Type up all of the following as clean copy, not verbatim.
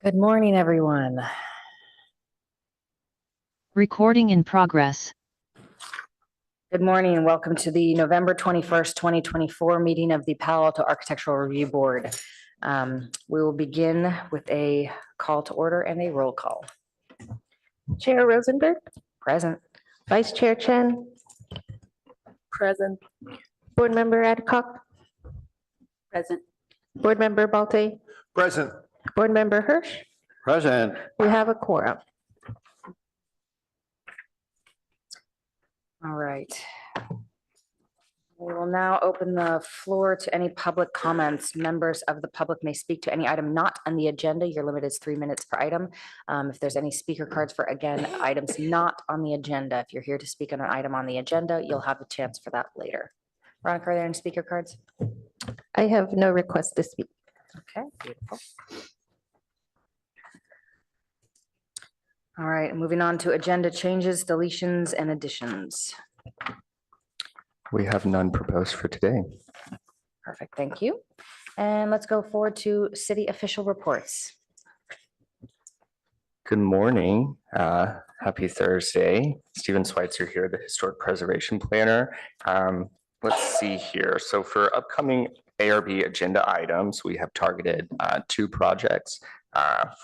Good morning, everyone. Recording in progress. Good morning and welcome to the November 21st, 2024 meeting of the Palo Alto Architectural Review Board. We will begin with a call to order and a roll call. Chair Rosenberg, Present. Vice Chair Chen, Present. Board Member Adcock, Present. Board Member Balte, Present. Board Member Hirsch. Present. We have a quorum. All right. We will now open the floor to any public comments. Members of the public may speak to any item not on the agenda. Your limit is 3 minutes per item. If there's any speaker cards for, again, items not on the agenda, if you're here to speak on an item on the agenda, you'll have a chance for that later. Veronica, are there any speaker cards? I have no request to speak. Okay, beautiful. All right, moving on to agenda changes, deletions, and additions. We have none proposed for today. Perfect, thank you. And let's go forward to city official reports. Good morning. Happy Thursday. Steven Schweitzer here, the Historic Preservation Planner. Let's see here. So for upcoming ARB agenda items, we have targeted 2 projects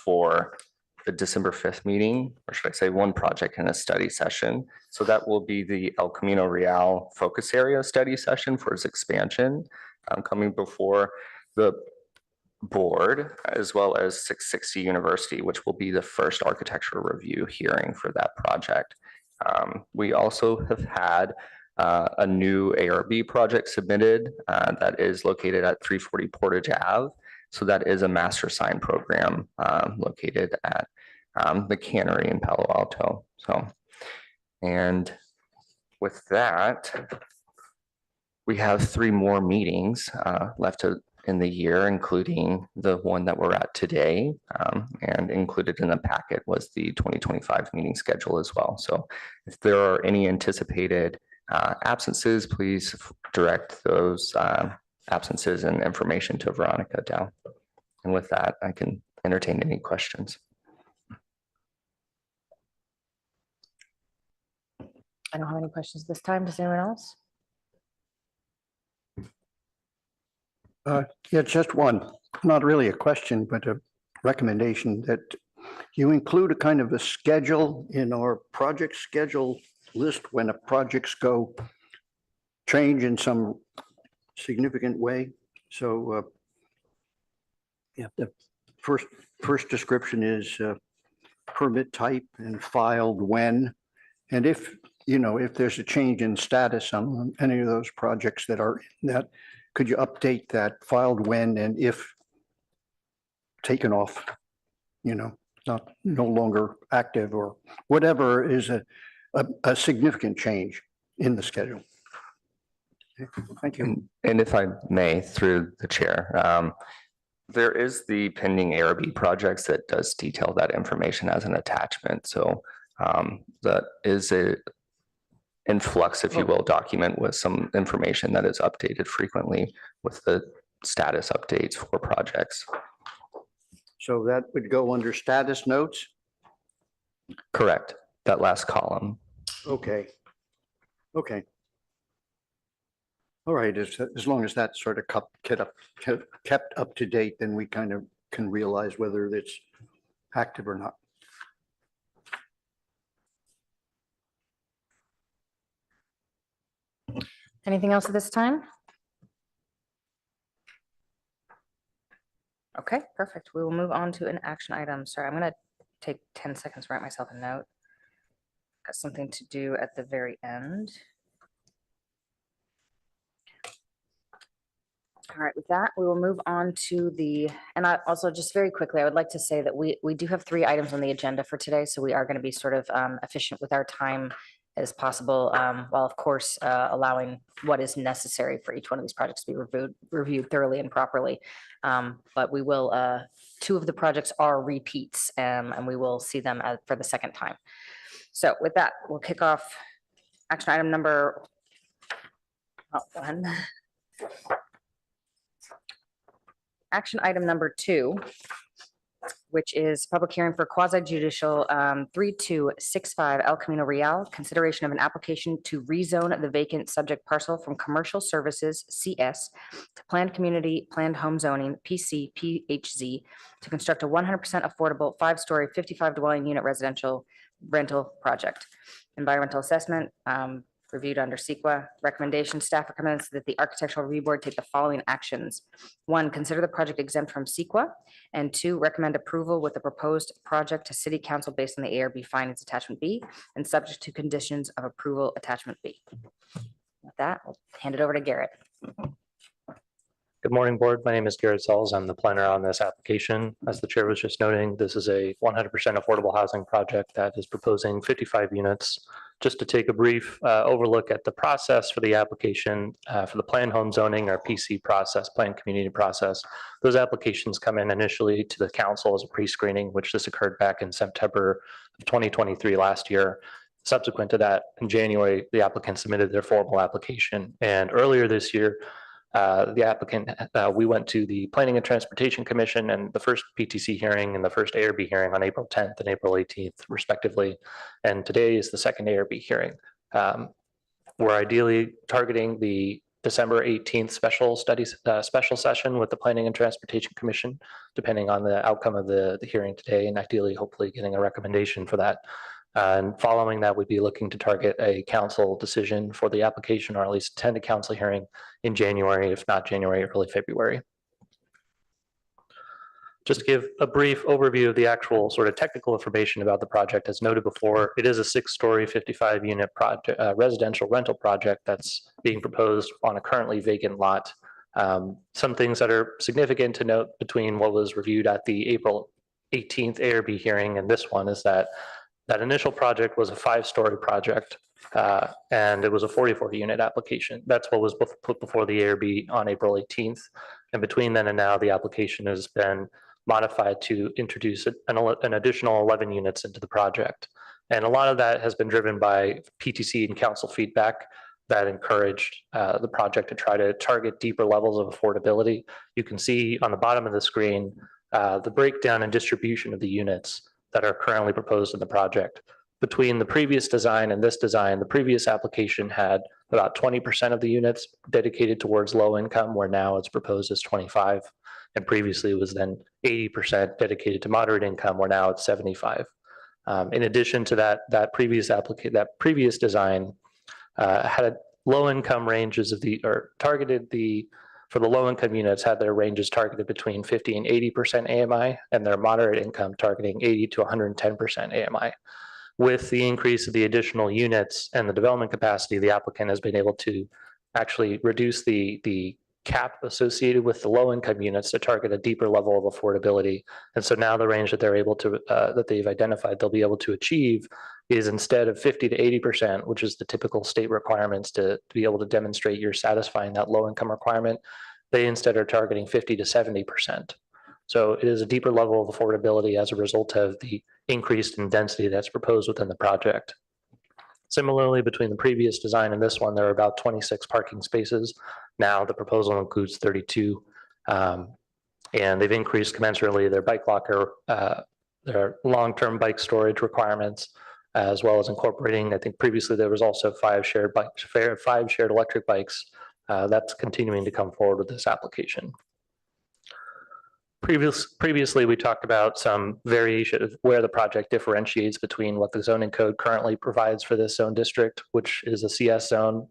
for the December 5th meeting, or should I say one project and a study session. So that will be the El Camino Real focus area study session for its expansion coming before the board, as well as 660 University, which will be the first architectural review hearing for that project. We also have had a new ARB project submitted that is located at 340 Portage Ave. So that is a master sign program located at the Cannery in Palo Alto. So, and with that, we have 3 more meetings left in the year, including the one that we're at today, and included in the packet was the 2025 meeting schedule as well. So if there are any anticipated absences, please direct those absences and information to Veronica Dow. And with that, I can entertain any questions. I don't have any questions this time. Does anyone else? Yeah, just one, not really a question, but a recommendation that you include a kind of a schedule in our project schedule list when projects go change in some significant way. So yeah, the first description is permit type and filed when. And if, if there's a change in status on any of those projects that are in that, could you update that filed when and if taken off, not no longer active or whatever is a significant change in the schedule. Okay, thank you. And if I may, through the chair, there is the pending ARB projects that does detail that information as an attachment. So that is a influx, if you will, document with some information that is updated frequently with the status updates for projects. So that would go under status notes? Correct. That last column. Okay. Okay. All right, as long as that's sort of kept up to date, then we kind of can realize whether it's active or not. Anything else at this time? Okay, perfect. We will move on to an action item. Sorry, I'm going to take 10 seconds to write myself a note. Got something to do at the very end. All right, with that, we will move on to and I also just very quickly, I would like to say that we do have 3 items on the agenda for today. So we are going to be sort of efficient with our time as possible, while of course allowing what is necessary for each one of these projects to be reviewed thoroughly and properly. But we will, 2 of the projects are repeats, and we will see them for the second time. So with that, we'll kick off action item number 1. Action item number 2 which is public hearing for quasi judicial 3265 El Camino Real, consideration of an application to rezone the vacant subject parcel from commercial services CS to planned community, planned home zoning, PC, PHZ, to construct a 100% affordable 5-story, 55 dwelling unit residential rental project. Environmental assessment, reviewed under CEQA. Recommendation, staff recommends that the Architectural Review Board take the following actions. 1, consider the project exempt from CEQA. And 2, recommend approval with the proposed project to City Council based on the ARB findings attachment B and subject to conditions of approval attachment B. With that, I'll hand it over to Garrett. Good morning, Board. My name is Garrett Sells. I'm the planner on this application. As the chair was just noting, this is a 100% affordable housing project that is proposing 55 units. Just to take a brief overlook at the process for the application for the planned home zoning or PC process, planned community process, those applications come in initially to the council as a pre-screening, which this occurred back in September of 2023 last year. Subsequent to that, in January, the applicant submitted their formal application. And earlier this year, the applicant, we went to the Planning and Transportation Commission and the first PTC hearing and the first ARB hearing on April 10th and April 18th, respectively. And today is the second ARB hearing. We're ideally targeting the December 18th special session with the Planning and Transportation Commission, depending on the outcome of the hearing today, and ideally, hopefully getting a recommendation for that. And following that, we'd be looking to target a council decision for the application, or at least attend a council hearing in January, if not January, early February. Just to give a brief overview of the actual sort of technical information about the project, as noted before, it is a 6-story, 55-unit project, residential rental project that's being proposed on a currently vacant lot. Some things that are significant to note between what was reviewed at the April 18th ARB hearing and this one is that initial project was a 5-story project, and it was a 44-unit application. That's what was put before the ARB on April 18th. And between then and now, the application has been modified to introduce an additional 11 units into the project. And a lot of that has been driven by PTC and council feedback that encouraged the project to try to target deeper levels of affordability. You can see on the bottom of the screen the breakdown and distribution of the units that are currently proposed in the project. Between the previous design and this design, the previous application had about 20% of the units dedicated towards low income, where now it's proposed as 25. And previously it was then 80% dedicated to moderate income, where now it's 75. In addition to that previous design had low income ranges for the low income units had their ranges targeted between 50 and 80% AMI, and their moderate income targeting 80 to 110% AMI. With the increase of the additional units and the development capacity, the applicant has been able to actually reduce the cap associated with the low income units to target a deeper level of affordability. And so now the range that they're able to, that they've identified they'll be able to achieve is, instead of 50 to 80%, which is the typical state requirements to be able to demonstrate you're satisfying that low income requirement, they instead are targeting 50 to 70%. So it is a deeper level of affordability as a result of the increased in density that's proposed within the project. Similarly, between the previous design and this one, there are about 26 parking spaces. Now the proposal includes 32, and they've increased commensurately their bike locker, their long-term bike storage requirements, as well as incorporating, I think previously there was also 5 shared electric bikes. That's continuing to come forward with this application. Previously, we talked about some variation of where the project differentiates between what the zoning code currently provides for this zone district, which is a CS zone,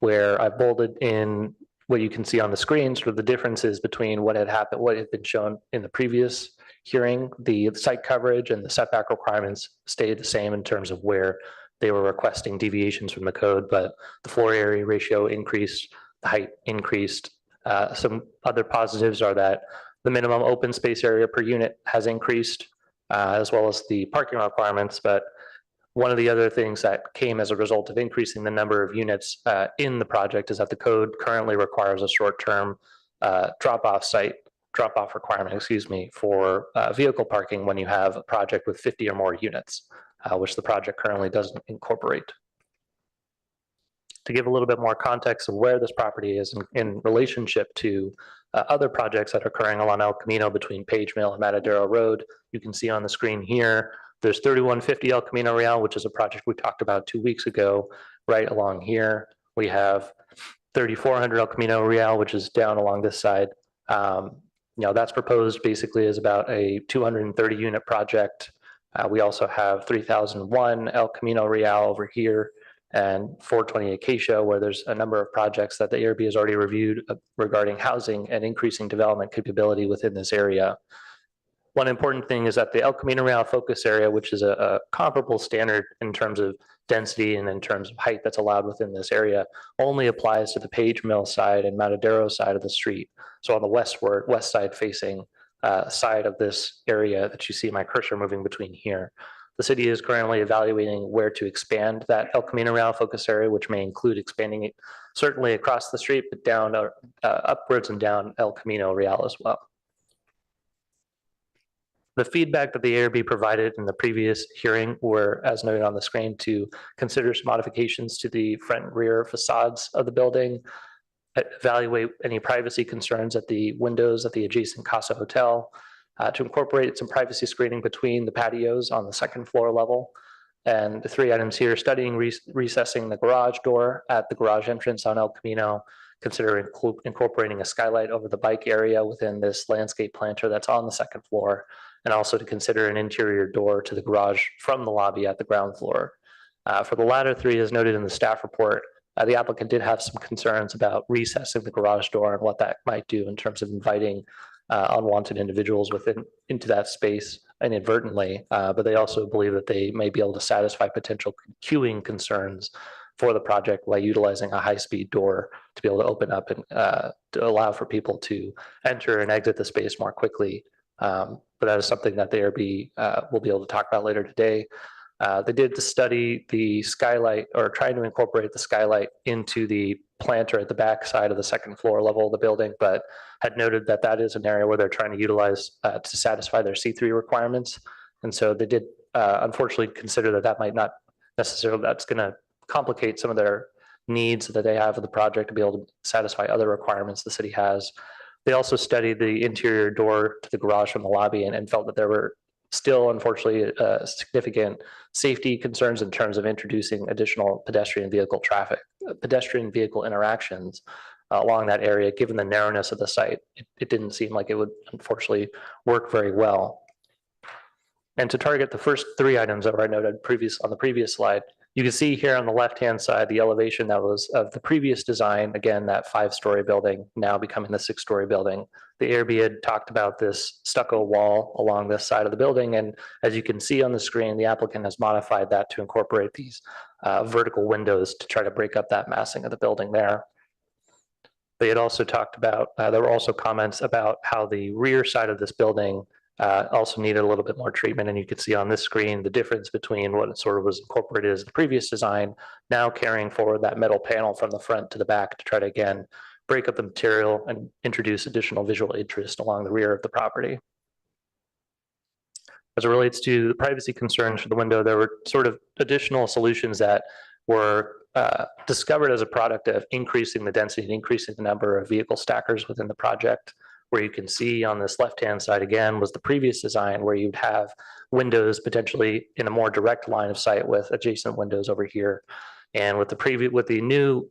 where I bolded in what you can see on the screen, sort of the differences between what had happened, what had been shown in the previous hearing. The site coverage and the setback requirements stayed the same in terms of where they were requesting deviations from the code, but the floor area ratio increased, the height increased. Some other positives are that the minimum open space area per unit has increased, as well as the parking requirements. But one of the other things that came as a result of increasing the number of units in the project is that the code currently requires a short-term drop-off requirement, for vehicle parking when you have a project with 50 or more units, which the project currently doesn't incorporate. To give a little bit more context of where this property is in relationship to other projects that are occurring along El Camino between Page Mill and Matadero Road. You can see on the screen here, there's 3150 El Camino Real, which is a project we talked about 2 weeks ago, right along here. We have 3400 El Camino Real, which is down along this side. That's proposed basically as about a 230 unit project. We also have 3001 El Camino Real over here and 420 Acacia, where there's a number of projects that the ARB has already reviewed regarding housing and increasing development capability within this area. One important thing is that the El Camino Real focus area, which is a comparable standard in terms of density and in terms of height that's allowed within this area, only applies to the Page Mill side and Matadero side of the street. So on the west side facing side of this area that you see my cursor moving between here. The city is currently evaluating where to expand that El Camino Real focus area, which may include expanding it certainly across the street, but down upwards and down El Camino Real as well. The feedback that the ARB provided in the previous hearing were, as noted on the screen, to consider some modifications to the front and rear facades of the building, evaluate any privacy concerns at the windows at the adjacent Casa Hotel, to incorporate some privacy screening between the patios on the second floor level. And the 3 items here: studying recessing the garage door at the garage entrance on El Camino, consider incorporating a skylight over the bike area within this landscape planter that's on the second floor, and also to consider an interior door to the garage from the lobby at the ground floor. For the latter 3, as noted in the staff report, the applicant did have some concerns about recessing the garage door and what that might do in terms of inviting unwanted individuals into that space inadvertently, but they also believe that they may be able to satisfy potential queuing concerns for the project by utilizing a high-speed door to be able to open up and to allow for people to enter and exit the space more quickly. But that is something that the ARB will be able to talk about later today. They did study the skylight, or trying to incorporate the skylight into the planter at the back side of the second floor level of the building, but had noted that that is an area where they're trying to utilize to satisfy their C3 requirements. And so they did unfortunately consider that that might not necessarily, that's going to complicate some of their needs that they have for the project to be able to satisfy other requirements the city has. They also studied the interior door to the garage from the lobby and felt that there were still, unfortunately, significant safety concerns in terms of introducing additional pedestrian vehicle interactions along that area. Given the narrowness of the site, it didn't seem like it would unfortunately work very well. And to target the first 3 items that were noted on the previous slide, you can see here on the left-hand side the elevation that was of the previous design, again, that 5-story building now becoming the 6-story building. The ARB had talked about this stucco wall along this side of the building, and as you can see on the screen, the applicant has modified that to incorporate these vertical windows to try to break up that massing of the building there. They had also talked about, there were also comments about how the rear side of this building also needed a little bit more treatment, and you can see on this screen the difference between what sort of was incorporated as the previous design, now carrying forward that metal panel from the front to the back to try to, again, break up the material and introduce additional visual interest along the rear of the property. As it relates to the privacy concerns for the window, there were sort of additional solutions that were discovered as a product of increasing the density and increasing the number of vehicle stackers within the project. Where you can see on this left-hand side again was the previous design, where you'd have windows potentially in a more direct line of sight with adjacent windows over here. And with the new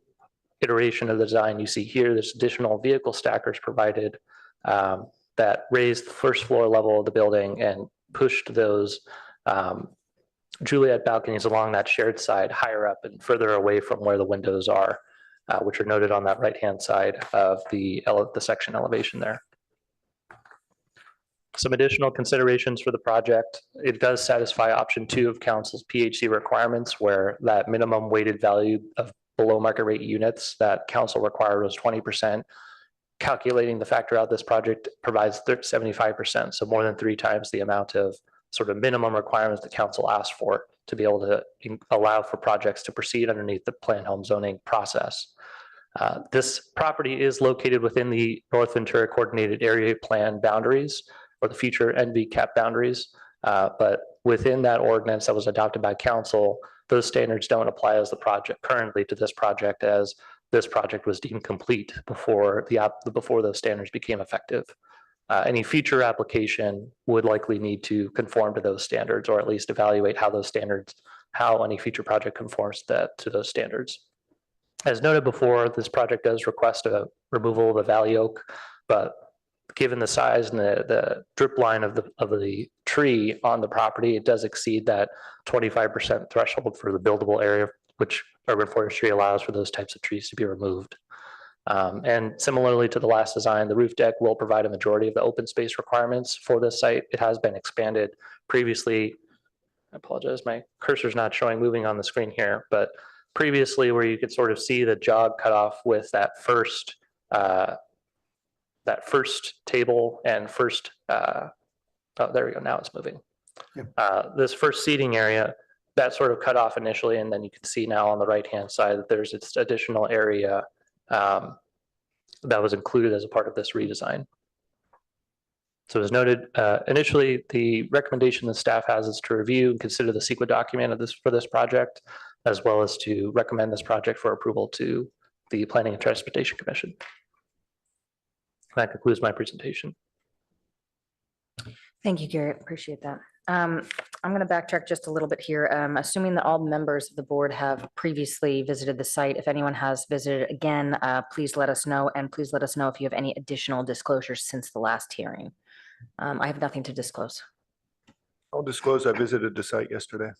iteration of the design, you see here there's additional vehicle stackers provided that raised the first floor level of the building and pushed those Juliet balconies along that shared side higher up and further away from where the windows are, which are noted on that right-hand side of the section elevation there. Some additional considerations for the project: it does satisfy option 2 of council's PHC requirements, where that minimum weighted value of below market rate units that council required was 20%. Calculating the factor out, this project provides 75%, so more than 3 times the amount of sort of minimum requirements the council asked for to be able to allow for projects to proceed underneath the planned home zoning process. This property is located within the North Ventura Coordinated Area Plan boundaries, or the future NVCAP boundaries, but within that ordinance that was adopted by council, those standards don't apply as the project currently to this project, as this project was deemed complete before before those standards became effective. Any future application would likely need to conform to those standards, or at least evaluate how any future project conforms to those standards. As noted before, this project does request a removal of the valley oak, but given the size and the drip line of the tree on the property, it does exceed that 25% threshold for the buildable area, which urban forestry allows for those types of trees to be removed. And similarly to the last design, the roof deck will provide a majority of the open space requirements for this site. It has been expanded previously. I apologize, my cursor's not showing moving on the screen here, but previously where you could sort of see the jog cut off with that first table and first, oh, there we go, now it's moving. Yep. This first seating area, that sort of cut off initially, and then you can see now on the right-hand side that there's this additional area that was included as a part of this redesign. So as noted, initially, the recommendation the staff has is to review and consider the CEQA document for this project, as well as to recommend this project for approval to the Planning and Transportation Commission. That concludes my presentation. Thank you, Garrett. Appreciate that. I'm going to backtrack just a little bit here. Assuming that all members of the board have previously visited the site, if anyone has visited again, please let us know, and please let us know if you have any additional disclosures since the last hearing. I have nothing to disclose. I'll disclose I visited the site yesterday.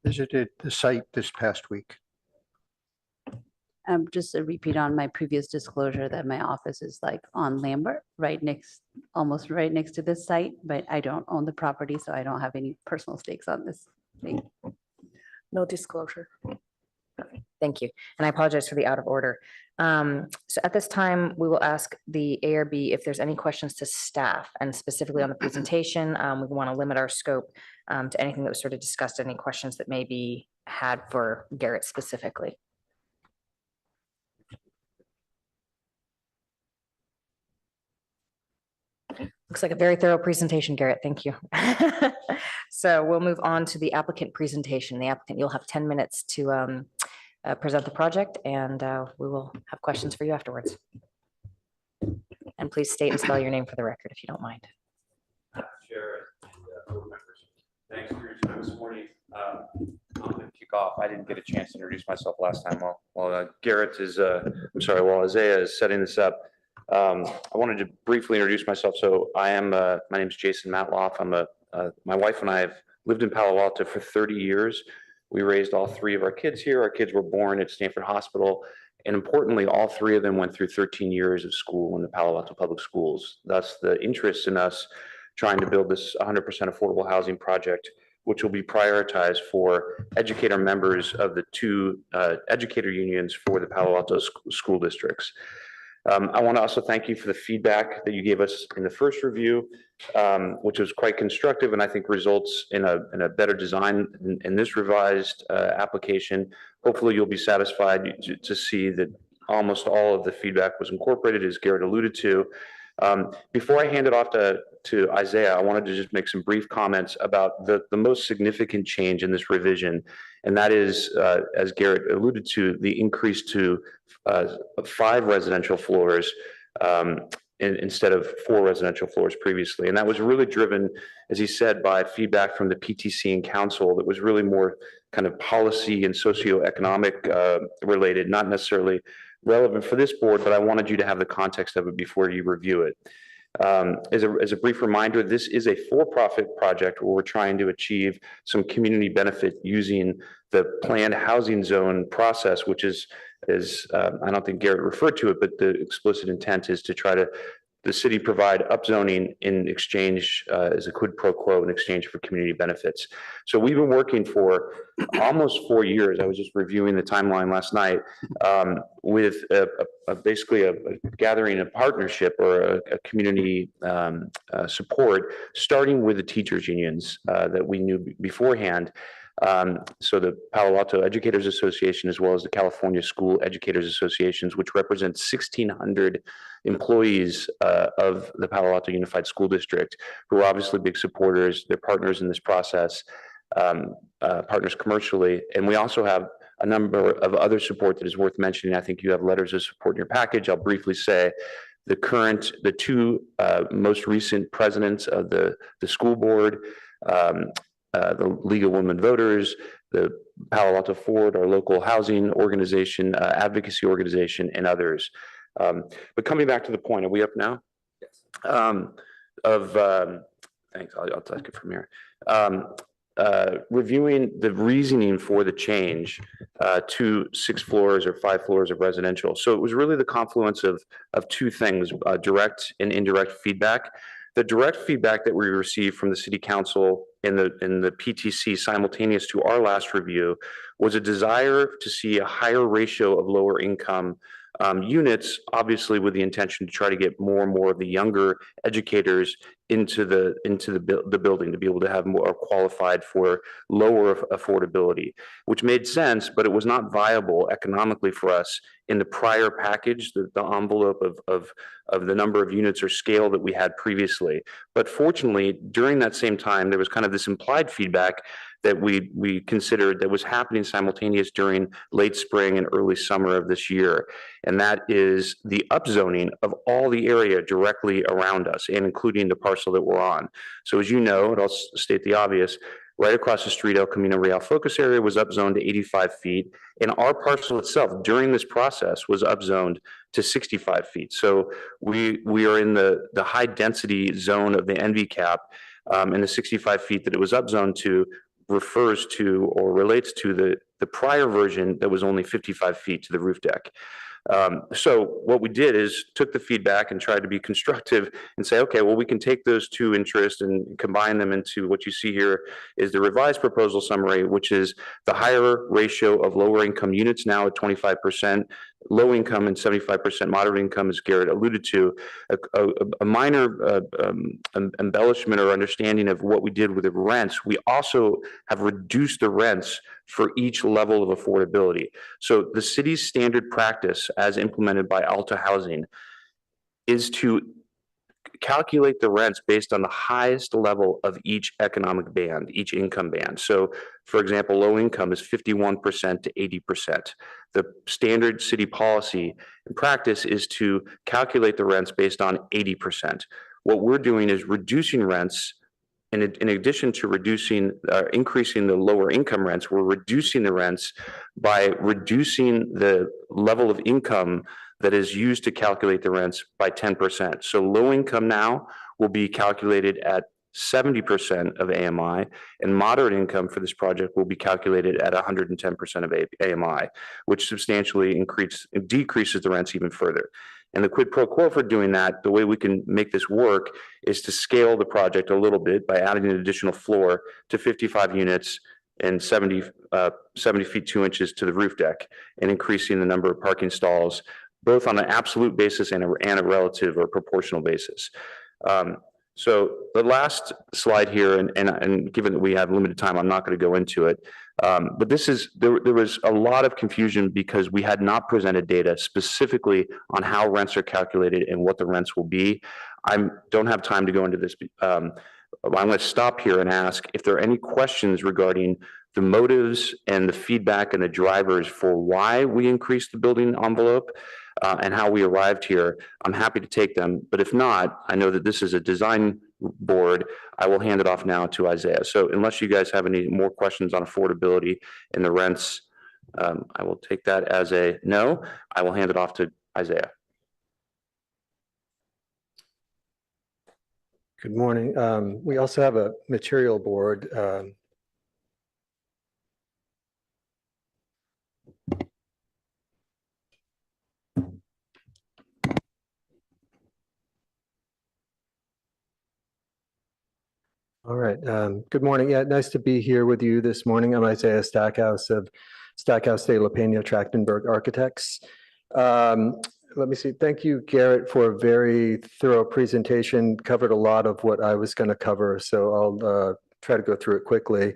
Visited the site this past week. Just a repeat on my previous disclosure that my office is like on Lambert, almost right next to this site, but I don't own the property, so I don't have any personal stakes on this thing. No disclosure. Thank you. And I apologize for the out of order. So at this time, we will ask the ARB if there's any questions to staff, and specifically on the presentation. We want to limit our scope to anything that was sort of discussed, any questions that may be had for Garrett specifically. Looks like a very thorough presentation, Garrett. Thank you. So we'll move on to the applicant presentation. The applicant, you'll have 10 minutes to present the project, and we will have questions for you afterwards. And please state and spell your name for the record if you don't mind. Chair and board members, thanks for your time this morning. I'm going to kick off. I didn't get a chance to introduce myself last time. While Garrett is, while Isaiah is setting this up, I wanted to briefly introduce myself. So I am, my name is Jason Matloff. My wife and I have lived in Palo Alto for 30 years. We raised all three of our kids here. Our kids were born at Stanford Hospital. And importantly, all three of them went through 13 years of school in the Palo Alto Public Schools. Thus the interest in us trying to build this 100% affordable housing project, which will be prioritized for educator members of the two educator unions for the Palo Alto school districts. I want to also thank you for the feedback that you gave us in the first review, which was quite constructive and I think results in a better design in this revised application. Hopefully you'll be satisfied to see that almost all of the feedback was incorporated, as Garrett alluded to. Before I hand it off to Isaiah, I wanted to just make some brief comments about the most significant change in this revision. And that is, as Garrett alluded to, the increase to 5 residential floors instead of 4 residential floors previously. And that was really driven, as he said, by feedback from the PTC and council that was really more kind of policy and socioeconomic related, not necessarily relevant for this board, but I wanted you to have the context of it before you review it. As a brief reminder, this is a for-profit project where we're trying to achieve some community benefit using the planned housing zone process, which is I don't think Garrett referred to it, but the explicit intent is to try to the city provide upzoning in exchange as a quid pro quo in exchange for community benefits. So we've been working for almost 4 years. I was just reviewing the timeline last night with basically a gathering a partnership or a community support, starting with the teachers unions that we knew beforehand. So the Palo Alto Educators Association, as well as the California School Educators Associations, which represents 1,600 employees of the Palo Alto Unified School District, who are obviously big supporters. They're partners in this process. partners commercially. And we also have a number of other support that is worth mentioning. I think you have letters of support in your package. I'll briefly say the two most recent presidents of the school board, the League of Women Voters, the Palo Alto Ford, our local housing organization, advocacy organization, and others. But coming back to the point, are we up now? Yes. Thanks, I'll take it from here. Reviewing the reasoning for the change to 6 floors or 5 floors of residential. So it was really the confluence of two things, direct and indirect feedback. The direct feedback that we received from the city council in the PTC simultaneous to our last review was a desire to see a higher ratio of lower income units, obviously with the intention to try to get more and more of the younger educators into the building to be able to have more qualified for lower affordability, which made sense, but it was not viable economically for us in the prior package, the envelope of the number of units or scale that we had previously. But fortunately, during that same time, there was kind of this implied feedback that we considered that was happening simultaneous during late spring and early summer of this year. And that is the upzoning of all the area directly around us and including the parcel that we're on. So as you know, and I'll state the obvious, right across the street, El Camino Real focus area was upzoned to 85 feet. And our parcel itself during this process was upzoned to 65 feet. So we are in the high density zone of the NV cap, and the 65 feet that it was upzoned to refers to or relates to the prior version that was only 55 feet to the roof deck. So what we did is took the feedback and tried to be constructive and say, okay, well, we can take those two interests and combine them into what you see here is the revised proposal summary, which is the higher ratio of lower income units now at 25%, low income and 75% moderate income, as Garrett alluded to, a minor embellishment or understanding of what we did with the rents. We also have reduced the rents for each level of affordability. So the city's standard practice as implemented by Alta Housing is to calculate the rents based on the highest level of each economic band, each income band. So for example, low income is 51% to 80%. The standard city policy and practice is to calculate the rents based on 80%. What we're doing is reducing rents. And in addition to increasing the lower income rents, we're reducing the rents by reducing the level of income that is used to calculate the rents by 10%. So low income now will be calculated at 70% of AMI, and moderate income for this project will be calculated at 110% of AMI, which substantially decreases the rents even further. And the quid pro quo for doing that, the way we can make this work is to scale the project a little bit by adding an additional floor to 55 units and 70 feet 2 inches to the roof deck and increasing the number of parking stalls, both on an absolute basis and a relative or proportional basis. So the last slide here, and given that we have limited time, I'm not going to go into it. But there was a lot of confusion because we had not presented data specifically on how rents are calculated and what the rents will be. I don't have time to go into this. I'm going to stop here and ask if there are any questions regarding the motives and the feedback and the drivers for why we increased the building envelope and how we arrived here. I'm happy to take them, but if not, I know that this is a design board. I will hand it off now to Isaiah. So unless you guys have any more questions on affordability and the rents, I will take that as a no. I will hand it off to Isaiah. Good morning. We also have a material board. All right. Good morning. Yeah, nice to be here with you this morning. I'm Isaiah Stackhouse of Stackhouse de la Peña Trachtenberg Architects. Let me see. Thank you, Garrett, for a very thorough presentation. Covered a lot of what I was going to cover, so I'll try to go through it quickly.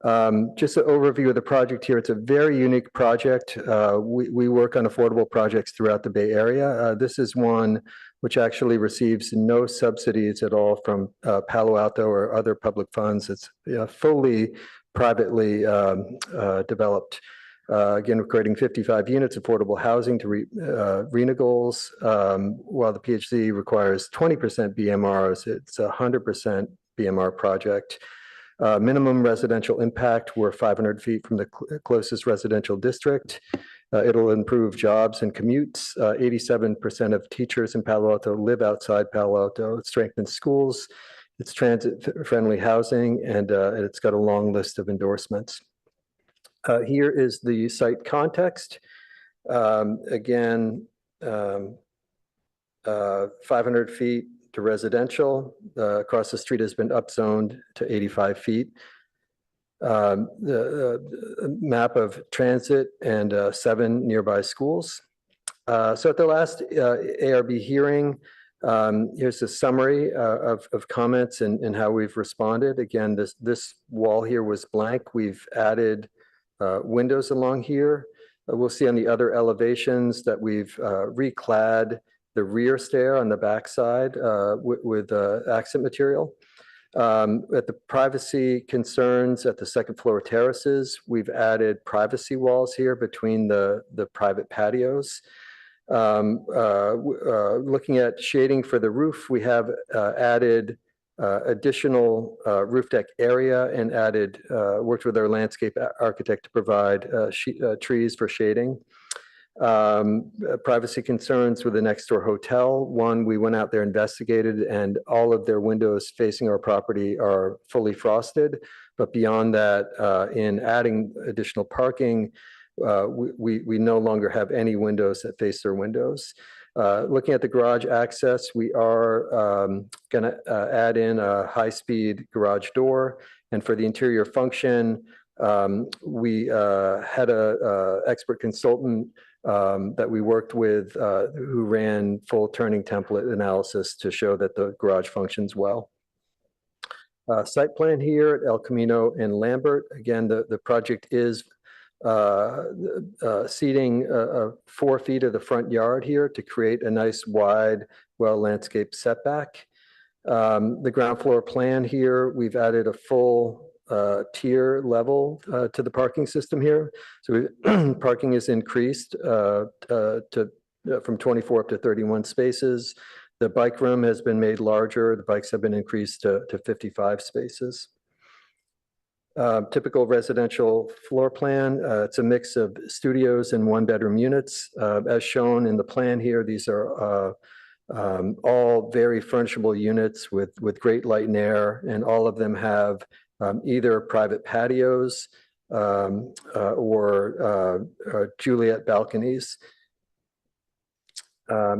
Just an overview of the project here. It's a very unique project. We work on affordable projects throughout the Bay Area. This is one which actually receives no subsidies at all from Palo Alto or other public funds. It's fully privately developed. Again, we're creating 55 units, affordable housing to RENA goals. While the PHC requires 20% BMRs, it's a 100% BMR project. Minimum residential impact, we're 500 feet from the closest residential district. It'll improve jobs and commutes. 87% of teachers in Palo Alto live outside Palo Alto. It strengthens schools. It's transit-friendly housing, and it's got a long list of endorsements. Here is the site context. Again, 500 feet to residential. Across the street has been upzoned to 85 feet. The map of transit and 7 nearby schools. So at the last ARB hearing, here's a summary of comments and how we've responded. Again, this wall here was blank. We've added windows along here. We'll see on the other elevations that we've reclad the rear stair on the backside with accent material. At the privacy concerns at the second floor terraces, we've added privacy walls here between the private patios. Looking at shading for the roof, we have added additional roof deck area and worked with our landscape architect to provide trees for shading. Privacy concerns with the next door hotel. One, we went out there, investigated, and all of their windows facing our property are fully frosted. But beyond that, in adding additional parking, we no longer have any windows that face their windows. Looking at the garage access, we are going to add in a high-speed garage door. And for the interior function, we had an expert consultant that we worked with who ran full turning template analysis to show that the garage functions well. Site plan here at El Camino and Lambert. Again, the project is seating 4 feet of the front yard here to create a nice wide, well-landscaped setback. The ground floor plan here, we've added a full tier level to the parking system here. So parking is increased from 24 up to 31 spaces. The bike room has been made larger. The bikes have been increased to 55 spaces. Typical residential floor plan. It's a mix of studios and 1-bedroom units. As shown in the plan here, these are all very furnishable units with great light and air, and all of them have either private patios or Juliet balconies.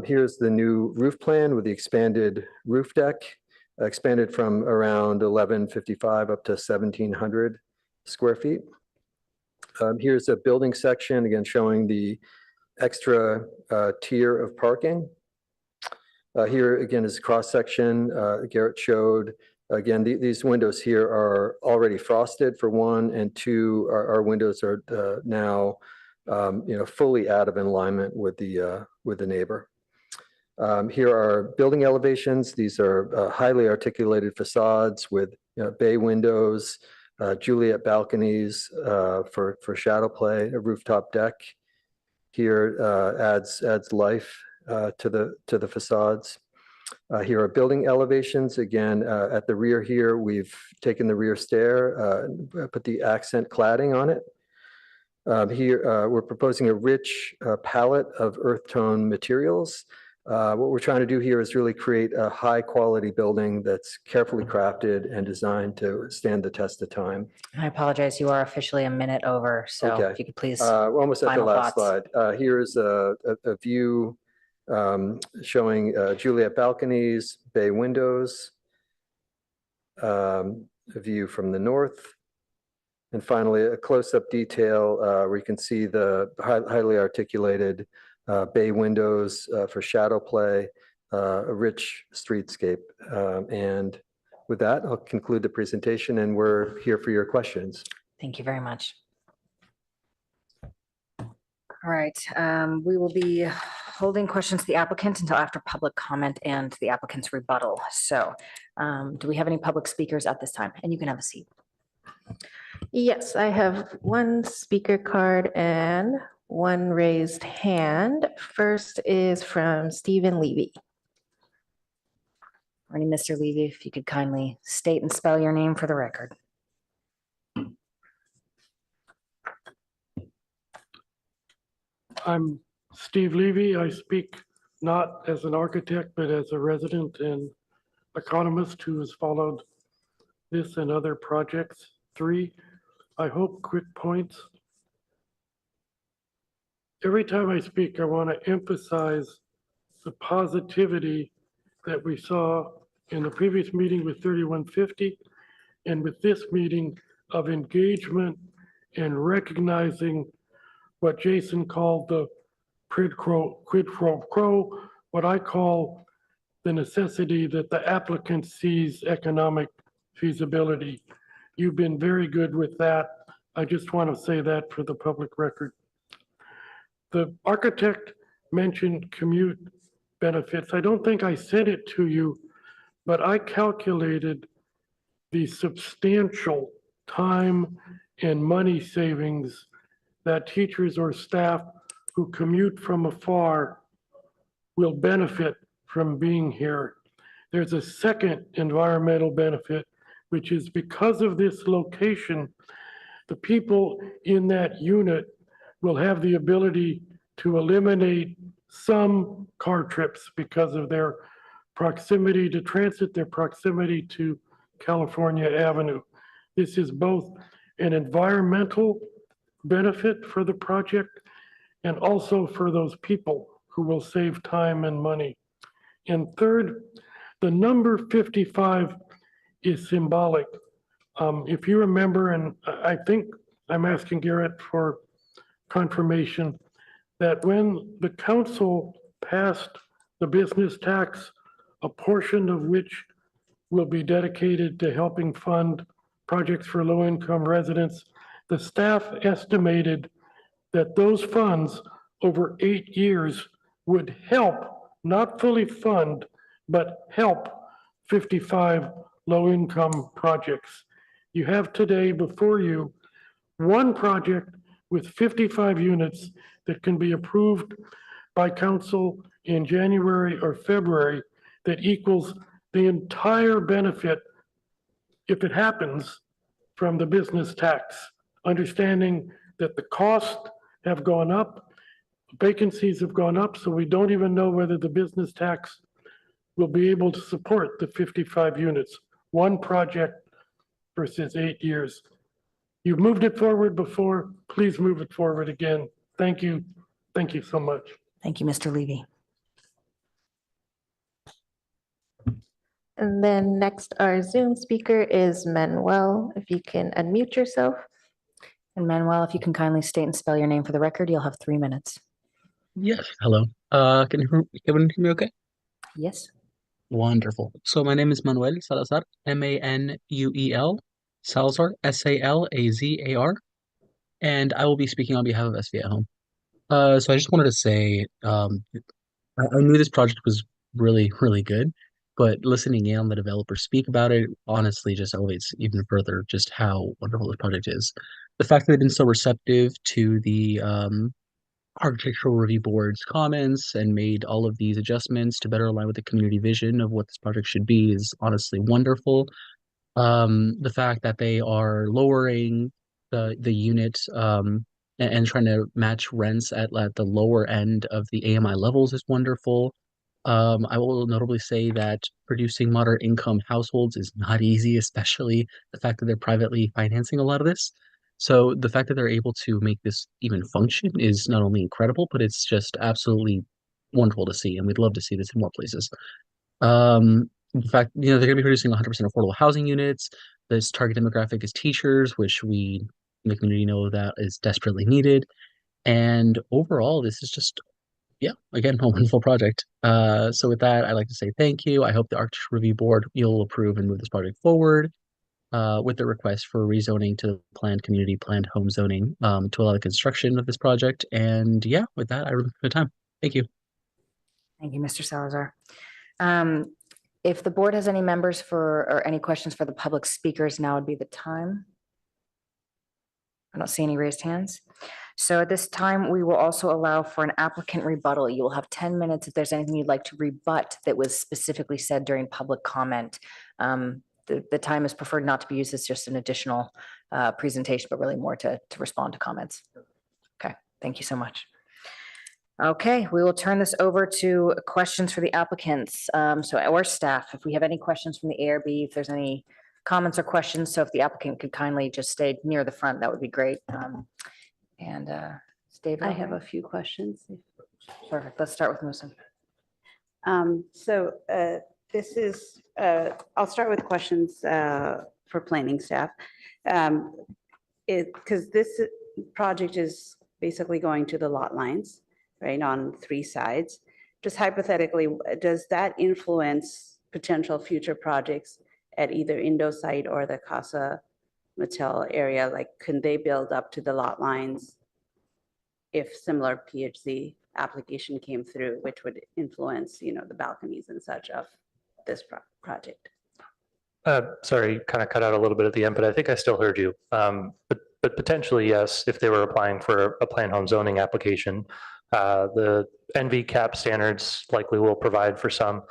Here's the new roof plan with the expanded roof deck, expanded from around 1155 up to 1700 square feet. Here's a building section, again, showing the extra tier of parking. Here, again, is cross-section. Garrett showed. Again, these windows here are already frosted for one, and two, our windows are now, fully out of alignment with the neighbor. Here are building elevations. These are highly articulated facades with bay windows, Juliet balconies for shadow play, a rooftop deck. Here adds life to the facades. Here are building elevations. Again, at the rear here, we've taken the rear stair, put the accent cladding on it. Here, we're proposing a rich palette of earth tone materials. What we're trying to do here is really create a high quality building that's carefully crafted and designed to stand the test of time. I apologize, you are officially a minute over, so Okay. if you could please. We're almost at the final last thoughts. slide. Here is a view showing Juliet balconies, bay windows, a view from the north, and finally a close-up detail where you can see the highly articulated bay windows for shadow play, a rich streetscape. And with that, I'll conclude the presentation, and we're here for your questions. Thank you very much. All right, we will be holding questions to the applicant until after public comment and the applicant's rebuttal. So do we have any public speakers at this time? And you can have a seat. Yes, I have one speaker card and one raised hand. First is from Stephen Levy. Morning, Mr. Levy, if you could kindly state and spell your name for the record. I'm Steve Levy. I speak not as an architect, but as a resident and economist who has followed this and other projects. 3, I hope quick points. Every time I speak, I want to emphasize the positivity that we saw in the previous meeting with 3150 and with this meeting of engagement and recognizing what Jason called the quid pro quo, what I call the necessity that the applicant sees economic feasibility. You've been very good with that. I just want to say that for the public record. The architect mentioned commute benefits. I don't think I said it to you, but I calculated the substantial time and money savings that teachers or staff who commute from afar will benefit from being here. There's a second environmental benefit, which is because of this location, the people in that unit will have the ability to eliminate some car trips because of their proximity to transit, their proximity to California Avenue. This is both an environmental benefit for the project and also for those people who will save time and money. And third, the number 55 is symbolic. If you remember, and I think I'm asking Garrett for confirmation, that when the council passed the business tax, a portion of which will be dedicated to helping fund projects for low-income residents, the staff estimated that those funds over 8 years would help, not fully fund, but help 55 low-income projects. You have today before you one project with 55 units that can be approved by council in January or February that equals the entire benefit, if it happens, from the business tax, understanding that the costs have gone up, vacancies have gone up, so we don't even know whether the business tax will be able to support the 55 units, one project versus 8 years. You've moved it forward before, please move it forward again. Thank you. Thank you so much. Thank you, Mr. Levy. And then next, our Zoom speaker is Manuel. If you can unmute yourself. And Manuel, if you can kindly state and spell your name for the record, you'll have 3 minutes. Yes, hello. Can everyone hear me okay? Yes. Wonderful. So my name is Manuel Salazar, Manuel, Salazar, Salazar, and I will be speaking on behalf of SV at Home. So I just wanted to say, I knew this project was really, really good, but listening in on the developers speak about it honestly just elevates even further just how wonderful this project is. The fact that they've been so receptive to the Architectural Review Board's comments and made all of these adjustments to better align with the community vision of what this project should be is honestly wonderful. The fact that they are lowering the unit and trying to match rents at the lower end of the AMI levels is wonderful. I will notably say that producing moderate income households is not easy, especially the fact that they're privately financing a lot of this. So the fact that they're able to make this even function is not only incredible, but it's just absolutely wonderful to see, and we'd love to see this in more places. In fact, they're going to be producing 100% affordable housing units. This target demographic is teachers, which we in the community know that is desperately needed. And overall, this is just, yeah, again, a wonderful project. So with that, I'd like to say thank you. I hope the Architecture Review Board, you'll approve and move this project forward with the request for rezoning to planned home zoning to allow the construction of this project. And yeah, with that, I really have a good time. Thank you. Thank you, Mr. Salazar. If the board has any members or any questions for the public speakers, now would be the time. I don't see any raised hands. So at this time, we will also allow for an applicant rebuttal. You will have 10 minutes if there's anything you'd like to rebut that was specifically said during public comment. The time is preferred not to be used as just an additional presentation, but really more to respond to comments. Okay, thank you so much. Okay, we will turn this over to questions for the applicants. So our staff, if we have any questions from the ARB, if there's any comments or questions, so if the applicant could kindly just stay near the front, that would be great. And David? I have a few questions. Perfect. Let's start with Musa. This is, I'll start with questions for planning staff. Because this project is basically going to the lot lines, right, on 3 sides. Just hypothetically, does that influence potential future projects at either Indo site or the Casa Mattel area? Like, can they build up to the lot lines if similar PHC application came through, which would influence, the balconies and such of this project? Sorry, kind of cut out a little bit at the end, but I think I still heard you. But potentially, yes, if they were applying for a planned home zoning application, the NV cap standards likely will provide for some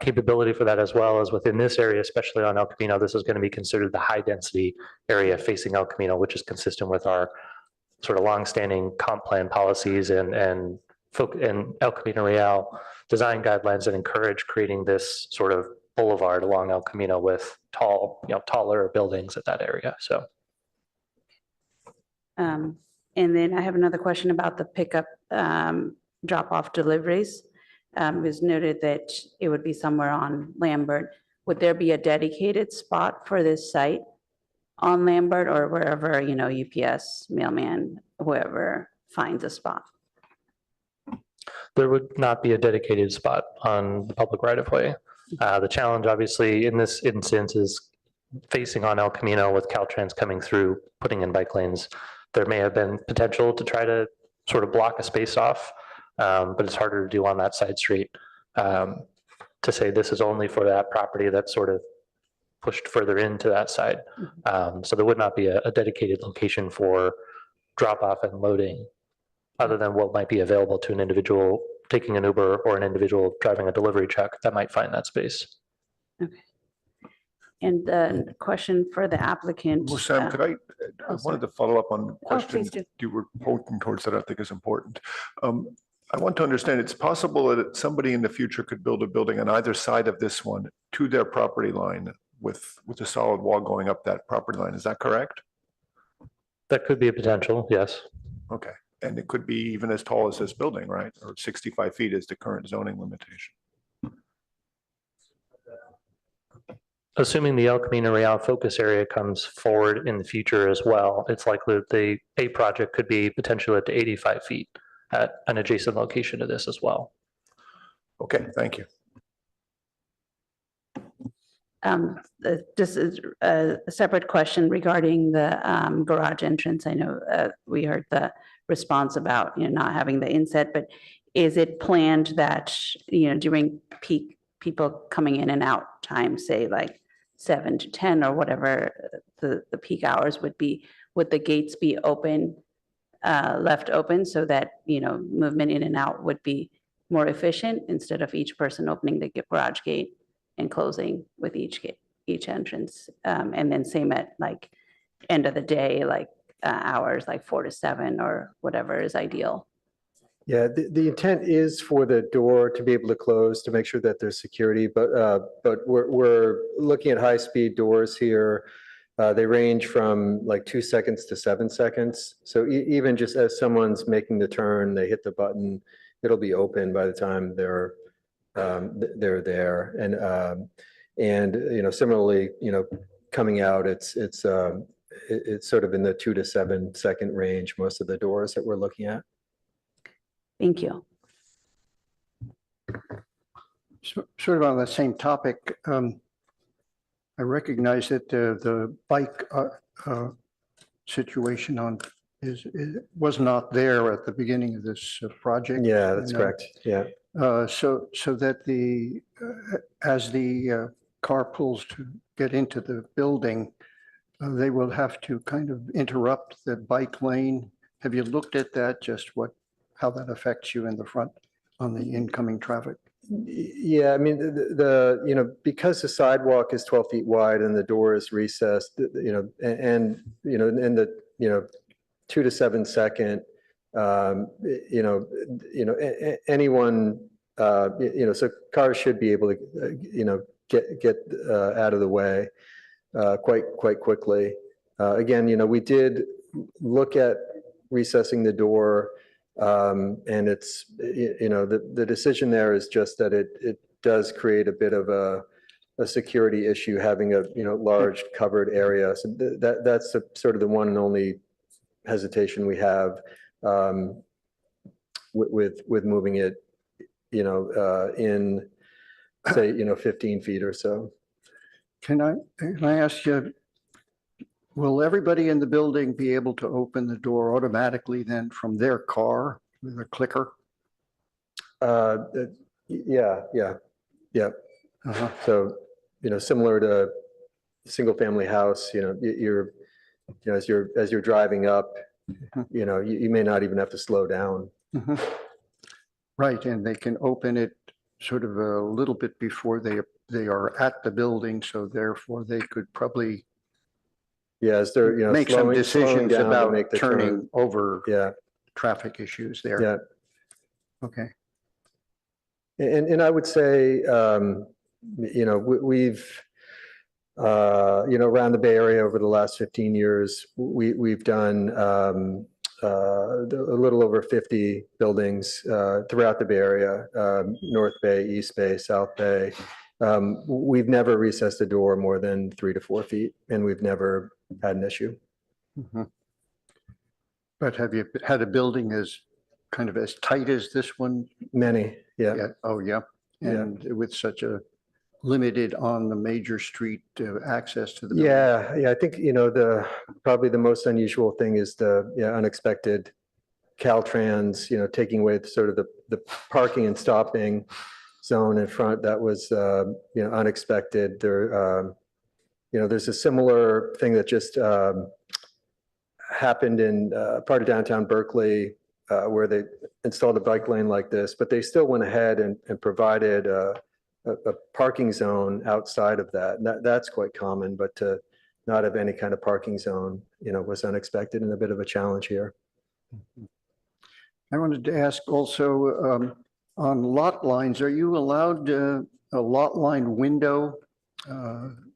capability for that, as well as within this area, especially on El Camino. This is going to be considered the high density area facing El Camino, which is consistent with our sort of longstanding comp plan policies and El Camino Real design guidelines that encourage creating this sort of boulevard along El Camino with taller buildings at that area. So. And then I have another question about the pickup drop-off deliveries. It was noted that it would be somewhere on Lambert. Would there be a dedicated spot for this site on Lambert, or wherever, UPS, mailman, whoever finds a spot? There would not be a dedicated spot on the public right-of-way. The challenge, obviously, in this instance is facing on El Camino with Caltrans coming through, putting in bike lanes. There may have been potential to try to sort of block a space off, but it's harder to do on that side street. To say this is only for that property that's sort of pushed further into that side. So there would not be a dedicated location for drop-off and loading, other than what might be available to an individual taking an Uber or an individual driving a delivery truck that might find that space. Okay. And the question for the applicant. Well, Sam, could I wanted to follow up on the question please do. you were pointing towards that I think is important. I want to understand, it's possible that somebody in the future could build a building on either side of this one to their property line with a solid wall going up that property line. Is that correct? That could be a potential, yes. Okay. And it could be even as tall as this building, right? Or 65 feet is the current zoning limitation. Assuming the El Camino Real focus area comes forward in the future as well, it's likely that a project could be potentially up to 85 feet at an adjacent location to this as well. Okay, thank you. Just a separate question regarding the garage entrance. I know we heard the response about not having the inset, but is it planned that during peak people coming in and out time, say like 7 to 10 or whatever the peak hours would be, would the gates be open, left open, so that movement in and out would be more efficient instead of each person opening the garage gate and closing with each entrance, and then same at like end of the day, like hours like 4 to 7 or whatever is ideal? Yeah, the intent is for the door to be able to close to make sure that there's security, but we're looking at high-speed doors here. They range from like 2 seconds to 7 seconds. So even just as someone's making the turn, they hit the button, it'll be open by the time they're there. And similarly, coming out, it's sort of in the 2 to 7 second range, most of the doors that we're looking at. Thank you. Sort of on the same topic, I recognize that the bike situation was not there at the beginning of this project. Yeah, that's correct. Yeah. So that as the car pulls to get into the building, they will have to kind of interrupt the bike lane. Have you looked at that, just how that affects you in the front on the incoming traffic? Yeah, I mean, because the sidewalk is 12 feet wide and the door is recessed, and in the, 2 to 7 second, anyone, so cars should be able to, get out of the way quite quickly. Again, we did look at recessing the door. And it's, the decision there is just that it does create a bit of a security issue having a, large covered area. So that's sort of the one and only hesitation we have with moving it, in say, 15 feet or so. Can I ask you, will everybody in the building be able to open the door automatically then from their car with a clicker? Yeah. Uh-huh. So, similar to single family house, as you're driving up, you may not even have to slow down. Mhm. Right, and they can open it sort of a little bit before they are at the building, so therefore they could probably Yeah, as they're, make some slowing decisions down to about make the turning turn. over Yeah, traffic issues there. yeah. Okay. And I would say, we've, around the Bay Area over the last 15 years, we've done a little over 50 buildings throughout the Bay Area, North Bay, East Bay, South Bay. We've never recessed a door more than 3 to 4 feet, and we've never had an issue. Mhm. But have you had a building as kind of as tight as this one? Many, yeah. Yeah. Oh, yeah. Yeah. And with such a limited on the major street access to the building? Yeah. I think, probably the most unusual thing is the unexpected Caltrans, taking away sort of the parking and stopping zone in front. That was, unexpected. There, there's a similar thing that just happened in part of downtown Berkeley, where they installed a bike lane like this, but they still went ahead and provided a parking zone outside of that. And that's quite common, but to not have any kind of parking zone, was unexpected and a bit of a challenge here. I wanted to ask also on lot lines, are you allowed a lot line window?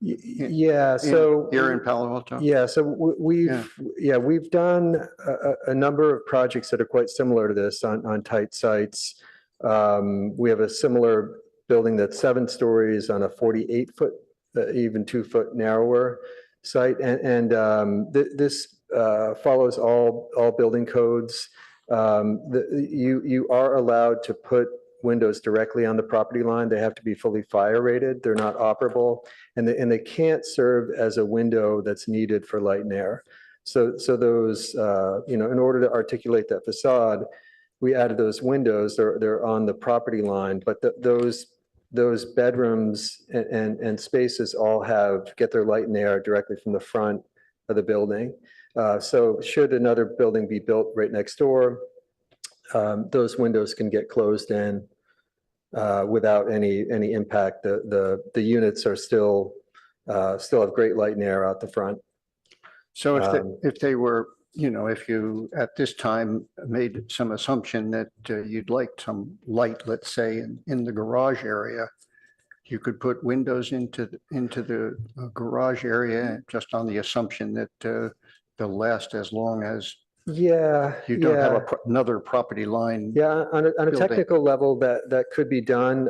Yeah, so Here in Palo Alto? Yeah, so we've done a number of projects that are quite similar to this on tight sites. We have a similar building that's 7 stories on a 48-foot, even 2-foot narrower site, and this follows all building codes. You are allowed to put windows directly on the property line. They have to be fully fire rated. They're not operable, and they can't serve as a window that's needed for light and air. So those, in order to articulate that facade, we added those windows. They're on the property line, but those bedrooms and spaces all get their light and air directly from the front of the building. So should another building be built right next door, those windows can get closed in without any impact. The units are still have great light and air out the front. So if they were, if you at this time made some assumption that you'd like some light, let's say in the garage area, you could put windows into the garage area just on the assumption that they'll last as long as you don't have another property line. Yeah, on a technical level, that could be done.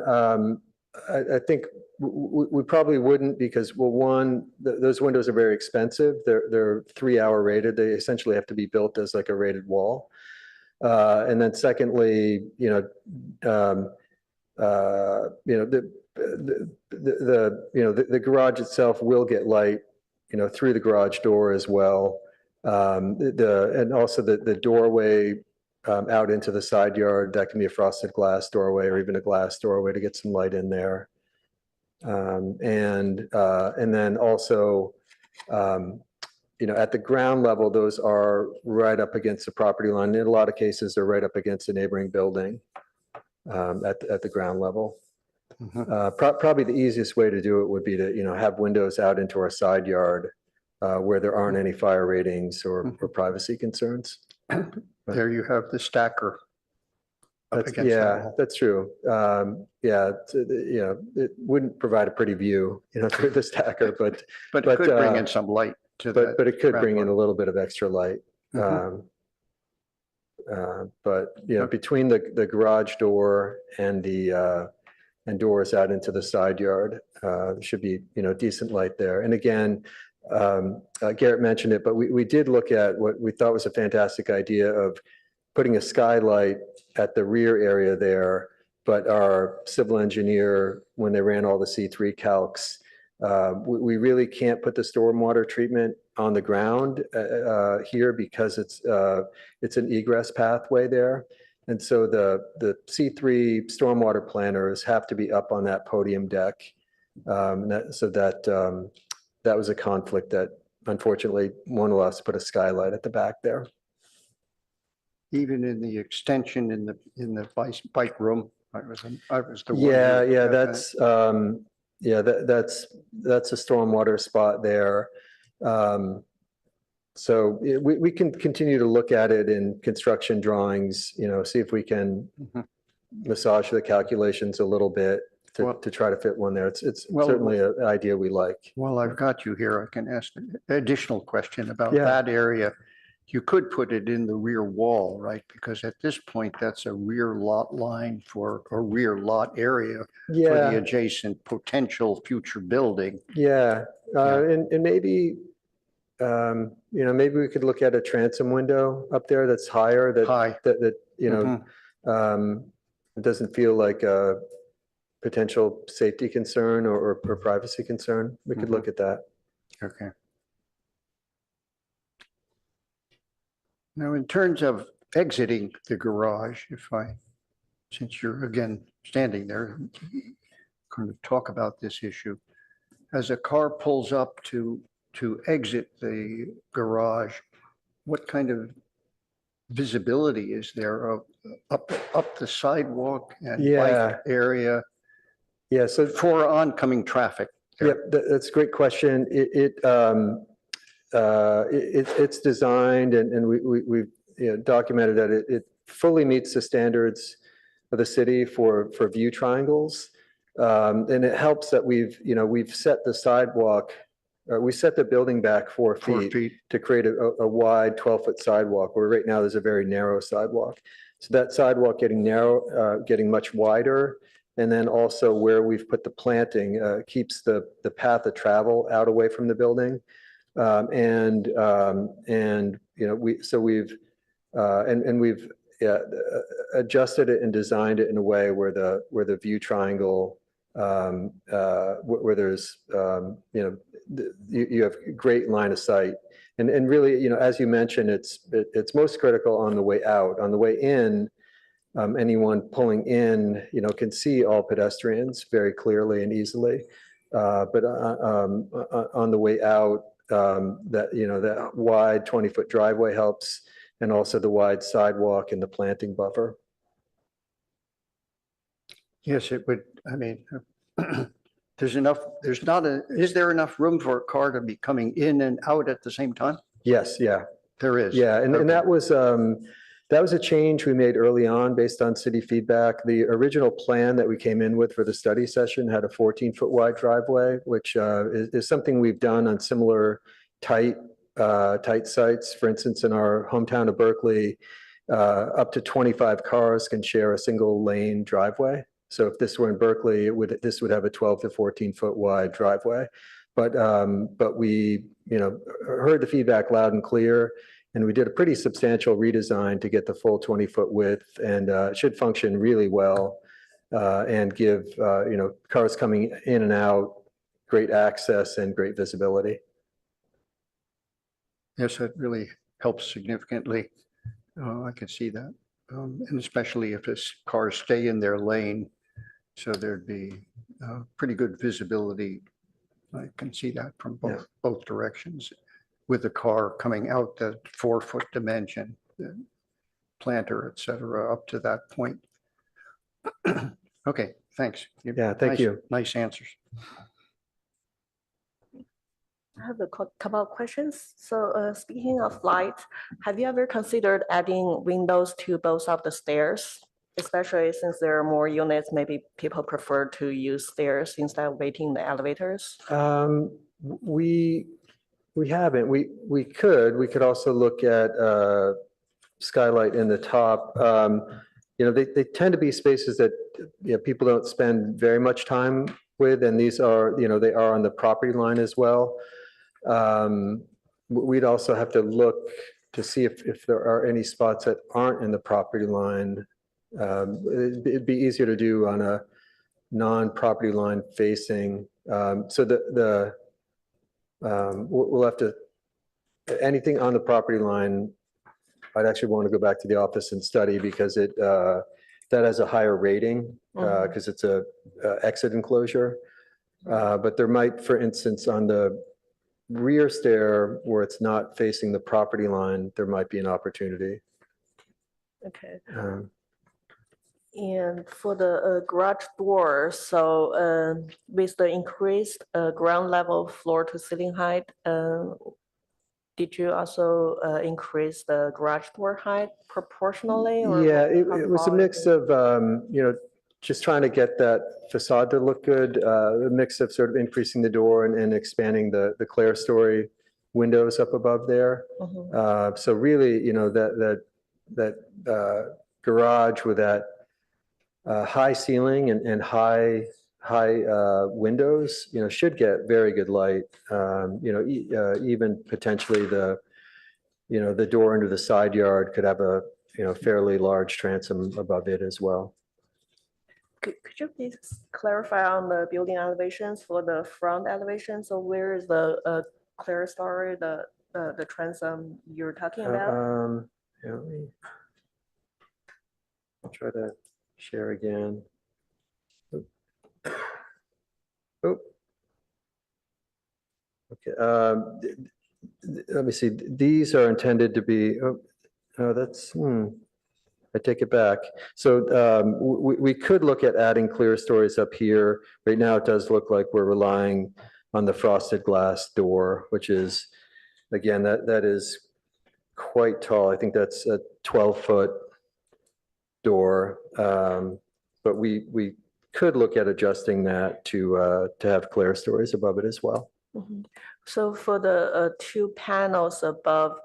I think we probably wouldn't because, well, one, those windows are very expensive. They're 3-hour rated. They essentially have to be built as like a rated wall. And then secondly, the garage itself will get light, through the garage door as well. And also the doorway out into the side yard, that can be a frosted glass doorway or even a glass doorway to get some light in there. And then also at the ground level, those are right up against the property line. In a lot of cases, they're right up against the neighboring building at the ground level. Probably the easiest way to do it would be to, have windows out into our side yard where there aren't any fire ratings or privacy concerns. There you have the stacker. Up That's, against that yeah, wall. that's true. It wouldn't provide a pretty view, through the stacker, but But it could bring in some light to that. but it could bring in groundwork. a little bit of extra light. Mhm. But between the garage door and the and doors out into the side yard, should be decent light there. And again, Garrett mentioned it, but we did look at what we thought was a fantastic idea of putting a skylight at the rear area there. But our civil engineer, when they ran all the C3 calcs, we really can't put the stormwater treatment on the ground here because it's an egress pathway there. And so the C3 stormwater planners have to be up on that podium deck. That was a conflict that unfortunately won't allow us to put a skylight at the back there. Even in the extension in the bike room, I was the one. Yeah, who yeah, had that. that's a stormwater spot there. So we can continue to look at it in construction drawings, see if we can massage the calculations a little bit to try to fit one there. It's Well, certainly an idea we like. Well, I've got you here. I can ask an additional question about Yeah. that area. You could put it in the rear wall, right? Because at this point, that's a rear lot line for a rear lot area for the Yeah, adjacent potential future building. yeah. Yeah. And maybe, maybe we could look at a transom window up there that's higher High. that Mhm. it doesn't feel like a potential safety concern or privacy concern. We could look at that. Okay. Now, in terms of exiting the garage, since you're again standing there, going to talk about this issue. As a car pulls up to exit the garage, what kind of visibility is there of up the sidewalk and Yeah. bike area Yeah, so for oncoming traffic? Yep, that's a great question. It's designed and we've documented that it fully meets the standards of the city for view triangles. And it helps that we've set the sidewalk, we set the building back 4 4 feet feet. to create a wide 12-foot sidewalk, where right now there's a very narrow sidewalk. So that sidewalk getting much wider. And then also where we've put the planting keeps the path of travel out away from the building. We've adjusted it and designed it in a way where the view triangle, where there's, you have great line of sight. And really, as you mentioned, it's most critical on the way out. On the way in, anyone pulling in, can see all pedestrians very clearly and easily. But on the way out, that wide 20-foot driveway helps, and also the wide sidewalk and the planting buffer. Yes, it would. I mean, is there enough room for a car to be coming in and out at the same time? Yes, yeah. There is. Yeah, and Okay. that was a change we made early on based on city feedback. The original plan that we came in with for the study session had a 14-foot wide driveway, which is something we've done on similar tight sites. For instance, in our hometown of Berkeley, up to 25 cars can share a single lane driveway. So if this were in Berkeley, this would have a 12 to 14-foot wide driveway. But we heard the feedback loud and clear. And we did a pretty substantial redesign to get the full 20-foot width, and it should function really well and give cars coming in and out great access and great visibility. Yes, it really helps significantly. I can see that. And especially if cars stay in their lane, so there'd be pretty good visibility. I can see that from both directions. with the car coming out the 4-foot dimension, the planter, et cetera, up to that point. Okay, thanks. Yeah, thank Nice- you. Nice answers. I have a couple of questions. So speaking of light, have you ever considered adding windows to both of the stairs? Especially since there are more units, maybe people prefer to use stairs instead of waiting in the elevators. We haven't. We could also look at skylight in the top. They tend to be spaces that people don't spend very much time with, and these are, they are on the property line as well. We'd also have to look to see if there are any spots that aren't in the property line. It'd be easier to do on a non-property line facing. So we'll have to, anything on the property line, I'd actually want to go back to the office and study because that has a higher rating because it's a exit enclosure. But there might, for instance, on the rear stair where it's not facing the property line, there might be an opportunity. Okay. And for the garage door, so with the increased ground level floor to ceiling height, did you also increase the garage door height proportionally? Or Yeah, how it was a tall mix is it? of, just trying to get that facade to look good, a mix of sort of increasing the door and expanding the clerestory windows up above there. So really, that garage with that high ceiling and high windows, should get very good light. Even potentially the door into the side yard could have a fairly large transom above it as well. Could you please clarify on the building elevations for the front elevation? So where is the clerestory, the transom you're talking about? Yeah, let me try to share again. Oh. Okay. Let me see. These are intended to be. That's. I take it back. So we could look at adding clerestories up here. Right now, it does look like we're relying on the frosted glass door, which is, again, that is quite tall. I think that's a 12-foot door. But we could look at adjusting that to have clerestories above it as well. So for the two panels above,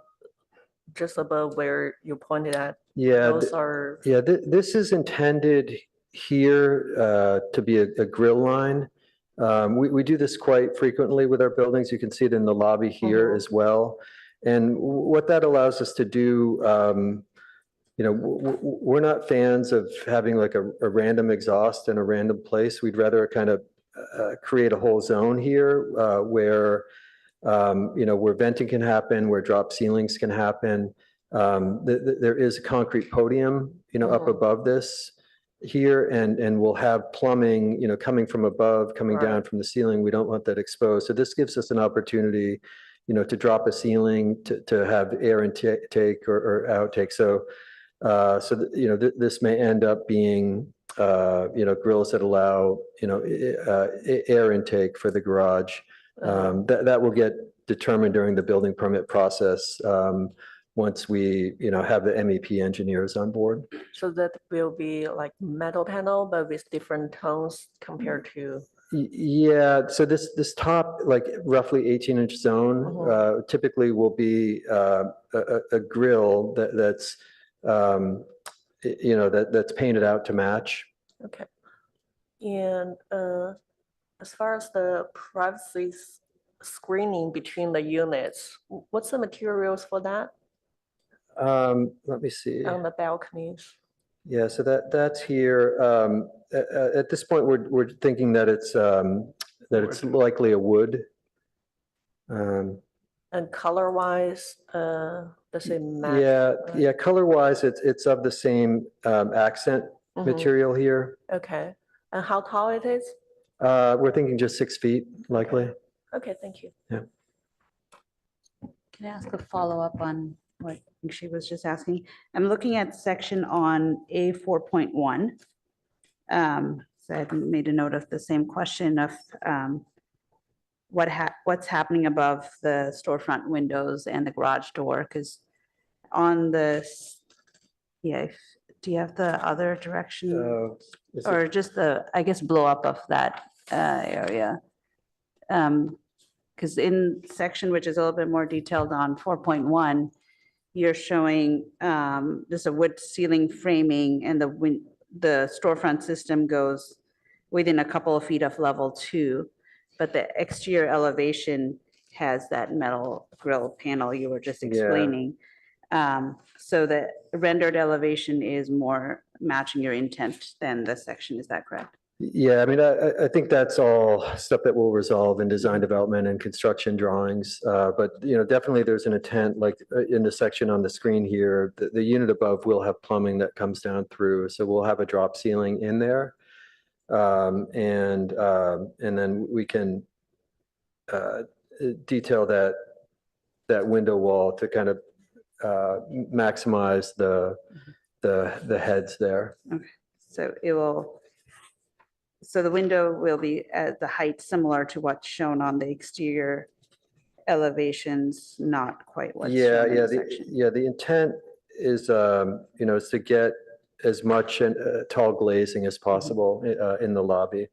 just above where you pointed at, those are. Yeah, this is intended here to be a grill line. We do this quite frequently with our buildings. You can see it in the lobby here as well. And what that allows us to do, we're not fans of having like a random exhaust in a random place. We'd rather kind of create a whole zone here where venting can happen, where drop ceilings can happen. There is a concrete podium, up above this here, and we'll have plumbing, coming from above, coming down from the ceiling. We don't want that exposed. So this gives us an opportunity, to drop a ceiling, to have air intake or outtake. So, this may end up being, grills that allow, air intake for the garage. That will get determined during the building permit process once we, have the MEP engineers on board. So that will be like metal panel, but with different tones compared to. Yeah, so this top, like roughly 18-inch zone, typically will be a grill that's that's painted out to match. Okay. And as far as the privacy screening between the units, what's the materials for that? Let me see. On the balconies. Yeah, so that's here. At this point, we're thinking that it's likely a wood. And color-wise, does it match? Yeah. Color-wise, it's of the same accent material here. Okay. And how tall it is? We're thinking just 6 feet, likely. Okay, thank you. Yeah. Can I ask a follow-up on what she was just asking? I'm looking at section on A 4.1. So I made a note of the same question of what's happening above the storefront windows and the garage door, because on the, do you have the other direction? Is it- Or just the, I guess, blow up of that area? Because in section which is a little bit more detailed on 4.1, you're showing just a wood ceiling framing and the storefront system goes within a couple of feet of level 2, but the exterior elevation has that metal grill panel you were just Yeah. explaining. So the rendered elevation is more matching your intent than the section, is that correct? Yeah, I mean, I think that's all stuff that we'll resolve in design development and construction drawings. But, you know, definitely there's an intent, like in the section on the screen here, the unit above will have plumbing that comes down through. So we'll have a drop ceiling in there. And then we can detail that window wall to kind of maximize the heads there. Okay, so it will, so the window will be at the height similar to what's shown on the exterior elevations, not quite what's Yeah, shown in yeah, the section. the intent is, you know, is to get as much tall glazing as possible in the lobby.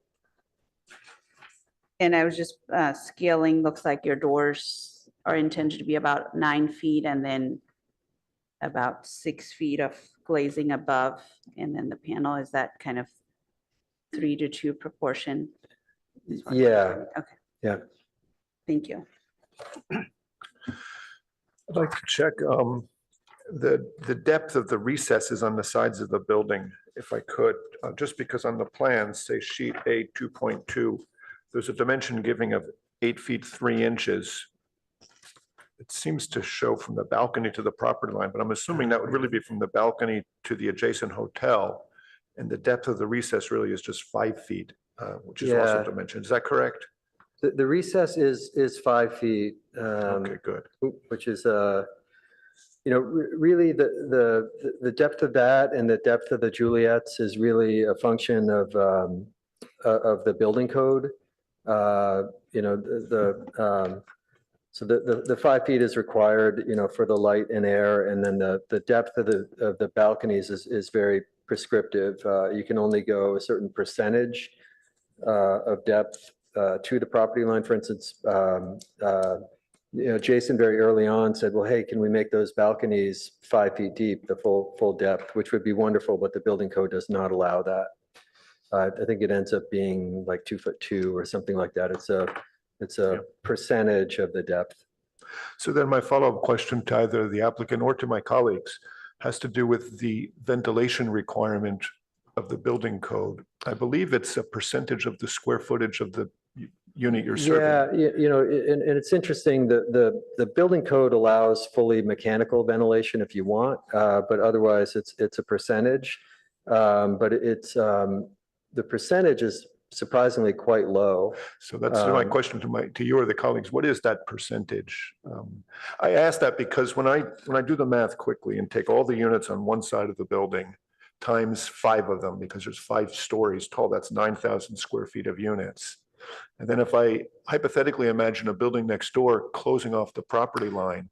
And I was just scaling, looks like your doors are intended to be about 9 feet and then about 6 feet of glazing above. And then the panel, is that kind of 3-to-2 proportion? Yeah, Okay, yeah. thank you. I'd like to check the depth of the recesses on the sides of the building, if I could, just because on the plans, say sheet A 2.2, there's a dimension giving of 8 feet 3 inches. It seems to show from the balcony to the property line, but I'm assuming that would really be from the balcony to the adjacent hotel. And the depth of the recess really is just 5 feet, which is also Yeah. dimensioned. Is that correct? The recess is 5 feet. Okay, good. Which is, you know, really the depth of that and the depth of the Juliets is really a function of the building code. You know, so the 5 feet is required, you know, for the light and air, and then the depth of the balconies is very prescriptive. You can only go a certain percentage of depth to the property line. For instance, you know, Jason very early on said, well, hey, can we make those balconies 5 feet deep, the full depth, which would be wonderful, but the building code does not allow that. I think it ends up being like 2'2" or something like that. It's a percentage of the depth. So then my follow-up question to either the applicant or to my colleagues has to do with the ventilation requirement of the building code. I believe it's a percentage of the square footage of the unit you're serving. Yeah, you know, and it's interesting, the building code allows fully mechanical ventilation if you want, but otherwise it's a percentage. But it's, the percentage is surprisingly quite low. So that's my question to you or the colleagues. What is that percentage? I ask that because when I do the math quickly and take all the units on one side of the building times 5 of them, because there's 5 stories tall, that's 9,000 square feet of units. And then if I hypothetically imagine a building next door closing off the property line,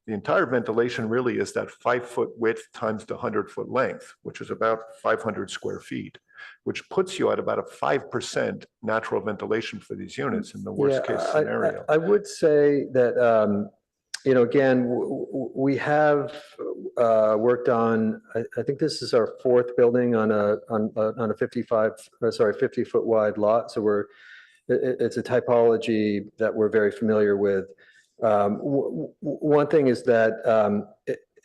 the entire ventilation really is that 5-foot width times the 100-foot length, which is about 500 square feet, which puts you at about a 5% natural ventilation for these units in the worst case scenario. I would say that, you know, again, we have worked on, I think this is our 4th building on a 50-foot wide lot. So it's a typology that we're very familiar with. One thing is that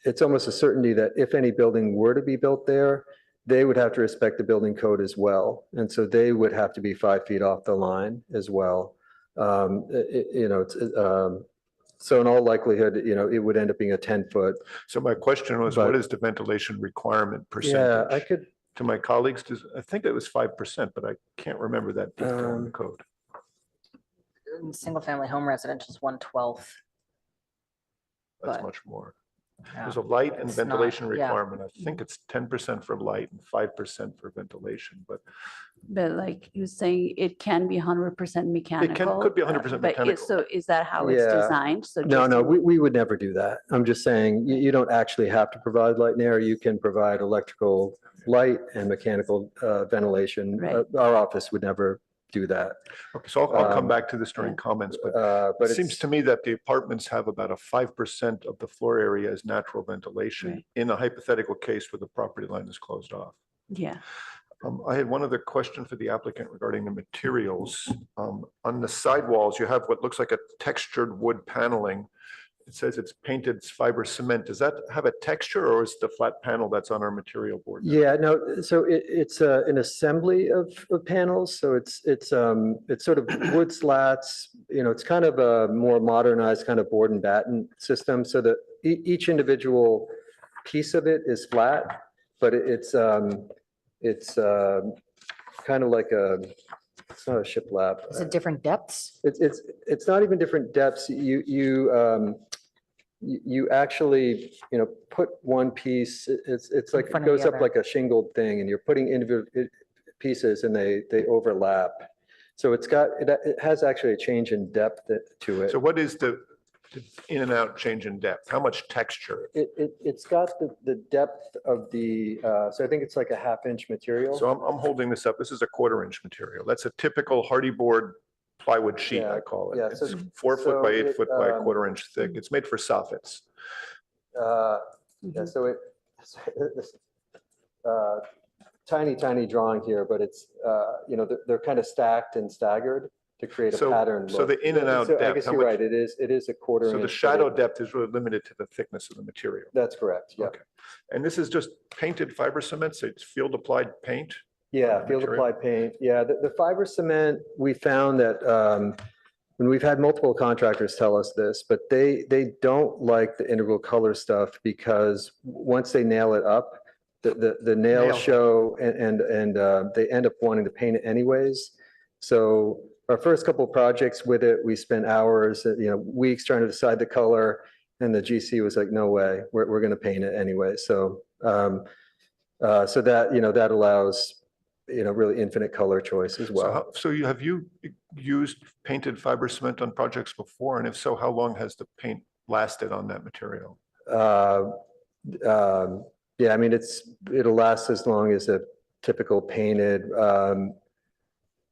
it's almost a certainty that if any building were to be built there, they would have to respect the building code as well. And so they would have to be 5 feet off the line as well. You know, so in all likelihood, you know, it would end up being a 10-foot. So my question was, what is the ventilation requirement percentage? Yeah, I could. To my colleagues, I think it was 5%, but I can't remember that detail in the code. Single family home residential is 1/12. That's But- much more. Yeah. There's a light and It's not- ventilation yeah. requirement. I think it's 10% for light and 5% for ventilation, but But like you were saying, it can be 100% mechanical. could be 100% but mechanical. So is that how it's Yeah. designed? So No, just no, to- we would never do that. I'm just saying, you don't actually have to provide light and air. You can provide electrical light and mechanical ventilation. Right. Our office would never do that. okay, so I'll come Um, back to this during comments, but But it seems it's, to me that the apartments have about a 5% of the floor area as natural ventilation Right. in a hypothetical case where the property line is closed off. Yeah, I had one other question for the applicant regarding the materials. On the sidewalls, you have what looks like a textured wood paneling. It says it's painted fiber cement. Does that have a texture or is the flat panel that's on our material board? yeah, no, so it's an assembly of panels. So it's sort of wood slats, it's kind of a more modernized kind of board and batten system. So that each individual piece of it is flat, but it's kind of like it's not a shiplap. Is it different depths? It's not even different depths. You actually, put one piece, it's like, it front of goes the up other. like a shingled thing and you're putting individual pieces and they overlap. So it has actually a change in depth to it. So what is the in and out change in depth? How much texture? It's got the depth of so I think it's like a 1/2 inch material. So I'm holding this up. This is a 1/4 inch material. That's a typical hardy board plywood sheet, I Yeah, call it. yeah, It's so- 4 foot by so 8 foot by a it, 1/4 inch thick. It's made for soffits. Yeah, so tiny drawing here, but it's, they're kind of stacked and staggered to create a So- pattern. so look. the in and out So I depth, guess how you're much- right, it is a 1/4 So inch. the but shadow it- depth is really limited to the thickness of the material. That's correct, yeah. Okay. And this is just painted fiber cement, so it's field applied paint? Yeah, field material? applied paint. Yeah, the fiber cement, we found that, and we've had multiple contractors tell us this, but they don't like the integral color stuff because once they nail it up, the nails show and they end up wanting to paint it anyways. So our first couple of projects with it, we spent hours, weeks trying to decide the color. And the GC was like, no way, we're going to paint it anyway. So, so that allows, really infinite color choice as well. So have you used painted fiber cement on projects before? And if so, how long has the paint lasted on that material? Yeah, I mean, it'll last as long as a typical painted.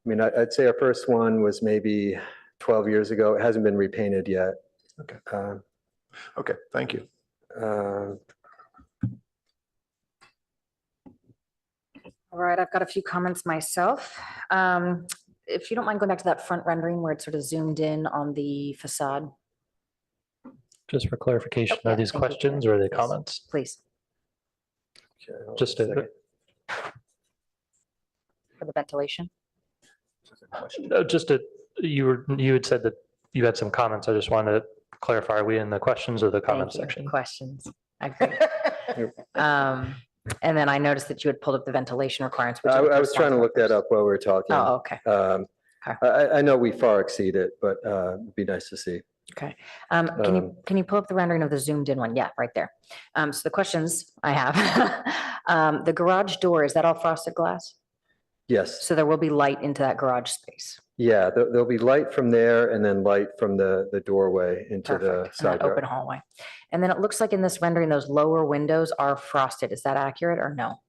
I'd say our first one was maybe 12 years ago. It hasn't been repainted yet. Okay. Okay, thank you. All right, I've got a few comments myself. If you don't mind going back to that front rendering where it's sort of zoomed in on the facade, Just for clarification, Oh, yeah, are these thank you. questions or are they Yes. comments? please, Okay, hold on Just a to, second. for the ventilation. no, you had said that you had some comments. I just wanted to clarify, are we in the questions or the comment Thank you. section? Questions. I agree. And then I noticed that you had pulled up the ventilation requirements. which I is the was first trying to one. look that up while we were talking. Oh, okay. Okay. I know we far exceed it, but it'd be nice to see. Okay. Can you pull up the rendering of the zoomed in one? Yeah, right there. So the questions I have, the garage door, is that all frosted glass? Yes, So there will be light into that garage space. yeah, there'll be light from there and then light from the doorway into the Perfect. And side that open yard. hallway. And then it looks like in this rendering, those lower windows are frosted. Is that accurate or no?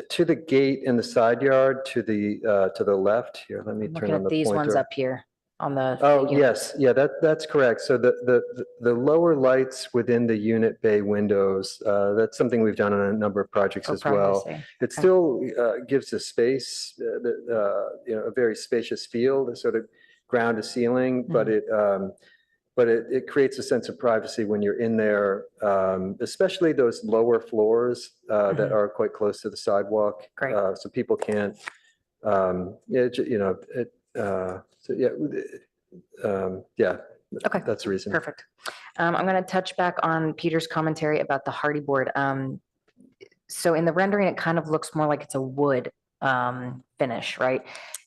To the gate in the side yard, to the left here, let me I'm turn looking on at the these ones pointer. up here on the. Oh, unit. yes, yeah, that's correct. So the lower lights within the unit bay windows, that's something we've done on a number of projects For as well. privacy. It Okay. still gives the space, a very spacious feel, the sort of ground to ceiling, but it creates a sense of privacy when you're in there, especially those lower floors that are quite close to the sidewalk. Great. So people can't, yeah. Okay. That's the reason. Perfect. I'm going to touch back on Peter's commentary about the hardy board. So in the rendering, it kind of looks more like it's a wood finish, right?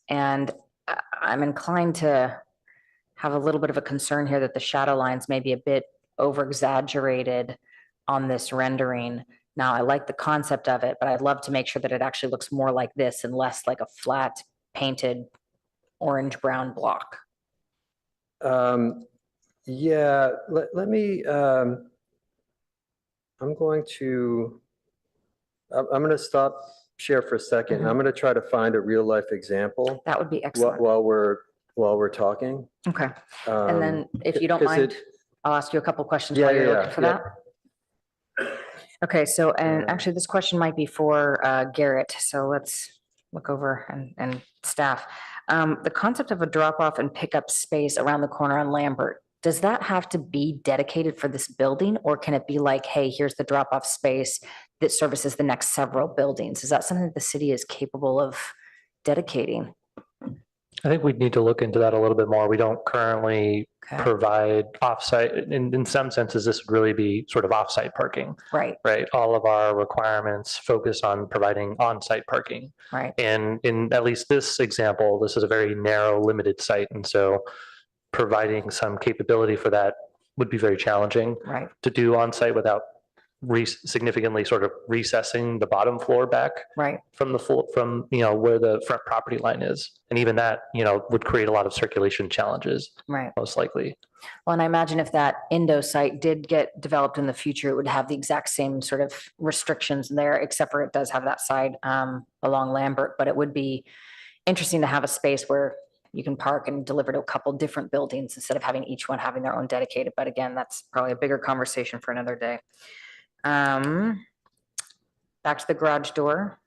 And I'm inclined to have a little bit of a concern here that the shadow lines may be a bit over exaggerated on this rendering. Now, I like the concept of it, but I'd love to make sure that it actually looks more like this and less like a flat painted orange brown block. Yeah, let me, I'm going to stop share for a second. and I'm going to try to find a real life example That would be while, excellent. while we're talking. Okay. And then if you don't 'cause mind, it- I'll ask you a couple questions Yeah, while you're yeah, looking for yeah. that. Okay, so, and Uh, actually this question might be for Garrett, so let's look over and staff. The concept of a drop off and pickup space around the corner on Lambert, does that have to be dedicated for this building? Or can it be like, hey, here's the drop off space that services the next several buildings? Is that something that the city is capable of dedicating? I think we'd need to look into that a little bit more. We don't currently Okay, provide offsite. In some senses, this would really be sort of offsite parking, right, right? All of our requirements focus on providing on-site parking. right, And in at least this example, this is a very narrow, limited site. And so providing some capability for that would be very challenging right, to do on-site without significantly sort of recessing the bottom floor back right. from the full, from, where the front property line is. And even that, would create a lot of circulation challenges, Right. most likely. Well, and I imagine if that Indo site did get developed in the future, it would have the exact same sort of restrictions there, except for it does have that side along Lambert. But it would be interesting to have a space where you can park and deliver to a couple different buildings instead of having each one having their own dedicated. But again, that's probably a bigger conversation for another day. Back to the garage door,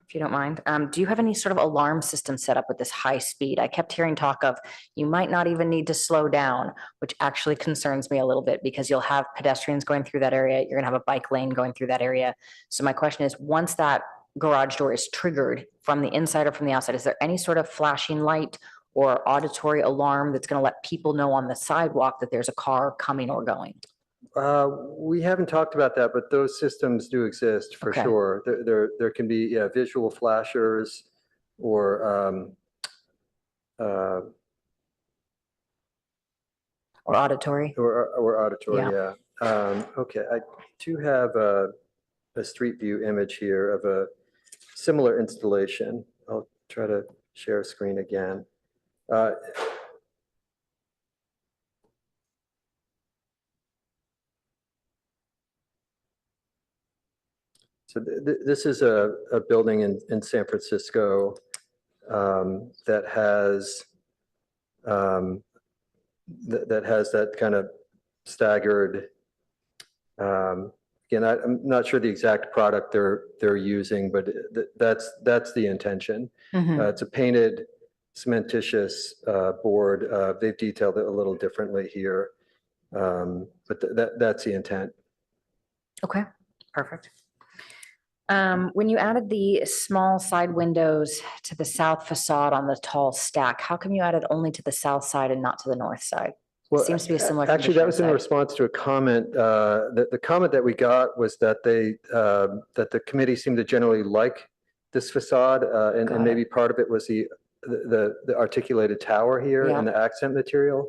if you don't mind. Do you have any sort of alarm system set up with this high speed? I kept hearing talk of you might not even need to slow down, which actually concerns me a little bit because you'll have pedestrians going through that area. You're gonna have a bike lane going through that area. So my question is, once that garage door is triggered from the inside or from the outside, is there any sort of flashing light or auditory alarm that's gonna let people know on the sidewalk that there's a car coming or going? We haven't talked about that, but those systems do exist for Okay. sure. There can be, yeah, visual flashers or, Or auditory? or auditory, yeah. Okay, I do have a street view image here of a similar installation. I'll try to share screen again. So this is a building in San Francisco that has that kind of staggered. Again, I'm not sure the exact product they're using, but that's the intention. It's a painted cementitious board. They've detailed it a little differently here, but that's the intent. Okay, perfect. When you added the small side windows to the south facade on the tall stack, how come you added only to the south side and not to the north side? Well, Seems to be a similar actually, that was in condition response to a comment. The comment that we got was that that the committee seemed to generally like this facade, Got and maybe part of it was the articulated tower here Yeah. and the accent material.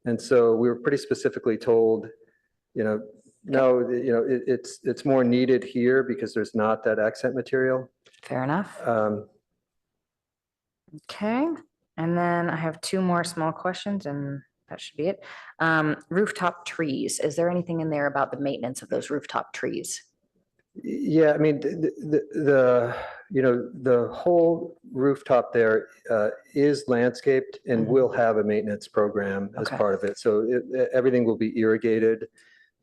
And so we were pretty specifically told, no, it's more needed here because there's not that accent material. Fair enough. Okay, and then I have two more small questions and that should be it. Rooftop trees, is there anything in there about the maintenance of those rooftop trees? Yeah, I mean, the whole rooftop there is landscaped and will have a maintenance program as Okay. part of it. So everything will be irrigated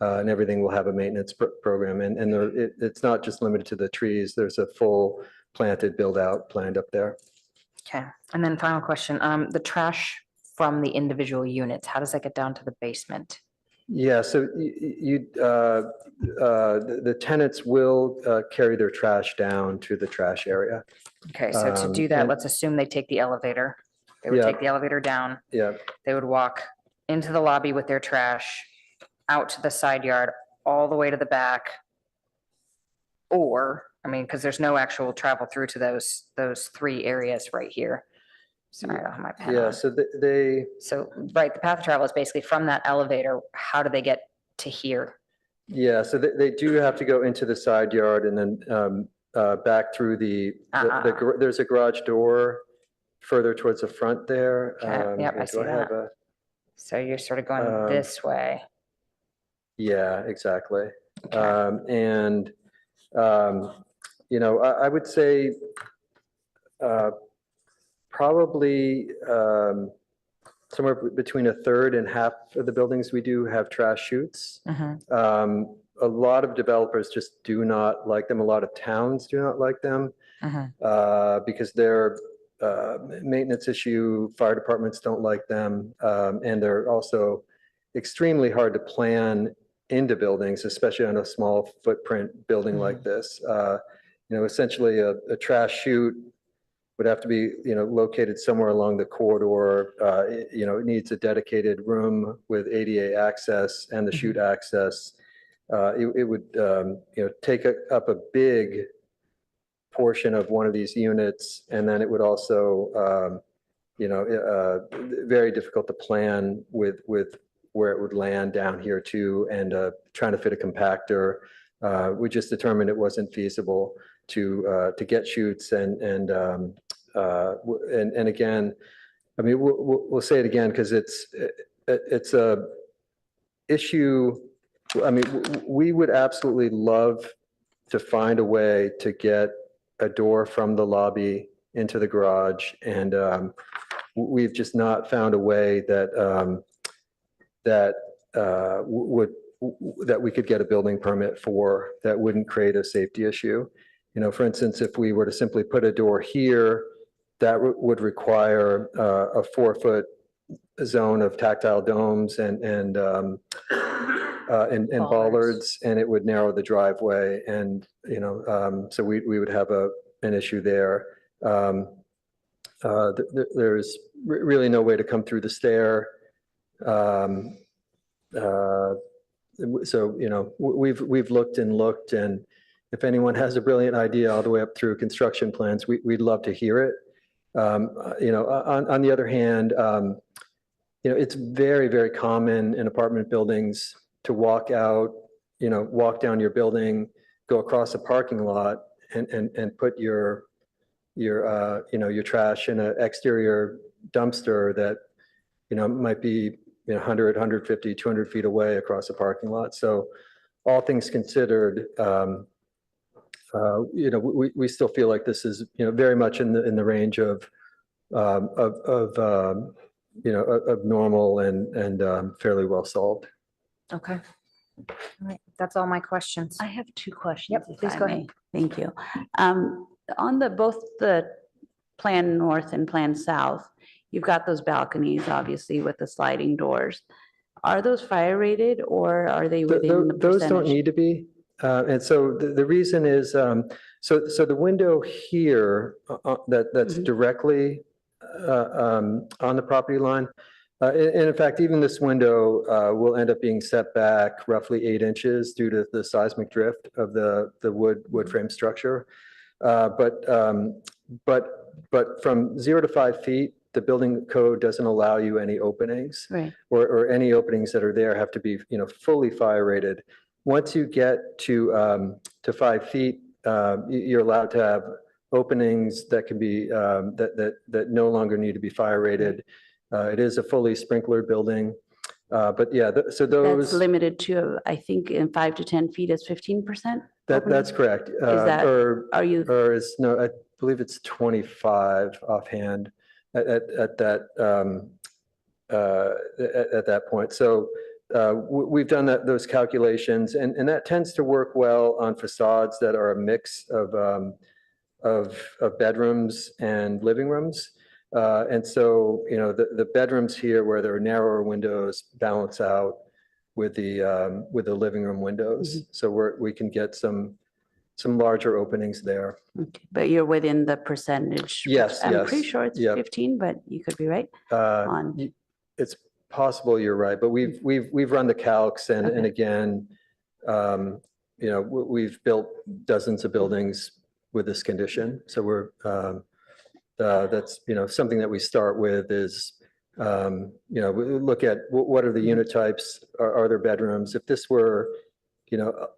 and everything will have a maintenance program. And it's not just limited to the trees. There's a full planted build out planned up there. Okay, and then final question, the trash from the individual units, how does that get down to the basement? Yeah, so the tenants will carry their trash down to the trash area. Okay, so to do that, and- let's assume they take the elevator. They would Yeah. take the elevator down. Yeah, They would walk into the lobby with their trash, out to the side yard, all the way to the back. Or, I mean, because there's no actual travel through to those three areas right here. Sorry, I don't have my pen Yeah, on. so they, So, right, the path of travel is basically from that elevator, how do they get to here? yeah, so they do have to go into the side yard and then back through there's a garage door further towards the front there. Okay, yep, I here, see do I have that. a? So you're sort of going this way. Yeah, exactly. Okay. And, I would say probably somewhere between a third and half of the buildings we do have trash chutes. Mhm, A lot of developers just do not like them. A lot of towns do not like them mhm. because they're maintenance issue, fire departments don't like them. And they're also extremely hard to plan into buildings, especially on a small footprint building like this. Essentially a trash chute would have to be, located somewhere along the corridor. It needs a dedicated room with ADA access and the chute access. It would, take up a big portion of one of these units, and then it would also, very difficult to plan with where it would land down here too, and trying to fit a compactor. We just determined it wasn't feasible to get chutes and again, I mean, we'll say it again because it's a issue. I mean, we would absolutely love to find a way to get a door from the lobby into the garage, and we've just not found a way that that we could get a building permit for that wouldn't create a safety issue. For instance, if we were to simply put a door here, that would require a 4-foot zone of tactile domes and bollards, and it would narrow the driveway. And, so we would have an issue there. There's really no way to come through the stair. So, we've looked and looked, and if anyone has a brilliant idea all the way up through construction plans, we'd love to hear it. On the other hand, it's very, very common in apartment buildings to walk out, walk down your building, go across a parking lot and put your trash in an exterior dumpster that, might be 100, 150, 200 feet away across a parking lot. So all things considered, we still feel like this is, very much in the range of normal and fairly well solved. Okay. All right, that's all my questions. I have two questions. Yep, if please I go may. ahead. Thank you. On both the Plan North and Plan South, you've got those balconies, obviously, with the sliding doors. Are those fire rated, or are they within the Those don't percentage? need to be. And so the reason is, so the window here that's directly on the property line, and in fact, even this window will end up being set back roughly 8 inches due to the seismic drift of the wood frame structure. But from 0 to 5 feet, the building code doesn't allow you any openings, Right. or any openings that are there have to be, fully fire rated. Once you get to 5 feet, you're allowed to have openings that can be, that no longer need to be fire rated. It is a fully sprinklered building. But yeah, so That's those, limited to, I think, in 5 to 10 feet is 15%? that's correct. that- Are you, Or is, no, I believe it's 25 offhand at that point. So we've done those calculations, and that tends to work well on facades that are a mix of bedrooms and living rooms. And so, the bedrooms here where there are narrower windows balance out with the living room windows. So we can get some larger openings there. but you're within the percentage? Yes, I'm yes. pretty sure it's Yep. 15, but you could be right. On- It's possible you're right, but we've run the calcs, and Okay. again, we've built dozens of buildings with this condition. So that's, something that we start with is, we look at what are the unit types? Are there bedrooms? If this were,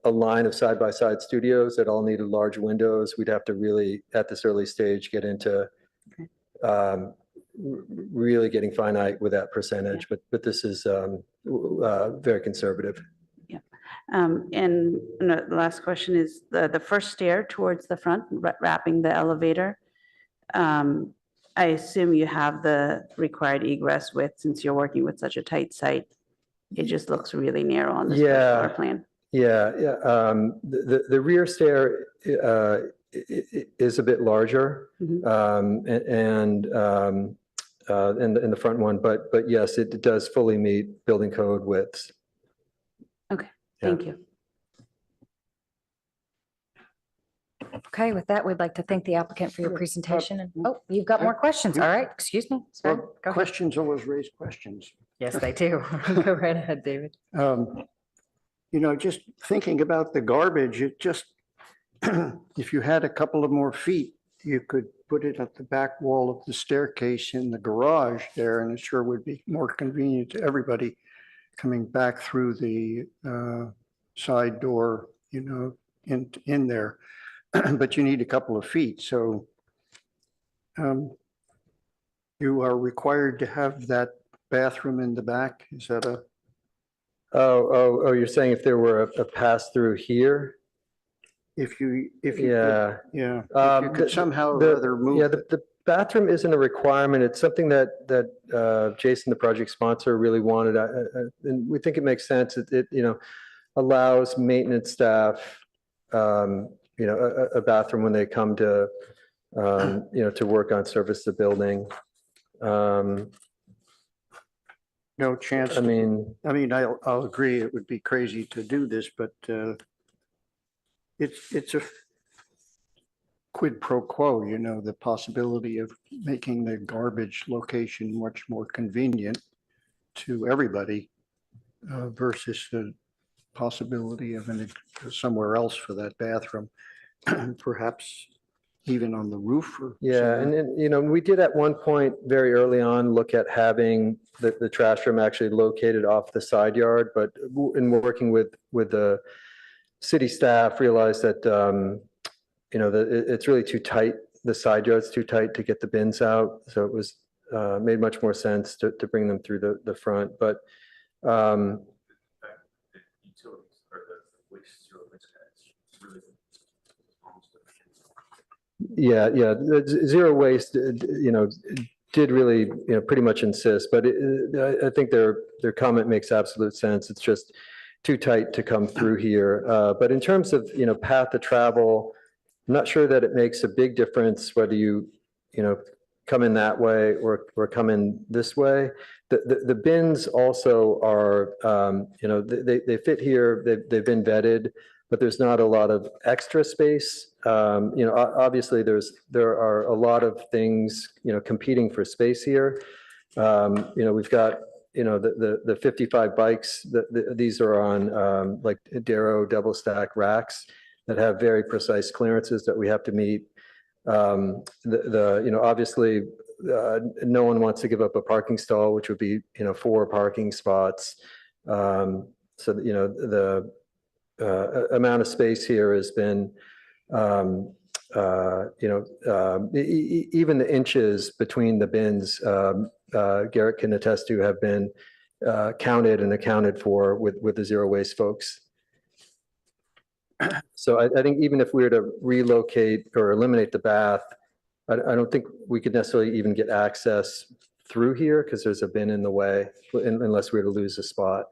a line of side-by-side studios that all needed large windows, we'd have to really, at this early stage, get into really getting finite with that percentage, but this is very conservative. And the last question is the first stair towards the front, wrapping the elevator. I assume you have the required egress width since you're working with such a tight site. It just looks really narrow on this first floor plan. Yeah. The rear stair is a bit larger, and in the front one, but yes, it does fully meet building code widths. Okay, thank you. Okay, with that, we'd like to thank the applicant for your presentation. And oh, you've got more questions. All right, excuse me. Sorry. Well, Go ahead. questions always raise questions. Yes, they do. Go right ahead, David. Just thinking about the garbage, it just, if you had a couple of more feet, you could put it at the back wall of the staircase in the garage there, and it sure would be more convenient to everybody coming back through the side door, in there. But you need a couple of feet, so you are required to have that bathroom in the back. Is that a? Oh, you're saying if there were a pass through here? If you Yeah. could, yeah, if you could somehow or other move. Yeah, the bathroom isn't a requirement. It's something that Jason, the project sponsor, really wanted. And we think it makes sense. It allows maintenance staff, a bathroom when they come to, to work on service the building. No chance. I'll agree. It would be crazy to do this, but it's a quid pro quo, the possibility of making the garbage location much more convenient to everybody versus the possibility of somewhere else for that bathroom, perhaps even on the roof. And we did at one point very early on look at having the trash room actually located off the side yard, but in working with the city staff realized that that it's really too tight. The side yard's too tight to get the bins out, so it was made much more sense to bring them through the front. But the zero waste, did really, pretty much insist, but I think their comment makes absolute sense. It's just too tight to come through here. But in terms of, path to travel, I'm not sure that it makes a big difference whether you come in that way or come in this way. The bins also are, they fit here, they've been vetted, but there's not a lot of extra space. Obviously there are a lot of things, competing for space here. We've got, the 55 bikes, these are on like Darrow double stack racks that have very precise clearances that we have to meet. Obviously no one wants to give up a parking stall, which would be, 4 parking spots. So, the amount of space here has been, even the inches between the bins, Garrett can attest to, have been counted and accounted for with the zero waste folks. So I think even if we were to relocate or eliminate the bath, I don't think we could necessarily even get access through here because there's a bin in the way unless we were to lose a spot.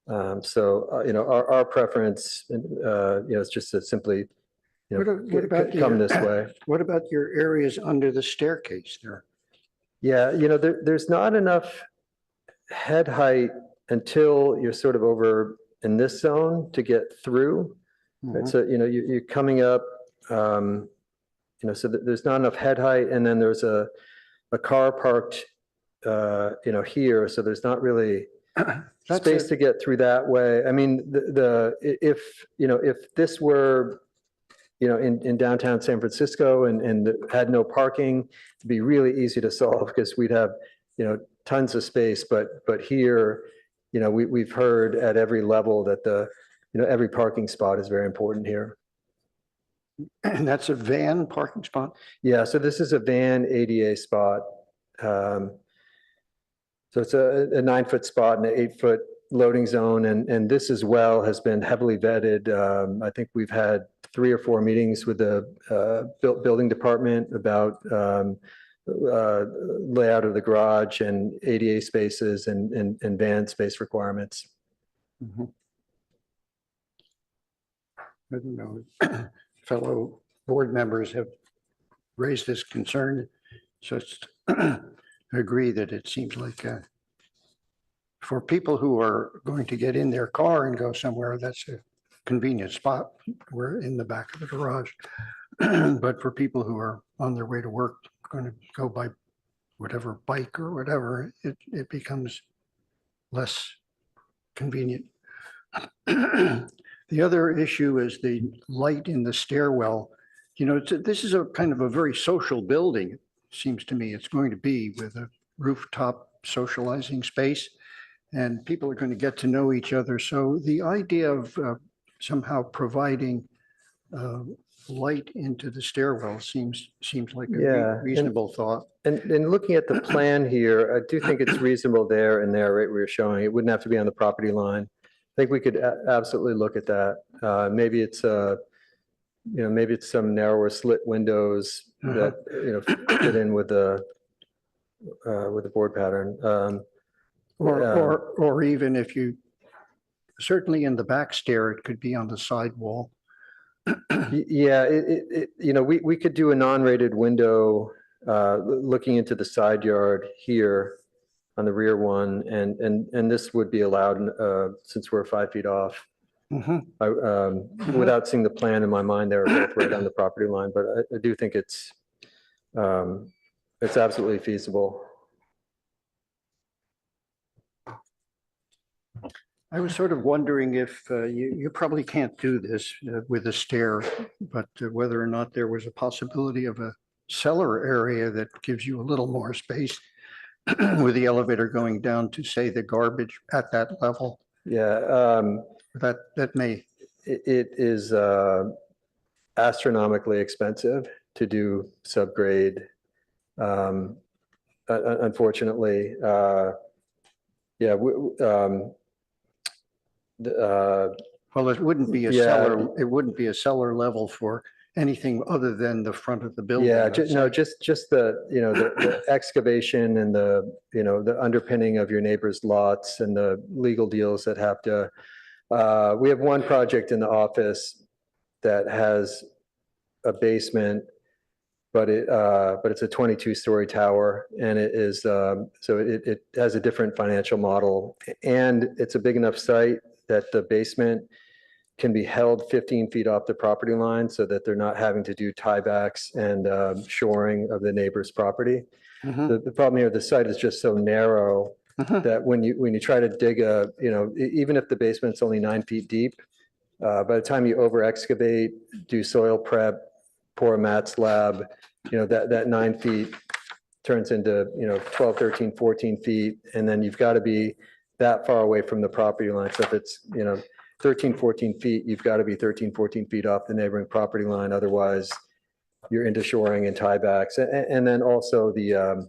Our preference, is just to simply, come this way. What about your areas under the staircase there? Yeah, there's not enough head height until you're sort of over in this zone to get through. Right? So, you're coming up, so there's not enough head height, and then there's a car parked, here, so there's not really space to get through that way. I mean, if this were in downtown San Francisco and had no parking, it'd be really easy to solve because we'd have, tons of space. But here, we've heard at every level that every parking spot is very important here. And that's a van parking spot? Yeah, so this is a van ADA spot. So it's a 9-foot spot and an 8-foot loading zone. And this as well has been heavily vetted. I think we've had 3 or 4 meetings with the building department about layout of the garage and ADA spaces and van space requirements. Mhm. I don't know. Fellow board members have raised this concern. Just agree that it seems like for people who are going to get in their car and go somewhere, that's a convenient spot. We're in the back of the garage. But for people who are on their way to work, going to go by whatever bike or whatever, it becomes less convenient. The other issue is the light in the stairwell. This is a kind of a very social building, it seems to me. It's going to be with a rooftop socializing space, and people are going to get to know each other. So the idea of somehow providing light into the stairwell seems like a reasonable thought. And looking at the plan here, I do think it's reasonable there and there, right, where you're showing. It wouldn't have to be on the property line. I think we could absolutely look at that. Maybe it's maybe it's some narrower slit windows that, fit in with the board pattern. Or even if you, certainly in the back stair, it could be on the side wall. Yeah, we could do a non-rated window looking into the side yard here on the rear one, and this would be allowed since we're 5 feet off. Mhm. Without seeing the plan in my mind, they're both right on the property line, but I do think it's absolutely feasible. I was sort of wondering if you probably can't do this with a stair, but whether or not there was a possibility of a cellar area that gives you a little more space with the elevator going down to, say, the garbage at that level. Yeah. That may. It is astronomically expensive to do subgrade. Unfortunately, yeah. Well, it wouldn't be a Yeah. cellar. It wouldn't be a cellar level for anything other than the front of the building. Yeah, I'd no, say. just the excavation and the underpinning of your neighbor's lots and the legal deals that have to. We have one project in the office that has a basement, but it's a 22-story tower, and it is so it has a different financial model, and it's a big enough site that the basement can be held 15 feet off the property line so that they're not having to do tiebacks and shoring of the neighbor's property. Mhm. The problem here, the site is just so narrow that when you try to dig even if the basement's only 9 feet deep, by the time you over excavate, do soil prep, pour a mat slab, that 9 feet turns into 12, 13, 14 feet, and then you've got to be that far away from the property line. So if it's 13, 14 feet, you've got to be 13, 14 feet off the neighboring property line. Otherwise, you're into shoring and tiebacks. And then also the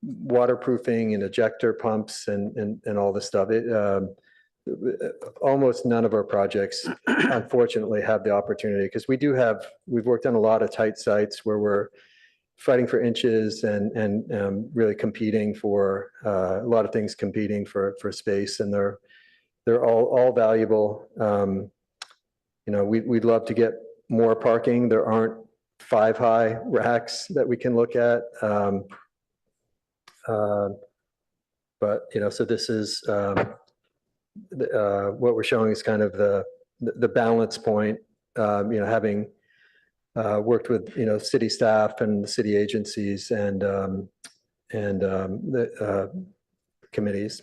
waterproofing and ejector pumps and all this stuff. Almost none of our projects, unfortunately, have the opportunity, because we've worked on a lot of tight sites where we're fighting for inches and really competing for a lot of things, competing for space, and they're all valuable. We'd love to get more parking. There aren't 5-high racks that we can look at. But so this is what we're showing is kind of the balance point. Having worked with city staff and the city agencies and the committees.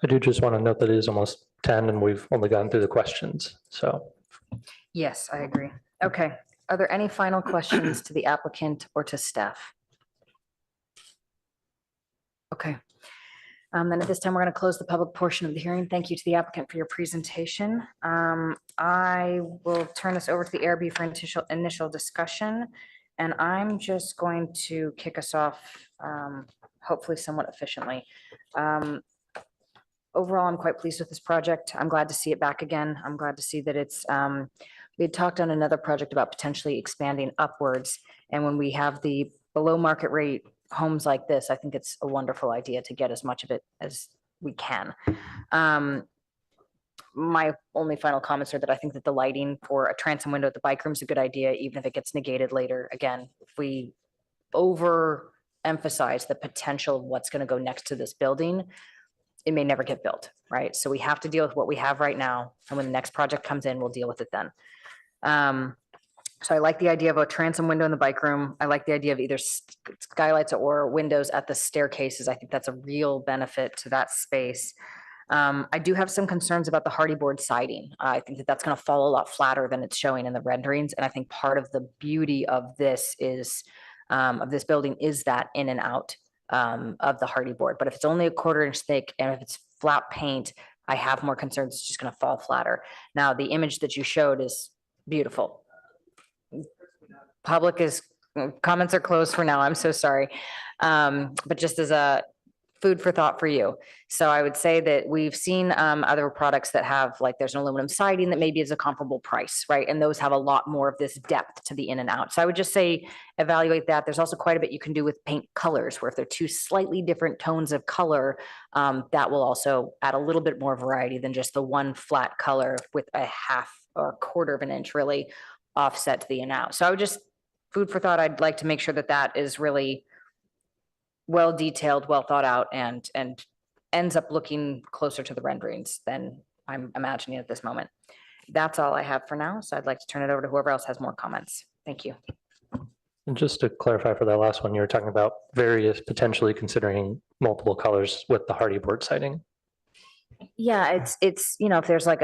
I do just want to note that it is almost 10 and we've only gotten through the questions. So Yes, I agree. Okay. Are there any final questions to the applicant or to staff? Okay. Then at this time, we're going to close the public portion of the hearing. Thank you to the applicant for your presentation. I will turn this over to the ARB for initial discussion. And I'm just going to kick us off, hopefully somewhat efficiently. Overall, I'm quite pleased with this project. I'm glad to see it back again. I'm glad to see that it's, we had talked on another project about potentially expanding upwards. And when we have the below market rate homes like this, I think it's a wonderful idea to get as much of it as we can. My only final comments are that I think that the lighting for a transom window at the bike room is a good idea, even if it gets negated later. Again, if we overemphasize the potential of what's going to go next to this building, it may never get built, right? So we have to deal with what we have right now. And when the next project comes in, we'll deal with it then. So I like the idea of a transom window in the bike room. I like the idea of either skylights or windows at the staircases. I think that's a real benefit to that space. I do have some concerns about the hardy board siding. I think that that's going to fall a lot flatter than it's showing in the renderings. And I think part of the beauty of this is, of this building is that in and out of the hardy board. But if it's only a 1/4 inch thick and if it's flat paint, I have more concerns it's just going to fall flatter. Now, the image that you showed is beautiful. Comments are closed for now. I'm so sorry. But just as a food for thought for you. So I would say that we've seen other products that have, like, there's an aluminum siding that maybe is a comparable price, right? And those have a lot more of this depth to the in and out. So I would just say, evaluate that. There's also quite a bit you can do with paint colors, where if they're two slightly different tones of color, that will also add a little bit more variety than just the one flat color with a 1/2 or 1/4 of an inch really offset to the in and out. So I would just, food for thought, I'd like to make sure that that is really well detailed, well thought out, and ends up looking closer to the renderings than I'm imagining at this moment. That's all I have for now. So I'd like to turn it over to whoever else has more comments. Thank you. and just to clarify for that last one, you were talking about various potentially considering multiple colors with the hardy board siding. Yeah, it's, you know, if there's like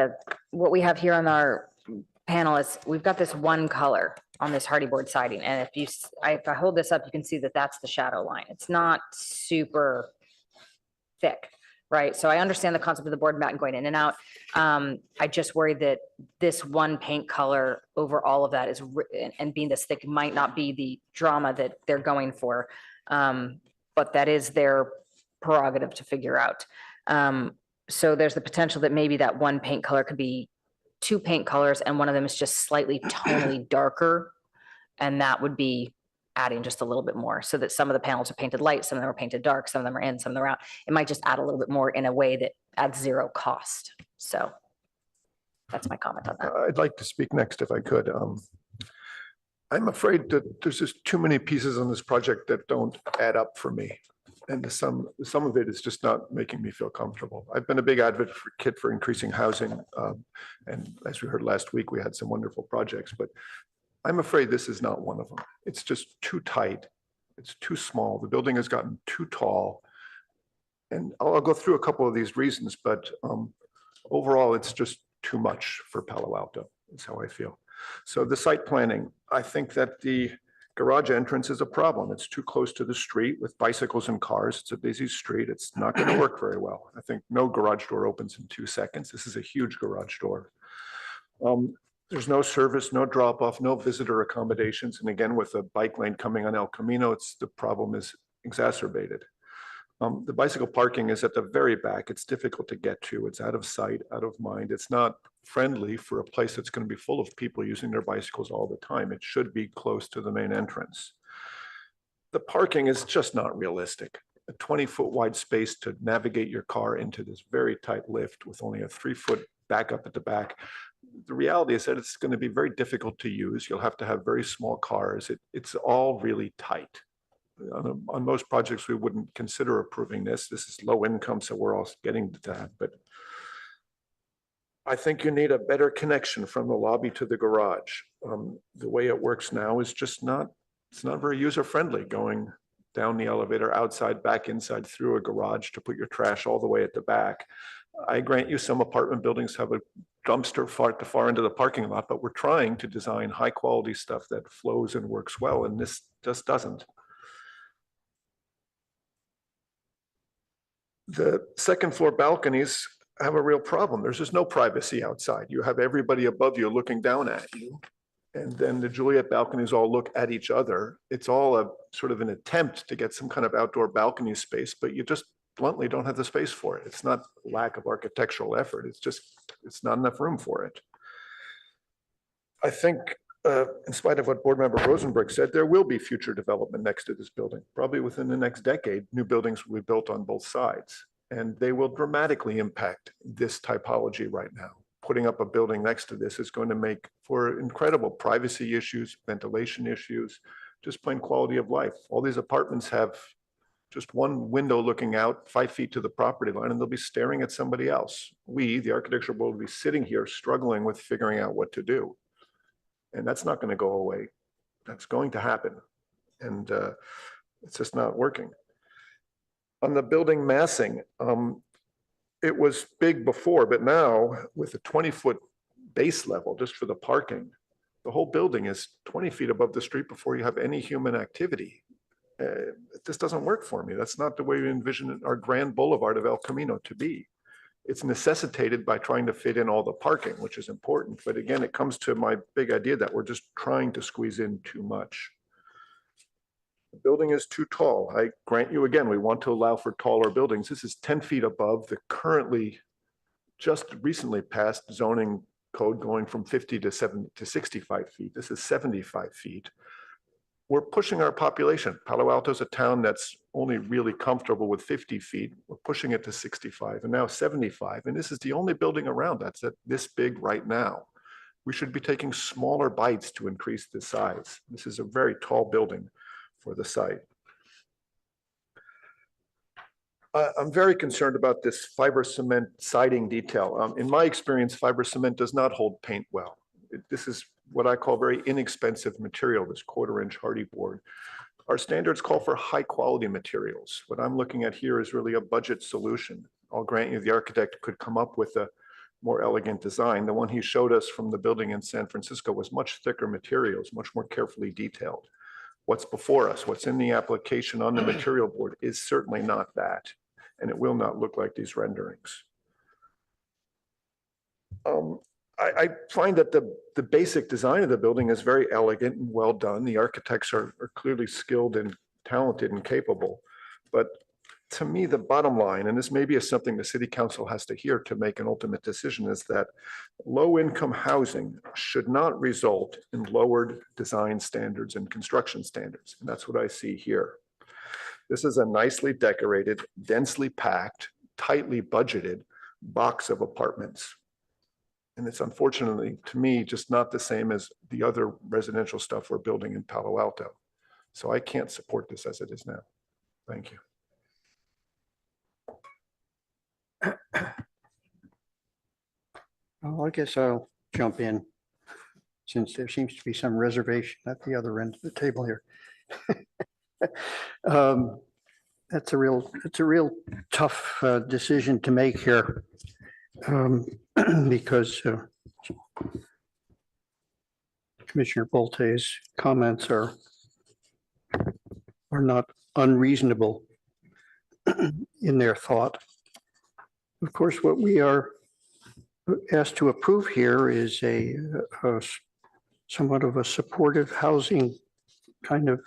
what we have here on our panel is, we've got this one color on this hardy board siding. And if I hold this up, you can see that that's the shadow line. It's not super thick, right? So I understand the concept of the board mat and going in and out. I just worry that this one paint color over all of that is, and being this thick, might not be the drama that they're going for. But that is their prerogative to figure out. So there's the potential that maybe that one paint color could be 2 paint colors and one of them is just slightly tonally darker. And that would be adding just a little bit more, so that some of the panels are painted light, some of them are painted dark, some of them are in, some of them are out. It might just add a little bit more in a way that adds 0 cost. So that's my comment on that. I'd like to speak next if I could. I'm afraid that there's just too many pieces on this project that don't add up for me. And some of it is just not making me feel comfortable. I've been a big advocate for increasing housing. And as we heard last week, we had some wonderful projects, but I'm afraid this is not one of them. It's just too tight. It's too small. The building has gotten too tall. And I'll go through a couple of these reasons, but overall, it's just too much for Palo Alto, is how I feel. So the site planning, I think that the garage entrance is a problem. It's too close to the street with bicycles and cars. It's a busy street. It's not going to work very well. I think no garage door opens in 2 seconds. This is a huge garage door. There's no service, no drop off, no visitor accommodations. And again, with a bike lane coming on El Camino, the problem is exacerbated. The bicycle parking is at the very back. It's difficult to get to. It's out of sight, out of mind. It's not friendly for a place that's going to be full of people using their bicycles all the time. It should be close to the main entrance. The parking is just not realistic. A 20-foot wide space to navigate your car into this very tight lift with only a 3-foot backup at the back. The reality is that it's going to be very difficult to use. You'll have to have very small cars. It's all really tight. On most projects, we wouldn't consider approving this. This is low income, so we're all getting to that. But I think you need a better connection from the lobby to the garage. The way it works now is just not, it's not very user friendly, going down the elevator, outside, back inside, through a garage to put your trash all the way at the back. I grant you some apartment buildings have a dumpster far into the parking lot, but we're trying to design high quality stuff that flows and works well, and this just doesn't. The second floor balconies have a real problem. There's just no privacy outside. You have everybody above you looking down at you. And then the Juliet balconies all look at each other. It's all a sort of an attempt to get some kind of outdoor balcony space, but you just bluntly don't have the space for it. It's not lack of architectural effort. It's not enough room for it. I think in spite of what Board Member Rosenberg said, there will be future development next to this building. Probably within the next decade, new buildings will be built on both sides, and they will dramatically impact this typology right now. Putting up a building next to this is going to make for incredible privacy issues, ventilation issues, just plain quality of life. All these apartments have just one window looking out 5 feet to the property line, and they'll be staring at somebody else. We, the architectural board, will be sitting here struggling with figuring out what to do. And that's not going to go away. That's going to happen. And it's just not working. On the building massing, it was big before, but now with a 20-foot base level just for the parking, the whole building is 20 feet above the street before you have any human activity. This doesn't work for me. That's not the way we envision our grand boulevard of El Camino to be. It's necessitated by trying to fit in all the parking, which is important. But again, it comes to my big idea that we're just trying to squeeze in too much. The building is too tall. I grant you again, we want to allow for taller buildings. This is 10 feet above the currently just recently passed zoning code going from 50 to 65 feet. This is 75 feet. We're pushing our population. Palo Alto is a town that's only really comfortable with 50 feet. We're pushing it to 65 and now 75. And this is the only building around that's this big right now. We should be taking smaller bites to increase the size. This is a very tall building for the site. I'm very concerned about this fiber cement siding detail. In my experience, fiber cement does not hold paint well. This is what I call very inexpensive material, this 1/4-inch hardy board. Our standards call for high quality materials. What I'm looking at here is really a budget solution. I'll grant you the architect could come up with a more elegant design. The one he showed us from the building in San Francisco was much thicker materials, much more carefully detailed. What's before us, what's in the application on the material board is certainly not that, and it will not look like these renderings. I find that the basic design of the building is very elegant and well done. The architects are clearly skilled and talented and capable. But to me, the bottom line, and this maybe is something the city council has to hear to make an ultimate decision, is that low-income housing should not result in lowered design standards and construction standards. And that's what I see here. This is a nicely decorated, densely packed, tightly budgeted box of apartments. And it's unfortunately, to me, just not the same as the other residential stuff we're building in Palo Alto. So I can't support this as it is now. Thank you. Well, I guess I'll jump in since there seems to be some reservation at the other end of the table here. That's a real tough decision to make here. Because Commissioner Bolte's comments are not unreasonable in their thought. Of course, what we are asked to approve here is a somewhat of a supportive housing kind of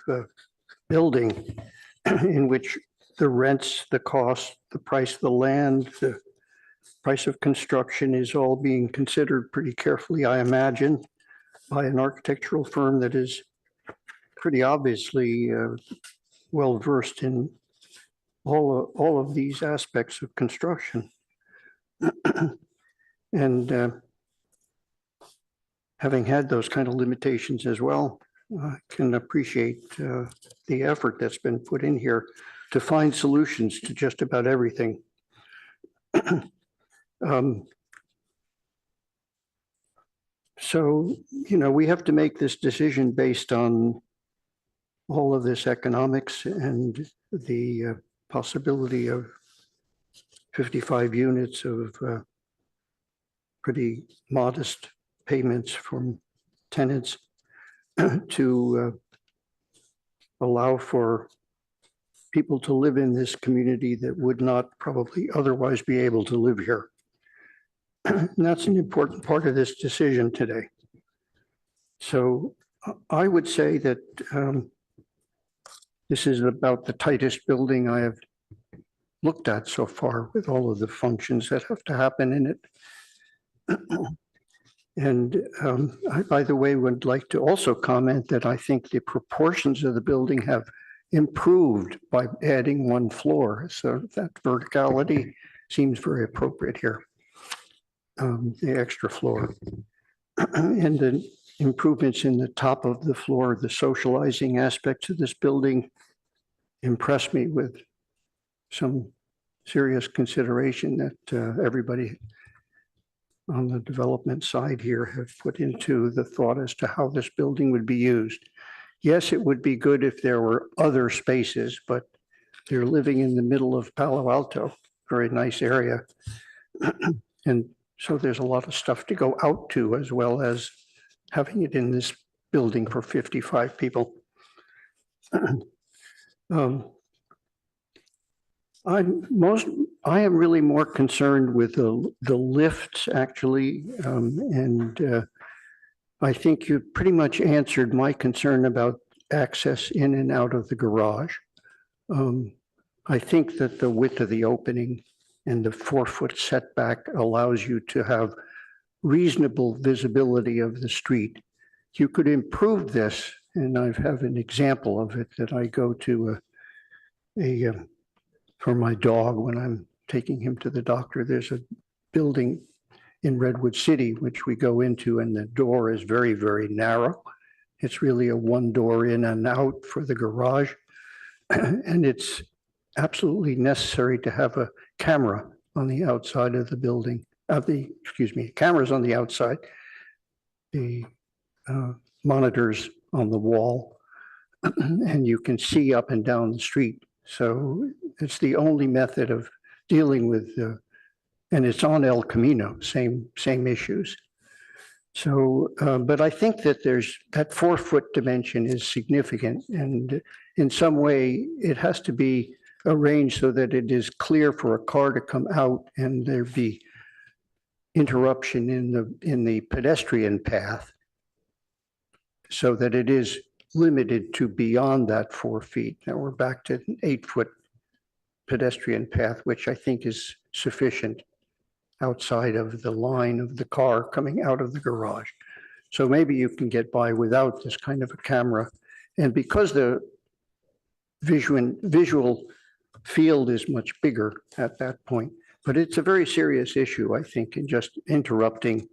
building in which the rents, the cost, the price of the land, the price of construction is all being considered pretty carefully, I imagine, by an architectural firm that is pretty obviously well-versed in all of these aspects of construction. And having had those kind of limitations as well, I can appreciate the effort that's been put in here to find solutions to just about everything. So, we have to make this decision based on all of this economics and the possibility of 55 units of pretty modest payments from tenants to allow for people to live in this community that would not probably otherwise be able to live here. And that's an important part of this decision today. So I would say that this is about the tightest building I have looked at so far with all of the functions that have to happen in it. And I, by the way, would like to also comment that I think the proportions of the building have improved by adding one floor. So that verticality seems very appropriate here. The extra floor. And the improvements in the top of the floor, the socializing aspects of this building impressed me with some serious consideration that everybody on the development side here have put into the thought as to how this building would be used. Yes, it would be good if there were other spaces, but they're living in the middle of Palo Alto, very nice area. And so there's a lot of stuff to go out to, as well as having it in this building for 55 people. I am really more concerned with the lifts actually. I think you pretty much answered my concern about access in and out of the garage. I think that the width of the opening and the 4-foot setback allows you to have reasonable visibility of the street. You could improve this, and I have an example of it that I go to for my dog when I'm taking him to the doctor. There's a building in Redwood City, which we go into, and the door is very, very narrow. It's really a one door in and out for the garage. And it's absolutely necessary to have a camera on the outside of the building, cameras on the outside, the monitors on the wall, and you can see up and down the street. So it's the only method of dealing with, and it's on El Camino, same issues. So, but I think that there's that 4-foot dimension is significant, and in some way it has to be arranged so that it is clear for a car to come out and there be interruption in the pedestrian path, so that it is limited to beyond that 4 feet. Now we're back to an 8-foot pedestrian path, which I think is sufficient outside of the line of the car coming out of the garage. So maybe you can get by without this kind of a camera. And because the visual field is much bigger at that point, but it's a very serious issue, I think, in just interrupting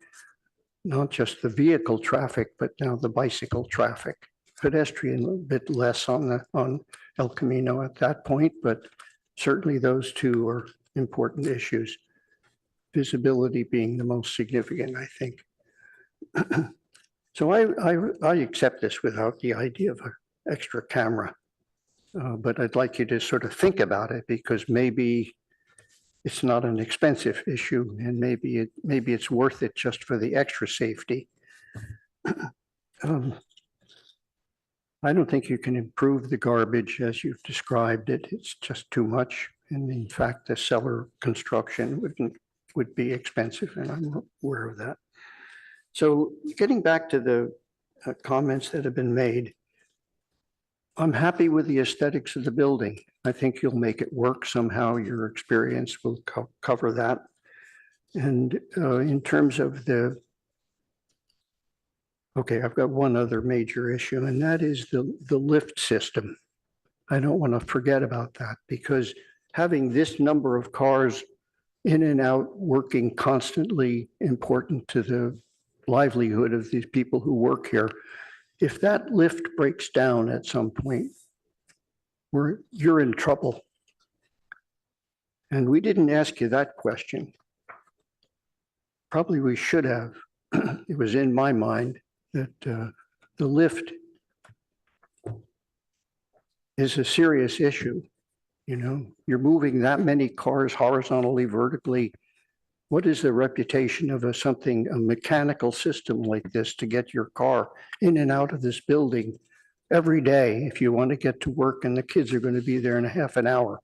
not just the vehicle traffic, but now the bicycle traffic. Pedestrian a bit less on El Camino at that point, but certainly those two are important issues. Visibility being the most significant, I think. So I accept this without the idea of an extra camera. But I'd like you to sort of think about it, because maybe it's not an expensive issue, and maybe it's worth it just for the extra safety. I don't think you can improve the garbage as you've described it. It's just too much. And in fact, the cellar construction would be expensive, and I'm aware of that. So getting back to the comments that have been made, I'm happy with the aesthetics of the building. I think you'll make it work somehow. Your experience will cover that. And in terms of okay, I've got one other major issue, and that is the lift system. I don't want to forget about that, because having this number of cars in and out working constantly important to the livelihood of these people who work here. If that lift breaks down at some point, you're in trouble. And we didn't ask you that question. Probably we should have. It was in my mind that the lift is a serious issue. You know, you're moving that many cars horizontally, vertically. What is the reputation of a mechanical system like this to get your car in and out of this building every day if you want to get to work and the kids are going to be there in a half an hour,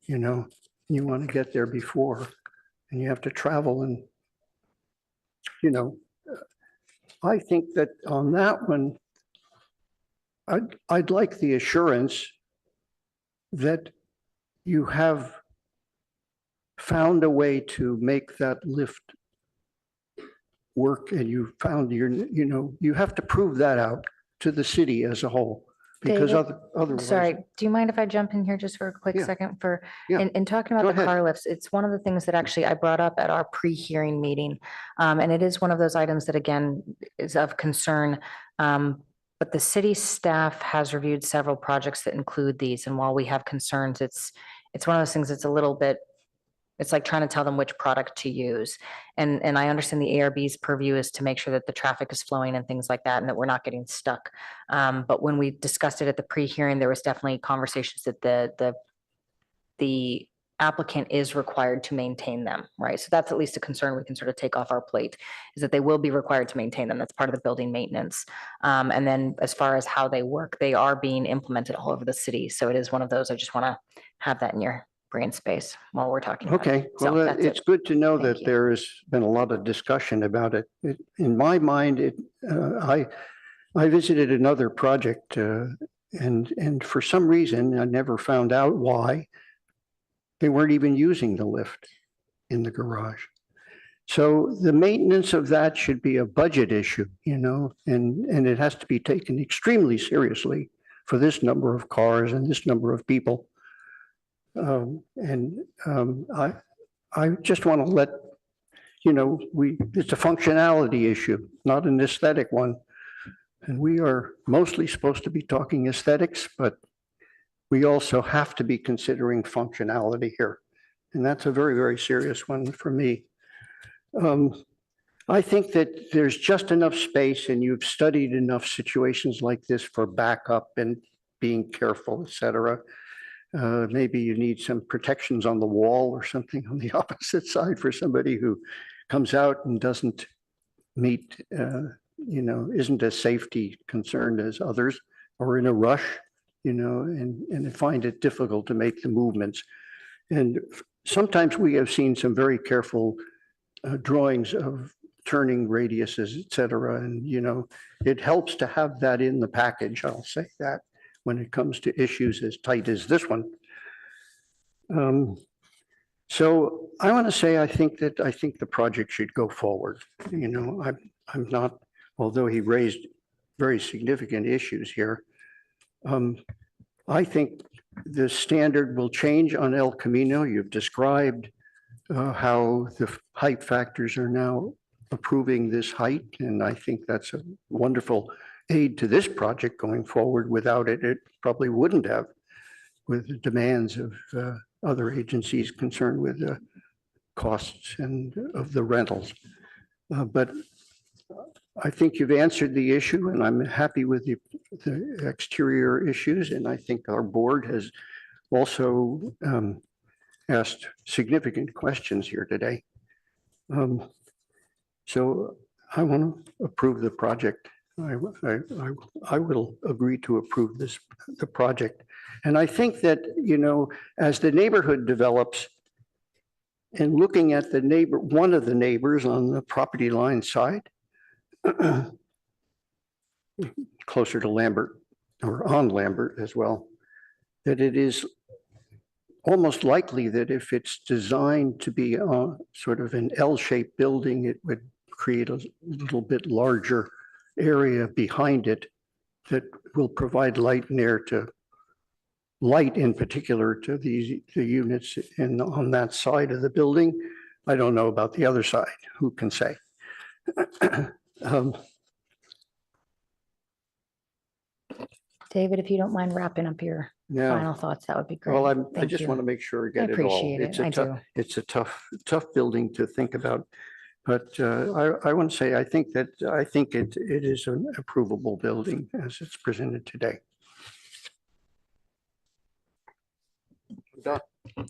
you know, you want to get there before and you have to travel and, you know, I think that on that one, I'd like the assurance that you have found a way to make that lift work and you found you know, you have to prove that out to the city as a whole. Because David, otherwise. Sorry, do you mind if I jump in here just for a quick Yeah. second for, Yeah. in talking Go about the ahead. car lifts, it's one of the things that actually I brought up at our pre-hearing meeting. And it is one of those items that again is of concern. But the city staff has reviewed several projects that include these. And while we have concerns, it's one of those things that's a little bit, it's like trying to tell them which product to use. And I understand the ARB's purview is to make sure that the traffic is flowing and things like that, and that we're not getting stuck. But when we discussed it at the pre-hearing, there was definitely conversations that the applicant is required to maintain them, right? So that's at least a concern we can sort of take off our plate, is that they will be required to maintain them. That's part of the building maintenance. And then as far as how they work, they are being implemented all over the city. So it is one of those, I just want to have that in your brain space while we're talking about it. Okay, So well, that's it's it. good to know Thank that you. there has been a lot of discussion about it. In my mind, I visited another project and for some reason, I never found out why they weren't even using the lift in the garage. So the maintenance of that should be a budget issue, you know, and it has to be taken extremely seriously for this number of cars and this number of people. I just want to let, you know, it's a functionality issue, not an aesthetic one. And we are mostly supposed to be talking aesthetics, but we also have to be considering functionality here. And that's a very, very serious one for me. I think that there's just enough space and you've studied enough situations like this for backup and being careful, et cetera. Maybe you need some protections on the wall or something on the opposite side for somebody who comes out and doesn't meet, you know, isn't as safety concerned as others or in a rush, you know, and find it difficult to make the movements. And sometimes we have seen some very careful drawings of turning radiuses, et cetera. And, you know, it helps to have that in the package. I'll say that when it comes to issues as tight as this one. So I want to say, I think the project should go forward. You know, I'm not, although he raised very significant issues here. I think the standard will change on El Camino. You've described how the height factors are now approving this height. And I think that's a wonderful aid to this project going forward. Without it, it probably wouldn't have, with the demands of other agencies concerned with the costs and of the rentals. But I think you've answered the issue and I'm happy with the exterior issues. And I think our board has also asked significant questions here today. So I want to approve the project. I will agree to approve the project. And I think that, you know, as the neighborhood develops and looking at one of the neighbors on the property line side, closer to Lambert or on Lambert as well, that it is almost likely that if it's designed to be sort of an L-shaped building, it would create a little bit larger area behind it that will provide light and air to light in particular to the units on that side of the building. I don't know about the other side, who can say? David, if you don't mind wrapping up your Yeah. final thoughts, that would be great. Well, I Thank just you. want to make sure I I get it all. appreciate it. I do. It's a tough building to think about. But I want to say, I think it is an approvable building as it's presented today. Done.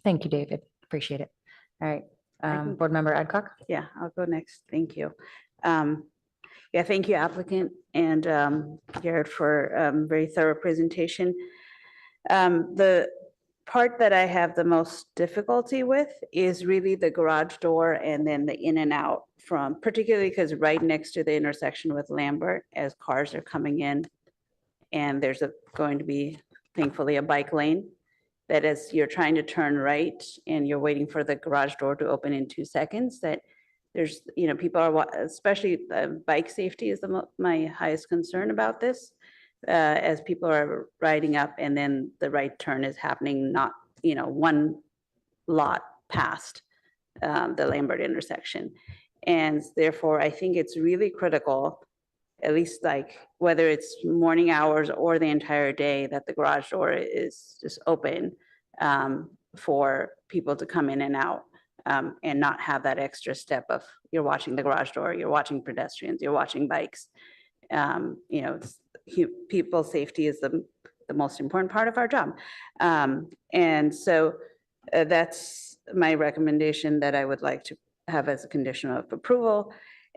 Thank you, David. Appreciate it. All right, can- Board Member Adcock? Yeah, I'll go next. Thank you. Yeah, thank you applicant and Garrett for very thorough presentation. The part that I have the most difficulty with is really the garage door and then the in and out from, particularly because right next to the intersection with Lambert, as cars are coming in, and there's going to be thankfully a bike lane, that as you're trying to turn right and you're waiting for the garage door to open in 2 seconds, that there's, people are, especially bike safety is my highest concern about this. As people are riding up and then the right turn is happening, not, one lot past the Lambert intersection. And therefore, I think it's really critical, at least like whether it's morning hours or the entire day, that the garage door is just open for people to come in and out. And not have that extra step of you're watching the garage door, you're watching pedestrians, you're watching bikes. People's safety is the most important part of our job. And so that's my recommendation that I would like to have as a condition of approval.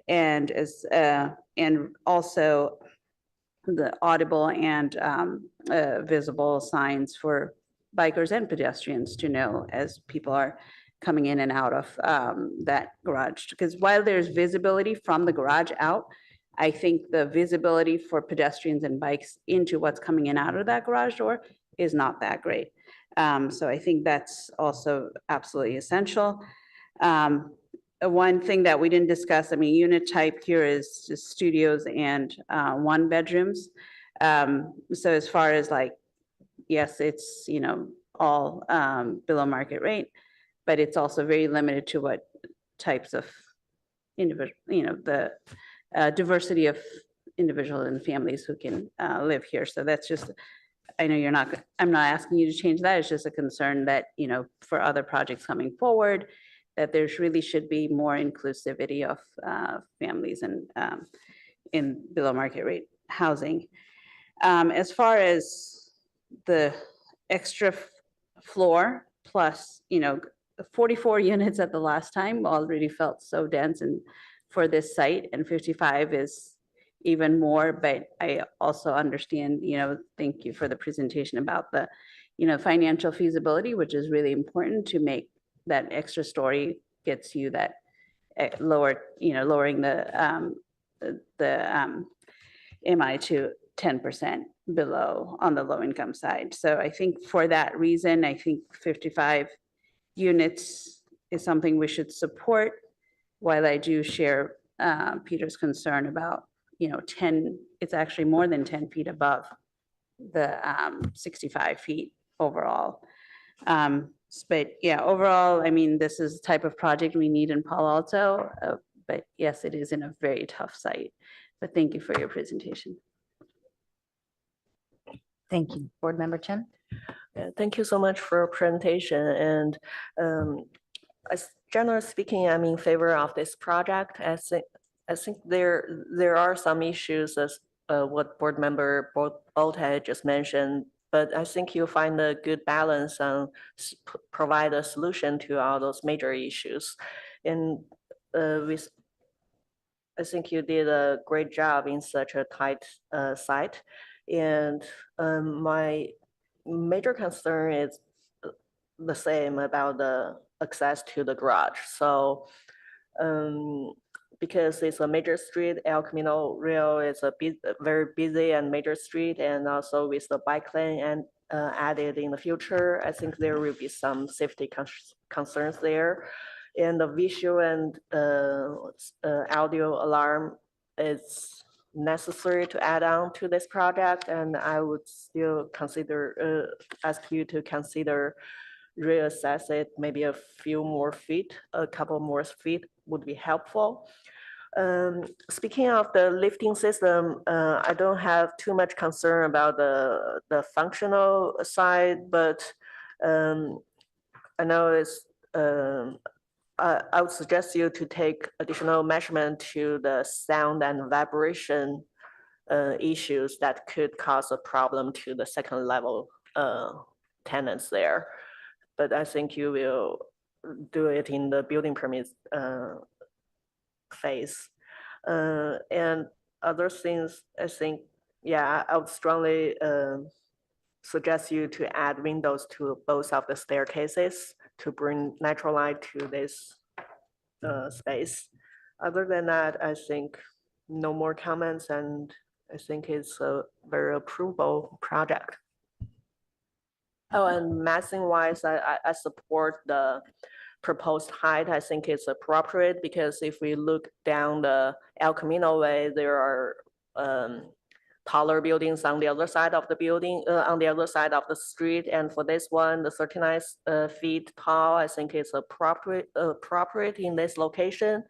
And also the audible and visible signs for bikers and pedestrians to know as people are coming in and out of that garage. Because while there's visibility from the garage out, I think the visibility for pedestrians and bikes into what's coming in out of that garage door is not that great. So I think that's also absolutely essential. One thing that we didn't discuss, unit type here is just studios and 1 bedrooms. So as far as yes, it's, all below market rate, but it's also very limited to what types of individual, the diversity of individuals and families who can live here. So that's just, I know I'm not asking you to change that. It's just a concern that, for other projects coming forward, that there really should be more inclusivity of families and in below market rate housing. As far as the extra floor plus, 44 units at the last time already felt so dense and for this site, and 55 is even more, but I also understand, thank you for the presentation about the, financial feasibility, which is really important to make that extra story gets you that lowering the MI to 10% below on the low income side. So I think for that reason, I think 55 units is something we should support. While I do share Peter's concern about, 10, it's actually more than 10 feet above the 65 feet overall. But yeah, overall, this is the type of project we need in Palo Alto, but yes, it is in a very tough site. But thank you for your presentation. Thank you. Board Member Chen? Thank you so much for your presentation. And as generally speaking, I'm in favor of this project. I think there are some issues as what Board Member Bolta just mentioned, but I think you'll find a good balance and provide a solution to all those major issues. And I think you did a great job in such a tight site. And my major concern is the same about the access to the garage. So because it's a major street, El Camino Real is a very busy and major street, and also with the bike lane and added in the future, I think there will be some safety concerns there. And the visual and audio alarm is necessary to add on to this project, and I would still consider ask you to consider reassess it. Maybe a few more feet, a couple more feet would be helpful. Speaking of the lifting system, I don't have too much concern about the functional side, but I know it's I would suggest you to take additional measurement to the sound and vibration issues that could cause a problem to the second level tenants there. but I think you will do it in the building permits phase. And other things, I think, yeah, I would strongly suggest you to add windows to both of the staircases to bring natural light to this space. Other than that, I think no more comments, and I think it's a very approvable project. Oh, and massing wise, I support the proposed height. I think it's appropriate because if we look down the El Camino way, there are taller buildings on the other side of the building, on the other side of the street. And for this one, the 39 feet tall, I think it's appropriate in this location.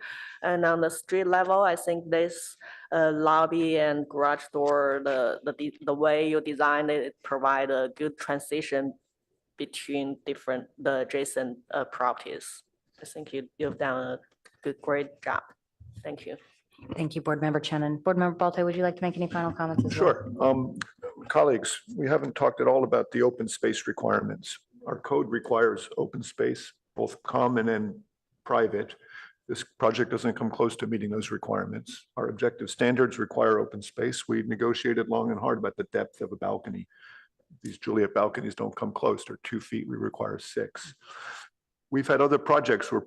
And on the street level, I think this lobby and garage door, the way you design it, provide a good transition between the adjacent properties. I think you've done a great job. Thank you. Thank you, Board Member Chen. And Board Member Balte, would you like to make any final comments as well? Sure. Colleagues, we haven't talked at all about the open space requirements. Our code requires open space, both common and private. This project doesn't come close to meeting those requirements. Our objective standards require open space. We negotiated long and hard about the depth of a balcony. These Juliet balconies don't come close. They're 2 feet. We require 6. We've had other projects where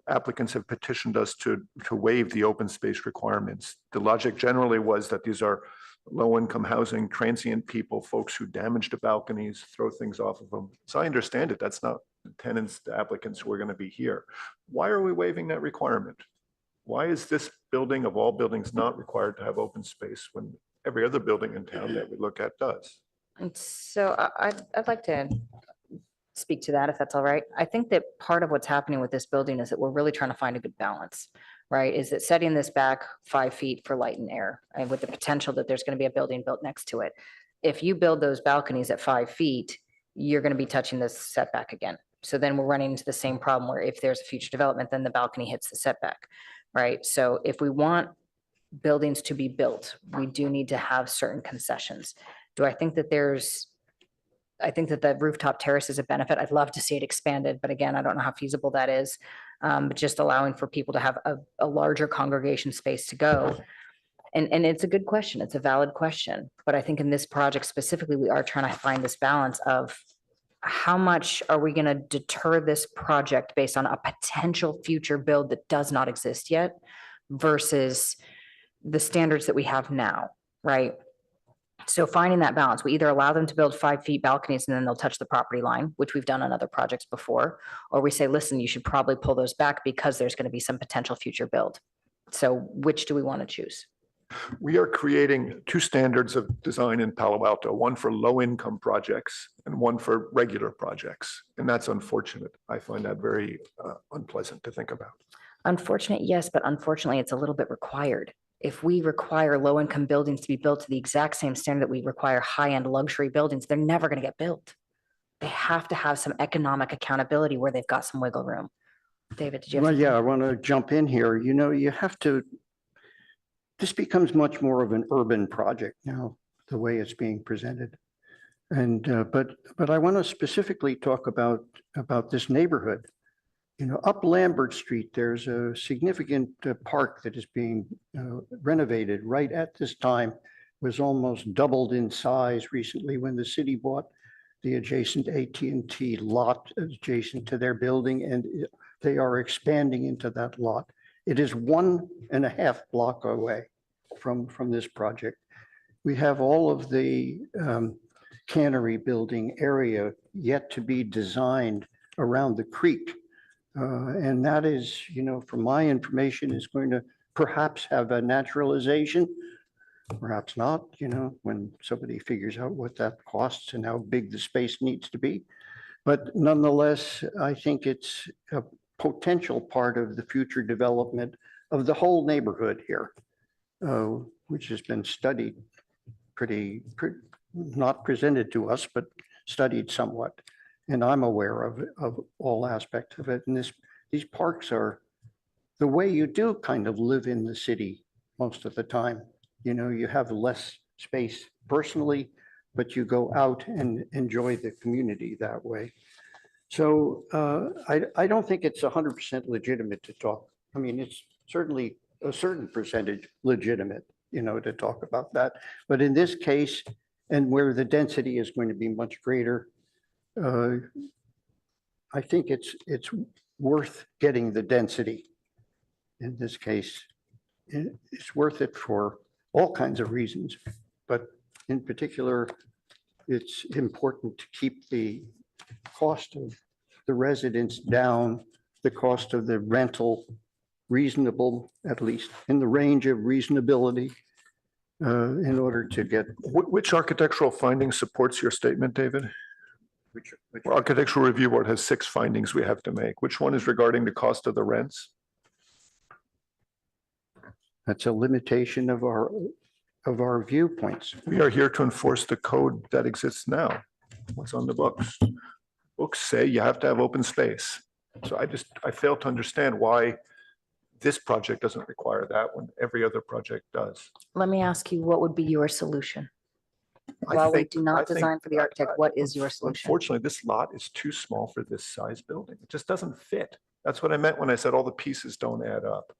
applicants have petitioned us to waive the open space requirements. The logic generally was that these are low-income housing, transient people, folks who damage the balconies, throw things off of them. So I understand it. That's not the tenants, the applicants who are going to be here. Why are we waiving that requirement? Why is this building of all buildings not required to have open space when every other building in town that we look at does? And so I'd like to speak to that, if that's all right. I think that part of what's happening with this building is that we're really trying to find a good balance, right? Is that setting this back 5 feet for light and air, and with the potential that there's going to be a building built next to it. If you build those balconies at 5 feet, you're going to be touching this setback again. So then we're running into the same problem where if there's a future development, then the balcony hits the setback, right? So if we want buildings to be built, we do need to have certain concessions. Do I think that I think that the rooftop terrace is a benefit. I'd love to see it expanded, but again, I don't know how feasible that is. But just allowing for people to have a larger congregation space to go. And it's a good question. It's a valid question. But I think in this project specifically, we are trying to find this balance of how much are we going to deter this project based on a potential future build that does not exist yet versus the standards that we have now, right? So finding that balance, we either allow them to build 5 feet balconies and then they'll touch the property line, which we've done on other projects before, or we say, listen, you should probably pull those back because there's going to be some potential future build. So which do we want to choose? We are creating 2 standards of design in Palo Alto, one for low-income projects and one for regular projects. And that's unfortunate. I find that very unpleasant to think about. Unfortunate, yes, but unfortunately, it's a little bit required. If we require low-income buildings to be built to the exact same standard that we require high-end luxury buildings, they're never going to get built. They have to have some economic accountability where they've got some wiggle room. David, did you have? Well, something? yeah, I want to jump in here. You know, you have to, this becomes much more of an urban project now, the way it's being presented. And, but I want to specifically talk about this neighborhood. You know, up Lambert Street, there's a significant park that is being renovated right at this time, was almost doubled in size recently when the city bought the adjacent AT&T lot adjacent to their building, and they are expanding into that lot. It is 1.5 block away from this project. We have all of the cannery building area yet to be designed around the creek. And that is, you know, from my information, is going to perhaps have a naturalization, perhaps not, you know, when somebody figures out what that costs and how big the space needs to be. But nonetheless, I think it's a potential part of the future development of the whole neighborhood here, which has been studied pretty, not presented to us, but studied somewhat. And I'm aware of all aspects of it. And these parks are the way you do kind of live in the city most of the time. You know, you have less space personally, but you go out and enjoy the community that way. So I don't think it's 100% legitimate to talk. I mean, it's certainly a certain percentage legitimate, to talk about that. But in this case, and where the density is going to be much greater, I think it's worth getting the density. In this case, it's worth it for all kinds of reasons, but in particular, it's important to keep the cost of the residents down, the cost of the rental reasonable, at least in the range of reasonability, in order to get. Which architectural finding supports your statement, David? Which Architectural Review Board has 6 findings we have to make. Which one is regarding the cost of the rents? That's a limitation of our viewpoints. We are here to enforce the code that exists now. What's on the books? Books say you have to have open space. So I fail to understand why this project doesn't require that when every other project does. Let me ask you, what would be your solution? I While we think- do I not think- design for the architect, what is your solution? Unfortunately, this lot is too small for this size building. It just doesn't fit. That's what I meant when I said all the pieces don't add up.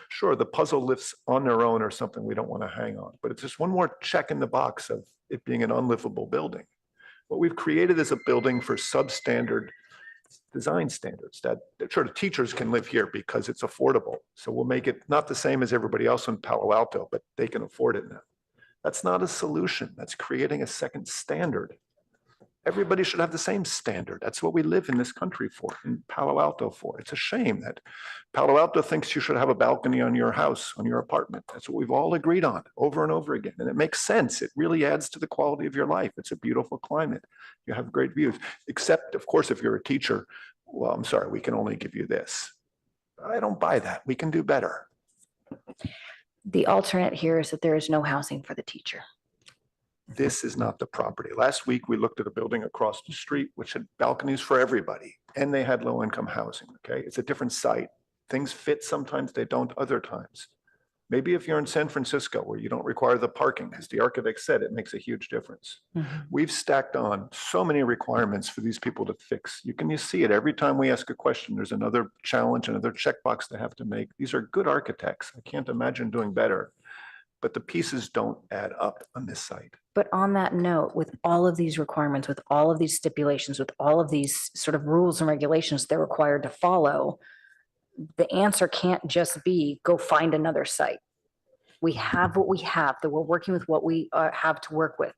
Sure, the puzzle lifts on their own are something we don't want to hang on, but it's just one more check in the box of it being an unlivable building. What we've created is a building for substandard design standards that sure the teachers can live here because it's affordable. So we'll make it not the same as everybody else in Palo Alto, but they can afford it now. That's not a solution. That's creating a second standard. Everybody should have the same standard. That's what we live in this country for, in Palo Alto for. It's a shame that Palo Alto thinks you should have a balcony on your house, on your apartment. That's what we've all agreed on over and over again. And it makes sense. It really adds to the quality of your life. It's a beautiful climate. You have great views, except of course, if you're a teacher, well, I'm sorry, we can only give you this. I don't buy that. We can do better. The alternate here is that there is no housing for the teacher. This is not the property. Last week, we looked at a building across the street, which had balconies for everybody, and they had low-income housing, okay? It's a different site. Things fit sometimes, they don't other times. Maybe if you're in San Francisco where you don't require the parking, as the architect said, it makes a huge difference. We've stacked on so many requirements for these people to fix. You see it every time we ask a question, there's another challenge, another checkbox they have to make. These are good architects. I can't imagine doing better, but the pieces don't add up on this site. But on that note, with all of these requirements, with all of these stipulations, with all of these sort of rules and regulations they're required to follow, the answer can't just be go find another site. We have what we have, that we're working with what we have to work with.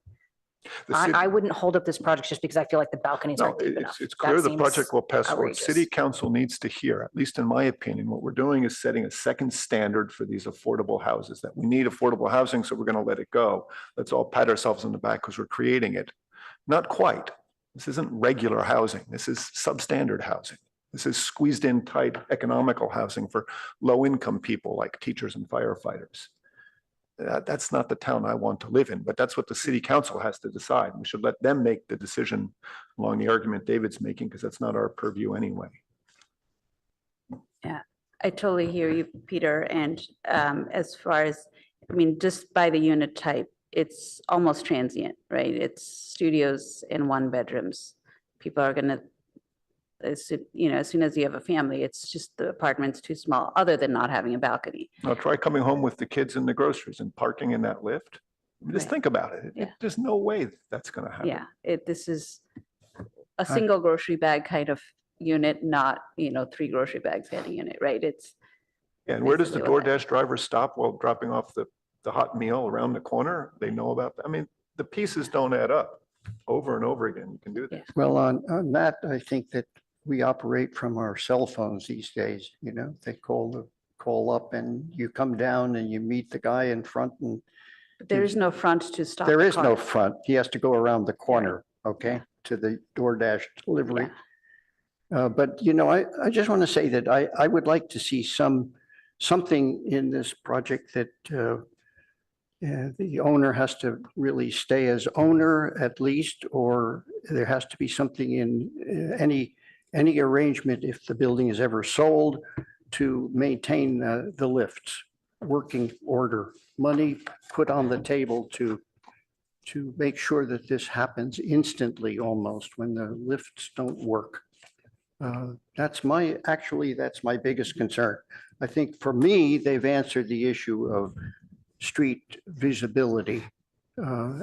The city- I wouldn't hold up this project just because I feel like the balconies No, aren't deep enough. it's That clear the seems project will pass forward. outrageous. City council needs to hear, at least in my opinion, what we're doing is setting a second standard for these affordable houses, that we need affordable housing, so we're going to let it go. Let's all pat ourselves on the back because we're creating it. Not quite. This isn't regular housing. This is substandard housing. This is squeezed in tight economical housing for low income people like teachers and firefighters. That's not the town I want to live in, but that's what the city council has to decide. We should let them make the decision along the argument David's making, because that's not our purview anyway. Yeah, I totally hear you, Peter. And as far as, I mean, just by the unit type, it's almost transient, right? It's studios and 1 bedrooms. People are gonna, as soon as you have a family, it's just the apartment's too small, other than not having a balcony. Now try coming home with the kids and the groceries and parking in that lift. Just Right. think about it. Yeah. There's no way that's going to happen. Yeah, this is a single grocery bag kind of unit, not, 3 grocery bags kind of unit, right? It's, And where does the basically what that DoorDash driver stop while dropping off the hot meal around the corner? They know about that. I mean, the pieces don't add up over and over again. You can do that. Well, on that, I think that we operate from our cell phones these days, they call up and you come down and you meet the guy in front and but there is no front to stop. there the is no car. front. He has to go around the corner, okay, to the DoorDash delivery. But, I just want to say that I would like to see something in this project that the owner has to really stay as owner at least, or there has to be something in any arrangement if the building is ever sold to maintain the lifts, working order, money put on the table to make sure that this happens instantly almost when the lifts don't work. That's my biggest concern. I think for me, they've answered the issue of street visibility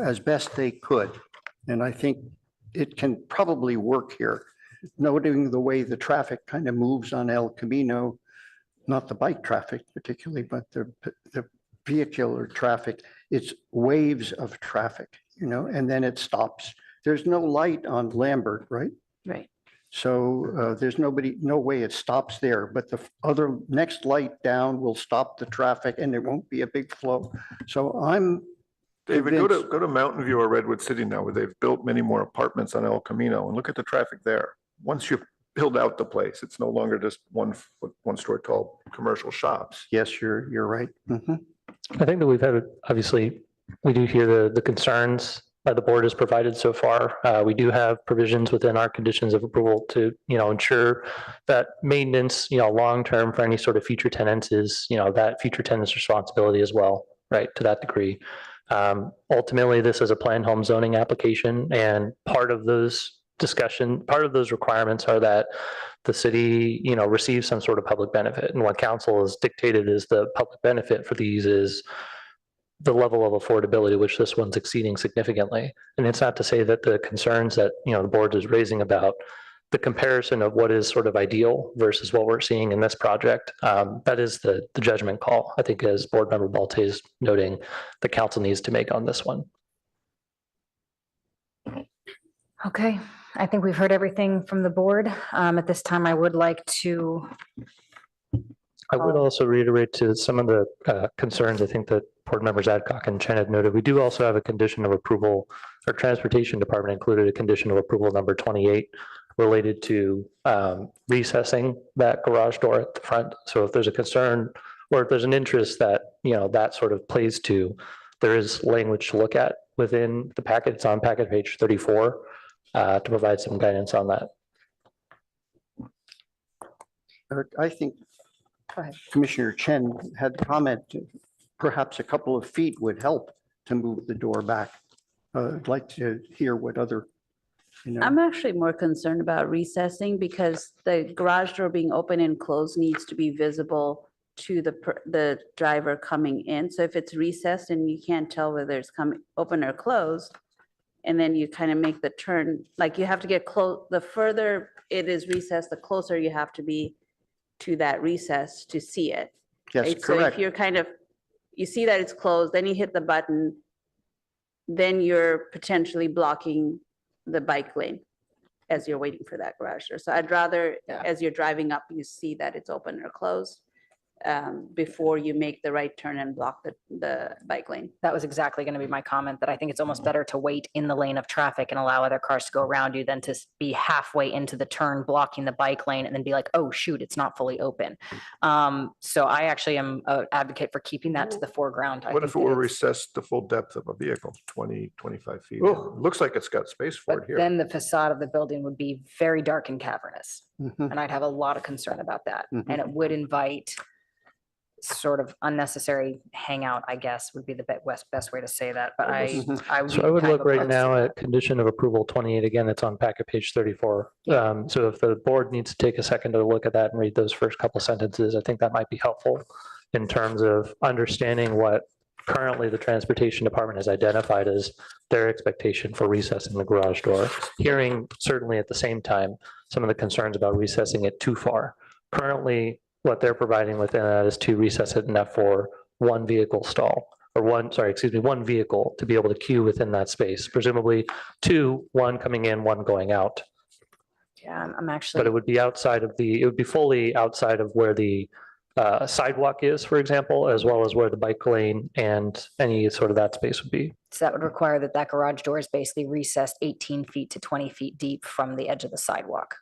as best they could. And I think it can probably work here, noting the way the traffic kind of moves on El Camino, not the bike traffic particularly, but the vehicular traffic. It's waves of traffic, and then it stops. There's no light on Lambert, right? Right. So there's no way it stops there, but the other next light down will stop the traffic and there won't be a big flow. So I'm David, convinced- go to Mountain View or Redwood City now, where they've built many more apartments on El Camino, and look at the traffic there. Once you build out the place, it's no longer just one story tall commercial shops. Yes, you're right. Mhm. I think that we've had, obviously, we do hear the concerns that the board has provided so far. We do have provisions within our conditions of approval to, ensure that maintenance, long-term for any sort of future tenants is, that future tenant's responsibility as well, right, to that degree. Ultimately, this is a planned home zoning application, and part of those requirements are that the city, receives some sort of public benefit. And what council has dictated is the public benefit for these is the level of affordability, which this one's exceeding significantly. And it's not to say that the concerns that, the board is raising about the comparison of what is sort of ideal versus what we're seeing in this project, that is the judgment call, I think, as board member Balte is noting, the council needs to make on this one. Okay, I think we've heard everything from the board. At this time, I would like to, I would also reiterate to some of the concerns, I think that board members Adcock and Chen had noted, we do also have a condition of approval, our transportation department included a condition of approval number 28 related to recessing that garage door at the front. So if there's a concern or if there's an interest that, that sort of plays to, there is language to look at within the packet. It's on packet page 34 to provide some guidance on that. I think go ahead. Commissioner Chen had comment, perhaps a couple of feet would help to move the door back. I'd like to hear what other, I'm actually more concerned about recessing because the garage door being open and closed needs to be visible to the driver coming in. So if it's recessed and you can't tell whether it's coming open or closed, and then you kind of make the turn, like you have to get close, the further it is recessed, the closer you have to be to that recess to see it. yes, Right? So if correct. you're you see that it's closed, then you hit the button, then you're potentially blocking the bike lane as you're waiting for that garage door. So I'd rather, Yeah. as you're driving up, you see that it's open or closed before you make the right turn and block the bike lane. That was exactly going to be my comment, that I think it's almost better to wait in the lane of traffic and allow other cars to go around you than to be halfway into the turn, blocking the bike lane and then be like, oh, shoot, it's not fully open. So I actually am an advocate for keeping that to the foreground. I What think if it that were it's- recessed the full depth of a vehicle, 20, 25 feet? Oh. Looks like it's got space for But it here. then the facade of the building would be very dark and cavernous. Mhm. And I'd have a lot of concern about that. Mhm. And it would invite sort of unnecessary hangout, I guess, would be the best way to say that. But I would. So be I would kind of look right opposed to now that. at condition of approval 28. Again, it's on packet page 34. Yeah. So if the board needs to take a second to look at that and read those first couple sentences, I think that might be helpful in terms of understanding what currently the transportation department has identified as their expectation for recessing the garage door. Hearing certainly at the same time, some of the concerns about recessing it too far. Currently, what they're providing within that is to recess it enough for one vehicle stall or one vehicle to be able to queue within that space, presumably two, one coming in, one going out. Yeah, I'm But actually, it would be it would be fully outside of where the sidewalk is, for example, as well as where the bike lane and any sort of that space would be. so that would require that garage door is basically recessed 18 feet to 20 feet deep from the edge of the sidewalk,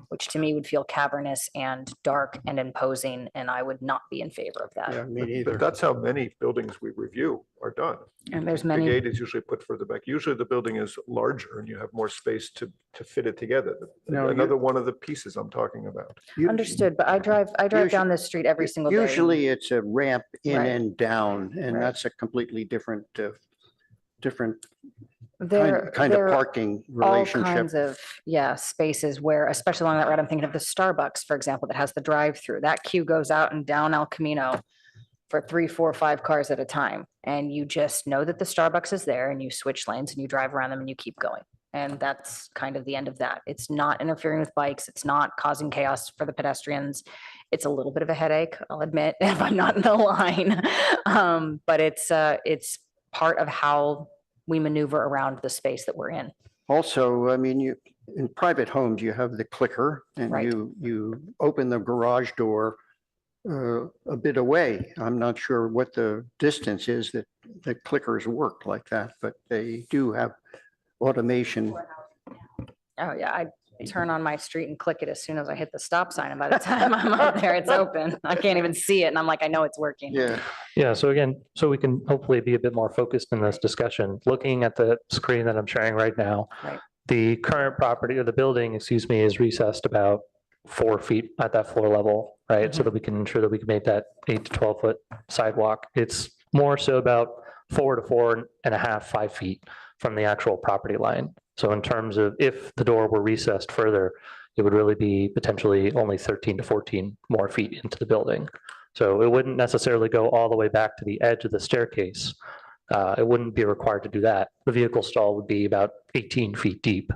which to me would feel cavernous and dark and imposing, and I would not be in favor of Yeah, that. me But neither. that's how many buildings we review are done. And there's The many, gate is usually put further back. Usually the building is larger and you have more space to fit it together. No, you- Another one of the pieces I'm talking about. You- understood, but I drive down this street every single day. Usually it's a ramp in Right. and down, and Right. that's a completely different There, kind of there are parking all relationship. kinds of, yeah, spaces where, especially along that route, I'm thinking of the Starbucks, for example, that has the drive-through. That queue goes out and down El Camino for 3, 4, 5 cars at a time. And you just know that the Starbucks is there and you switch lanes and you drive around them and you keep going. And that's kind of the end of that. It's not interfering with bikes. It's not causing chaos for the pedestrians. It's a little bit of a headache, I'll admit, if I'm not in the line. But it's part of how we maneuver around the space that we're in. Also, I mean, in private homes, you have the clicker and Right. you open the garage door a bit away. I'm not sure what the distance is that the clickers work like that, but they do have automation. Oh, yeah, I turn on my street and click it as soon as I hit the stop sign. And by the time I'm up there, it's open. I can't even see it. And I'm like, I know it's working. Yeah. Yeah, so again, so we can hopefully be a bit more focused in this discussion, looking at the screen that I'm sharing right now. Right. The current property or the building, excuse me, is recessed about 4 feet at that floor level, right? So that we can ensure that we can make that 8 to 12 foot sidewalk. It's more so about 4 to 4.5, 5 feet from the actual property line. So in terms of if the door were recessed further, it would really be potentially only 13 to 14 more feet into the building. So it wouldn't necessarily go all the way back to the edge of the staircase. It wouldn't be required to do that. The vehicle stall would be about 18 feet deep.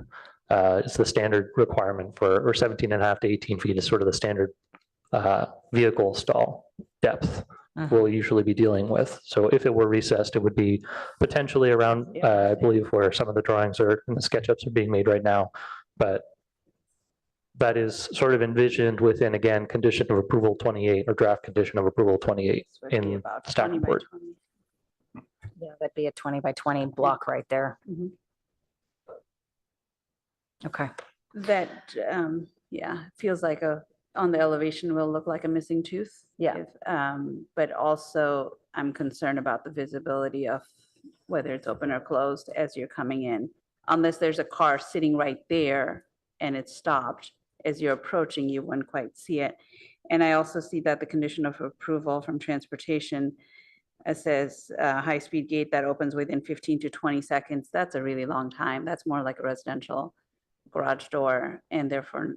It's the standard requirement for, or 17.5 to 18 feet is sort of the standard vehicle stall depth we'll usually be dealing with. So if it were recessed, it would be potentially around, I believe, where some of the drawings are and the SketchUps are being made right now. But that is sort of envisioned within, again, condition of approval 28 or draft condition of approval 28 So it'd be in about staff 20 by report. 20. Yeah, that'd be a 20 by 20 block right there. Mhm. Okay. That, yeah, feels like on the elevation will look like a missing tooth. Yeah. But also I'm concerned about the visibility of whether it's open or closed as you're coming in. Unless there's a car sitting right there and it's stopped, as you're approaching, you wouldn't quite see it. And I also see that the condition of approval from transportation, it says high-speed gate that opens within 15 to 20 seconds. That's a really long time. That's more like a residential garage door, and therefore,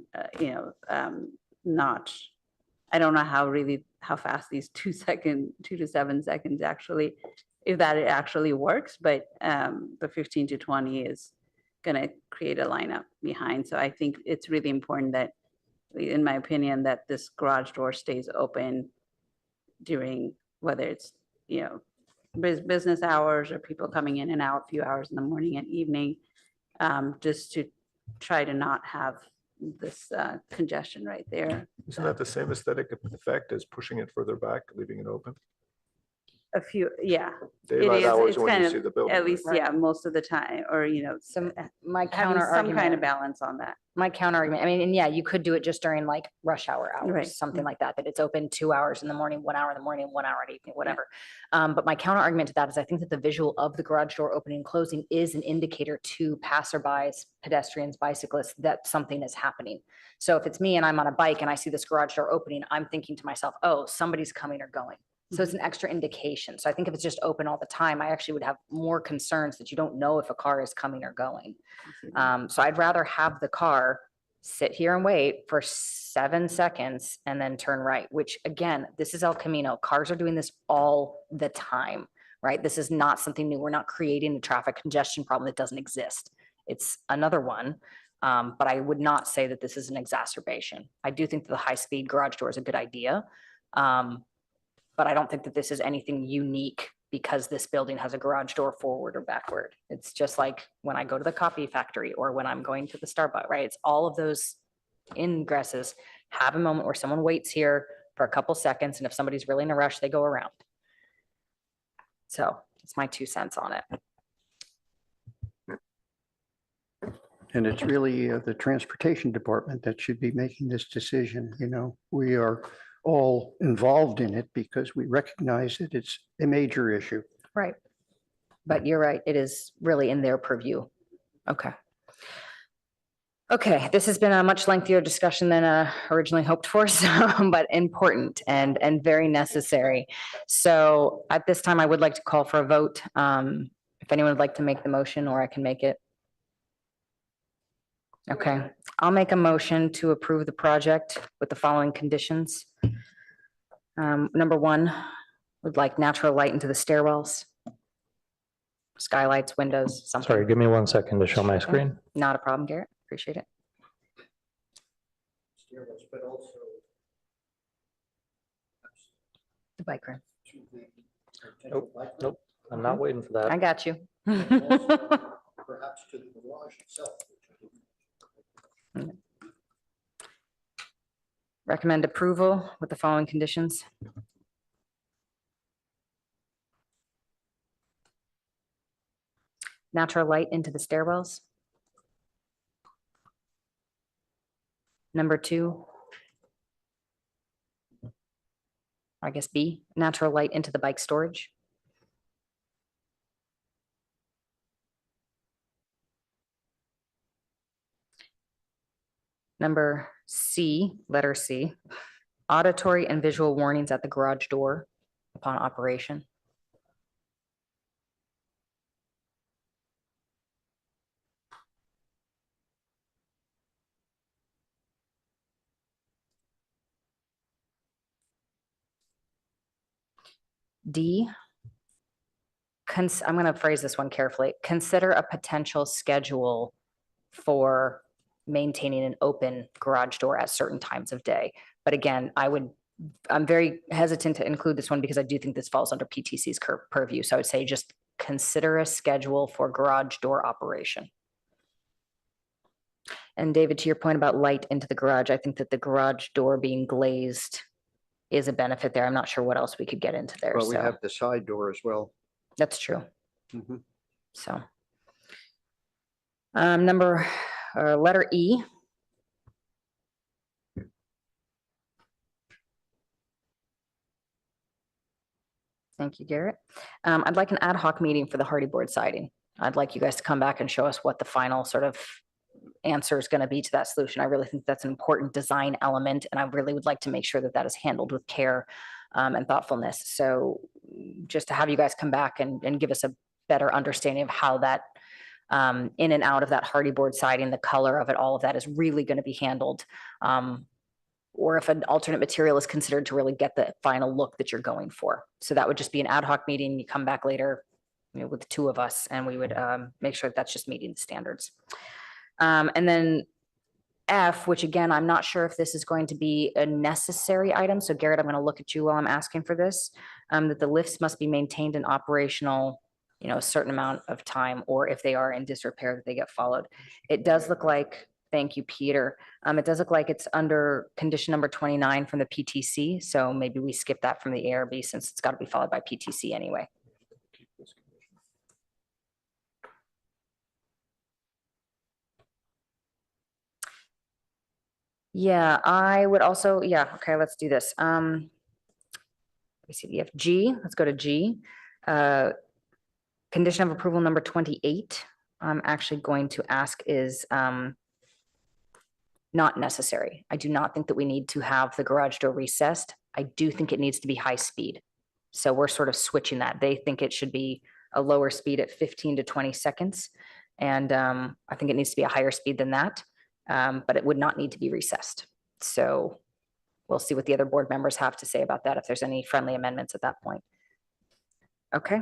not, I don't know how fast these 2 to 7 seconds actually, if that it actually works, but the 15 to 20 is gonna create a lineup behind. So I think it's really important that, in my opinion, that this garage door stays open during, whether it's, business hours or people coming in and out a few hours in the morning and evening, just to try to not have this congestion right there. Isn't that the same aesthetic effect as pushing it further back, leaving it open? A few, yeah. It Daylight is, hours it's when kind you of, see the building. at least, right? yeah, most of the time, or, So my having counter some kind of argument, balance on that. my counter argument, I mean, and yeah, you could do it just during like rush hour Right. hours, something like that, that it's open 2 hours in the morning, 1 hour in the morning, 1 hour at evening, whatever. But my counter argument to that is I think that the visual of the garage door opening and closing is an indicator to passerbys, pedestrians, bicyclists, that something is happening. So if it's me and I'm on a bike and I see this garage door opening, I'm thinking to myself, oh, somebody's coming or going. So it's an extra indication. So I think if it's just open all the time, I actually would have more concerns that you don't know if a car is coming or going. So I'd rather have the car sit here and wait for 7 seconds and then turn right, which again, this is El Camino. Cars are doing this all the time, right? This is not something new. We're not creating a traffic congestion problem that doesn't exist. It's another one. But I would not say that this is an exacerbation. I do think that the high-speed garage door is a good idea. But I don't think that this is anything unique because this building has a garage door forward or backward. It's just like when I go to the coffee factory or when I'm going to the Starbucks, right? It's all of those ingresses have a moment where someone waits here for a couple seconds, and if somebody's really in a rush, they go around. So it's my 2 cents on it. And it's really the transportation department that should be making this decision. We are all involved in it because we recognize that it's a major issue. Right. But you're right, it is really in their purview. Okay. Okay, this has been a much lengthier discussion than originally hoped for, but important and very necessary. So at this time, I would like to call for a vote. If If anyone would like to make the motion, or I can make it. Okay, I'll make a motion to approve the project with the following conditions. Number one, would like natural light into the stairwells. Skylights, windows, something. Sorry, give me 1 second to show my screen. Not a problem, Garrett. Appreciate it. But also The bike room. Nope, I'm not waiting for that. I got you. Perhaps to the garage itself. Recommend approval with the following conditions. Natural light into the stairwells. Number two. I guess B, natural light into the bike storage. Number C, letter C, auditory and visual warnings at the garage door upon operation. D, I'm going to phrase this one carefully. Consider a potential schedule for maintaining an open garage door at certain times of day. But again, I'm very hesitant to include this one because I do think this falls under PTC's purview. So I would say just consider a schedule for garage door operation. And David, to your point about light into the garage, I think that the garage door being glazed is a benefit there. I'm not sure what else we could get into there. Well, we So have the side door as well. that's true. Mhm. So letter E. Thank you, Garrett. I'd like an ad hoc meeting for the hardy board siding. I'd like you guys to come back and show us what the final sort of answer is going to be to that solution. I really think that's an important design element, and I really would like to make sure that that is handled with care and thoughtfulness. So just to have you guys come back and give us a better understanding of how that in and out of that hardy board siding, the color of it, all of that is really going to be handled. Or if an alternate material is considered to really get the final look that you're going for. So that would just be an ad hoc meeting. You come back later, with the two of us, and we would make sure that that's just meeting the standards. And then F, which again, I'm not sure if this is going to be a necessary item. So Garrett, I'm going to look at you while I'm asking for this, that the lifts must be maintained and operational, a certain amount of time, or if they are in disrepair, that they get followed. It does look like, thank you, Peter. It does look like it's under condition number 29 from the PTC. So maybe we skip that from the ARB since it's got to be followed by PTC anyway. Yeah, I would also, okay, let's do this. Let me see, we have G, let's go to G. Condition of approval number 28, I'm actually going to ask is not necessary. I do not think that we need to have the garage door recessed. I do think it needs to be high speed. So we're sort of switching that. They think it should be a lower speed at 15 to 20 seconds. And I think it needs to be a higher speed than that. But it would not need to be recessed. So we'll see what the other board members have to say about that, if there's any friendly amendments at that point. Okay,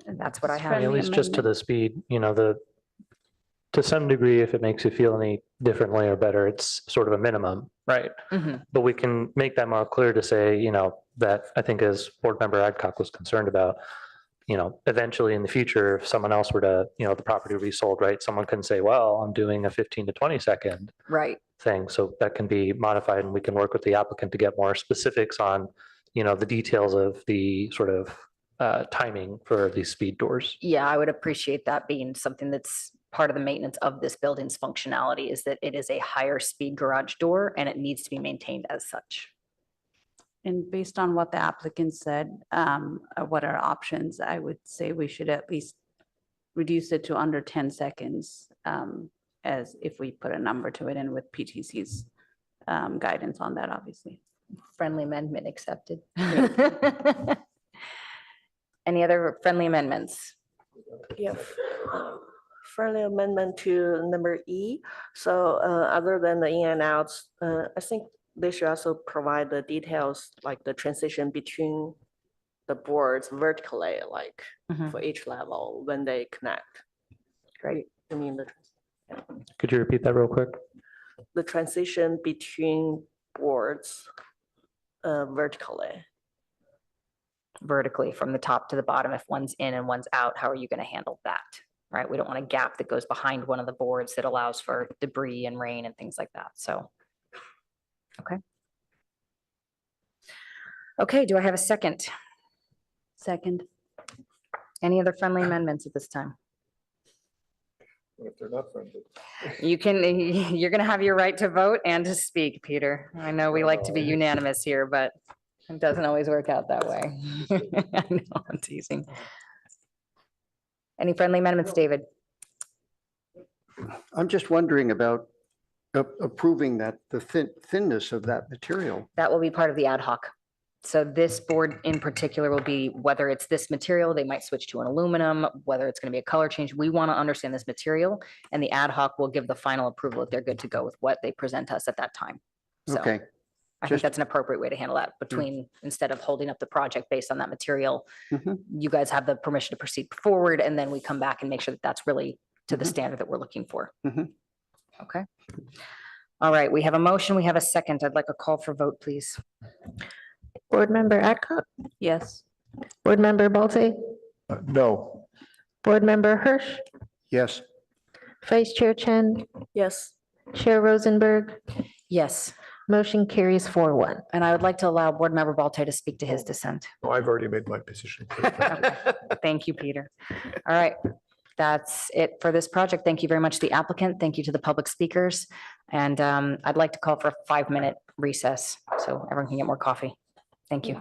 and that's what I have. At least just to the speed, to some degree, if it makes you feel any differently or better, it's sort of a minimum, right? Mhm. But we can make that more clear to say, that I think as board member Adcock was concerned about, eventually in the future, if someone else were to, the property resold, right? Someone can say, well, I'm doing a 15 to 20 second Right. thing. So that can be modified and we can work with the applicant to get more specifics on, the details of the sort of timing for these speed doors. Yeah, I would appreciate that being something that's part of the maintenance of this building's functionality, is that it is a higher speed garage door and it needs to be maintained as such. And based on what the applicant said, what are options, I would say we should at least reduce it to under 10 seconds, as if we put a number to it, and with PTC's guidance on that, obviously. Friendly amendment accepted. Any other friendly amendments? Yes. Friendly amendment to number E. So other than the in and outs, I think they should also provide the details, like the transition between the boards vertically, like Mhm. for each level when they connect. Great. I mean, Could you repeat that real quick? the transition between boards vertically. Vertically from the top to the bottom, if one's in and one's out, how are you going to handle that? Right? We don't want a gap that goes behind one of the boards that allows for debris and rain and things like that. So, okay. Okay, do I have a second? Second. Any other friendly amendments at this time? If they're not friendly. You can, you're going to have your right to vote and to speak, Peter. I know we like to be unanimous here, but it doesn't always work out that way. I know, I'm teasing. Any friendly amendments, David? I'm just wondering about approving that, the thinness of that material. That will be part of the ad hoc. So this board in particular will be, whether it's this material, they might switch to an aluminum, whether it's going to be a color change. We want to understand this material, and the ad hoc will give the final approval if they're good to go with what they present us at that time. So Okay, I think just- that's an appropriate way to handle that between, instead of holding up the project based on that material. Mhm. You guys have the permission to proceed forward, and then we come back and make sure that that's really to the Mhm. standard that we're looking for. Mhm. Okay. All right, we have a motion, we have a second. I'd like a call for vote, please. Board Member Adcock, Yes. Board Member Bolte, No. Board Member Hirsch, yes, Vice Chair Chen, Yes. Chair Rosenberg, Yes, motion carries 4-1. and I would like to allow Board Member Balte to speak to his dissent. No, I've already made my position clear. Thank you, Peter. All right, that's it for this project. Thank you very much to the applicant. Thank you to the public speakers. And I'd like to call for a 5-minute recess so everyone can get more coffee. Thank you.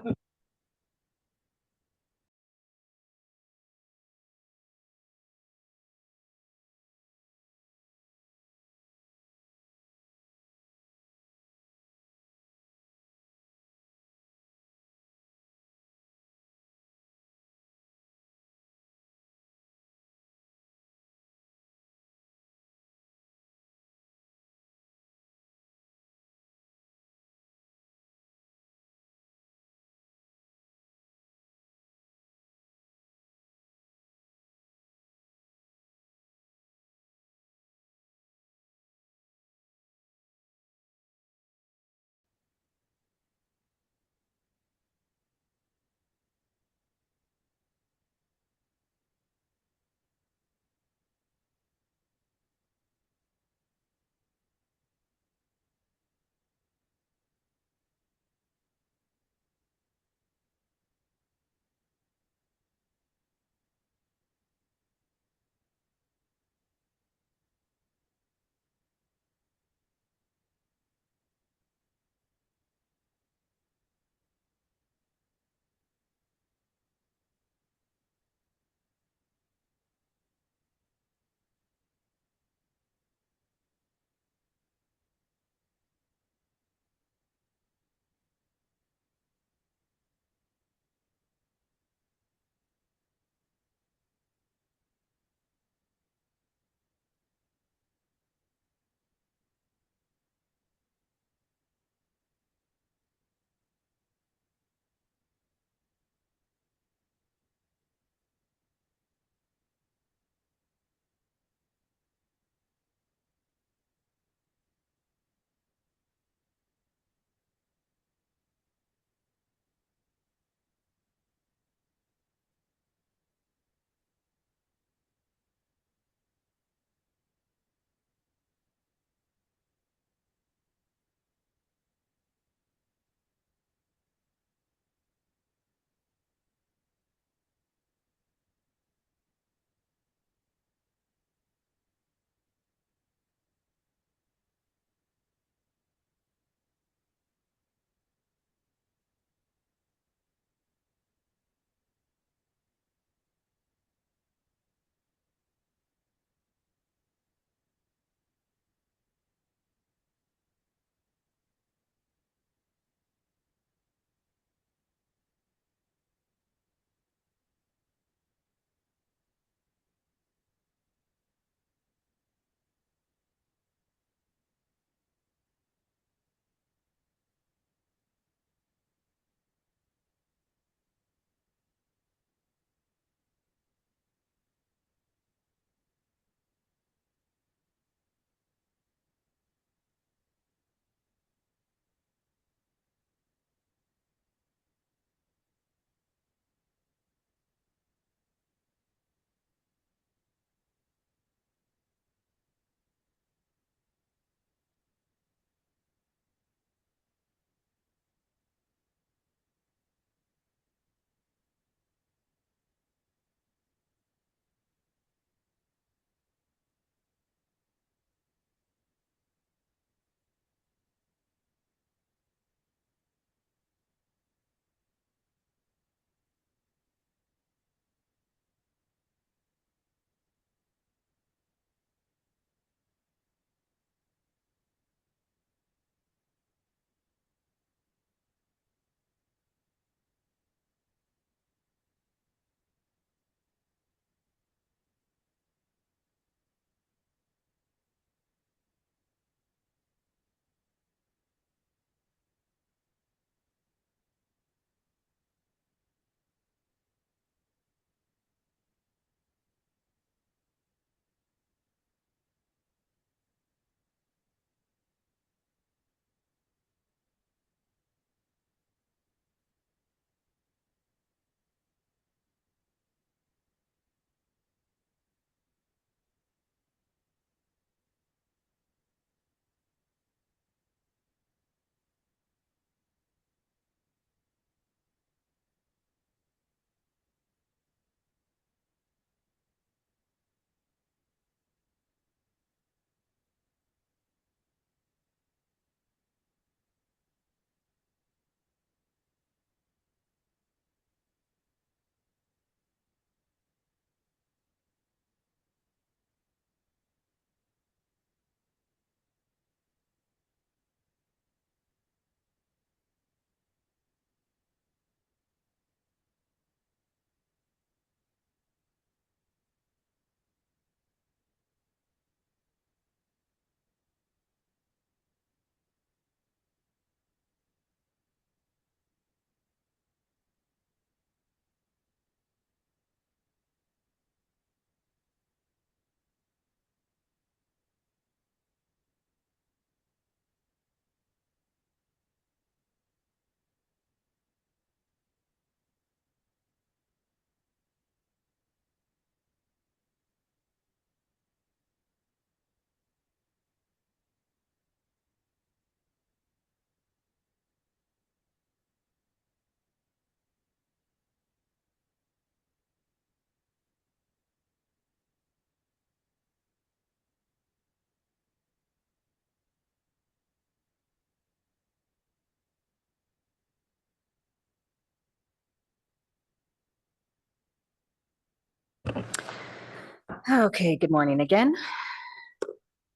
Okay, good morning again.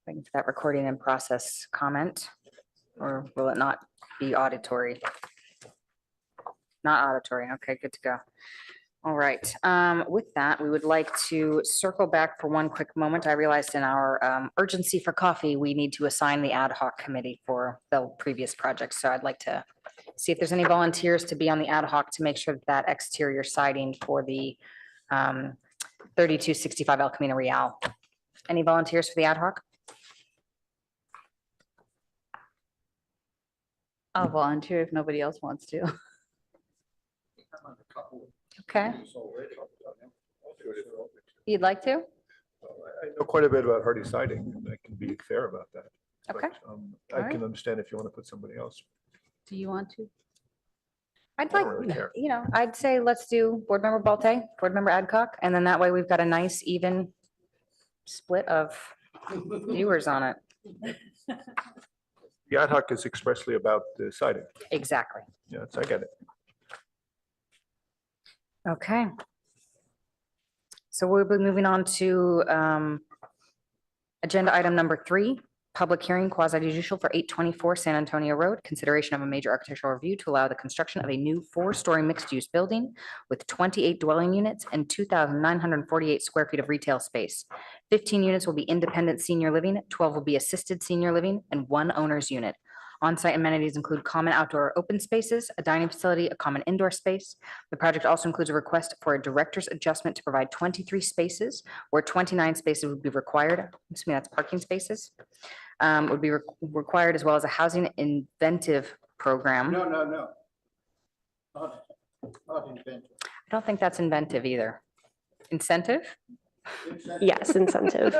Waiting for that recording in process comment, or will it not be auditory? Not auditory. Okay, good to go. All right, with that, we would like to circle back for one quick moment. I realized in our urgency for coffee, we need to assign the ad hoc committee for the previous project. So I'd like to see if there's any volunteers to be on the ad hoc to make sure that exterior siding for the 3265 El Camino Real. Any volunteers for the ad hoc? I'll volunteer if nobody else wants to. Okay, you'd like to? I know quite a bit about hardy siding, and I can be fair about that. Okay. But, All I can right. understand if you want to put somebody else. Do you want to? I'd I like, don't really care. I'd say let's do board member Balte, board member Adcock, and then that way we've got a nice even split of viewers on it. The ad hoc is expressly about the siding. Exactly. Yes, I get it. Okay. So we'll be moving on to agenda item number 3, public hearing quasi judicial for 824 San Antonio Road, consideration of a major architectural review to allow the construction of a new 4-story mixed-use building with 28 dwelling units and 2,948 square feet of retail space. 15 units will be independent senior living, 12 will be assisted senior living, and 1 owner's unit. On-site amenities include common outdoor open spaces, a dining facility, a common indoor space. The project also includes a request for a director's adjustment to provide 23 spaces, where 29 spaces would be required. Assuming that's parking spaces. Would be required, as well as a housing inventive program. No. Not inventive. I don't think that's inventive either. Incentive? Yes, incentive.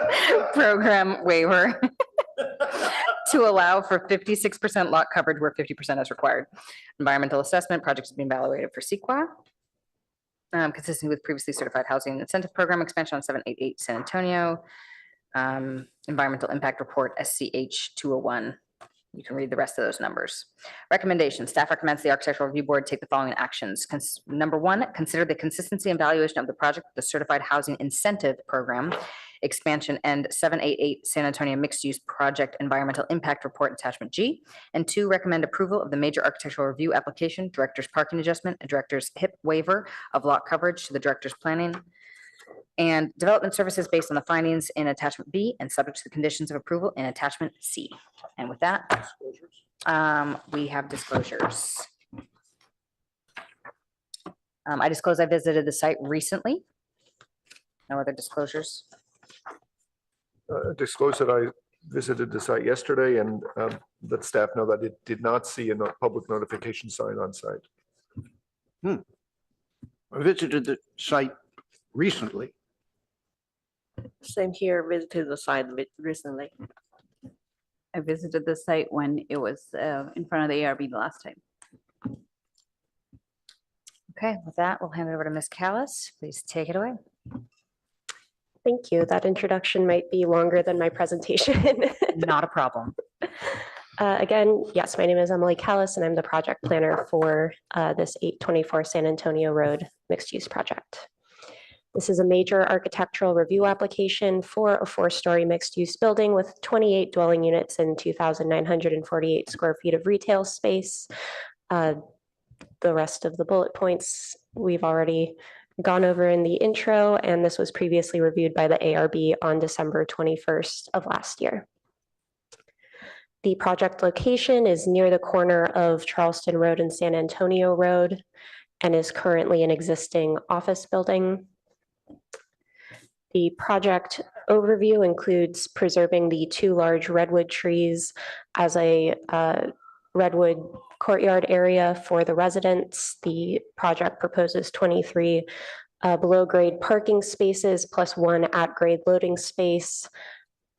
Program waiver to allow for 56% lot coverage where 50% is required. Environmental assessment, projects being evaluated for CEQA. Consistent with previously certified housing incentive program expansion on 788 San Antonio. Environmental impact report SCH 201. You can read the rest of those numbers. Recommendation, staff recommends the Architectural Review Board take the following actions. Number 1, consider the consistency and valuation of the project with the Certified Housing Incentive Program expansion and 788 San Antonio Mixed Use Project Environmental Impact Report Attachment G. And 2, recommend approval of the major architectural review application, director's parking adjustment, a director's HIP waiver of lot coverage to the director's planning and development services based on the findings in attachment B and subject to the conditions of approval in attachment C. And with that, we have disclosures. I disclosed I visited the site recently. No other disclosures. Disclose that I visited the site yesterday and let staff know that it did not see a public notification sign on site. I visited the site recently. Same here, visited the site recently. I visited the site when it was in front of the ARB the last time. Okay, with that, we'll hand it over to Ms. Callis. Please take it away. Thank you. That introduction might be longer than my presentation. Not a problem. Again, yes, my name is Emily Callis and I'm the project planner for this 824 San Antonio Road mixed-use project. This is a major architectural review application for a 4-story mixed-use building with 28 dwelling units and 2,948 square feet of retail space. The rest of the bullet points we've already gone over in the intro, and this was previously reviewed by the ARB on December 21st of last year. The project location is near the corner of Charleston Road and San Antonio Road and is currently an existing office building. The project overview includes preserving the 2 large redwood trees as a redwood courtyard area for the residents. The project proposes 23 below grade parking spaces plus 1 at grade loading space.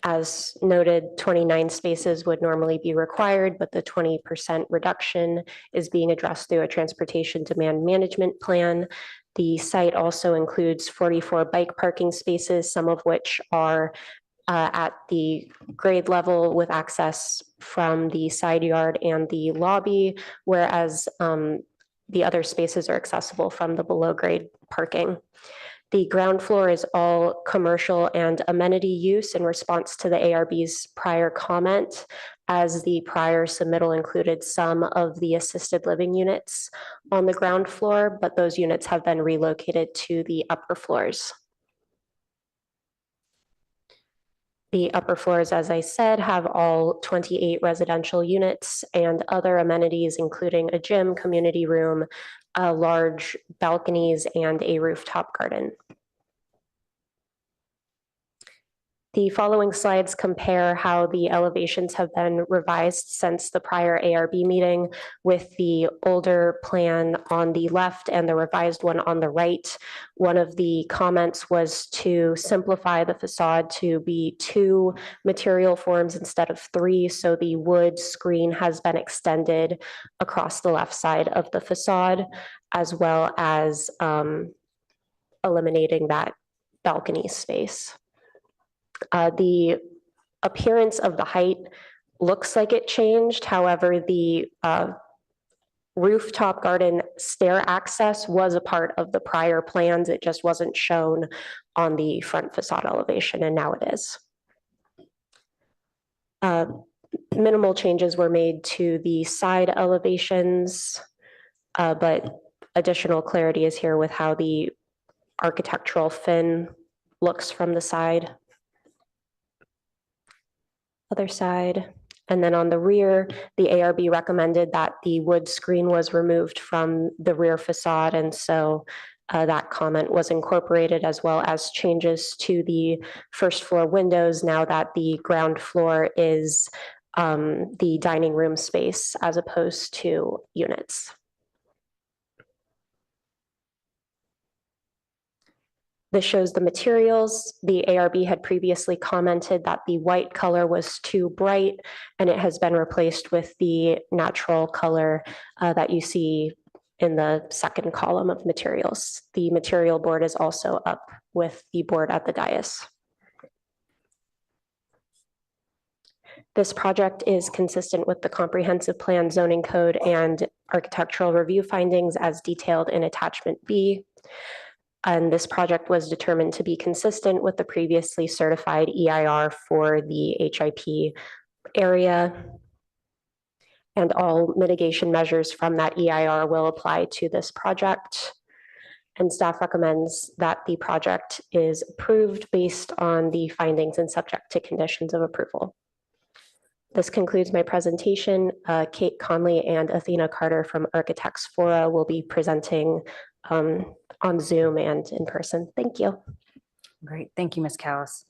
As noted, 29 spaces would normally be required, but the 20% reduction is being addressed through a transportation demand management plan. The site also includes 44 bike parking spaces, some of which are at the grade level with access from the side yard and the lobby, whereas the other spaces are accessible from the below grade parking. The ground floor is all commercial and amenity use in response to the ARB's prior comment, as the prior submittal included some of the assisted living units on the ground floor, but those units have been relocated to the upper floors. The upper floors, as I said, have all 28 residential units and other amenities, including a gym, community room, large balconies, and a rooftop garden. The following slides compare how the elevations have been revised since the prior ARB meeting, with the older plan on the left and the revised one on the right. One of the comments was to simplify the facade to be 2 material forms instead of 3. So the wood screen has been extended across the left side of the facade, as well as eliminating that balcony space. The appearance of the height looks like it changed. However, the rooftop garden stair access was a part of the prior plans. It just wasn't shown on the front facade elevation, and now it is. Minimal changes were made to the side elevations, but additional clarity is here with how the architectural fin looks from the side. Other side. And then on the rear, the ARB recommended that the wood screen was removed from the rear facade. And so that comment was incorporated, as well as changes to the first floor windows now that the ground floor is the dining room space as opposed to units. This shows the materials. The ARB had previously commented that the white color was too bright, and it has been replaced with the natural color that you see in the second column of materials. The material board is also up with the board at the dais. This project is consistent with the comprehensive plan, zoning code, and architectural review findings as detailed in attachment B. And this project was determined to be consistent with the previously certified EIR for the HIP area. And all mitigation measures from that EIR will apply to this project. And staff recommends that the project is approved based on the findings and subject to conditions of approval. This concludes my presentation. Kate Conley and Athena Carter from Architects Fora will be presenting on Zoom and in person. Thank you. Great. Thank you, Ms. Callis.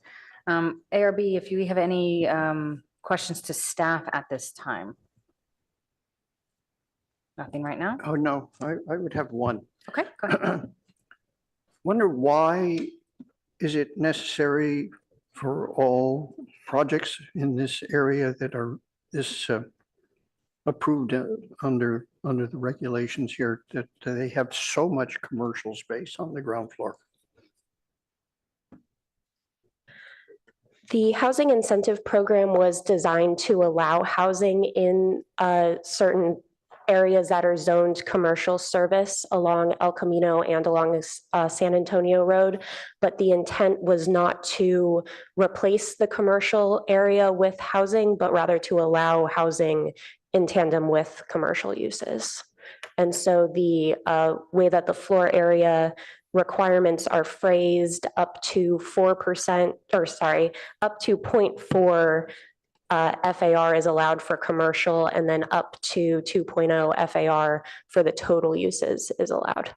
ARB, if you have any questions to staff at this time. Nothing right now? Oh, no, I would have one. Okay, go ahead. Wonder why is it necessary for all projects in this area that are approved under the regulations here, that they have so much commercial space on the ground floor? The housing incentive program was designed to allow housing in certain areas that are zoned commercial service along El Camino and along San Antonio Road. But the intent was not to replace the commercial area with housing, but rather to allow housing in tandem with commercial uses. And so the way that the floor area requirements are phrased, up to 4%, or sorry, up to 0.4 FAR is allowed for commercial, and then up to 2.0 FAR for the total uses is allowed.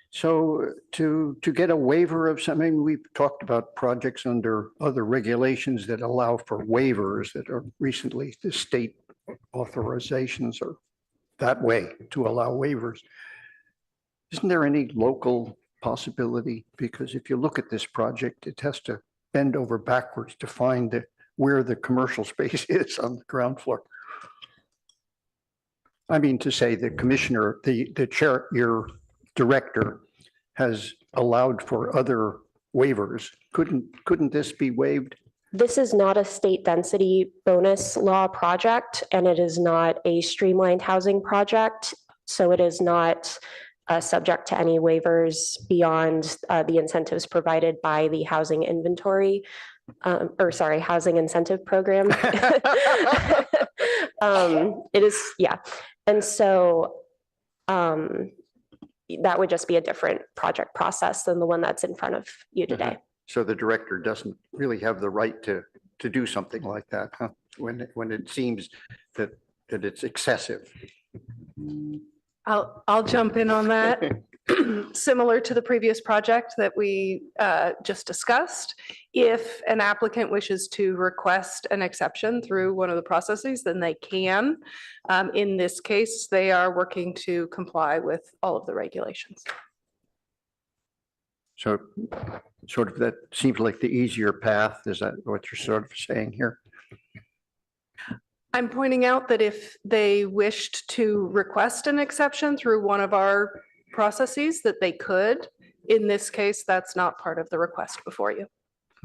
So to get a waiver of something, we've talked about projects under other regulations that allow for waivers that are recently, the state authorizations are that way to allow waivers. Isn't there any local possibility? Because if you look at this project, it has to bend over backwards to find where the commercial space is on the ground floor. I mean, to say the commissioner, the chair, your director has allowed for other waivers. Couldn't this be waived? This is not a state density bonus law project, and it is not a streamlined housing project. So it is not subject to any waivers beyond the incentives provided by the housing inventory, housing incentive program. It is, yeah. And so that would just be a different project process than the one that's in front of you today. So the director doesn't really have the right to do something like that, huh? When it seems that it's excessive. I'll jump in on that. Similar to the previous project that we just discussed, if an applicant wishes to request an exception through one of the processes, then they can. In this case, they are working to comply with all of the regulations. So sort of that seems like the easier path. Is that what you're sort of saying here? I'm pointing out that if they wished to request an exception through one of our processes, that they could. In this case, that's not part of the request before you.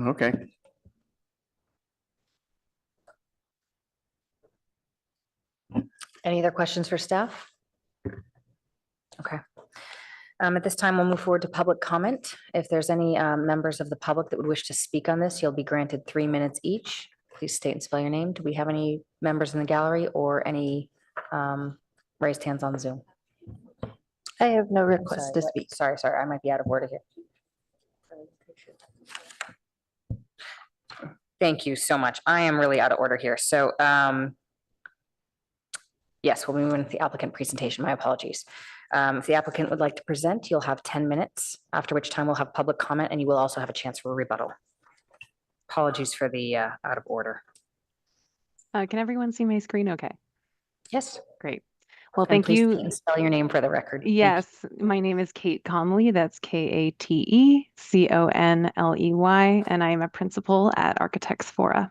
Okay. Any other questions for staff? Okay. At this time, we'll move forward to public comment. If there's any members of the public that would wish to speak on this, you'll be granted 3 minutes each. Please state and spell your name. Do we have any members in the gallery or any raised hands on Zoom? I have no request Sorry, to what- speak. Sorry, I might be out of order here. Thank you so much. I am really out of order here. So yes, we'll move into the applicant presentation. My apologies. If the applicant would like to present, you'll have 10 minutes, after which time we'll have public comment and you will also have a chance for a rebuttal. Apologies for the out of order. Can everyone see my screen okay? Yes. Great. Well, And thank please you. state and spell your name for the record. Thank you. Yes, my name is Kate Conley. That's Kateconley, and I am a principal at Architects Fora.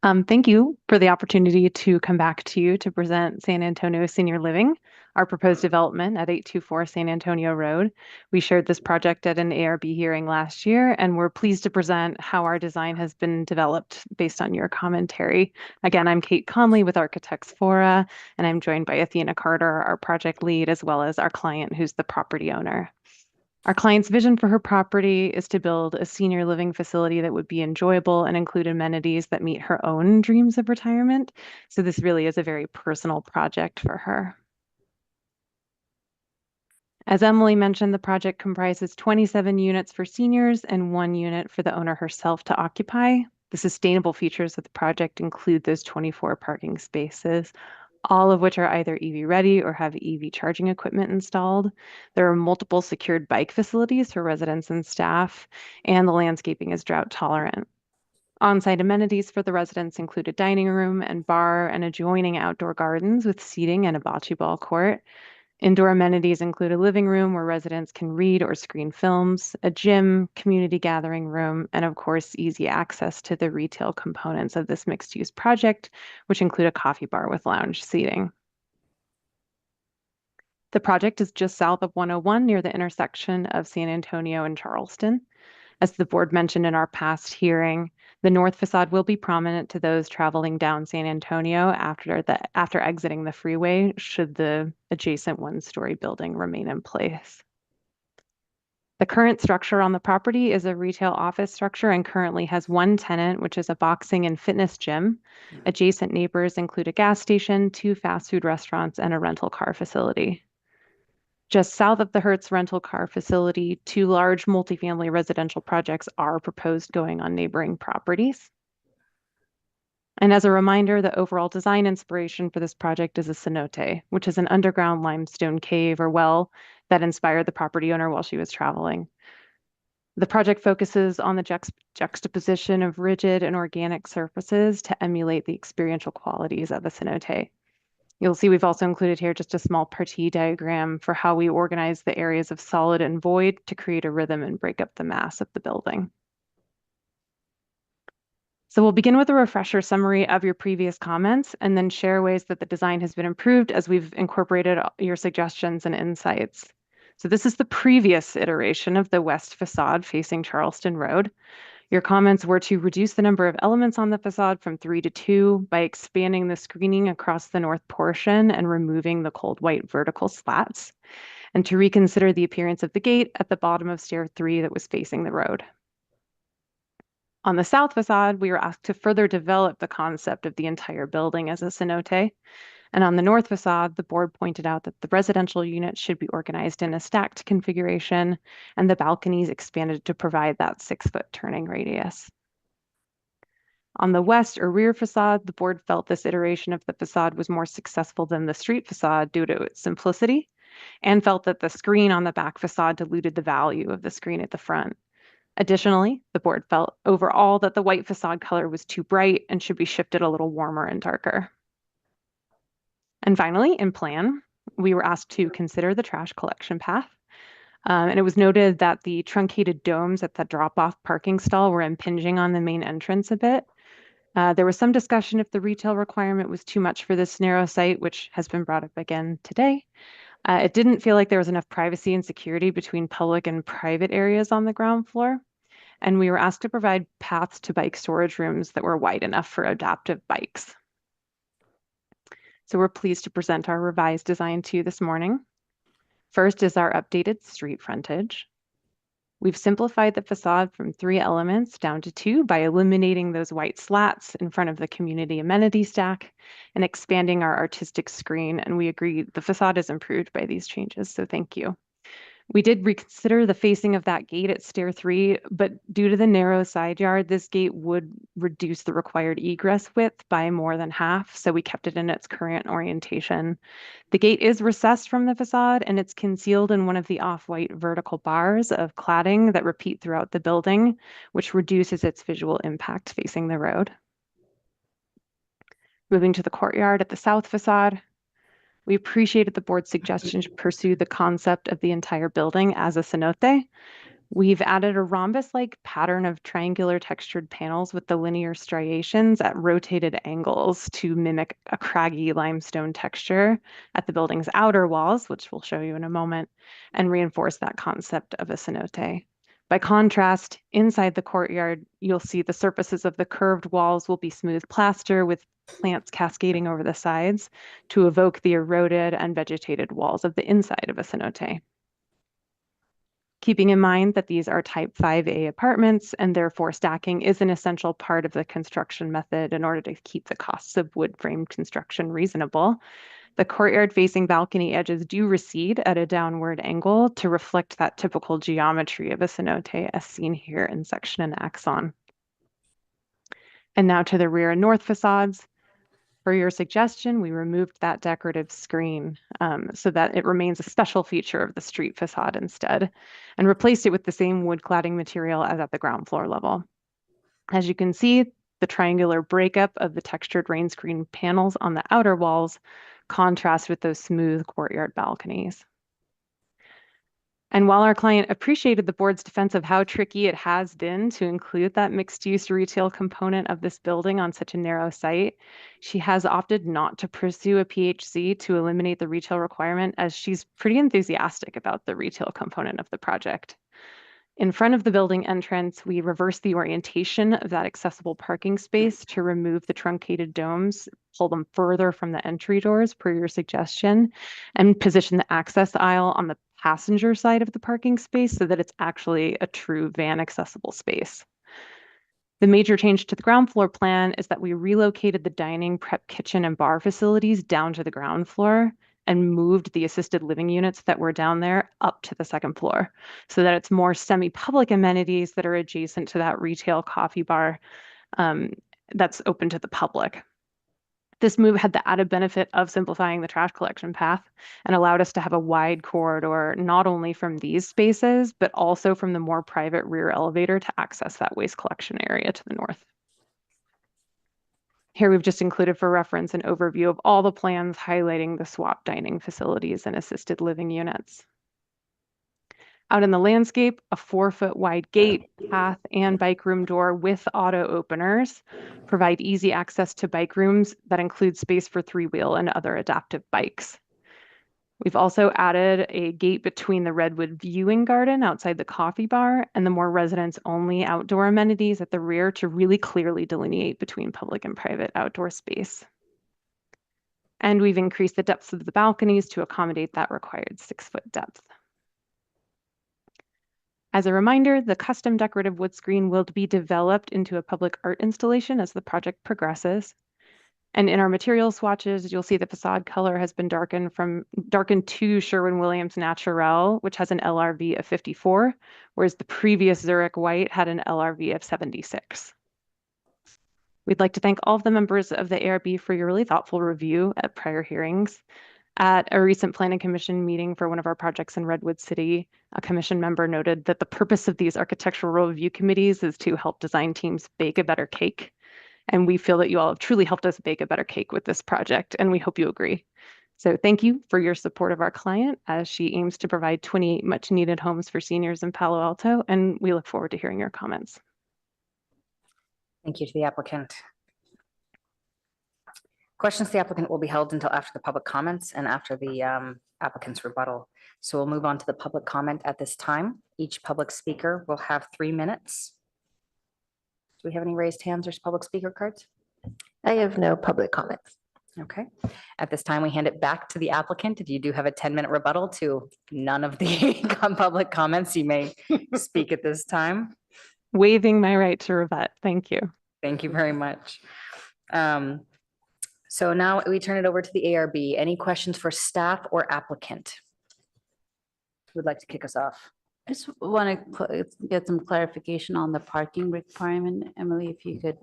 Thank you for the opportunity to come back to you to present San Antonio Senior Living, our proposed development at 824 San Antonio Road. We shared this project at an ARB hearing last year, and we're pleased to present how our design has been developed based on your commentary. Again, I'm Kate Conley with Architects Fora, and I'm joined by Athena Carter, our project lead, as well as our client, who's the property owner. Our client's vision for her property is to build a senior living facility that would be enjoyable and include amenities that meet her own dreams of retirement. So this really is a very personal project for her. As Emily mentioned, the project comprises 27 units for seniors and 1 unit for the owner herself to occupy. The sustainable features of the project include those 24 parking spaces, all of which are either EV ready or have EV charging equipment installed. There are multiple secured bike facilities for residents and staff, and the landscaping is drought tolerant. On-site amenities for the residents include a dining room and bar and adjoining outdoor gardens with seating and a bocce ball court. Indoor amenities include a living room where residents can read or screen films, a gym, community gathering room, and of course, easy access to the retail components of this mixed-use project, which include a coffee bar with lounge seating. The project is just south of 101 near the intersection of San Antonio and Charleston. As the board mentioned in our past hearing, the north facade will be prominent to those traveling down San Antonio after exiting the freeway, should the adjacent one-story building remain in place. The current structure on the property is a retail office structure and currently has 1 tenant, which is a boxing and fitness gym. Adjacent neighbors include a gas station, 2 fast food restaurants, and a rental car facility. Just south of the Hertz rental car facility, 2 large multifamily residential projects are proposed going on neighboring properties. And as a reminder, the overall design inspiration for this project is a cenote, which is an underground limestone cave or well that inspired the property owner while she was traveling. The project focuses on the juxtaposition of rigid and organic surfaces to emulate the experiential qualities of a cenote. You'll see we've also included here just a small partie diagram for how we organize the areas of solid and void to create a rhythm and break up the mass of the building. So we'll begin with a refresher summary of your previous comments and then share ways that the design has been improved as we've incorporated your suggestions and insights. So this is the previous iteration of the west facade facing Charleston Road. Your comments were to reduce the number of elements on the facade from 3 to 2 by expanding the screening across the north portion and removing the cold white vertical slats, and to reconsider the appearance of the gate at the bottom of stair 3 that was facing the road. On the south facade, we were asked to further develop the concept of the entire building as a cenote. And on the north facade, the board pointed out that the residential units should be organized in a stacked configuration and the balconies expanded to provide that 6-foot turning radius. On the west or rear facade, the board felt this iteration of the facade was more successful than the street facade due to its simplicity, and felt that the screen on the back facade diluted the value of the screen at the front. Additionally, the board felt overall that the white facade color was too bright and should be shifted a little warmer and darker. And finally, in plan, we were asked to consider the trash collection path. And it was noted that the truncated domes at the drop-off parking stall were impinging on the main entrance a bit. There was some discussion if the retail requirement was too much for this narrow site, which has been brought up again today. It didn't feel like there was enough privacy and security between public and private areas on the ground floor. And we were asked to provide paths to bike storage rooms that were wide enough for adaptive bikes. So we're pleased to present our revised design to you this morning. First is our updated street frontage. We've simplified the facade from 3 elements down to 2 by eliminating those white slats in front of the community amenity stack and expanding our artistic screen. And we agree the facade is improved by these changes, so thank you. We did reconsider the facing of that gate at stair 3, but due to the narrow side yard, this gate would reduce the required egress width by more than half, so we kept it in its current orientation. The gate is recessed from the facade, and it's concealed in one of the off-white vertical bars of cladding that repeat throughout the building, which reduces its visual impact facing the road. Moving to the courtyard at the south facade, we appreciated the board's suggestion to pursue the concept of the entire building as a cenote. We've added a rhombus-like pattern of triangular textured panels with the linear striations at rotated angles to mimic a craggy limestone texture at the building's outer walls, which we'll show you in a moment, and reinforce that concept of a cenote. By contrast, inside the courtyard, you'll see the surfaces of the curved walls will be smooth plaster with plants cascading over the sides to evoke the eroded and vegetated walls of the inside of a cenote. Keeping in mind that these are type 5A apartments and therefore stacking is an essential part of the construction method in order to keep the costs of wood frame construction reasonable, the courtyard facing balcony edges do recede at a downward angle to reflect that typical geometry of a cenote as seen here in section and axon. And now to the rear and north facades. Per your suggestion, we removed that decorative screen so that it remains a special feature of the street facade instead, and replaced it with the same wood cladding material as at the ground floor level. As you can see, the triangular breakup of the textured rain screen panels on the outer walls contrast with those smooth courtyard balconies. And while our client appreciated the board's defense of how tricky it has been to include that mixed-use retail component of this building on such a narrow site, she has opted not to pursue a PHC to eliminate the retail requirement, as she's pretty enthusiastic about the retail component of the project. In front of the building entrance, we reversed the orientation of that accessible parking space to remove the truncated domes, pull them further from the entry doors per your suggestion, and position the access aisle on the passenger side of the parking space so that it's actually a true van accessible space. The major change to the ground floor plan is that we relocated the dining, prep kitchen, and bar facilities down to the ground floor and moved the assisted living units that were down there up to the second floor so that it's more semi-public amenities that are adjacent to that retail coffee bar that's open to the public. This move had the added benefit of simplifying the trash collection path and allowed us to have a wide corridor, not only from these spaces, but also from the more private rear elevator to access that waste collection area to the north. Here we've just included for reference an overview of all the plans highlighting the swap dining facilities and assisted living units. Out in the landscape, a 4-foot wide gate, path, and bike room door with auto openers provide easy access to bike rooms that include space for 3-wheel and other adaptive bikes. We've also added a gate between the Redwood Viewing Garden outside the coffee bar and the more residents-only outdoor amenities at the rear to really clearly delineate between public and private outdoor space. And we've increased the depths of the balconies to accommodate that required 6-foot depth. As a reminder, the custom decorative wood screen will be developed into a public art installation as the project progresses. And in our material swatches, you'll see the facade color has been darkened to Sherwin-Williams Naturel, which has an LRV of 54, whereas the previous Zurich White had an LRV of 76. We'd like to thank all of the members of the ARB for your really thoughtful review at prior hearings. At a recent Planning Commission meeting for one of our projects in Redwood City, a commission member noted that the purpose of these architectural review committees is to help design teams bake a better cake. And we feel that you all have truly helped us bake a better cake with this project, and we hope you agree. So thank you for your support of our client as she aims to provide 28 much needed homes for seniors in Palo Alto, and we look forward to hearing your comments. Thank you to the applicant. Questions to the applicant will be held until after the public comments and after the applicant's rebuttal. So we'll move on to the public comment at this time. Each public speaker will have 3 minutes. Do we have any raised hands or public speaker cards? I have no public comments. Okay. At this time, we hand it back to the applicant. If you do have a 10-minute rebuttal to none of the public comments, you may speak at this time. Waiving my right to rebut. Thank you. Thank you very much. So now we turn it over to the ARB. Any questions for staff or applicant? Who would like to kick us off? I just want to get some clarification on the parking requirement. Emily, if you could.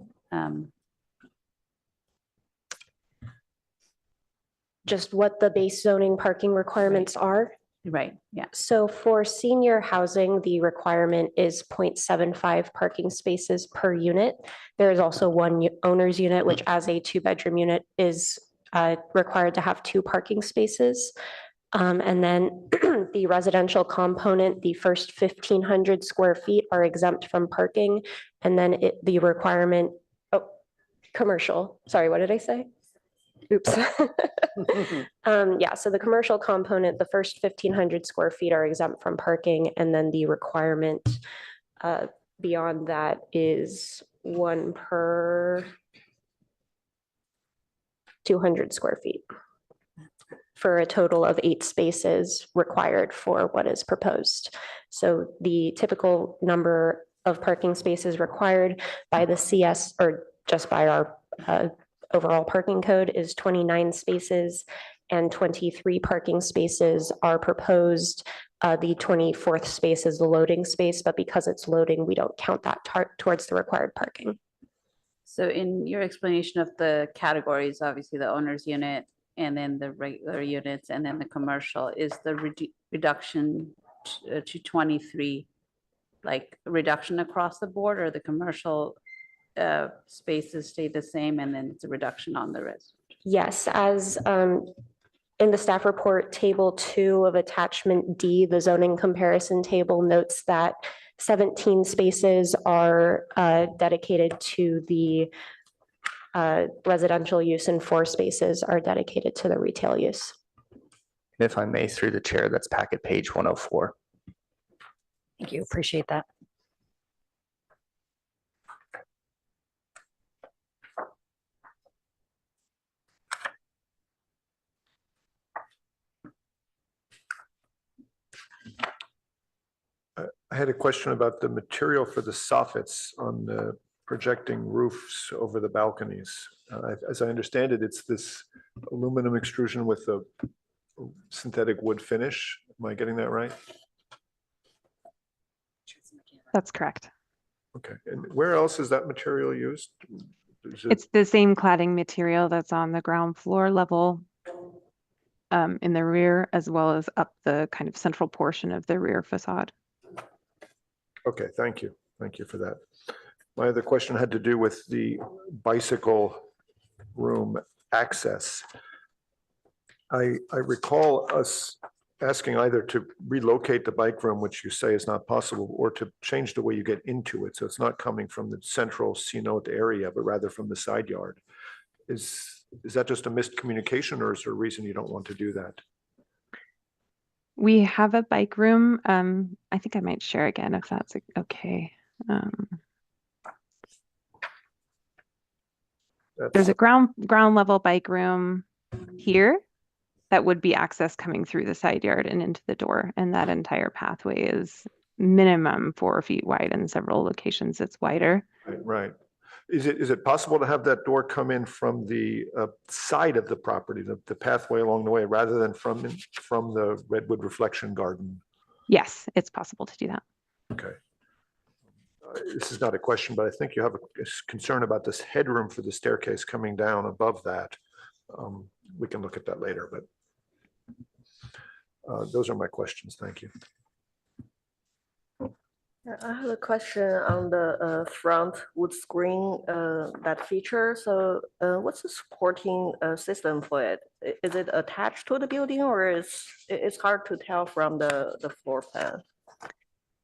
Just what the base zoning parking requirements are. Right, yeah. So for senior housing, the requirement is 0.75 parking spaces per unit. There is also one owner's unit, which as a 2-bedroom unit is required to have 2 parking spaces. And then the residential component, the first 1,500 square feet are exempt from parking. And then the requirement, commercial, sorry, what did I say? Oops. Yeah, so the commercial component, the first 1,500 square feet are exempt from parking. And then the requirement beyond that is 1 per 200 square feet, for a total of 8 spaces required for what is proposed. So the typical number of parking spaces required by the CS, or just by our overall parking code, is 29 spaces, and 23 parking spaces are proposed. The 24th space is the loading space, but because it's loading, we don't count that towards the required parking. So in your explanation of the categories, obviously the owner's unit, and then the regular units, and then the commercial, is the reduction to 23, like reduction across the board, or the commercial spaces stay the same and then it's a reduction on the rest? Yes, as in the staff report, table 2 of attachment D, the zoning comparison table notes that 17 spaces are dedicated to the residential use and 4 spaces are dedicated to the retail use. If I may, through the chair, that's packet page 104. Thank you. Appreciate that. I had a question about the material for the soffits on the projecting roofs over the balconies. As I understand it, it's this aluminum extrusion with a synthetic wood finish. Am I getting that right? That's correct. Okay, and where else is that material used? It's the same cladding material that's on the ground floor level in the rear, as well as up the kind of central portion of the rear facade. Okay, thank you. Thank you for that. My other question had to do with the bicycle room access. I recall us asking either to relocate the bike room, which you say is not possible, or to change the way you get into it. So it's not coming from the central C-note area, but rather from the side yard. Is that just a missed communication, or is there a reason you don't want to do that? We have a bike room. I think I might share again if that's okay. There's a ground level bike room here that would be access coming through the side yard and into the door. And that entire pathway is minimum 4 feet wide. In several locations, it's wider. Right. Is it possible to have that door come in from the side of the property, the pathway along the way, rather than from the Redwood Reflection Garden? Yes, it's possible to do that. Okay. This is not a question, but I think you have a concern about this headroom for the staircase coming down above that. We can look at that later, but those are my questions. Thank you. I have a question on the front wood screen, that feature. So what's the supporting system for it? Is it attached to the building, or it's hard to tell from the floor plan?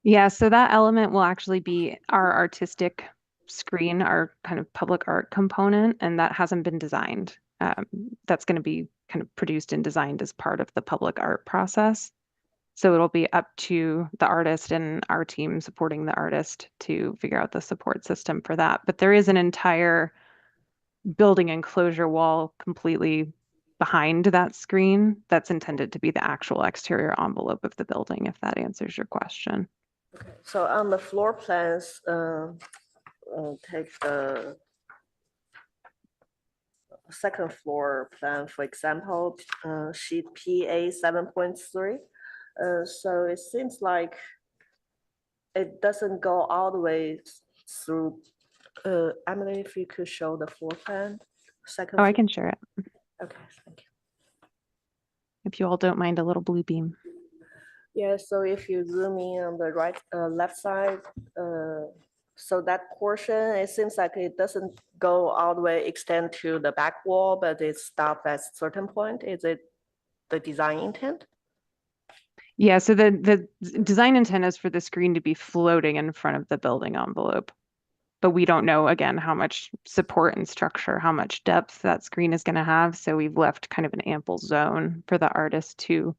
Yeah, so that element will actually be our artistic screen, our kind of public art component, and that hasn't been designed. That's going to be kind of produced and designed as part of the public art process. So it'll be up to the artist and our team supporting the artist to figure out the support system for that. But there is an entire building enclosure wall completely behind that screen that's intended to be the actual exterior envelope of the building, if that answers your question. Okay. So on the floor plans, take the second floor plan, for example, sheet PA 7.3. So it seems like it doesn't go all the way through. Emily, if you could show the floor plan. Second. Oh, I can share it. Okay, thank you. If you all don't mind a little blue beam. Yeah, so if you zoom in on the right, left side, so that portion, it seems like it doesn't go all the way extend to the back wall, but it stopped at a certain point. Is it the design intent? Yeah, so the design intent is for the screen to be floating in front of the building envelope. But we don't know, again, how much support and structure, how much depth that screen is going to have. So we've left kind of an ample zone for the artist to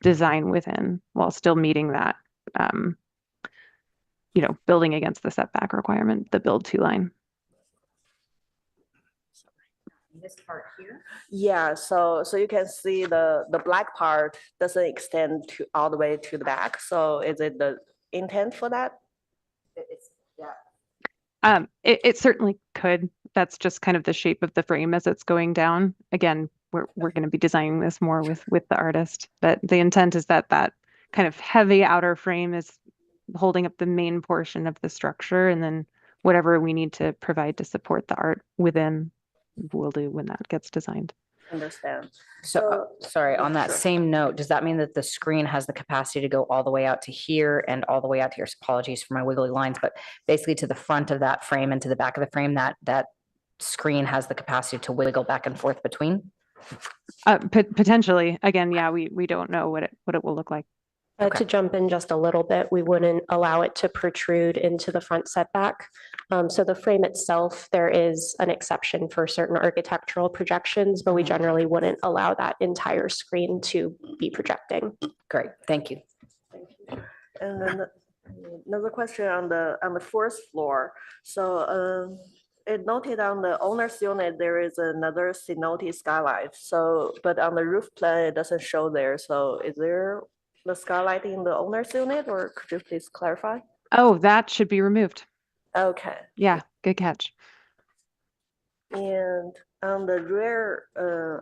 design within while still meeting that, building against the setback requirement, the build to line. This part here? Yeah, so you can see the black part doesn't extend to all the way to the back. So is it the intent for that? Yeah. It certainly could. That's just kind of the shape of the frame as it's going down. Again, we're going to be designing this more with the artist, but the intent is that kind of heavy outer frame is holding up the main portion of the structure, and then whatever we need to provide to support the art within, we'll do when that gets designed. Understand. So, sorry, on that sure. same note, does that mean that the screen has the capacity to go all the way out to here and all the way out to here? Apologies for my wiggly lines, but basically to the front of that frame and to the back of the frame, that screen has the capacity to wiggle back and forth between? Potentially. Again, yeah, we don't know what it will look like. To jump in just a little bit, we wouldn't allow it to protrude into the front setback. So the frame itself, there is an exception for certain architectural projections, but we generally wouldn't allow that entire screen to be projecting. Great, thank you. And then another question on the first floor. So it noted on the owner's unit, there is another cenote skylight. So, but on the roof plan, it doesn't show there. So is there the skylight in the owner's unit, or could you please clarify? Oh, that should be removed. Okay. Yeah, good catch. And on the rear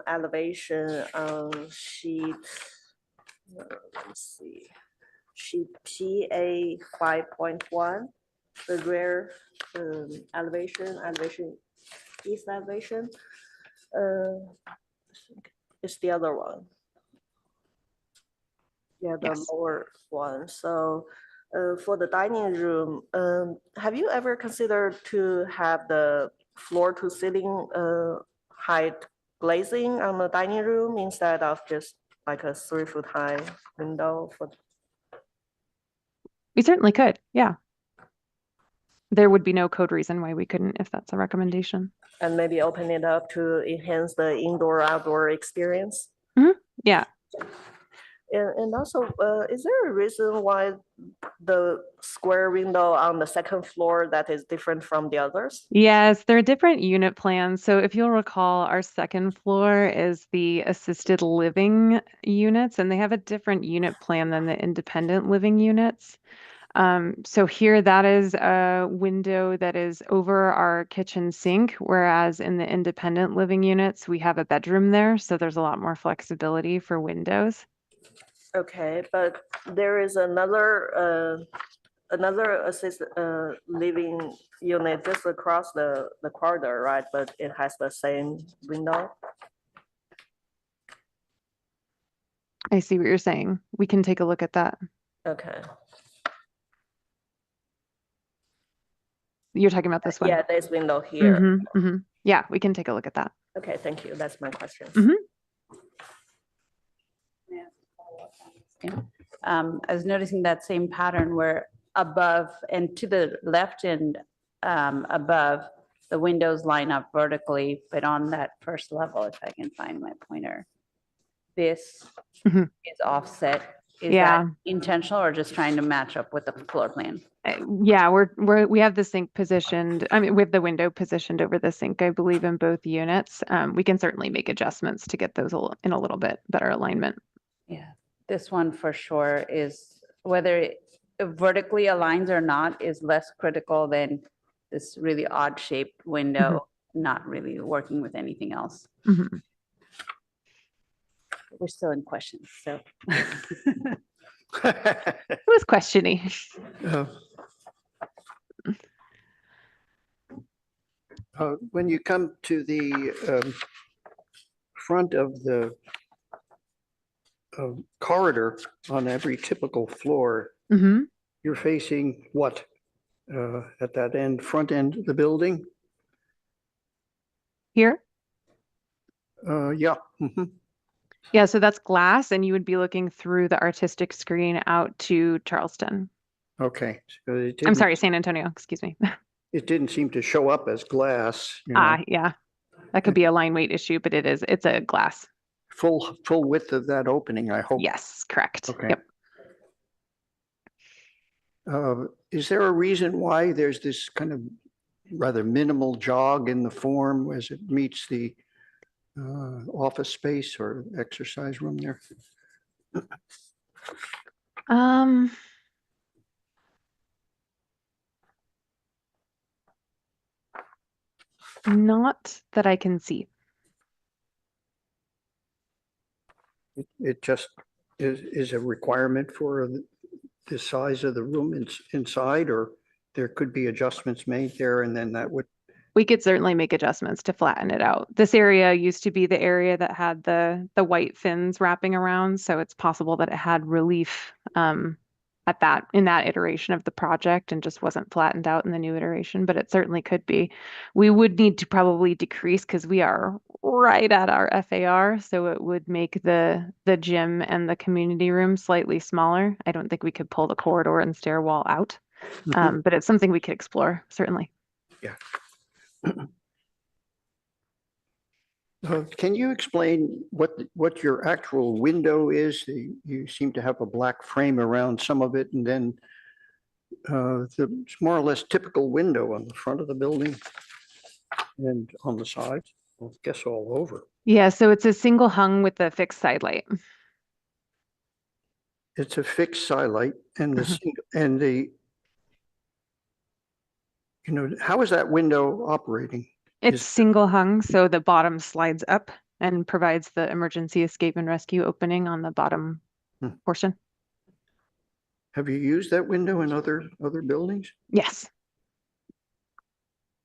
elevation on sheet, let's see, sheet PA 5.1, the rear elevation, east elevation, it's the other one. Yeah, the Yes. lower one. So for the dining room, have you ever considered to have the floor to ceiling height glazing on the dining room instead of just like a 3-foot high window for? We certainly could, yeah. There would be no code reason why we couldn't if that's a recommendation. And maybe open it up to enhance the indoor-outdoor experience? Mm-hmm. Yeah. And also, is there a reason why the square window on the second floor that is different from the others? Yes, they're different unit plans. So if you'll recall, our second floor is the assisted living units, and they have a different unit plan than the independent living units. So here that is a window that is over our kitchen sink, whereas in the independent living units, we have a bedroom there. So there's a lot more flexibility for windows. Okay, but there is another assisted living unit just across the corridor, right? But it has the same window. I see what you're saying. We can take a look at that. Okay. You're talking about this one? Yeah, this window here. Yeah, we can take a look at that. Okay, thank you. That's my question. I was noticing that same pattern where above and to the left and above, the windows line up vertically, but on that first level, if I can find my pointer, this is offset. Is Yeah. that intentional or just trying to match up with the floor plan? Yeah, we have the sink positioned, I mean, with the window positioned over the sink, I believe, in both units. We can certainly make adjustments to get those in a little bit better alignment. Yeah, this one for sure is whether it vertically aligns or not is less critical than this really odd shaped window, not really working with anything else. We're still in questions, so. Who's questioning? When you come to the front of the corridor on every typical floor, you're facing what at that end, front end of the building? Here? Yeah. Yeah, so that's glass, and you would be looking through the artistic screen out to Charleston. Okay. So I'm sorry, San Antonio, excuse me. It didn't seem to show up as glass. Yeah, that could be a line weight issue, but it's a glass. Full width of that opening, I hope. Yes, correct. Okay. Yep. Is there a reason why there's this kind of rather minimal jog in the form as it meets the office space or exercise room there? Not that I can see. It just is a requirement for the size of the room inside, or there could be adjustments made there, and then that would. We could certainly make adjustments to flatten it out. This area used to be the area that had the white fins wrapping around, so it's possible that it had relief in that iteration of the project and just wasn't flattened out in the new iteration, but it certainly could be. We would need to probably decrease because we are right at our FAR, so it would make the gym and the community room slightly smaller. I don't think we could pull the corridor and stairwell out, but it's something we could explore, certainly. Yeah. Can you explain what your actual window is? You seem to have a black frame around some of it, and then the more or less typical window on the front of the building and on the sides, I guess all over. Yeah, so it's a single hung with a fixed side light. It's a fixed side light, and how is that window operating? It's single hung, so the bottom slides up and provides the emergency escape and rescue opening on the bottom portion. Have you used that window in other buildings? Yes.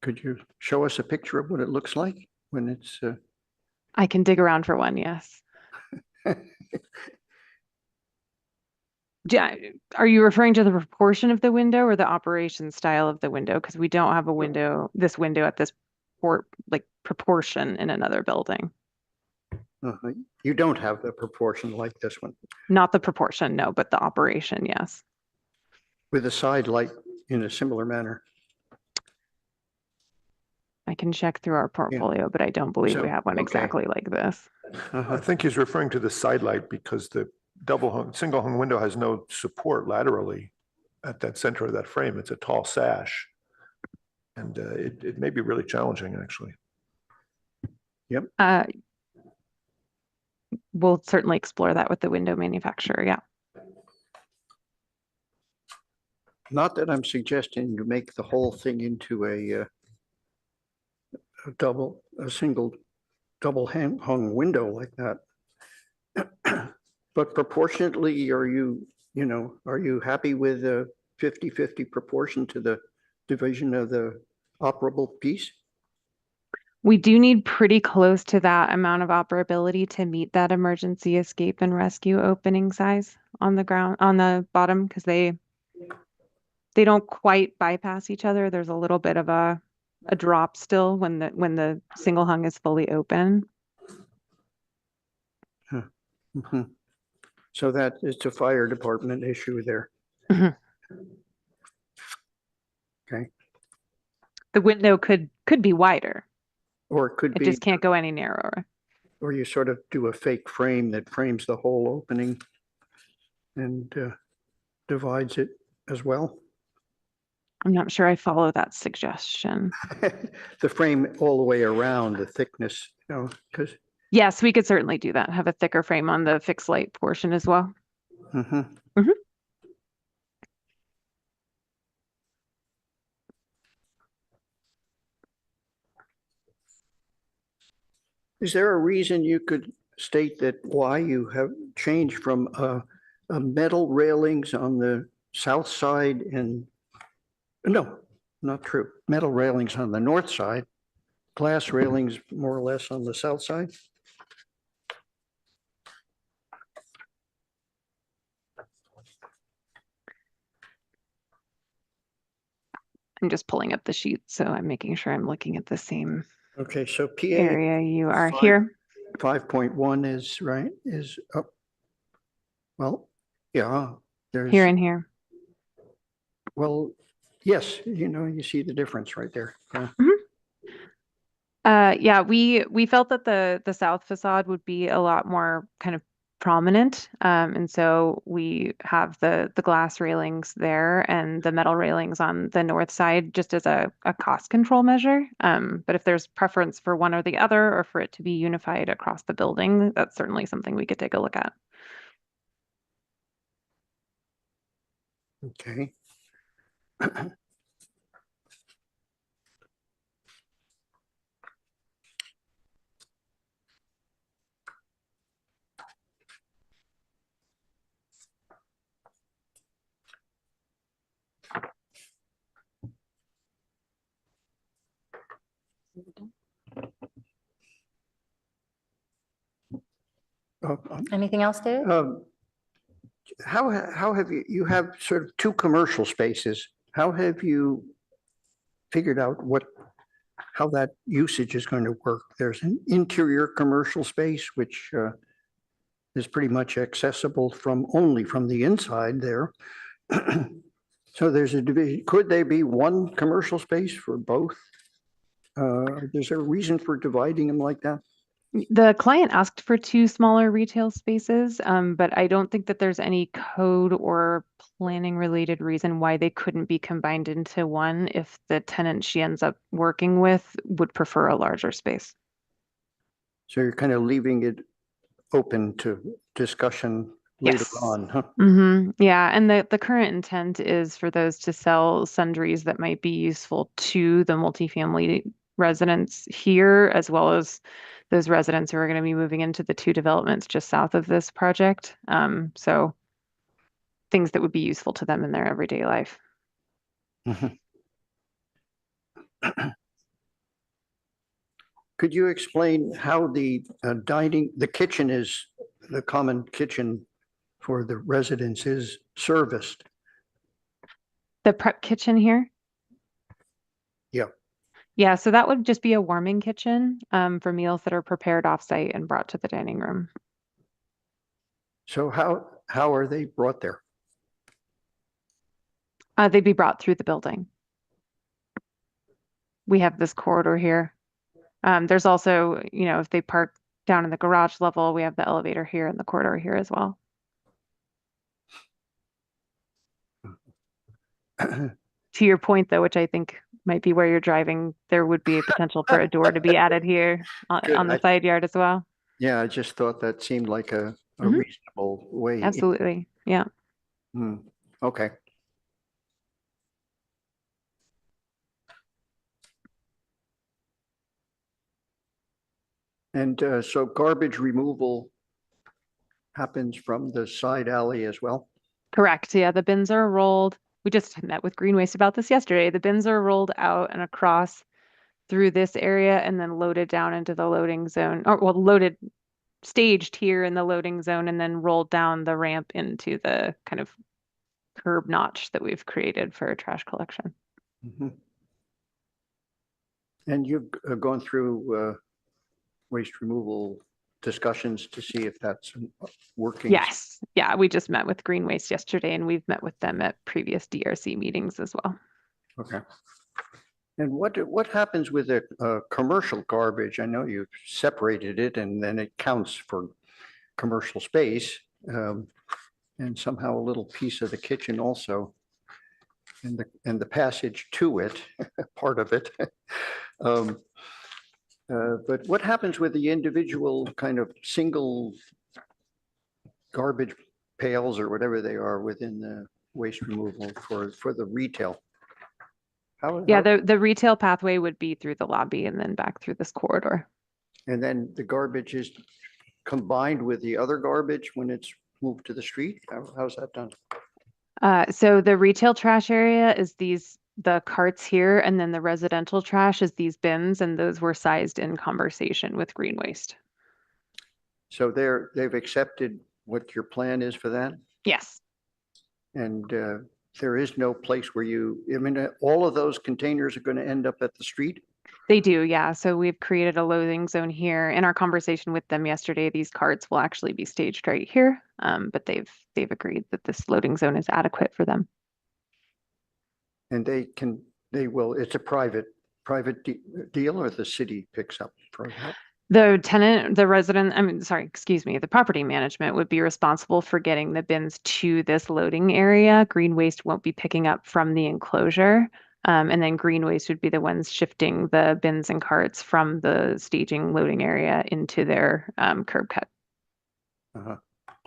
Could you show us a picture of what it looks like when it's? I can dig around for one, yes. Are you referring to the proportion of the window or the operation style of the window? Because we don't have this window at this proportion in another building. You don't have the proportion like this one? Not the proportion, no, but the operation, yes. With a side light in a similar manner? I can check through our portfolio, but I don't believe we have one exactly like this. I think he's referring to the side light because the single hung window has no support laterally at that center of that frame. It's a tall sash. And it may be really challenging, actually. Yep. We'll certainly explore that with the window manufacturer. Yeah. Not that I'm suggesting you make the whole thing into a single double hung window like that. But proportionately, are you happy with a 50-50 proportion to the division of the operable piece? We do need pretty close to that amount of operability to meet that emergency escape and rescue opening size on the ground, on the bottom, because they don't quite bypass each other. There's a little bit of a drop still when the single hung is fully open. Mhm. So that is a fire department issue there. Mhm. Okay. The window could be wider. Or it could It be, just can't go any narrower. or you sort of do a fake frame that frames the whole opening and divides it as well. I'm not sure I follow that suggestion. The frame all the way around, the thickness, because. Yes, we could certainly do that. Have a thicker frame on the fixed light portion as well. Mhm. Is there a reason you could state that why you have changed from a metal railings on the south side and, no, not true, metal railings on the north side, glass railings more or less on the south side? I'm just pulling up the sheet, so I'm making sure I'm looking at the same Okay, so PA area you are five- here. 5.1 is right, is up. Well, yeah, there's. Here and here. Well, yes, you see the difference right there. Yeah. Yeah, we felt that the south facade would be a lot more kind of prominent. And so we have the glass railings there and the metal railings on the north side just as a cost control measure. But if there's preference for one or the other, or for it to be unified across the building, that's certainly something we could take a look at. Okay. Anything else, David? How have you have sort of two commercial spaces. How have you figured out how that usage is going to work? There's an interior commercial space, which is pretty much accessible only from the inside there. So there's a division. Could they be one commercial space for both? Is there a reason for dividing them like that? The client asked for two smaller retail spaces, but I don't think that there's any code or planning related reason why they couldn't be combined into one if the tenant she ends up working with would prefer a larger space. So you're kind of leaving it open to discussion later Yes. on, huh? Yeah, and the current intent is for those to sell sundries that might be useful to the multifamily residents here, as well as those residents who are going to be moving into the two developments just south of this project. So things that would be useful to them in their everyday life. Could you explain how the kitchen is, the common kitchen for the residents is serviced? The prep kitchen here? Yeah. Yeah, so that would just be a warming kitchen for meals that are prepared offsite and brought to the dining room. So how are they brought there? They'd be brought through the building. We have this corridor here. There's also, if they park down in the garage level, we have the elevator here and the corridor here as well. To your point, though, which I think might be where you're driving, there would be a potential for a door to be added here Good. on the side yard as well. Yeah, I just thought that seemed like a Mhm. reasonable way. Absolutely. Yeah. Okay. And so garbage removal happens from the side alley as well? Correct. Yeah, the bins are rolled. We just met with Green Waste about this yesterday. The bins are rolled out and across through this area and then loaded down into the loading zone, or well, loaded, staged here in the loading zone and then rolled down the ramp into the kind of curb notch that we've created for trash collection. Mhm. And you've gone through waste removal discussions to see if that's working? Yes. Yeah, we just met with Green Waste yesterday and we've met with them at previous DRC meetings as well. Okay. And what happens with a commercial garbage? I know you've separated it and then it counts for commercial space. And somehow a little piece of the kitchen also. And the passage to it, part of it. But what happens with the individual kind of single garbage pails or whatever they are within the waste removal for the retail? Yeah, the retail pathway would be through the lobby and then back through this corridor. And then the garbage is combined with the other garbage when it's moved to the street? How's that done? So the retail trash area is the carts here, and then the residential trash is these bins, and those were sized in conversation with Green Waste. So they've accepted what your plan is for that? Yes. And there is no place where I mean, all of those containers are going to end up at the street? They do, yeah. So we've created a loading zone here. In our conversation with them yesterday, these carts will actually be staged right here, but they've agreed that this loading zone is adequate for them. And it's a private deal, or the city picks up for that? The tenant, the property management would be responsible for getting the bins to this loading area. Green Waste won't be picking up from the enclosure. And then Green Waste would be the ones shifting the bins and carts from the staging loading area into their curb cut.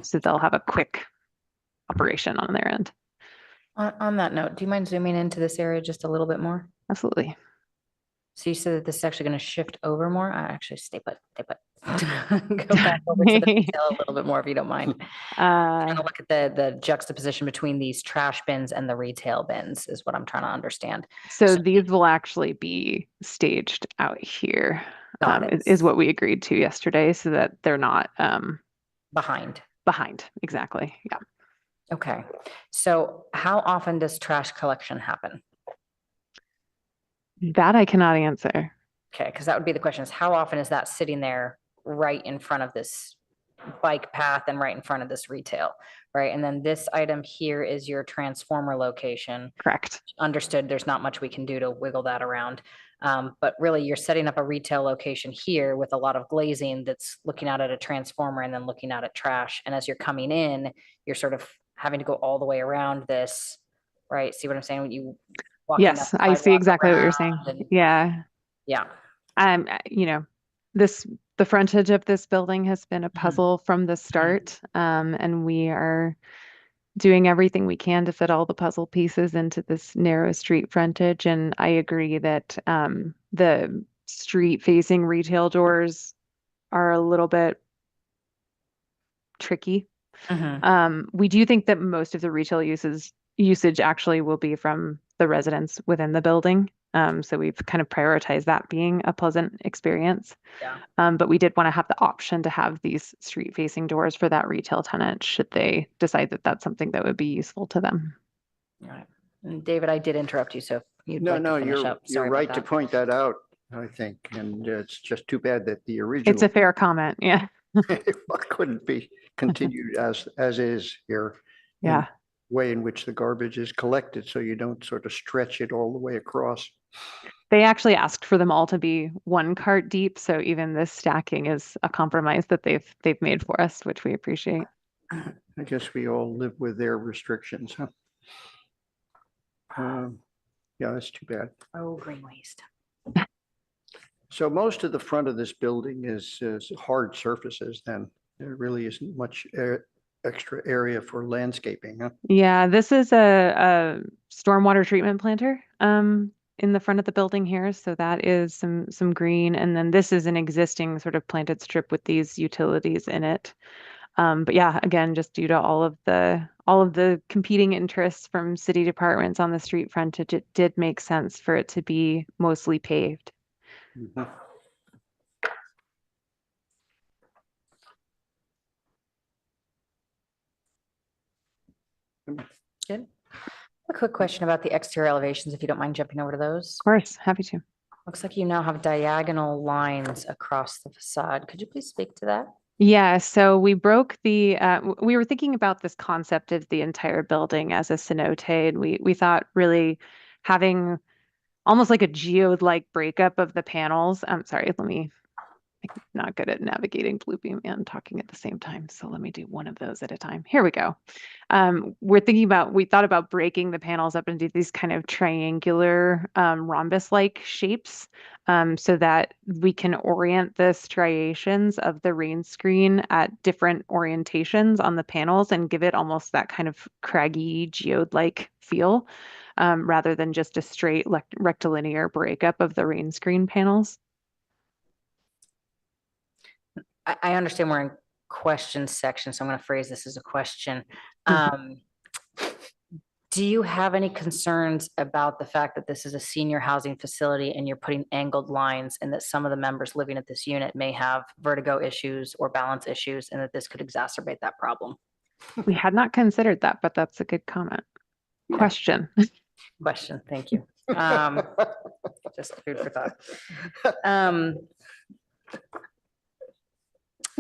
So they'll have a quick operation on their end. On that note, do you mind zooming into this area just a little bit more? Absolutely. So you said that this is actually going to shift over more? Actually, stay put. Go back over to the detail a little bit more if you don't mind. Trying to look at the juxtaposition between these trash bins and the retail bins is what I'm trying to understand. So these will actually be staged out here, is what we agreed to yesterday, so that they're not behind. Exactly. Yeah. Okay. So how often does trash collection happen? That I cannot answer. Okay, because that would be the question, is how often is that sitting there right in front of this bike path and right in front of this retail, right? And then this item here is your transformer location. Correct. Understood, there's not much we can do to wiggle that around. But really, you're setting up a retail location here with a lot of glazing that's looking out at a transformer and then looking out at trash. And as you're coming in, you're sort of having to go all the way around this, right? See what I'm saying? When you yes, I see exactly what you're saying. Yeah. Yeah. The frontage of this building has been a puzzle from the start. And we are doing everything we can to fit all the puzzle pieces into this narrow street frontage. And I agree that the street facing retail doors are a little bit tricky. We do think that most of the retail usage actually will be from the residents within the building. So we've kind of prioritized that being a pleasant experience. Yeah. But we did want to have the option to have these street facing doors for that retail tenant should they decide that that's something that would be useful to them. All right. And David, I did interrupt you, so if you'd like to finish up. You're right to point that out, I think. And it's just too bad that the original. It's a fair comment. Yeah. couldn't be continued as is here. Yeah. Way in which the garbage is collected, so you don't sort of stretch it all the way across. They actually asked for them all to be one cart deep, so even this stacking is a compromise that they've made for us, which we appreciate. I guess we all live with their restrictions, huh? Yeah, that's too bad. Oh, green waste. So most of the front of this building is hard surfaces then. There really isn't much extra area for landscaping, huh? Yeah, this is a stormwater treatment planter in the front of the building here. So that is some green. And then this is an existing sort of planted strip with these utilities in it. But yeah, again, just due to all of the competing interests from city departments on the street frontage, it did make sense for it to be mostly paved. Mhm. Good. A quick question about the exterior elevations, if you don't mind jumping over to those. Of course, happy to. Looks like you now have diagonal lines across the facade. Could you please speak to that? Yeah, so we broke we were thinking about this concept of the entire building as a cenote, and we thought really having almost like a geode-like breakup of the panels. I'm sorry, I'm not good at navigating Bloopy and talking at the same time. So let me do one of those at a time. Here we go. We thought about breaking the panels up into these kind of triangular rhombus-like shapes so that we can orient the striations of the rain screen at different orientations on the panels and give it almost that kind of craggy geode-like feel rather than just a straight rectilinear breakup of the rain screen panels. I understand we're in question section, so I'm going to phrase this as a question. Do you have any concerns about the fact that this is a senior housing facility and you're putting angled lines and that some of the members living at this unit may have vertigo issues or balance issues and that this could exacerbate that problem? We had not considered that, but that's a good comment. Question. Question, thank you. Just food for thought.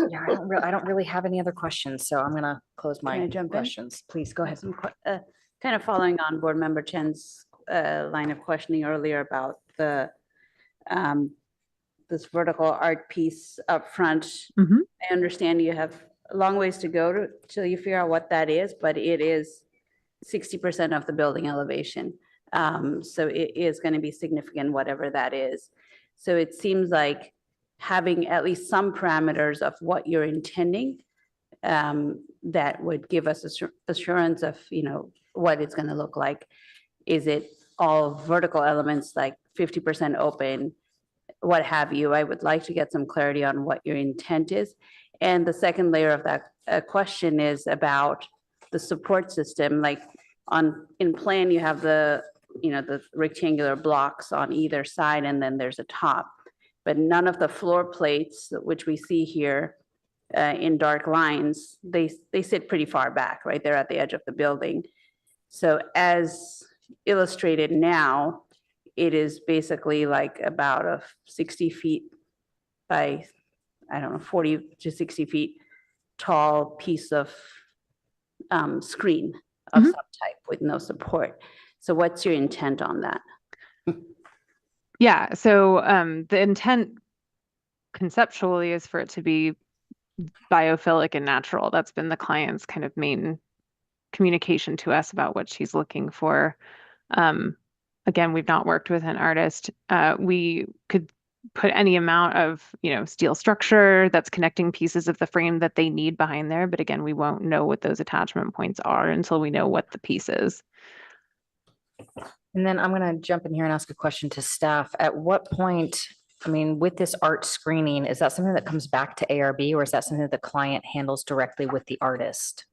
Yeah, I don't really have any other questions, so I'm gonna close Can I my jump in? questions. Please go ahead. Kind of following on Board Member Chen's line of questioning earlier about this vertical art piece up front. Mhm. I understand you have a long ways to go till you figure out what that is, but it is 60% of the building elevation. So it is going to be significant, whatever that is. So it seems like having at least some parameters of what you're intending that would give us assurance of, what it's going to look like. Is it all vertical elements like 50% open, what have you? I would like to get some clarity on what your intent is. And the second layer of that question is about the support system. Like in plan, you have the rectangular blocks on either side, and then there's a top. But none of the floor plates, which we see here in dark lines, they sit pretty far back, right? They're at the edge of the building. So as illustrated now, it is basically like about 60 feet by, 40 to 60 feet tall piece of screen of some type with no support. So what's your intent on that? Yeah, so the intent conceptually is for it to be biophilic and natural. That's been the client's kind of main communication to us about what she's looking for. Again, we've not worked with an artist. We could put any amount of, steel structure that's connecting pieces of the frame that they need behind there. But again, we won't know what those attachment points are until we know what the piece is. And then I'm gonna jump in here and ask a question to staff. At what point, with this art screening, is that something that comes back to ARB or is that something that the client handles directly with the artist?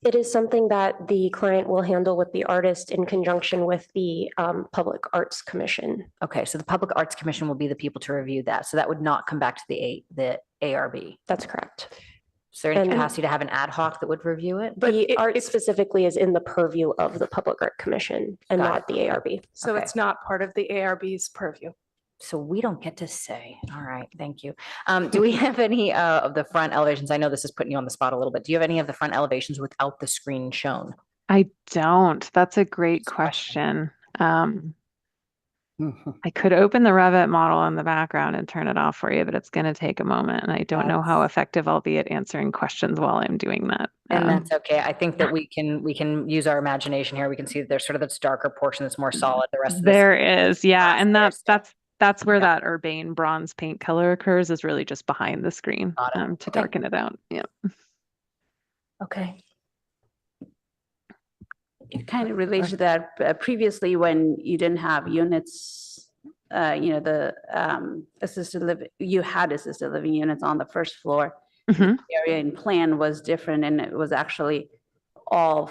It is something that the client will handle with the artist in conjunction with the Public Arts Commission. Okay, so the Public Arts Commission will be the people to review that. So that would not come back to the ARB. That's correct. Is there any capacity to have an ad hoc that would review it? But the art specifically is in the purview of the Public Art Commission and not the ARB. So it's not part of the ARB's purview. So we don't get to say. All right, thank you. Do we have any of the front elevations? I know this is putting you on the spot a little bit. Do you have any of the front elevations without the screen shown? I don't. That's a great question. I could open the Revit model in the background and turn it off for you, but it's going to take a moment. And I don't know how effective I'll be at answering questions while I'm doing that. And that's okay. I think that we can use our imagination here. We can see that there's sort of this darker portion that's more solid. The rest of this. There is, yeah. And glass there, that's where that urbane bronze paint color occurs, is really just behind the screen Got it. to Okay. darken it out. Yeah. Okay. It kind of relates to that. Previously, when you didn't have units, the assisted living, you had assisted living units on the first floor. Mhm. The area in plan was different, and it was actually all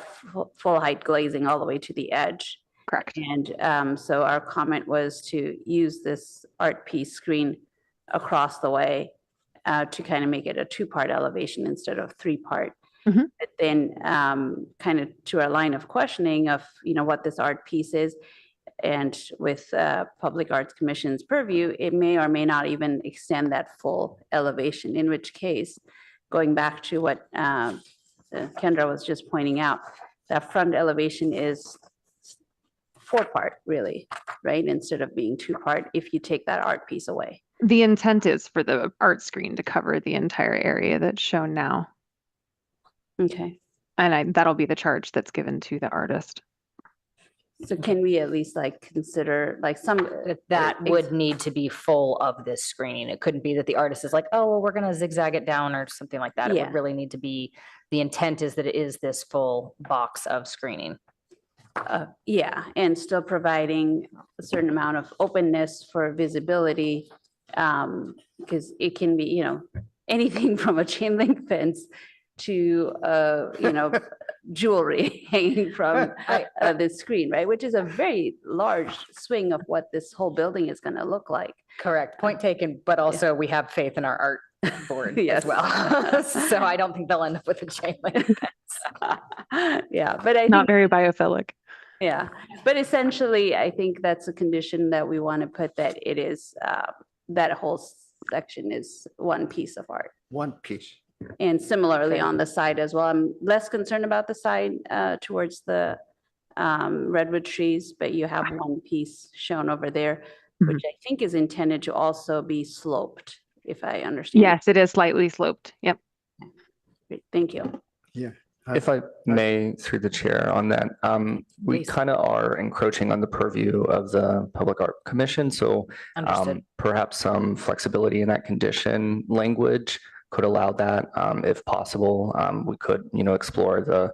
full height glazing all the way to the edge. Correct. And so our comment was to use this art piece screen across the way to kind of make it a 2-part elevation instead of 3-part. Mhm. But then kind of to our line of questioning of, what this art piece is, and with Public Arts Commission's purview, it may or may not even extend that full elevation, in which case, going back to what Kendra was just pointing out, that front elevation is 4-part really, right? Instead of being 2-part, if you take that art piece away. The intent is for the art screen to cover the entire area that's shown now. Okay. And that'll be the charge that's given to the artist. So can we at least consider some That would need to be full of this screen. It couldn't be that the artist is like, oh, well, we're going to zigzag it down or something like that. It Yeah. would really need to be, the intent is that it is this full box of screening. Yeah, and still providing a certain amount of openness for visibility, because it can be, anything from a chain link fence to, jewelry hanging from the screen, right? Which is a very large swing of what this whole building is going to look like. Correct. Point taken, but also we have faith in our art board Yes. as well. So I don't think they'll end up with a chain link fence. Yeah, but I Not think, very biophilic. yeah, but essentially, I think that's a condition that we want to put, that it is, that whole section is one piece of art. One piece. And similarly on the side as well. I'm less concerned about the side towards the redwood trees, but you have one piece shown over there, which I think is intended to also be sloped, if I understand. Yes, it is slightly sloped. Yep. Great, thank you. Yeah. If I may, through the chair on that, we Please. kind of are encroaching on the purview of the Public Art Commission. So Understood. perhaps some flexibility in that condition language could allow that. If possible, we could, explore the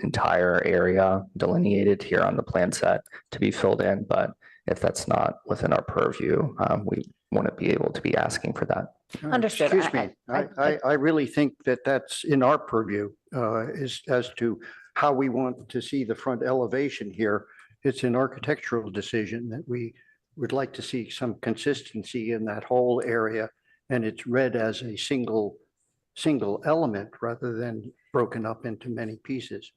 entire area delineated here on the plan set to be filled in. But if that's not within our purview, we wouldn't be able to be asking for that. Understood. Excuse me. I really think that that's in our purview as to how we want to see the front elevation here. It's an architectural decision that we would like to see some consistency in that whole area. And it's read as a single element rather than broken up into many pieces.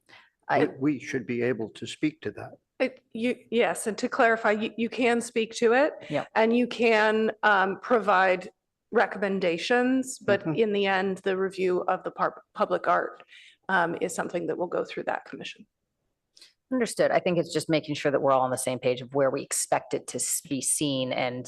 We should be able to speak to that. Yes, and to clarify, you can speak to it. Yeah. And you can provide recommendations, but in the end, the review of the public art is something that will go through that commission. Understood. I think it's just making sure that we're all on the same page of where we expect it to be seen. And,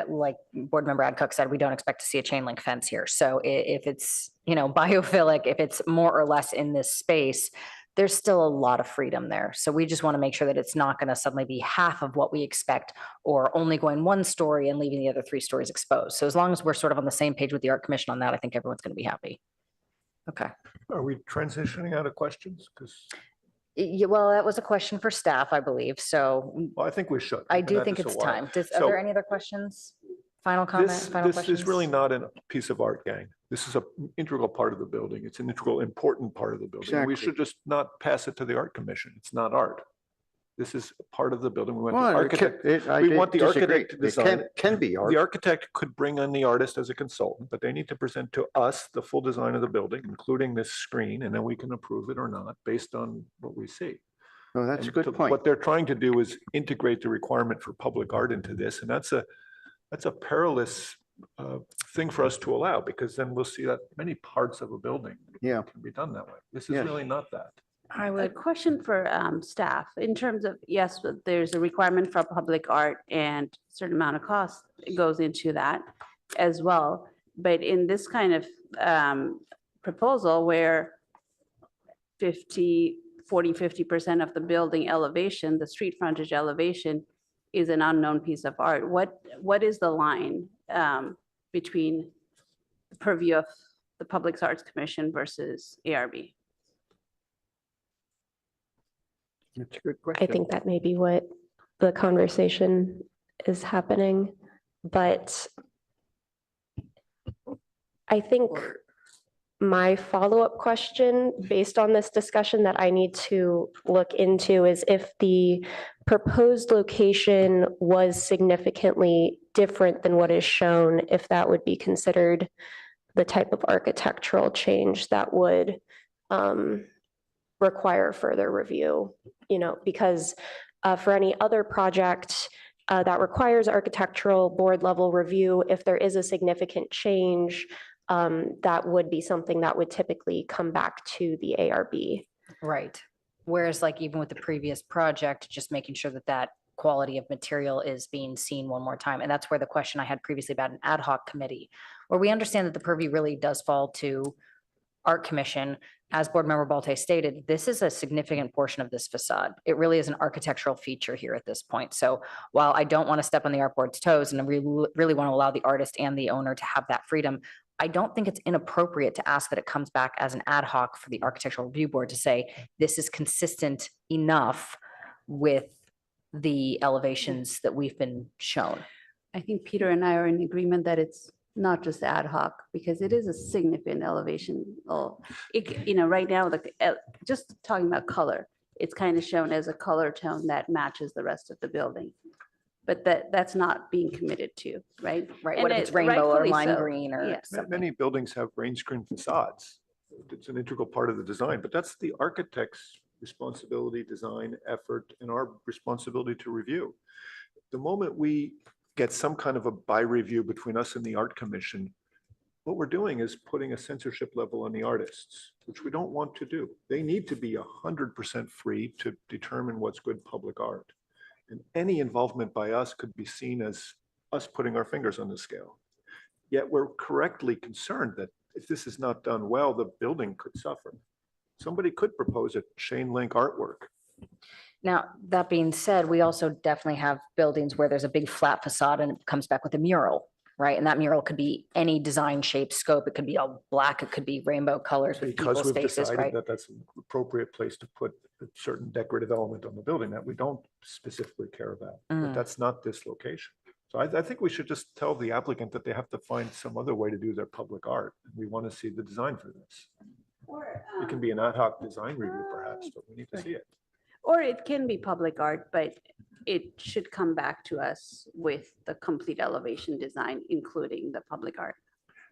like Board Member Adcock said, we don't expect to see a chain link fence here. So if it's, biophilic, if it's more or less in this space, there's still a lot of freedom there. So we just want to make sure that it's not going to suddenly be half of what we expect or only going one story and leaving the other 3 stories exposed. So as long as we're sort of on the same page with the Art Commission on that, I think everyone's going to be happy. Okay. Are we transitioning out of questions? Because Yeah, well, that was a question for staff, I believe. So I think we should. I We've been do at think this a it's while. time. Are So there any other questions? Final comment, final This questions? is really not a piece of art, gang. This is an integral part of the building. It's an integral, important part of the building. We Exactly. should just not pass it to the art commission. It's not art. This is part of the building. We want the Well, architect. I We want the disagree. architect to It design. can be art. The architect could bring in the artist as a consultant, but they need to present to us the full design of the building, including this screen, and then we can approve it or not based on what we see. Oh, that's a And good point. What they're trying to do is integrate the requirement for public art into this, and that's a perilous thing for us to allow, because then we'll see that many parts of a building Yeah. can be done that way. This is Yes. really not that. I would. A question for staff in terms of, yes, but there's a requirement for public art and a certain amount of cost goes into that as well. But in this kind of proposal where 50% of the building elevation, the street frontage elevation is an unknown piece of art, what is the line between the purview of the Public Arts Commission versus ARB? That's a good I question. think that may be what the conversation is happening, but I think my follow-up question based on this discussion that I need to look into is if the proposed location was significantly different than what is shown, if that would be considered the type of architectural change that would require further review, because for any other project that requires architectural board level review, if there is a significant change, that would be something that would typically come back to the ARB. Right. Whereas like even with the previous project, just making sure that that quality of material is being seen one more time. And that's where the question I had previously about an ad hoc committee, where we understand that the purview really does fall to Art Commission. As Board Member Balte stated, this is a significant portion of this facade. It really is an architectural feature here at this point. So while I don't want to step on the art board's toes and I really want to allow the artist and the owner to have that freedom, I don't think it's inappropriate to ask that it comes back as an ad hoc for the Architectural Review Board to say, this is consistent enough with the elevations that we've been shown. I think Peter and I are in agreement that it's not just ad hoc, because it is a significant elevation. Right now, just talking about color, it's kind of shown as a color tone that matches the rest of the building. But that's not being committed to, right? Right, And what if it's rainbow or rightfully lime so. green or Yeah. something? Many buildings have rain screen facades. It's an integral part of the design, but that's the architect's responsibility, design, effort, and our responsibility to review. The moment we get some kind of a by-review between us and the Art Commission, what we're doing is putting a censorship level on the artists, which we don't want to do. They need to be 100% free to determine what's good public art. And any involvement by us could be seen as us putting our fingers on the scale. Yet we're correctly concerned that if this is not done well, the building could suffer. Somebody could propose a chain link artwork. Now, that being said, we also definitely have buildings where there's a big flat facade and it comes back with a mural, right? And that mural could be any design, shape, scope. It could be all black, it could be rainbow colors with Because people's we've faces, decided right? that that's an appropriate place to put a certain decorative element on the building that we don't specifically care about. But that's not this location. So I think we should just tell the applicant that they have to find some other way to do their public art. We want to see the design for this. It can be an ad hoc design review perhaps, but we need to see it. Or it can be public art, but it should come back to us with the complete elevation design, including the public art.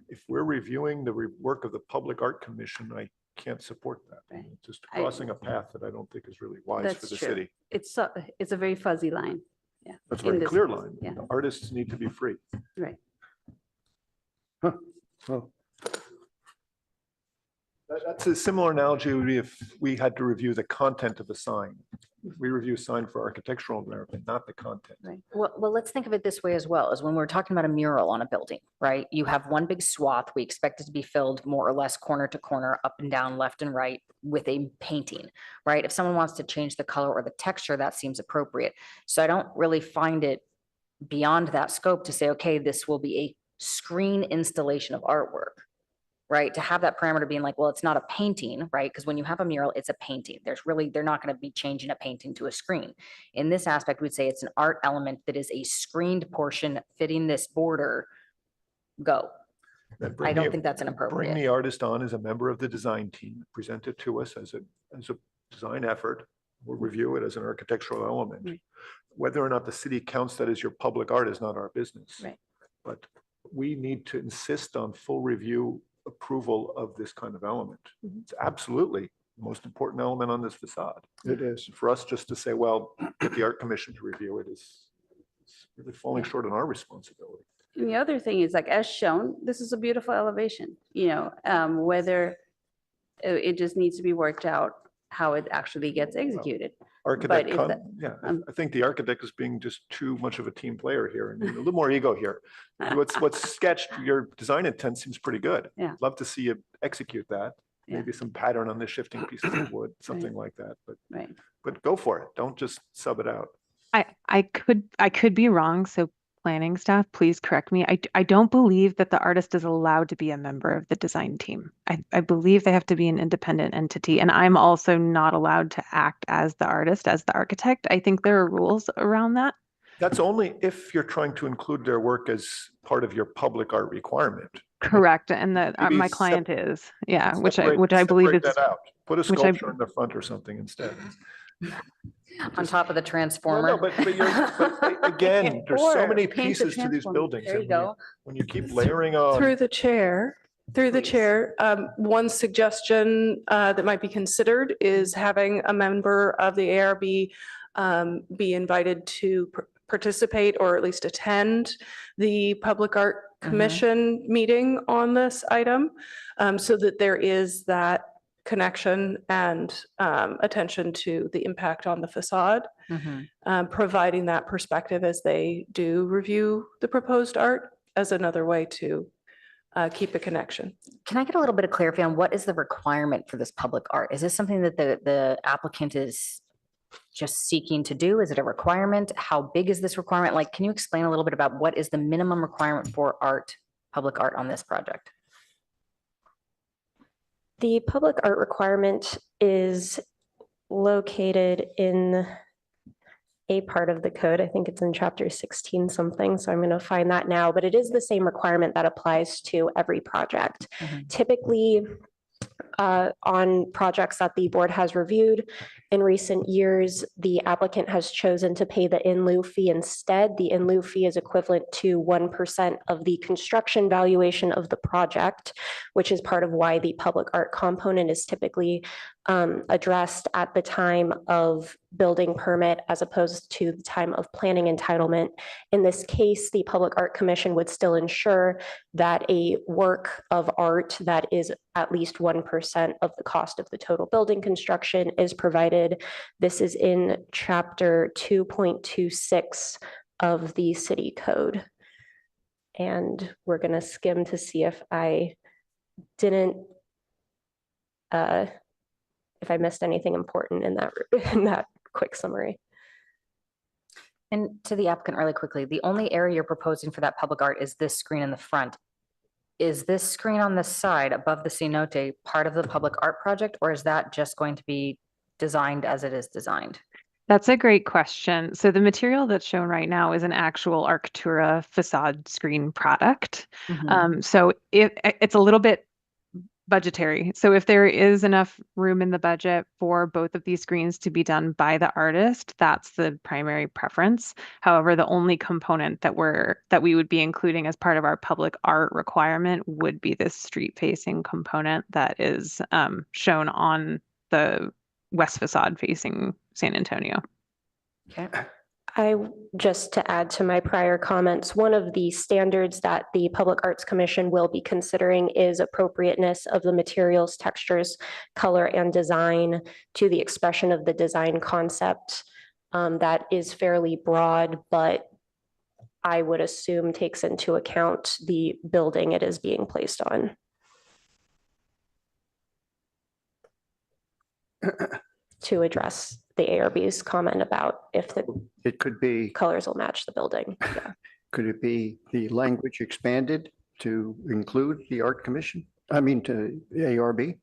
If we're reviewing the work of the Public Art Commission, I can't support that. Right. It's just crossing a path that I don't think is really wise for That's the true. city. It's a very fuzzy line. Yeah. That's a in very this clear case, line. Yeah, The artists need to be free. right. Well, That's a similar analogy would be if we had to review the content of a sign. We review a sign for architectural merit, but not the content. Right. Well, let's think of it this way as well, as when we're talking about a mural on a building, right? You have one big swath. We expect it to be filled more or less corner to corner, up and down, left and right with a painting, right? If someone wants to change the color or the texture, that seems appropriate. So I don't really find it beyond that scope to say, okay, this will be a screen installation of artwork, right? To have that parameter being like, well, it's not a painting, right? Because when you have a mural, it's a painting. They're not going to be changing a painting to a screen. In this aspect, we'd say it's an art element that is a screened portion fitting this border. Go. I don't think that's Bring inappropriate. the artist on as a member of the design team, present it to us as a design effort. We'll review it as an architectural element. Right. Whether or not the city counts that as your public art is not our business. Right. But we need to insist on full review approval of this kind of element. It's absolutely the most important element on this facade. it is. For us just to say, well, get the Art Commission to review it is it's really falling short on our responsibility. And the other thing is, like, as shown, this is a beautiful elevation, whether it just needs to be worked out how it actually gets executed. Architect, if that- yeah, I think the architect is being just too much of a team player here and a little more ego here. What's sketched, your design intent seems pretty good. Yeah. Love to see you execute that. Yeah. Maybe some pattern on the shifting pieces of wood, something like that, Right. but go for it. Don't just sub it out. I could be wrong, so planning staff, please correct me. I don't believe that the artist is allowed to be a member of the design team. I believe they have to be an independent entity, and I'm also not allowed to act as the artist, as the architect. I think there are rules around that. That's only if you're trying to include their work as part of your public art requirement. Correct, and that Maybe my client is, yeah, which I Separate believe is that out. Put a which I- sculpture in the front or something instead. On top of the Well, transformer. no, but again, there's so many paint the pieces to these transformer. buildings. There you and go. when you keep layering on. Through the chair, one suggestion that might be considered is having a member of the ARB be invited to participate or at least attend the Public Art Commission meeting on this item, so that there is that connection and attention to the impact on the facade, providing that perspective as they do review the proposed art as another way to keep a connection. Can I get a little bit of clarity on what is the requirement for this public art? Is this something that the applicant is just seeking to do? Is it a requirement? How big is this requirement? Like, can you explain a little bit about what is the minimum requirement for art, public art on this project? The public art requirement is located in a part of the code. I think it's in chapter 16 something, so I'm going to find that now, but it is the same requirement that applies to every project. Typically, on projects that the board has reviewed in recent years, the applicant has chosen to pay the in lieu fee instead. The in lieu fee is equivalent to 1% of the construction valuation of the project, which is part of why the public art component is typically addressed at the time of building permit as opposed to the time of planning entitlement. In this case, the Public Art Commission would still ensure that a work of art that is at least 1% of the cost of the total building construction is provided. This is in chapter 2.26 of the city code. And we're going to skim to see if I didn't if I missed anything important in that quick summary. And to the applicant really quickly, the only area you're proposing for that public art is this screen in the front. Is this screen on the side above the cenote part of the public art project, or is that just going to be designed as it is designed? That's a great question. So the material that's shown right now is an actual Architectura facade screen product. So it's a little bit budgetary. So if there is enough room in the budget for both of these screens to be done by the artist, that's the primary preference. However, the only component that we would be including as part of our public art requirement would be this street facing component that is shown on the west facade facing San Antonio. Okay. Just to add to my prior comments, one of the standards that the Public Arts Commission will be considering is appropriateness of the materials, textures, color, and design to the expression of the design concept. That is fairly broad, but I would assume takes into account the building it is being placed on. To address the ARB's comment about if the It could be, colors will match the building. Yeah. could it be the language expanded to include the art commission? I mean, to ARB?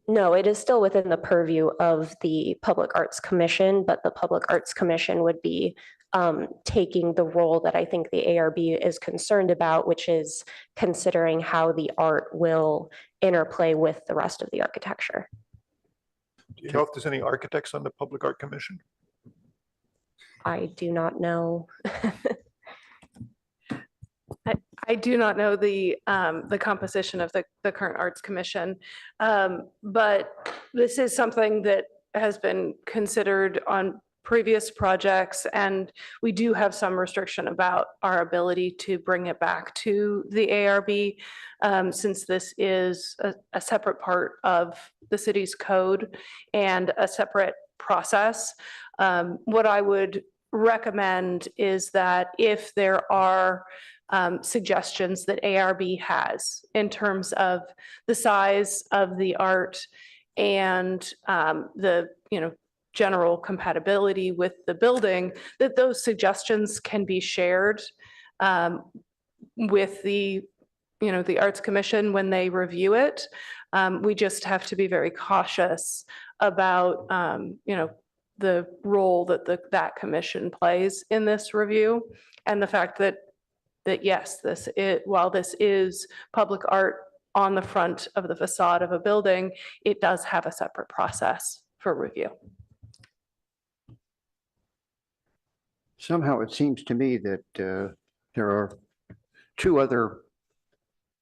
No, it is still within the purview of the Public Arts Commission, but the Public Arts Commission would be taking the role that I think the ARB is concerned about, which is considering how the art will interplay with the rest of the architecture. Do you know if there's any architects on the Public Art Commission? I do not know. I do not know the composition of the current Arts Commission, but this is something that has been considered on previous projects, and we do have some restriction about our ability to bring it back to the ARB, since this is a separate part of the city's code and a separate process. What I would recommend is that if there are suggestions that ARB has in terms of the size of the art and the, general compatibility with the building, that those suggestions can be shared with the Arts Commission when they review it. We just have to be very cautious about, the role that that commission plays in this review, and the fact that yes, while this is public art on the front of the facade of a building, it does have a separate process for review. Somehow it seems to me that there are two other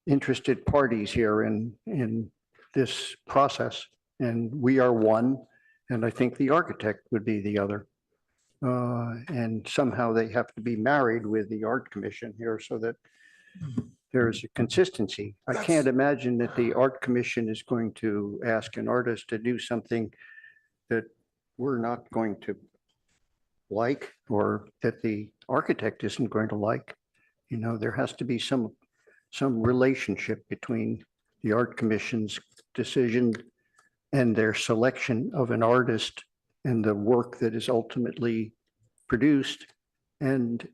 interested parties here in this process, and we are one, and I think the architect would be the other. And somehow they have to be married with the Art Commission here so that there's a consistency. I can't imagine that the Art Commission is going to ask an artist to do something that we're not going to like, or that the architect isn't going to like. There has to be some relationship between the Art Commission's decision and their selection of an artist and the work that is ultimately produced, and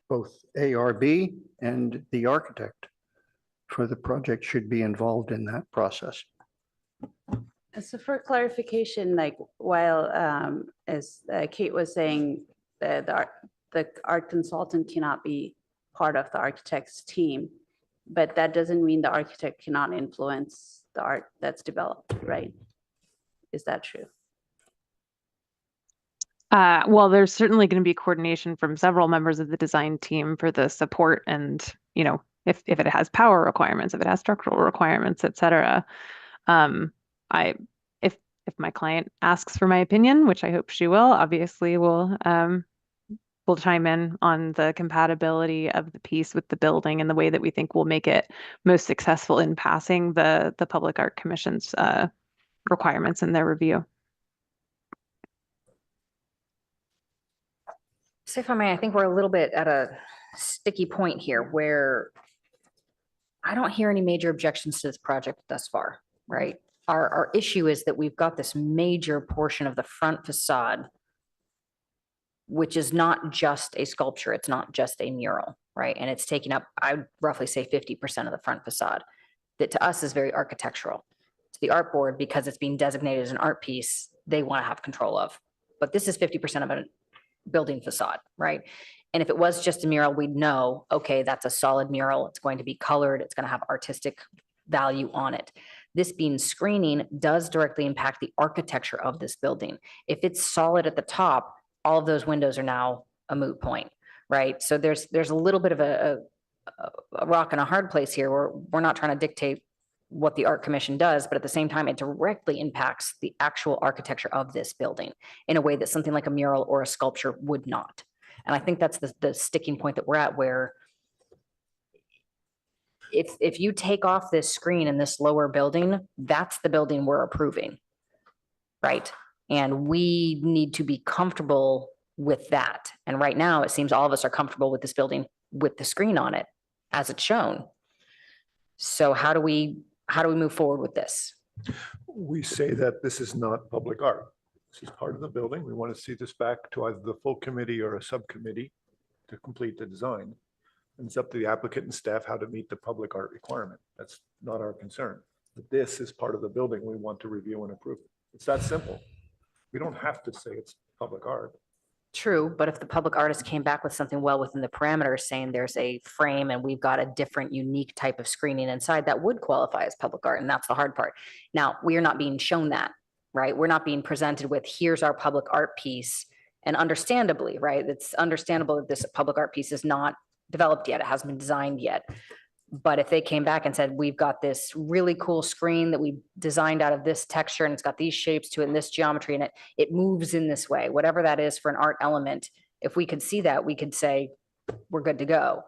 both ARB and the architect for the project should be involved in that process. So for clarification, like while, as Kate was saying, the art consultant cannot be part of the architect's team, but that doesn't mean the architect cannot influence the art that's developed, right? Is that true? Well, there's certainly going to be coordination from several members of the design team for the support and, if it has power requirements, if it has structural requirements, et cetera. If my client asks for my opinion, which I hope she will, obviously we'll chime in on the compatibility of the piece with the building and the way that we think will make it most successful in passing the Public Art Commission's requirements in their review. So if I may, I think we're a little bit at a sticky point here where I don't hear any major objections to this project thus far, right? Our issue is that we've got this major portion of the front facade, which is not just a sculpture, it's not just a mural, right? And it's taking up, I would roughly say 50% of the front facade, that to us is very architectural. To the art board, because it's being designated as an art piece, they want to have control of. But this is 50% of a building facade, right? And if it was just a mural, we'd know, okay, that's a solid mural. It's going to be colored. It's going to have artistic value on it. This being screening does directly impact the architecture of this building. If it's solid at the top, all of those windows are now a moot point, right? So there's a little bit of a rock and a hard place here where we're not trying to dictate what the Art Commission does, but at the same time, it directly impacts the actual architecture of this building in a way that something like a mural or a sculpture would not. And I think that's the sticking point that we're at, where if you take off this screen in this lower building, that's the building we're approving, right? And we need to be comfortable with that. And right now, it seems all of us are comfortable with this building with the screen on it as it's shown. So how do we move forward with this? We say that this is not public art. This is part of the building. We want to see this back to either the full committee or a subcommittee to complete the design. And it's up to the applicant and staff how to meet the public art requirement. That's not our concern. But this is part of the building we want to review and approve. It's that simple. We don't have to say it's public art. True, but if the public artist came back with something well within the parameters saying there's a frame and we've got a different unique type of screening inside, that would qualify as public art, and that's the hard part. Now, we are not being shown that, right? We're not being presented with, here's our public art piece, and understandably, right? It's understandable that this public art piece is not developed yet, it hasn't been designed yet. But if they came back and said, we've got this really cool screen that we designed out of this texture and it's got these shapes to it and this geometry and it moves in this way, whatever that is for an art element, if we could see that, we could say, we're good to go.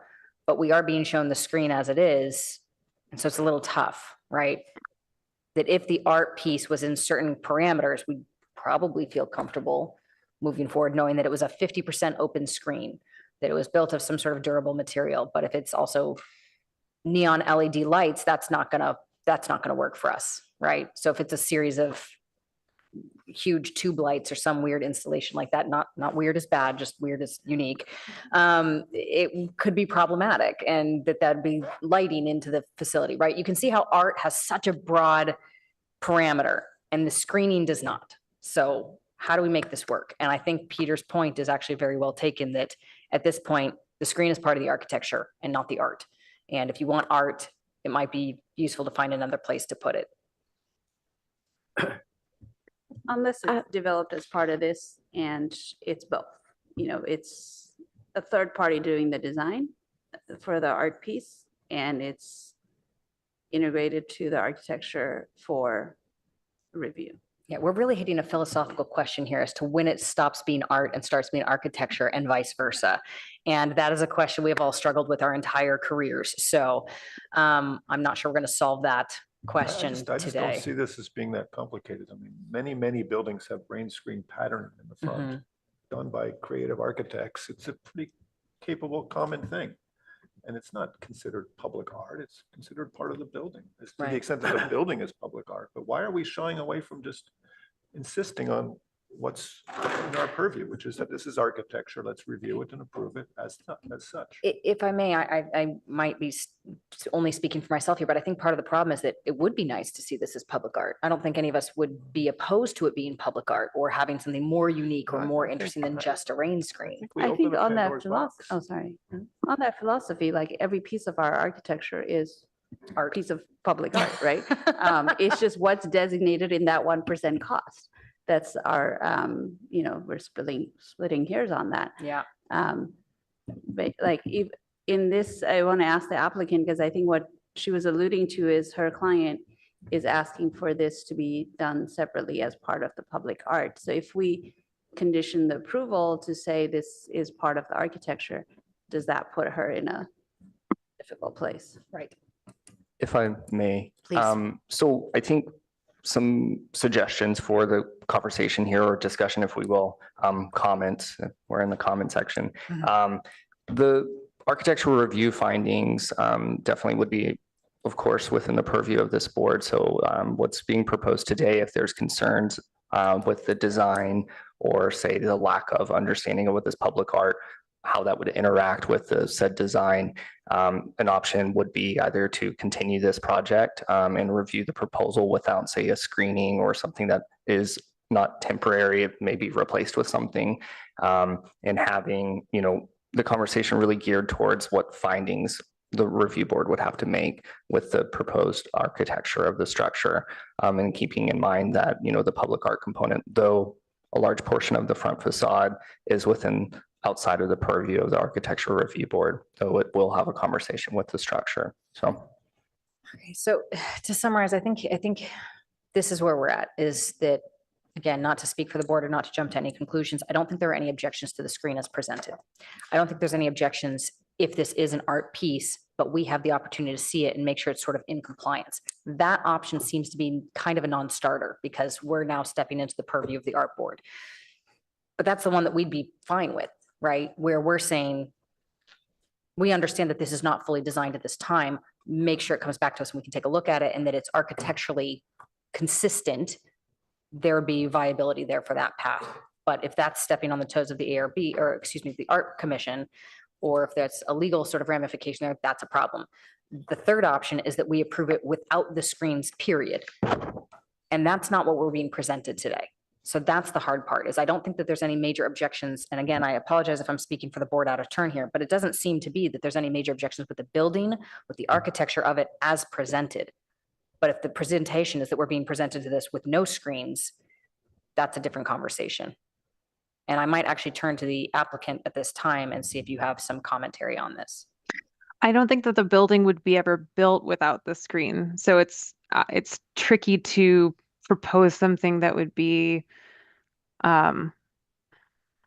But we are being shown the screen as it is. And so it's a little tough, right? That if the art piece was in certain parameters, we'd probably feel comfortable moving forward, knowing that it was a 50% open screen, that it was built of some sort of durable material. But if it's also neon LED lights, that's not gonna work for us, right? So if it's a series of huge tube lights or some weird installation like that, not weird is bad, just weird is unique, it could be problematic, and that'd be lighting into the facility, right? You can see how art has such a broad parameter and the screening does not. So how do we make this work? And I think Peter's point is actually very well taken, that at this point, the screen is part of the architecture and not the art. And if you want art, it might be useful to find another place to put it. Unless it's developed as part of this and it's both, it's a third party doing the design for the art piece and it's integrated to the architecture for review. Yeah, we're really hitting a philosophical question here as to when it stops being art and starts being architecture and vice versa. And that is a question we have all struggled with our entire careers. So I'm not sure we're going to solve that question I just today. don't see this as being that complicated. I mean, many buildings have rain screen pattern in the front, done by creative architects. It's a pretty capable common thing. And it's not considered public art. It's considered part of the building. It's to the extent that the building is public art. But why are we shying away from just insisting on what's in our purview, which is that this is architecture. Let's review it and approve it as such. If I may, I might be only speaking for myself here, but I think part of the problem is that it would be nice to see this as public art. I don't think any of us would be opposed to it being public art or having something more unique or more interesting than just a rain screen. I think on that philosophy, on that philosophy, like every piece of our architecture is a piece of public art, right? It's just what's designated in that 1% cost. That's our, we're splitting hairs on that. Yeah. But like if in this, I want to ask the applicant, because I think what she was alluding to is her client is asking for this to be done separately as part of the public art. So if we condition the approval to say this is part of the architecture, does that put her in a difficult place? Right. If I may. Please. So I think some suggestions for the conversation here or discussion, if we will, comments, we're in the comment section. The architectural review findings definitely would be, of course, within the purview of this board. So what's being proposed today, if there's concerns with the design or say the lack of understanding of what this public art, how that would interact with the said design, an option would be either to continue this project and review the proposal without, say, a screening or something that is not temporary, it may be replaced with something, and having, the conversation really geared towards what findings the review board would have to make with the proposed architecture of the structure, and keeping in mind that, the public art component, though a large portion of the front facade is outside of the purview of the architectural review board, so it will have a conversation with the structure. So, okay, so to summarize, I think this is where we're at, is that, again, not to speak for the board or not to jump to any conclusions, I don't think there are any objections to the screen as presented. I don't think there's any objections if this is an art piece, but we have the opportunity to see it and make sure it's sort of in compliance. That option seems to be kind of a non-starter because we're now stepping into the purview of the art board. But that's the one that we'd be fine with, right? Where we're saying, we understand that this is not fully designed at this time, make sure it comes back to us and we can take a look at it and that it's architecturally consistent, there be viability there for that path. But if that's stepping on the toes of the ARB, or excuse me, the Art Commission, or if there's a legal sort of ramification there, that's a problem. The third option is that we approve it without the screens, period. And that's not what we're being presented today. So that's the hard part, is I don't think that there's any major objections. And again, I apologize if I'm speaking for the board out of turn here, but it doesn't seem to be that there's any major objections with the building, with the architecture of it as presented. But if the presentation is that we're being presented to this with no screens, that's a different conversation. And I might actually turn to the applicant at this time and see if you have some commentary on this. I don't think that the building would be ever built without the screen. So it's tricky to propose something that would be, um,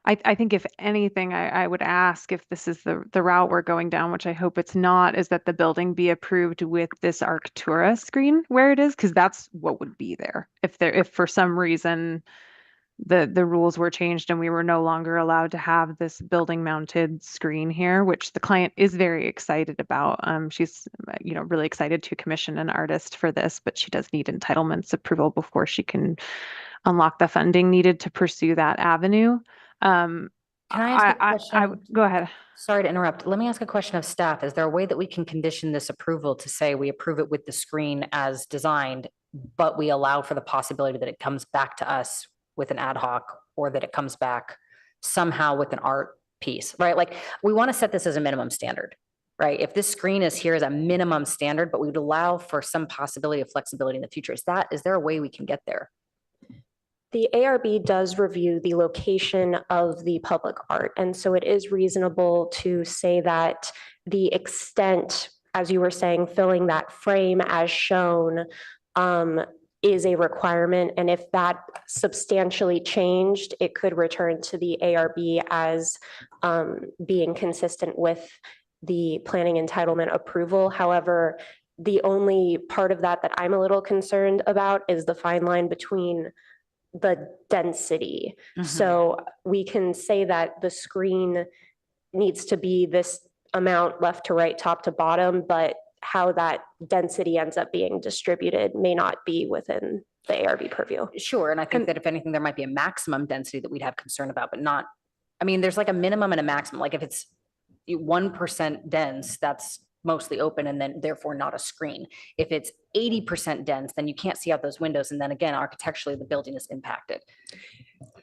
I think if anything, I would ask if this is the route we're going down, which I hope it's not, is that the building be approved with this Arctura screen where it is, because that's what would be there. If for some reason the rules were changed and we were no longer allowed to have this building mounted screen here, which the client is very excited about. She's, really excited to commission an artist for this, but she does need entitlements approval before she can unlock the funding needed to pursue that avenue. Can I ask a question? Go ahead. Sorry to interrupt. Let me ask a question of staff. Is there a way that we can condition this approval to say we approve it with the screen as designed, but we allow for the possibility that it comes back to us with an ad hoc, or that it comes back somehow with an art piece, right? Like, we want to set this as a minimum standard, right? If this screen is here as a minimum standard, but we'd allow for some possibility of flexibility in the future, is there a way we can get there? The ARB does review the location of the public art, and so it is reasonable to say that the extent, as you were saying, filling that frame as shown, is a requirement. And if that substantially changed, it could return to the ARB as being consistent with the planning entitlement approval. However, the only part of that I'm a little concerned about is the fine line between the density. So we can say that the screen needs to be this amount left to right, top to bottom, but how that density ends up being distributed may not be within the ARB purview. Sure, and I think that if anything, there might be a maximum density that we'd have concern about, but not, I mean, there's like a minimum and a maximum. Like if it's 1% dense, that's mostly open and then therefore not a screen. If it's 80% dense, then you can't see out those windows. And then again, architecturally, the building is impacted.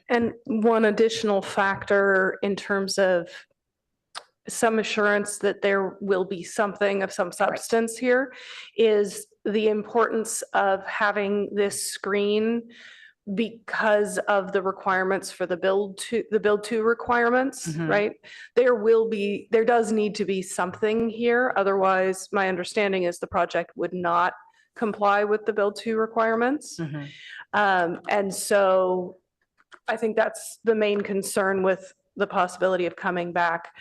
And one additional factor in terms of some assurance that there will be something of some substance here is the importance of having this screen because of the requirements for the build to requirements, right? There does need to be something here. Otherwise, my understanding is the project would not comply with the build to requirements. And so I think that's the main concern with the possibility of coming back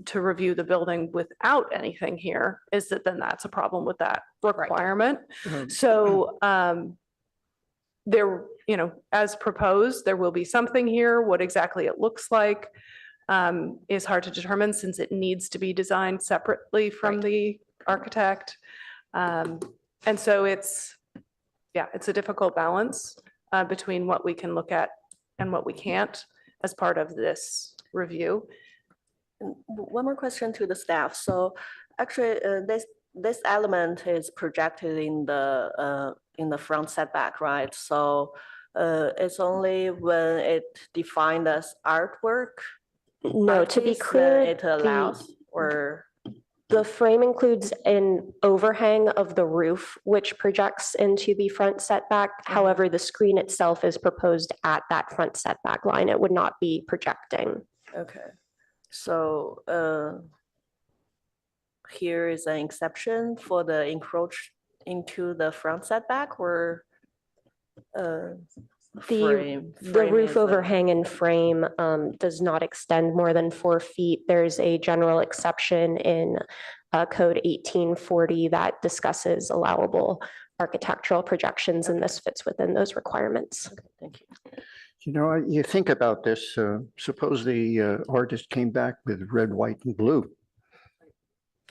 to review the building without anything here, is that then that's a problem with that requirement. So there, as proposed, there will be something here. What exactly it looks like is hard to determine since it needs to be designed separately from the architect. And so it's a difficult balance between what we can look at and what we can't as part of this review. One more question to the staff. So actually, this element is projected in the front setback, right? So it's only when it defined as artwork. No, to be clear, it allows, or the frame includes an overhang of the roof, which projects into the front setback. However, the screen itself is proposed at that front setback line. It would not be projecting. Okay. So here is an exception for the encroach into the front setback, or the roof overhang and frame does not extend more than 4 feet. There's a general exception in Code 1840 that discusses allowable architectural projections, and this fits within those requirements. Okay, thank you. You think about this, suppose the artist came back with red, white, and blue.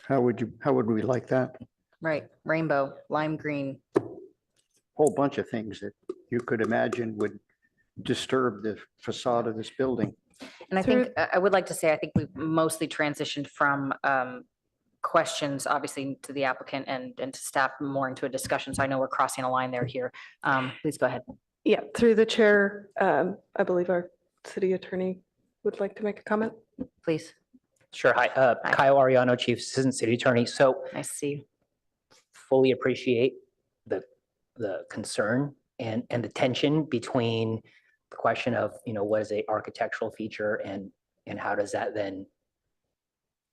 How would we like that? Right, rainbow, lime green. Whole bunch of things that you could imagine would disturb the facade of this building. And I think, I would like to say, I think we've mostly transitioned from questions, obviously, to the applicant and to staff more into a discussion. So I know we're crossing a line there here. Please go ahead. Yeah, through the chair, I believe our city attorney would like to make a comment. Please. Sure. Hi, Kyle Ariano, Chief Assistant City Attorney. So I see. Fully appreciate the concern and the tension between the question of, what is a architectural feature and how does that then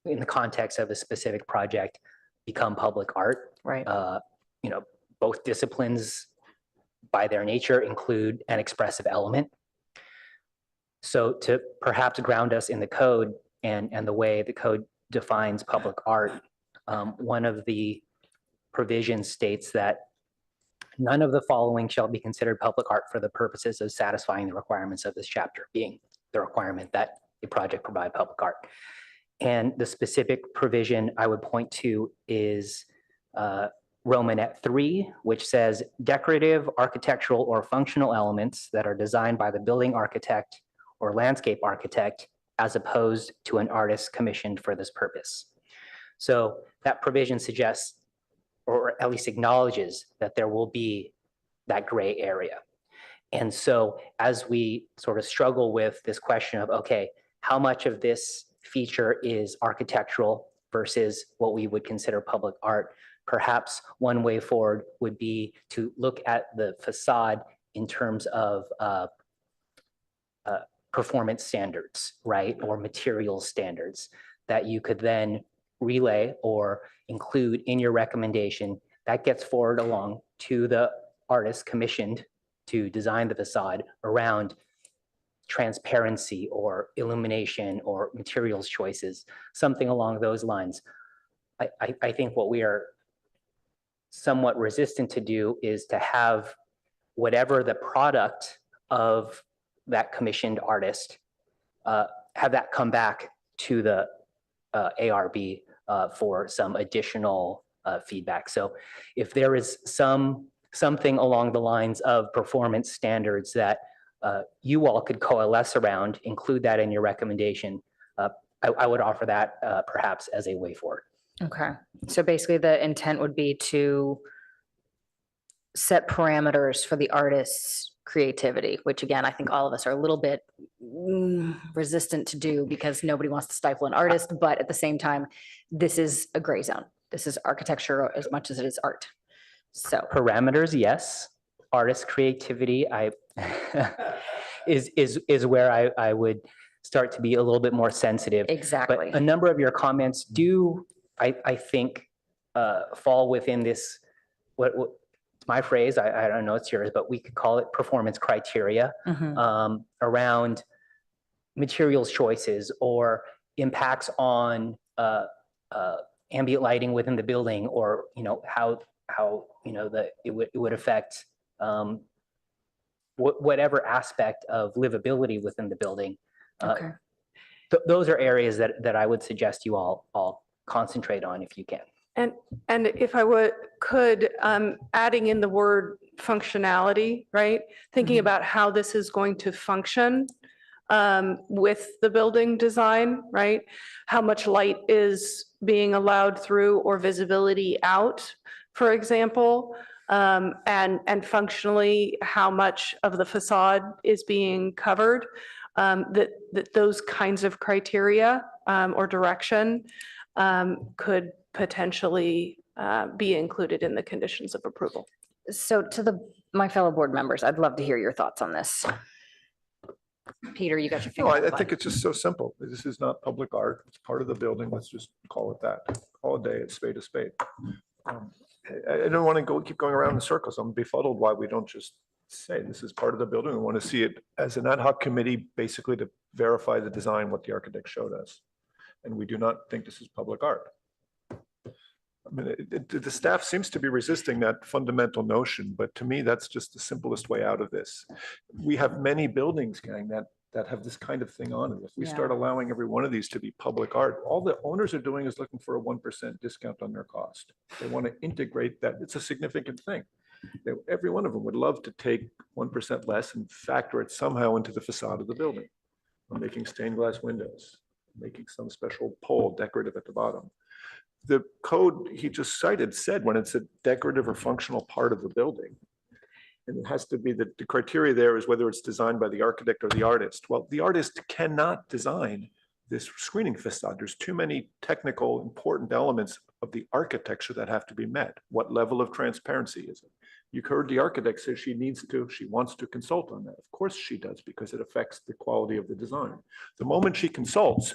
in the context of a specific project, become public art. Right. You know, both disciplines by their nature include an expressive element. So to perhaps ground us in the code and the way the code defines public art, one of the provisions states that none of the following shall be considered public art for the purposes of satisfying the requirements of this chapter, being the requirement that a project provide public art. And the specific provision I would point to is Romanet 3, which says decorative, architectural, or functional elements that are designed by the building architect or landscape architect as opposed to an artist commissioned for this purpose. So that provision suggests, or at least acknowledges, that there will be that gray area. And so as we sort of struggle with this question of, okay, how much of this feature is architectural versus what we would consider public art, perhaps one way forward would be to look at the facade in terms of performance standards, right? Or material standards that you could then relay or include in your recommendation that gets forward along to the artist commissioned to design the facade around transparency or illumination or materials choices, something along those lines. I think what we are somewhat resistant to do is to have whatever the product of that commissioned artist, have that come back to the ARB for some additional feedback. So if there is something along the lines of performance standards that you all could coalesce around, include that in your recommendation, I would offer that perhaps as a way forward. Okay, so basically the intent would be to set parameters for the artist's creativity, which again, I think all of us are a little bit resistant to do because nobody wants to stifle an artist, but at the same time, this is a gray zone. This is architecture as much as it is art. So parameters, yes. Artist creativity, is where I would start to be a little bit more sensitive. Exactly. But a number of your comments do, I think, fall within this, what my phrase, I don't know it's yours, but we could call it performance criteria around materials choices or impacts on ambient lighting within the building, or how it would affect whatever aspect of livability within the building. Okay. Those are areas that I would suggest you all concentrate on if you can. And if I could, adding in the word functionality, right? Thinking about how this is going to function with the building design, right? How much light is being allowed through or visibility out, for example, and functionally, how much of the facade is being covered, that those kinds of criteria or direction could potentially be included in the conditions of approval. So to my fellow board members, I'd love to hear your thoughts on this. Peter, you got your No, finger. I think it's just so simple. This is not public art. It's part of the building. Let's just call it that. Call a day, it's spade a spade. I don't want to keep going around in circles. I'm befuddled why we don't just say this is part of the building. We want to see it as an ad hoc committee, basically to verify the design, what the architect showed us. And we do not think this is public art. I mean, the staff seems to be resisting that fundamental notion, but to me, that's just the simplest way out of this. We have many buildings, gang, that have this kind of thing on it. If we start allowing every one of these to be public art, all the owners are doing is looking for a 1% discount on their cost. They want to integrate that. It's a significant thing. Every one of them would love to take 1% less and factor it somehow into the facade of the building. Or making stained glass windows, making some special pole decorative at the bottom. The code he just cited said when it's a decorative or functional part of the building, and it has to be the criteria there is whether it's designed by the architect or the artist. Well, the artist cannot design this screening facade. There's too many technical important elements of the architecture that have to be met. What level of transparency is it? You heard the architect say she wants to consult on that. Of course she does, because it affects the quality of the design. The moment she consults,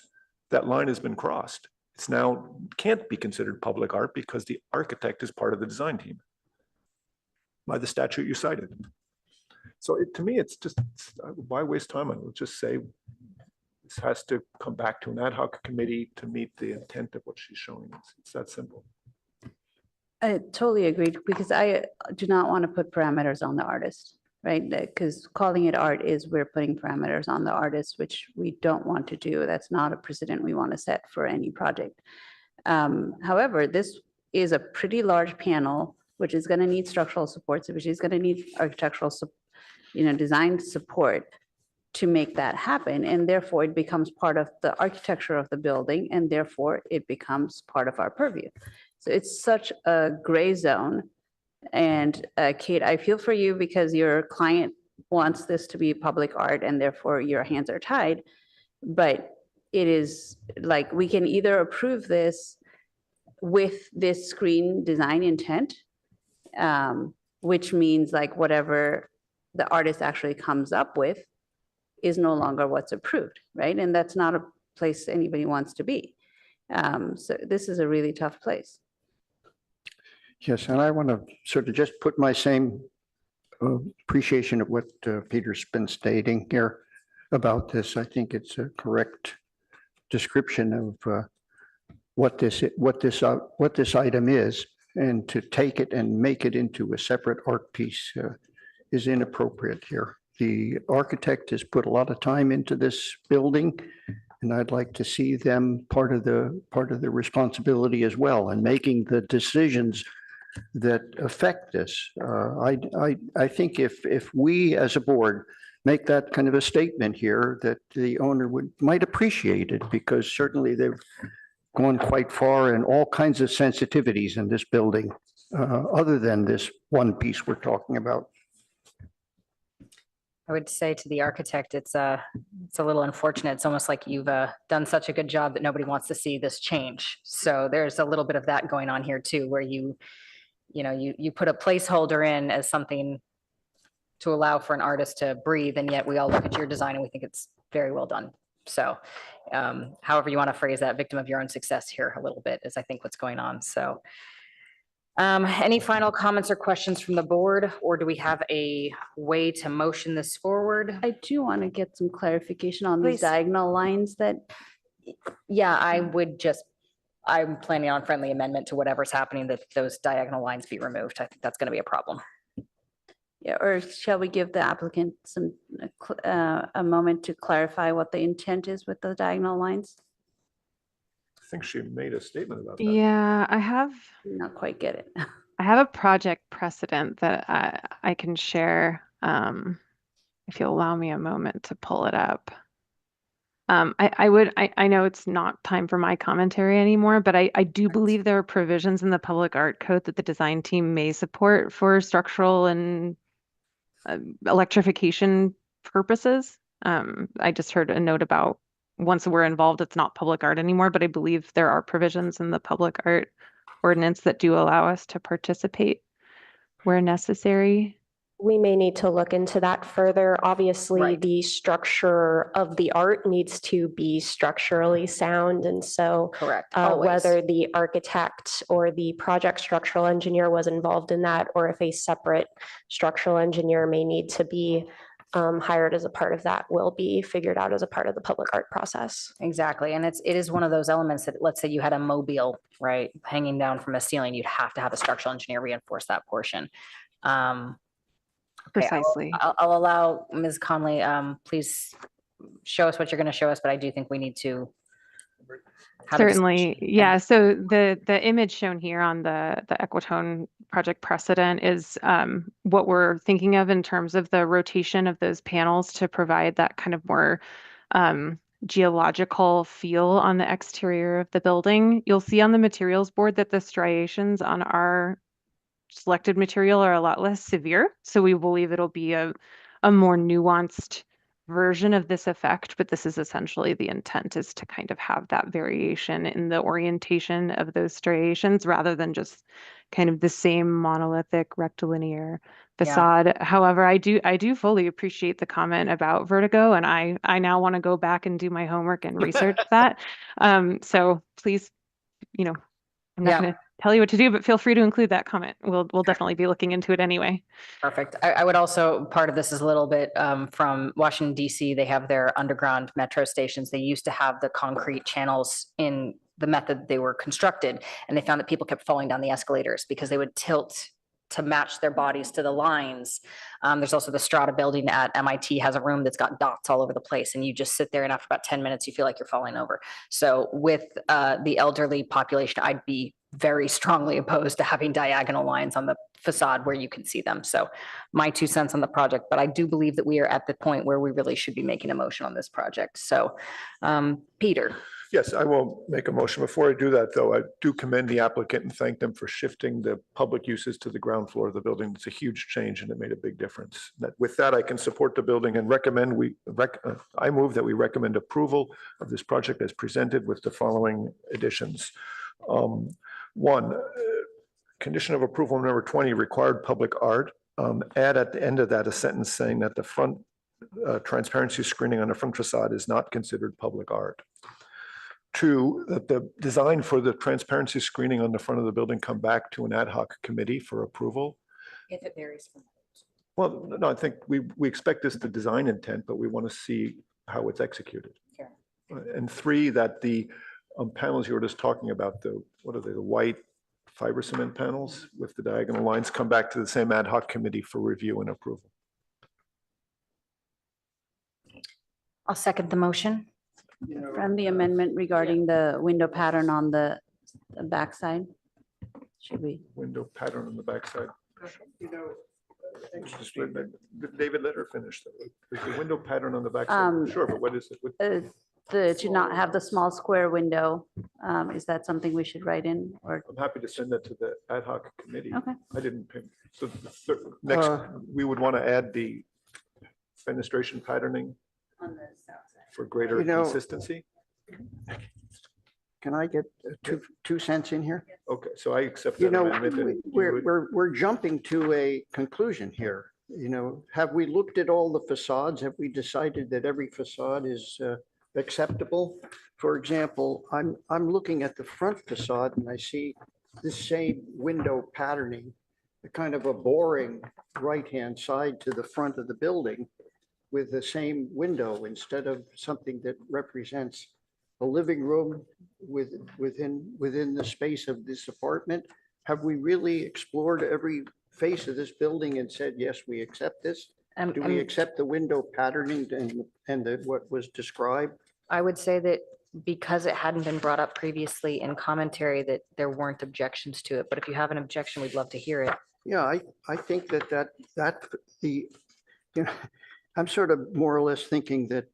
that line has been crossed. It's now can't be considered public art because the architect is part of the design team by the statute you cited. So to me, it's just, why waste time on it? Let's just say this has to come back to an ad hoc committee to meet the intent of what she's showing us. It's that simple. I totally agree, because I do not want to put parameters on the artist, right? Because calling it art is we're putting parameters on the artist, which we don't want to do. That's not a precedent we want to set for any project. However, this is a pretty large panel, which is going to need structural supports, which is going to need architectural, design support to make that happen. And therefore it becomes part of the architecture of the building, and therefore it becomes part of our purview. So it's such a gray zone. And Kate, I feel for you because your client wants this to be public art and therefore your hands are tied. But it is like, we can either approve this with this screen design intent, which means like whatever the artist actually comes up with is no longer what's approved, right? And that's not a place anybody wants to be. So this is a really tough place. Yes, and I want to sort of just put my same appreciation of what Peter's been stating here about this. I think it's a correct description of what this item is, and to take it and make it into a separate art piece is inappropriate here. The architect has put a lot of time into this building, and I'd like to see them part of the responsibility as well, and making the decisions that affect this. I think if we as a board make that kind of a statement here, that the owner might appreciate it, because certainly they've gone quite far in all kinds of sensitivities in this building, other than this one piece we're talking about. I would say to the architect, it's a little unfortunate. It's almost like you've done such a good job that nobody wants to see this change. So there's a little bit of that going on here too, where you put a placeholder in as something to allow for an artist to breathe, and yet we all look at your design and we think it's very well done. So however you want to phrase that, victim of your own success here a little bit is I think what's going on. So any final comments or questions from the board, or do we have a way to motion this forward? I do want to get some clarification on these Please. diagonal lines that. Yeah, I'm planning on friendly amendment to whatever's happening, that those diagonal lines be removed. I think that's going to be a problem. Yeah, or shall we give the applicant some, a moment to clarify what the intent is with the diagonal lines? I think she made a statement about that. Yeah, I have. Not quite get it. I have a project precedent that I can share, if you'll allow me a moment to pull it up. I know it's not time for my commentary anymore, but I do believe there are provisions in the public art code that the design team may support for structural and electrification purposes. I just heard a note about once we're involved, it's not public art anymore, but I believe there are provisions in the public art ordinance that do allow us to participate where necessary. We may need to look into that further. Obviously, Right. the structure of the art needs to be structurally sound. And so Correct. Always. whether the architect or the project structural engineer was involved in that, or if a separate structural engineer may need to be hired as a part of that, will be figured out as a part of the public art process. Exactly. And it is one of those elements that, let's say you had a mobile, right, hanging down from a ceiling, you'd have to have a structural engineer reinforce that portion. Okay, Precisely. I'll allow Ms. Conley, please show us what you're going to show us, but I do think we need to. have a Certainly, discussion. yeah. So the image shown here on the Equitone project precedent is what we're thinking of in terms of the rotation of those panels to provide that kind of more geological feel on the exterior of the building. You'll see on the materials board that the striations on our selected material are a lot less severe. So we believe it'll be a more nuanced version of this effect, but this is essentially the intent, is to kind of have that variation in the orientation of those striations rather than just kind of the same monolithic rectilinear facade. However, I do fully appreciate the comment about vertigo, and I now want to go back and do my homework and research that. So please you know, I'm not Yeah. going to tell you what to do, but feel free to include that comment. We'll definitely be looking into it anyway. Perfect. I would also, part of this is a little bit from Washington DC. They have their underground metro stations. They used to have the concrete channels in the method they were constructed, and they found that people kept falling down the escalators because they would tilt to match their bodies to the lines. There's also the Strata building at MIT has a room that's got dots all over the place, and you just sit there, and after about 10 minutes, you feel like you're falling over. So with the elderly population, I'd be very strongly opposed to having diagonal lines on the facade where you can see them. So my 2 cents on the project, but I do believe that we are at the point where we really should be making a motion on this project. So Peter. Yes, I will make a motion. Before I do that, though, I do commend the applicant and thank them for shifting the public uses to the ground floor of the building. It's a huge change and it made a big difference. With that, I can support the building and recommend I move that we recommend approval of this project as presented with the following additions. One, condition of approval number 20, required public art. Add at the end of that a sentence saying that the front transparency screening on the front facade is not considered public art. 2, that the design for the transparency screening on the front of the building come back to an ad hoc committee for approval. If it varies from. Well, no, I think we expect this to design intent, but we want to see how it's executed. Sure. And 3, that the panels you were just talking about, what are they, the white fiber cement panels with the diagonal lines, come back to the same ad hoc committee for review and approval. I'll second the motion. Friendly amendment regarding the window pattern on the backside. Should we? Window pattern on the backside. David, let her finish. The window pattern on the backside. Sure, but what is it? To not have the small square window. Is that something we should write in or? I'm happy to send that to the ad hoc committee. Okay. I didn't pick. So next, we would want to add the fenestration patterning On the south side. for greater consistency. Can I get two cents in here? Okay, so I accept that amendment. We're jumping to a conclusion here. Have we looked at all the facades? Have we decided that every facade is acceptable? For example, I'm looking at the front facade and I see this same window patterning, a kind of a boring right-hand side to the front of the building with the same window instead of something that represents a living room within the space of this apartment. Have we really explored every face of this building and said, yes, we accept this? Do we accept the window patterning and what was described? I would say that because it hadn't been brought up previously in commentary, that there weren't objections to it. But if you have an objection, we'd love to hear it. Yeah, I think I'm sort of more or less thinking that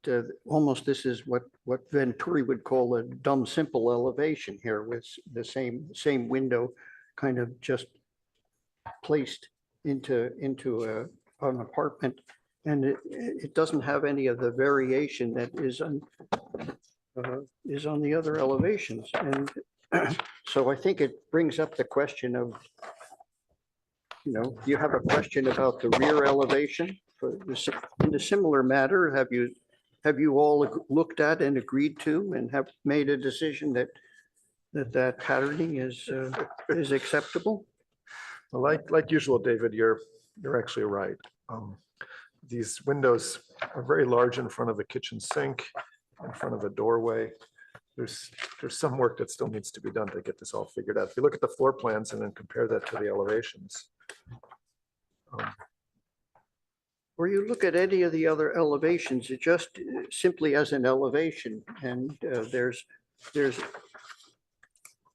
almost this is what Venturi would call a dumb, simple elevation here with the same window kind of just placed into an apartment. And it doesn't have any of the variation that is on the other elevations. And so I think it brings up the question of, you have a question about the rear elevation. In a similar matter, have you all looked at and agreed to and have made a decision that patterning is acceptable? Well, like usual, David, you're actually right. These windows are very large in front of a kitchen sink, in front of a doorway. There's some work that still needs to be done to get this all figured out. If you look at the floor plans and then compare that to the elevations. Or you look at any of the other elevations, it just simply as an elevation, and there's a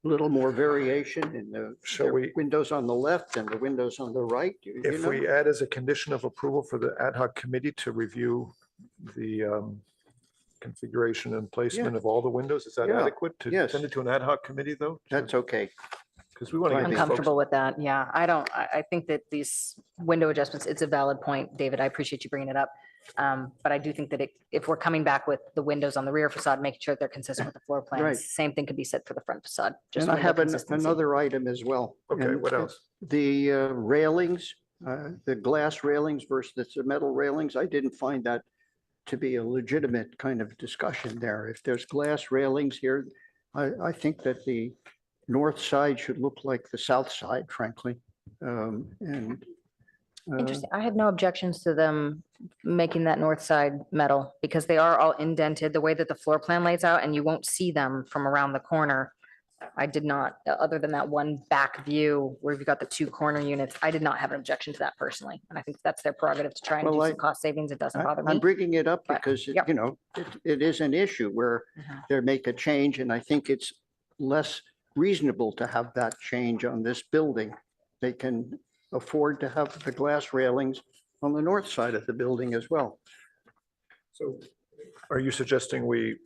little more variation in the windows on the left and the windows on the right. If we add as a condition of approval for the ad hoc committee to review the configuration and placement of all the windows, is that adequate to send it to an ad hoc committee though? That's okay. Because we want to get I'm these comfortable folks. with that. Yeah, I think that these window adjustments, it's a valid point, David. I appreciate you bringing it up. But I do think that if we're coming back with the windows on the rear facade, making sure they're consistent with the floor plans, Right. same thing could be said for the front facade. Just And I window have consistency. another item as well. Okay, And what else? The railings, the glass railings versus the metal railings, I didn't find that to be a legitimate kind of discussion there. If there's glass railings here, I think that the north side should look like the south side, frankly. And Interesting. I had no objections to them making that north side metal because they are all indented the way that the floor plan lays out and you won't see them from around the corner. I did not, other than that one back view where you've got the two corner units, I did not have an objection to that personally. And I think that's their prerogative to try and do Well, some cost savings. It doesn't bother I'm me. bringing it up but, because, yep. you know, it is an issue where they make a change, and I think it's less reasonable to have that change on this building. They can afford to have the glass railings on the north side of the building as well. So are you suggesting we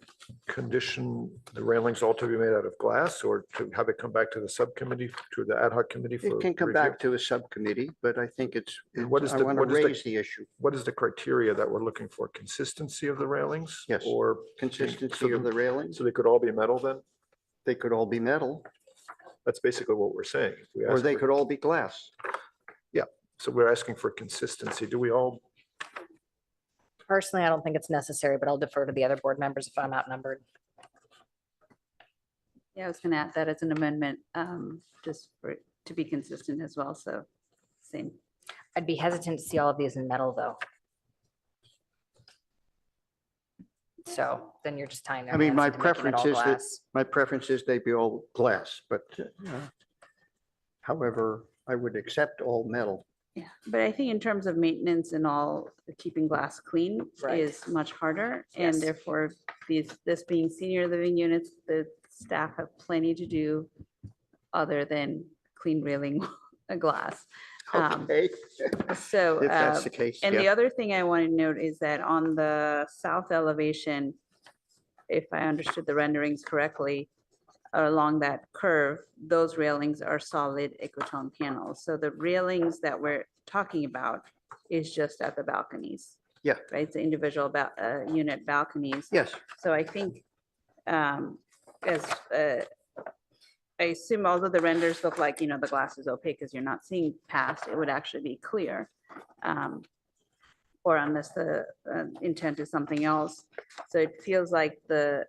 condition the railings all to be made out of glass, or to have it come back to the subcommittee, to the ad hoc committee? It can come back to a subcommittee, but I think I want to raise the issue. What is the criteria that we're looking for? Consistency of the railings? Yes. Or Consistency of the railings. So they could all be metal then? They could all be metal, That's basically what we're saying. If we or ask they for- could all be glass. Yeah, so we're asking for consistency. Do we all, Personally, I don't think it's necessary, but I'll defer to the other board members if I'm outnumbered. Yeah, I was gonna add that as an amendment, just for it to be consistent as well, so same. I'd be hesitant to see all of these in metal though. So then you're just tying their I mean, hands my into making it preference all is that, glass. my preference is they be all glass, but however, I would accept all metal. Yeah, but I think in terms of maintenance and all, keeping glass clean Right. is much harder. Yes. And therefore, this being senior living units, the staff have plenty to do other than clean railing a glass. Okay, So, if that's the case, and the yeah. other thing I want to note is that on the south elevation, if I understood the renderings correctly, along that curve, those railings are solid Ecotone panels. So the railings that we're talking about is just at the balconies. Yeah. Right, it's the individual unit balconies. Yes, So I think, as, I assume although the renders look like, the glass is opaque because you're not seeing past, it would actually be clear. Or unless the intent is something else. So it feels like the,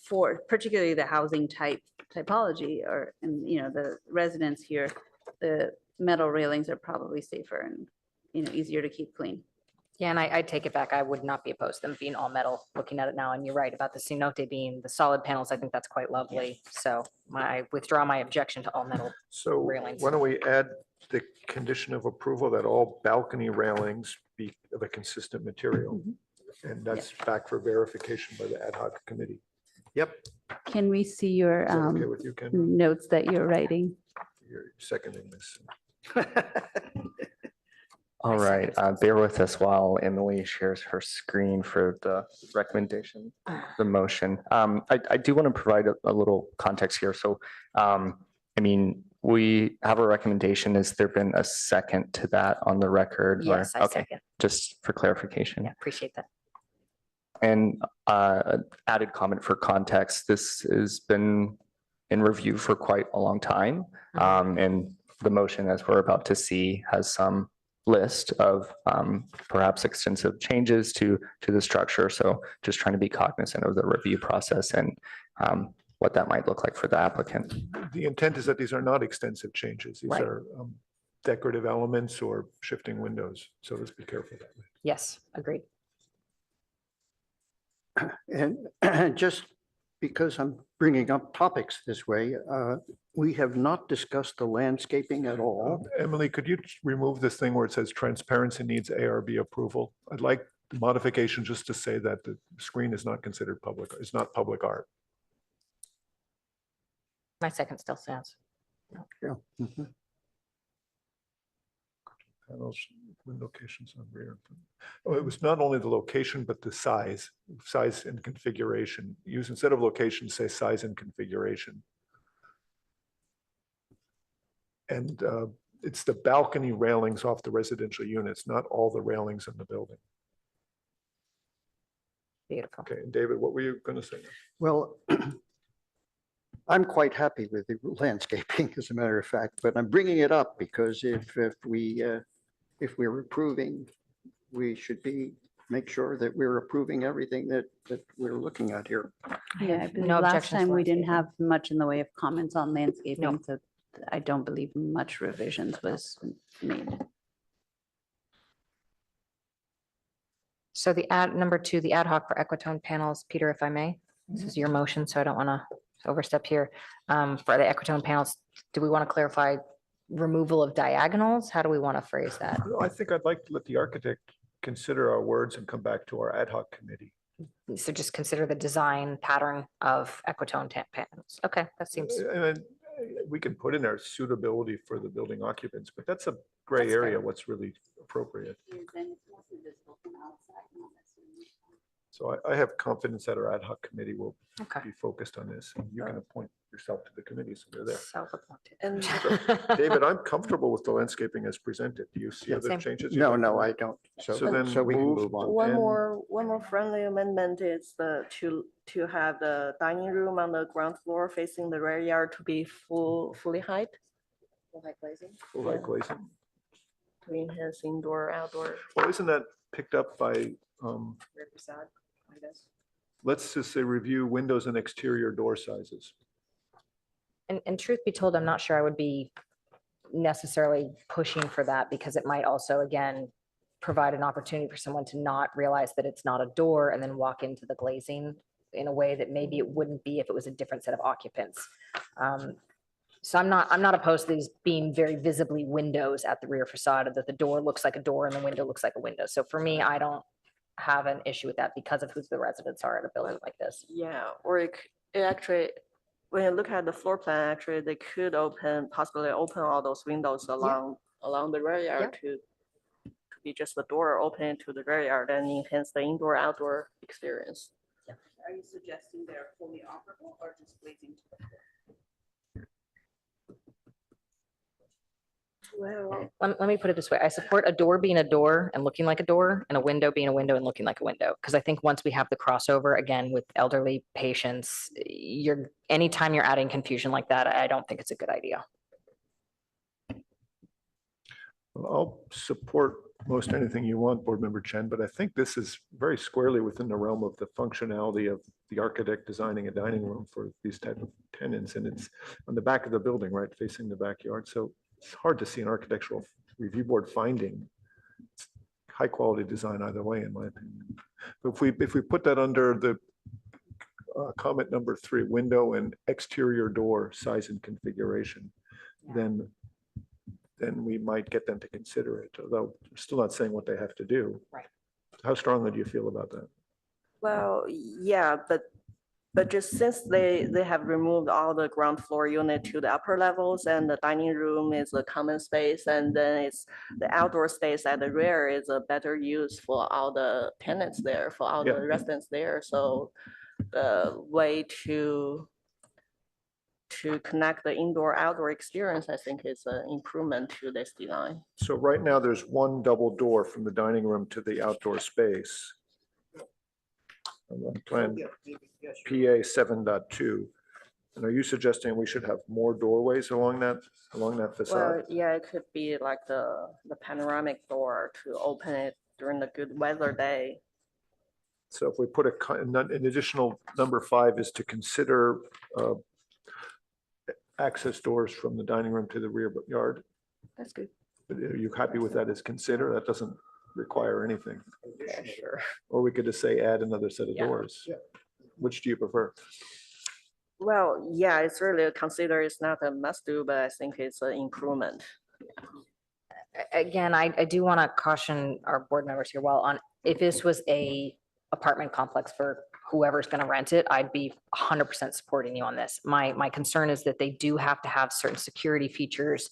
for particularly the housing typology or, and the residents here, the metal railings are probably safer and, easier to keep clean. Yeah, and I take it back. I would not be opposed to them being all metal, looking at it now. And you're right about the cenote being the solid panels. I think that's quite lovely. So I withdraw my objection to all metal. so Railings. why don't we add the condition of approval that all balcony railings be of a consistent material? And that's back for verification by the ad hoc committee. yep. Can we see your Is that okay with you, Ken? notes that you're writing? You're seconding this. All right, bear with us while Emily shares her screen for the recommendation, the motion. I do want to provide a little context here. So, I mean, we have a recommendation. Has there been a second to that on the record? or- Yes, I Okay, second. just for clarification. Yeah, appreciate that. And added comment for context, this has been in review for quite a long time. And the motion, as we're about to see, has some list of perhaps extensive changes to the structure. So just trying to be cognizant of the review process and what that might look like for the applicant. The intent is that these are not extensive changes. These Right. are decorative elements or shifting windows. So let's be careful. of that. Yes, agreed. And just because I'm bringing up topics this way, we have not discussed the landscaping at all. Emily, could you remove this thing where it says transparency needs ARB approval? I'd like the modification just to say that the screen is not considered public, it's not public art. My second still stands. Yeah. Mhm. Panels, window locations on rear. and front. Oh, it was not only the location, but the size and configuration. Use instead of location, say size and configuration. And it's the balcony railings off the residential units, not all the railings in the building. Beautiful. Okay, and David, what were you going to say? Well, I'm quite happy with the landscaping, as a matter of fact, but I'm bringing it up because if we're approving, we should be make sure that we're approving everything that we're looking at here. Yeah, I believe no last objections time to we didn't landscaping. have much in the way of comments on landscaping, No. so I don't believe much revisions was made. So number 2, the ad hoc for Equitone panels, Peter, if I may, this is your motion, so I don't want to overstep here. For the Equitone panels, do we want to clarify removal of diagonals? How do we want to phrase that? Well, I think I'd like to let the architect consider our words and come back to our ad hoc committee. So just consider the design pattern of Equitone panels. Okay, that seems, And we can put in our suitability for the building occupants, but that's a gray That's fair. area, what's really appropriate. So I have confidence that our ad hoc committee will okay. be focused on this. And you can appoint yourself to the committee, so they're there. Self-appointed. And David, I'm comfortable with the landscaping as presented. Do you see Yeah, other same. changes? you'd No, like to no, make? I don't. So then So we can move move on. one and- more friendly amendment is to have the dining room on the ground floor facing the rear yard to be fully height. Full height glazing. Full light glazing. To enhance indoor, outdoor Well, isn't that picked up by, rear facade windows. let's just say review windows and exterior door sizes. And truth be told, I'm not sure I would be necessarily pushing for that because it might also, again, provide an opportunity for someone to not realize that it's not a door and then walk into the glazing in a way that maybe it wouldn't be if it was a different set of occupants. So I'm not opposed to these being very visibly windows at the rear facade, that the door looks like a door and the window looks like a window. So for me, I don't have an issue with that because of who the residents are at a building like this. Yeah, or it actually, when you look at the floor plan, actually, they could possibly open all those windows along the rear yard to be just the door open to the rear yard and enhance the indoor outdoor experience. Are you suggesting they're fully operable or just glazing? Well, Let me put it this way. I support a door being a door and looking like a door and a window being a window and looking like a window. Because I think once we have the crossover again with elderly patients, anytime you're adding confusion like that, I don't think it's a good idea. I'll support most anything you want, Board Member Chen, but I think this is very squarely within the realm of the functionality of the architect designing a dining room for these type of tenants. And it's on the back of the building, right, facing the backyard. So it's hard to see an architectural review board finding high quality design either way, in my opinion. But if we put that under the comment number 3, window and exterior door size and configuration, then we might get them to consider it, although we're still not saying what they have to do. Right. How strongly do you feel about that? well, yeah, but just since they have removed all the ground floor unit to the upper levels and the dining room is a common space, and then it's the outdoor space at the rear is a better use for all the tenants there, for all the residents there. So the way to connect the indoor outdoor experience, I think is an improvement to this design. So right now, there's one double door from the dining room to the outdoor space. On Plan PA 7.2. And are you suggesting we should have more doorways along that facade? Well, yeah, it could be like the panoramic door to open it during the good weather day. So if we put an additional number 5 is to consider access doors from the dining room to the rear yard. That's good. Are you happy with that as consider? That doesn't require anything. Yeah, sure. Or we could just say add another set of Yeah. doors. Which do you prefer? Well, yeah, it's really consider it's not a must do, but I think it's an improvement. Again, I do want to caution our board members here, if this was a apartment complex for whoever's going to rent it, I'd be 100% supporting you on this. My concern is that they do have to have certain security features.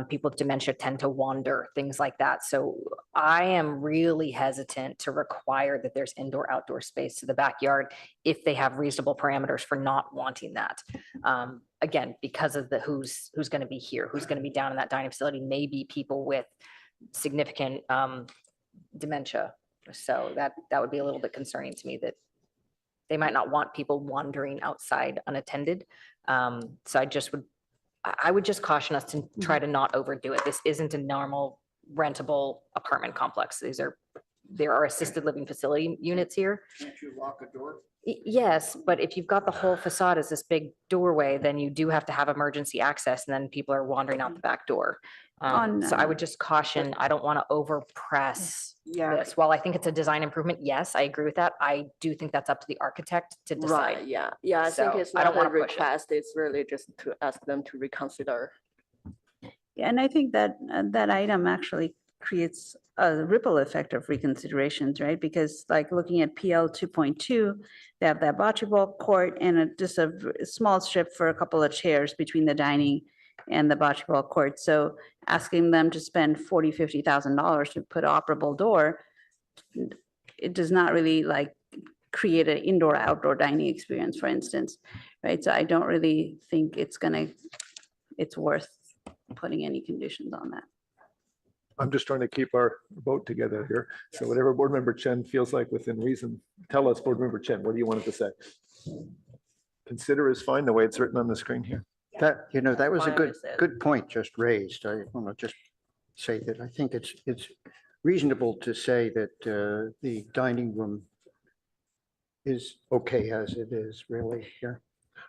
People with dementia tend to wander, things like that. So I am really hesitant to require that there's indoor outdoor space to the backyard if they have reasonable parameters for not wanting that. Again, because of who's going to be here, who's going to be down in that dining facility, maybe people with significant dementia. So that would be a little bit concerning to me, that they might not want people wandering outside unattended. So I would just caution us to try to not overdo it. This isn't a normal rentable apartment complex. These are there are assisted living facility units here. Can't you lock a door? Yes, but if you've got the whole facade as this big doorway, then you do have to have emergency access and then people are wandering out the back door. So I would just caution, I don't want to overpress Yeah. this. While I think it's a design improvement, yes, I agree with that. I do think that's up to the architect to Right, decide. yeah, yeah, I think So, it's I don't not a wanna push it. request, it's really just to ask them to reconsider. Yeah, and I think that that item actually creates a ripple effect of reconsiderations, right? Because like looking at PL 2.2, they have that bocce ball court and just a small strip for a couple of chairs between the dining and the bocce ball court. So asking them to spend $40,000-$50,000 to put operable door, it does not really like create an indoor-outdoor dining experience, for instance, right? So I don't really think it's worth putting any conditions on that. I'm just trying to keep our vote together here. So whatever Board Member Chen feels like within reason, tell us, Board Member Chen, what do you want it to say? Consider is fine the way it's written on the screen here. That, that was a Fine with it. good point just raised. I want to just say that I think it's reasonable to say that the dining room is okay as it is, really, yeah.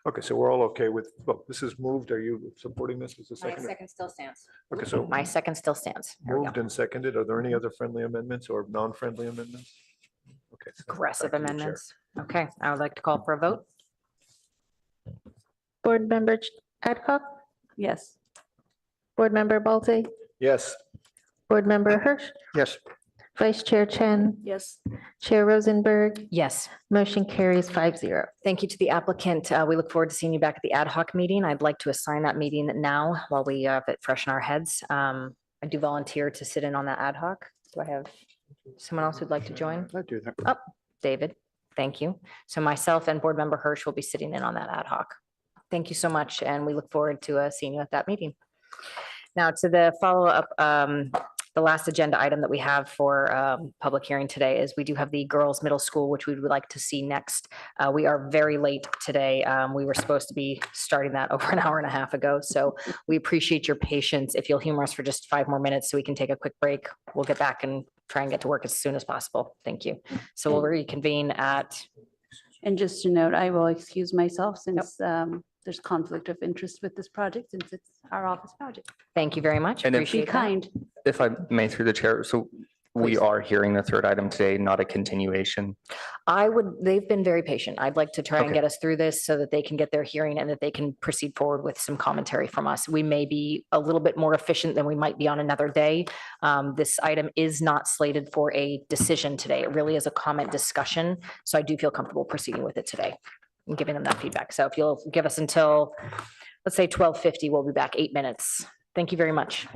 Okay, so we're all okay with, well, this is moved. Are you supporting this as a My second? second still stands. Okay, so My second still stands. There we go. moved and seconded. Are there any other friendly amendments or non-friendly amendments? Okay. so Aggressive back to you, Chair. amendments. Okay, I would like to call for a vote. Board Member Adcock, Yes. Board Member Balte, Yes. Board Member Hirsch, Yes, Vice Chair Chen, Yes. Chair Rosenberg, Yes. motion carries 5-0. Thank you to the applicant. We look forward to seeing you back at the ad hoc meeting. I'd like to assign that meeting now while we have it fresh in our heads. I do volunteer to sit in on that ad hoc. Do I have someone else who'd like to join? I do that. Oh, David, thank you. So myself and Board Member Hirsch will be sitting in on that ad hoc. Thank you so much, and we look forward to seeing you at that meeting. Now to the follow-up, the last agenda item that we have for public hearing today is we do have the girls' middle school, which we would like to see next. We are very late today. We were supposed to be starting that over an hour and a half ago, so we appreciate your patience. If you'll humor us for just 5 more minutes so we can take a quick break, we'll get back and try and get to work as soon as possible. Thank you. So we'll reconvene at, And just to note, I will excuse myself since there's conflict of interest with this project since it's our office project. thank you very much. And if- Be Appreciate that. kind. If I may through the chair, so we Please. are hearing the third item today, not a continuation. They've been very patient. I'd like to try and Okay. get us through this so that they can get their hearing and that they can proceed forward with some commentary from us. We may be a little bit more efficient than we might be on another day. This item is not slated for a decision today. It really is a comment discussion. So I do feel comfortable proceeding with it today and giving them that feedback. So if you'll give us until, let's say 12:50, we'll be back 8 minutes. Thank you very much.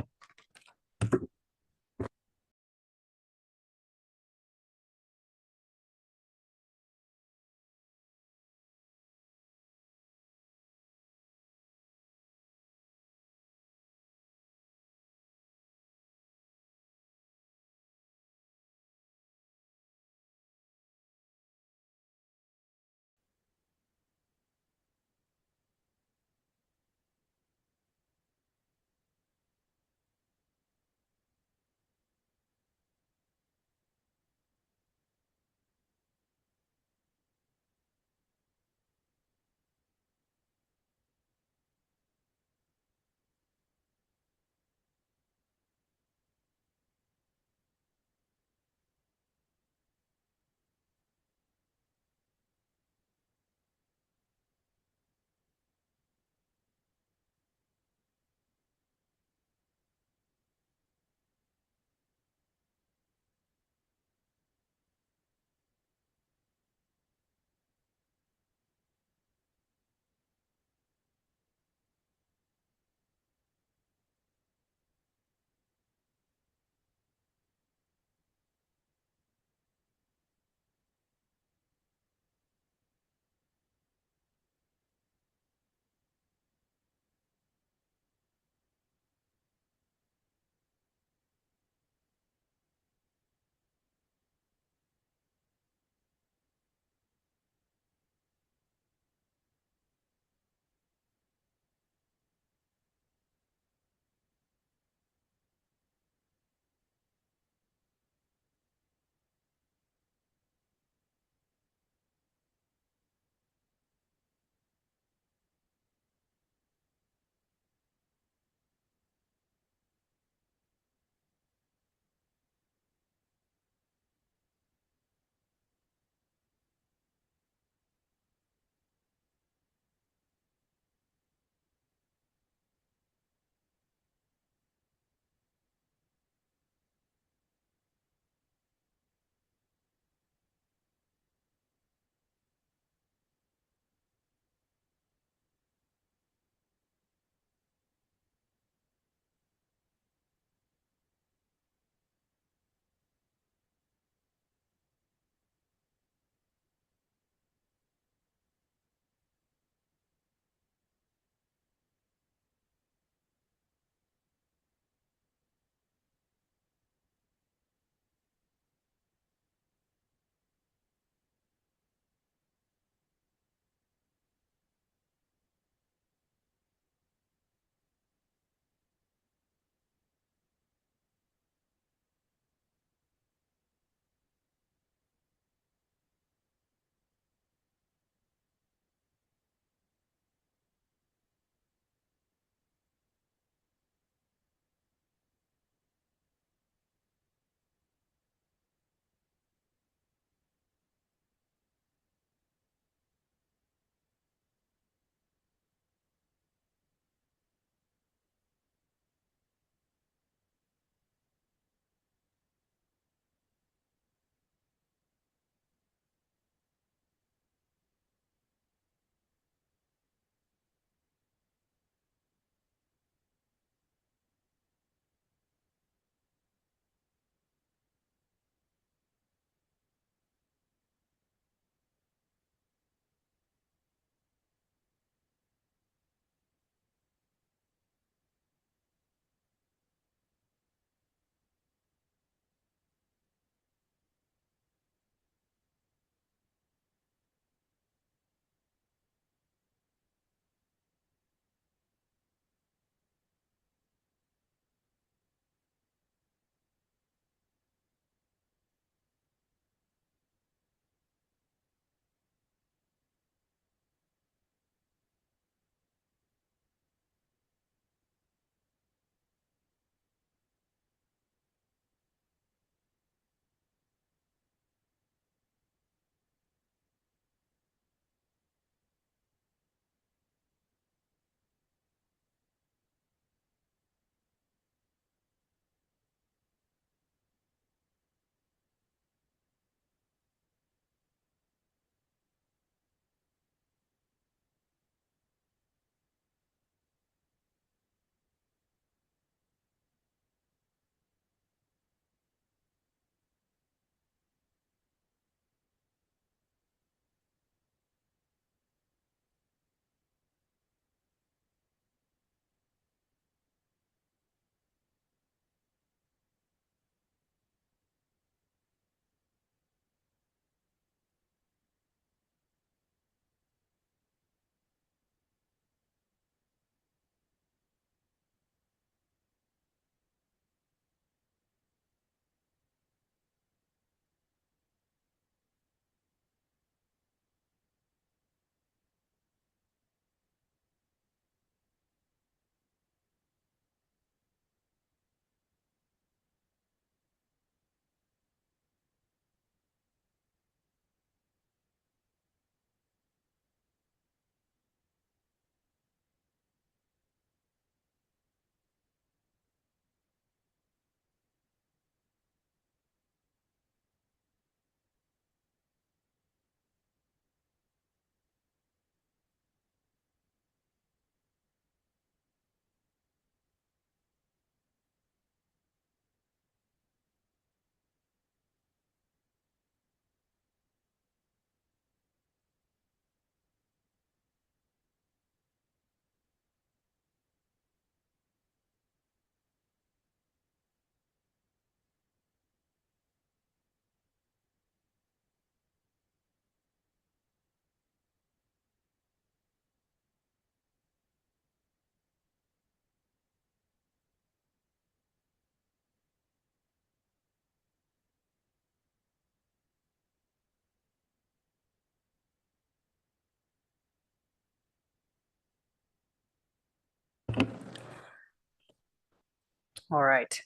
All right.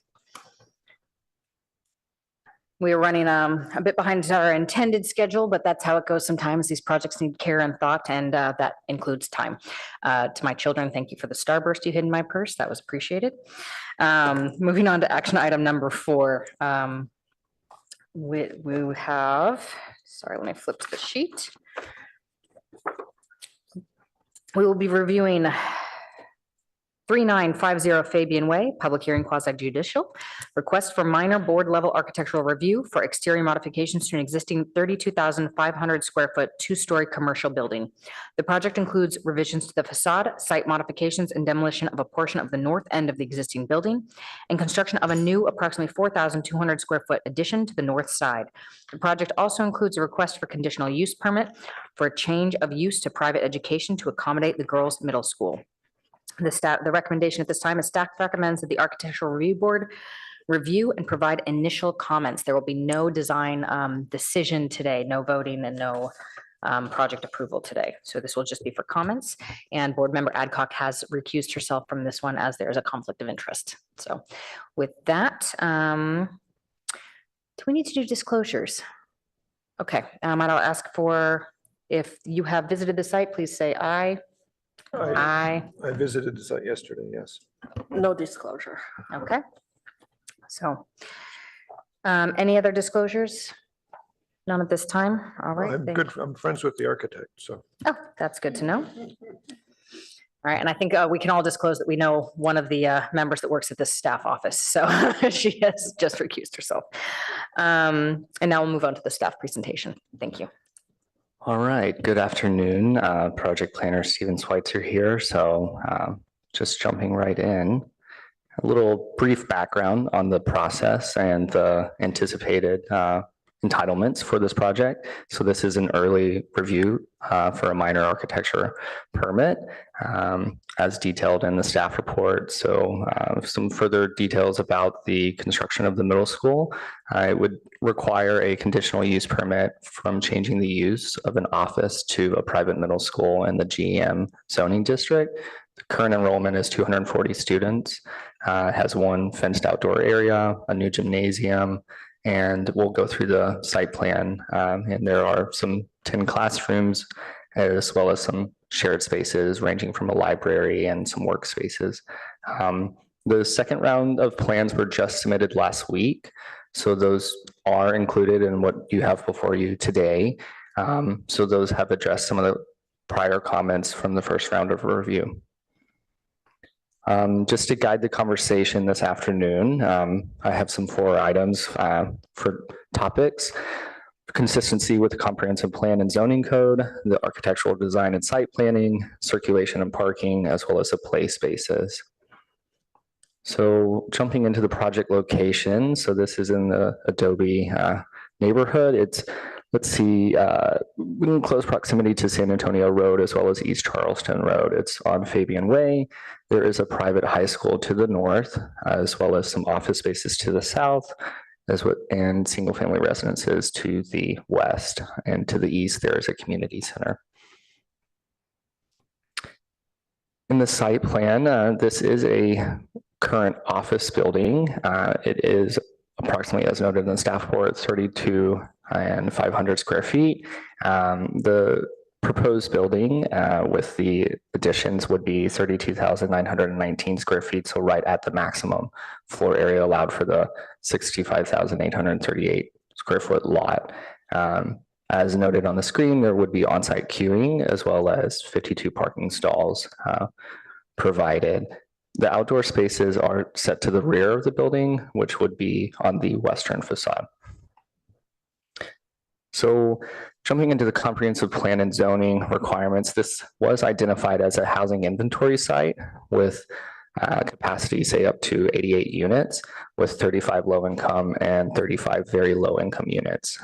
We are running a bit behind our intended schedule, but that's how it goes sometimes. These projects need care and thought, and that includes time. To my children, thank you for the starburst you hid in my purse. That was appreciated. Moving on to action item number 4. We have, sorry, let me flip to the sheet. We will be reviewing 3950 Fabian Way, public hearing quasi judicial. Request for minor board level architectural review for exterior modifications to an existing 32,500 square foot 2-story commercial building. The project includes revisions to the facade, site modifications, and demolition of a portion of the north end of the existing building, and construction of a new approximately 4,200 square foot addition to the north side. The project also includes a request for conditional use permit for a change of use to private education to accommodate the girls' middle school. The recommendation at this time is staff recommends that the Architectural Review Board review and provide initial comments. There will be no design decision today, no voting and no project approval today. So this will just be for comments, and Board Member Adcock has recused herself from this one as there is a conflict of interest. So with that, do we need to do disclosures? Okay, I'll ask for, if you have visited the site, please say aye. Aye. I visited the site yesterday, yes. No disclosure. Okay. So, any other disclosures? None at this time. All right. I'm friends with the architect, so. Oh, that's good to know. All right, and I think we can all disclose that we know one of the members that works at this staff office, so she has just recused herself. And now we'll move on to the staff presentation. Thank you. All right, good afternoon. Project planner Steven Schweitzer here. So just jumping right in, a little brief background on the process and the anticipated entitlements for this project. So this is an early review for a minor architecture permit as detailed in the staff report. So some further details about the construction of the middle school. It would require a conditional use permit from changing the use of an office to a private middle school in the GEM zoning district. The current enrollment is 240 students, has one fenced outdoor area, a new gymnasium, and we'll go through the site plan. And there are some 10 classrooms, as well as some shared spaces ranging from a library and some workspaces. The second round of plans were just submitted last week, so those are included in what you have before you today. So those have addressed some of the prior comments from the first round of review. Just to guide the conversation this afternoon, I have some 4 items for topics: consistency with the comprehensive plan and zoning code, the architectural design and site planning, circulation and parking, as well as the play spaces. So jumping into the project location, so this is in the Adobe neighborhood. It's, let's see, in close proximity to San Antonio Road as well as East Charleston Road. It's on Fabian Way. There is a private high school to the north, as well as some office spaces to the south, and single family residences to the west. And to the east, there is a community center. In the site plan, this is a current office building. It is approximately, as noted in the staff report, 32,500 square feet. The proposed building with the additions would be 32,919 square feet, so right at the maximum floor area allowed for the 65,838 square foot lot. As noted on the screen, there would be on-site queuing as well as 52 parking stalls provided. The outdoor spaces are set to the rear of the building, which would be on the western facade. So jumping into the comprehensive plan and zoning requirements, this was identified as a housing inventory site with capacity, say, up to 88 units, with 35 low income and 35 very low income units.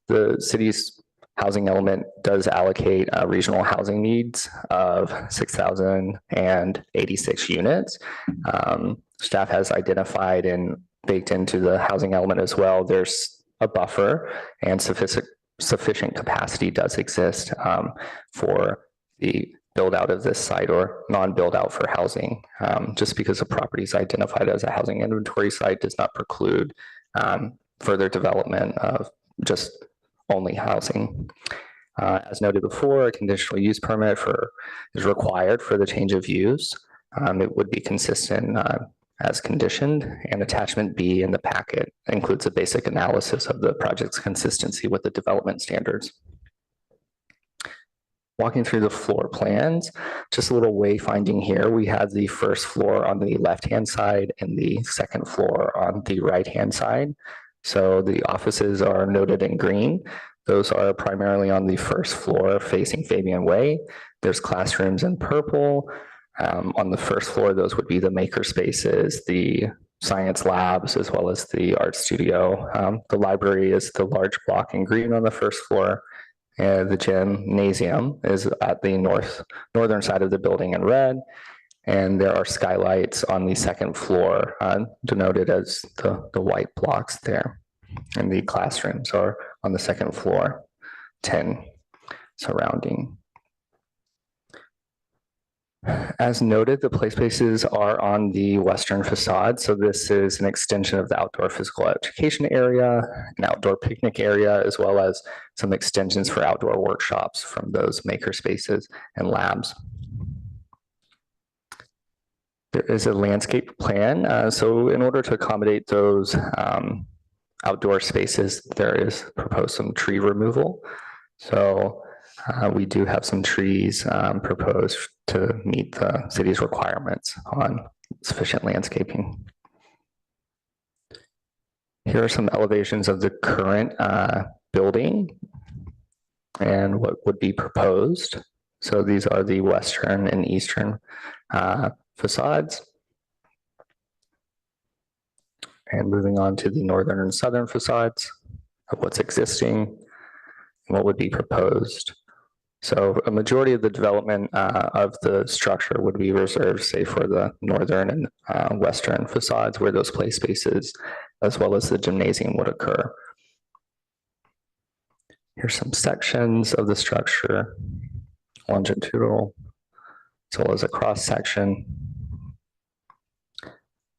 The city's housing element does allocate regional housing needs of 6,086 units. Staff has identified and baked into the housing element as well, there's a buffer and sufficient capacity does exist for the build out of this site or non-build out for housing. Just because the property is identified as a housing inventory site does not preclude further development of just only housing. As noted before, a conditional use permit is required for the change of use. It would be consistent as conditioned, and attachment B in the packet includes a basic analysis of the project's consistency with the development standards. Walking through the floor plans, just a little wayfinding here. We have the first floor on the left-hand side and the second floor on the right-hand side. So the offices are noted in green. Those are primarily on the first floor facing Fabian Way. There's classrooms in purple. On the first floor, those would be the maker spaces, the science labs, as well as the art studio. The library is the large block in green on the first floor. And the gymnasium is at the northern side of the building in red. And there are skylights on the second floor, denoted as the white blocks there. And the classrooms are on the second floor, 10 surrounding. As noted, the play spaces are on the western facade. So this is an extension of the outdoor physical education area, an outdoor picnic area, as well as some extensions for outdoor workshops from those maker spaces and labs. There is a landscape plan. So in order to accommodate those outdoor spaces, there is proposed some tree removal. So we do have some trees proposed to meet the city's requirements on sufficient landscaping. Here are some elevations of the current building and what would be proposed. So these are the western and eastern facades. And moving on to the northern and southern facades of what's existing and what would be proposed. So a majority of the development of the structure would be reserved, say, for the northern and western facades where those play spaces, as well as the gymnasium, would occur. Here's some sections of the structure, longitudinal, as well as a cross section,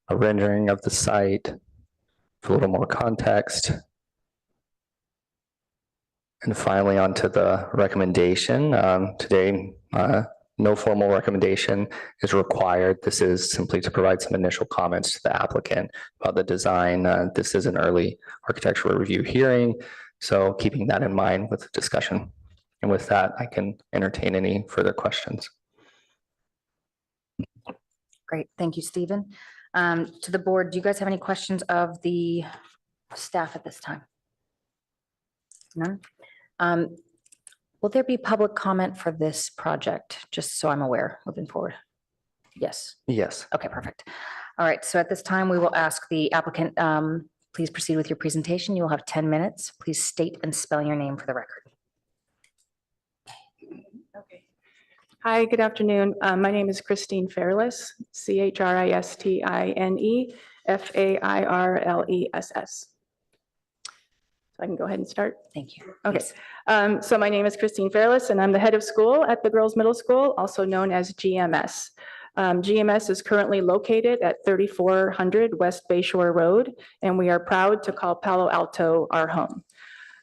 a rendering of the site for a little more context. And finally, onto the recommendation. Today, no formal recommendation is required. This is simply to provide some initial comments to the applicant about the design. This is an early architectural review hearing, so keeping that in mind with the discussion. And with that, I can entertain any further questions. Great, thank you, Stephen. To the board, do you guys have any questions of the staff at this time? None? Will there be public comment for this project, just so I'm aware moving forward? Yes. Yes. Okay, perfect. All right, so at this time, we will ask the applicant, please proceed with your presentation. You will have 10 minutes. Please state and spell your name for the record. Okay. Hi, good afternoon. My name is Christine Fairless, CHRISTINE FAIRLESS. So I can go ahead and start. Thank you. Okay. So my name is Christine Fairless, and I'm the head of school at the Girls Middle School, also known as GMS. GMS is currently located at 3400 West Bayshore Road, and we are proud to call Palo Alto our home.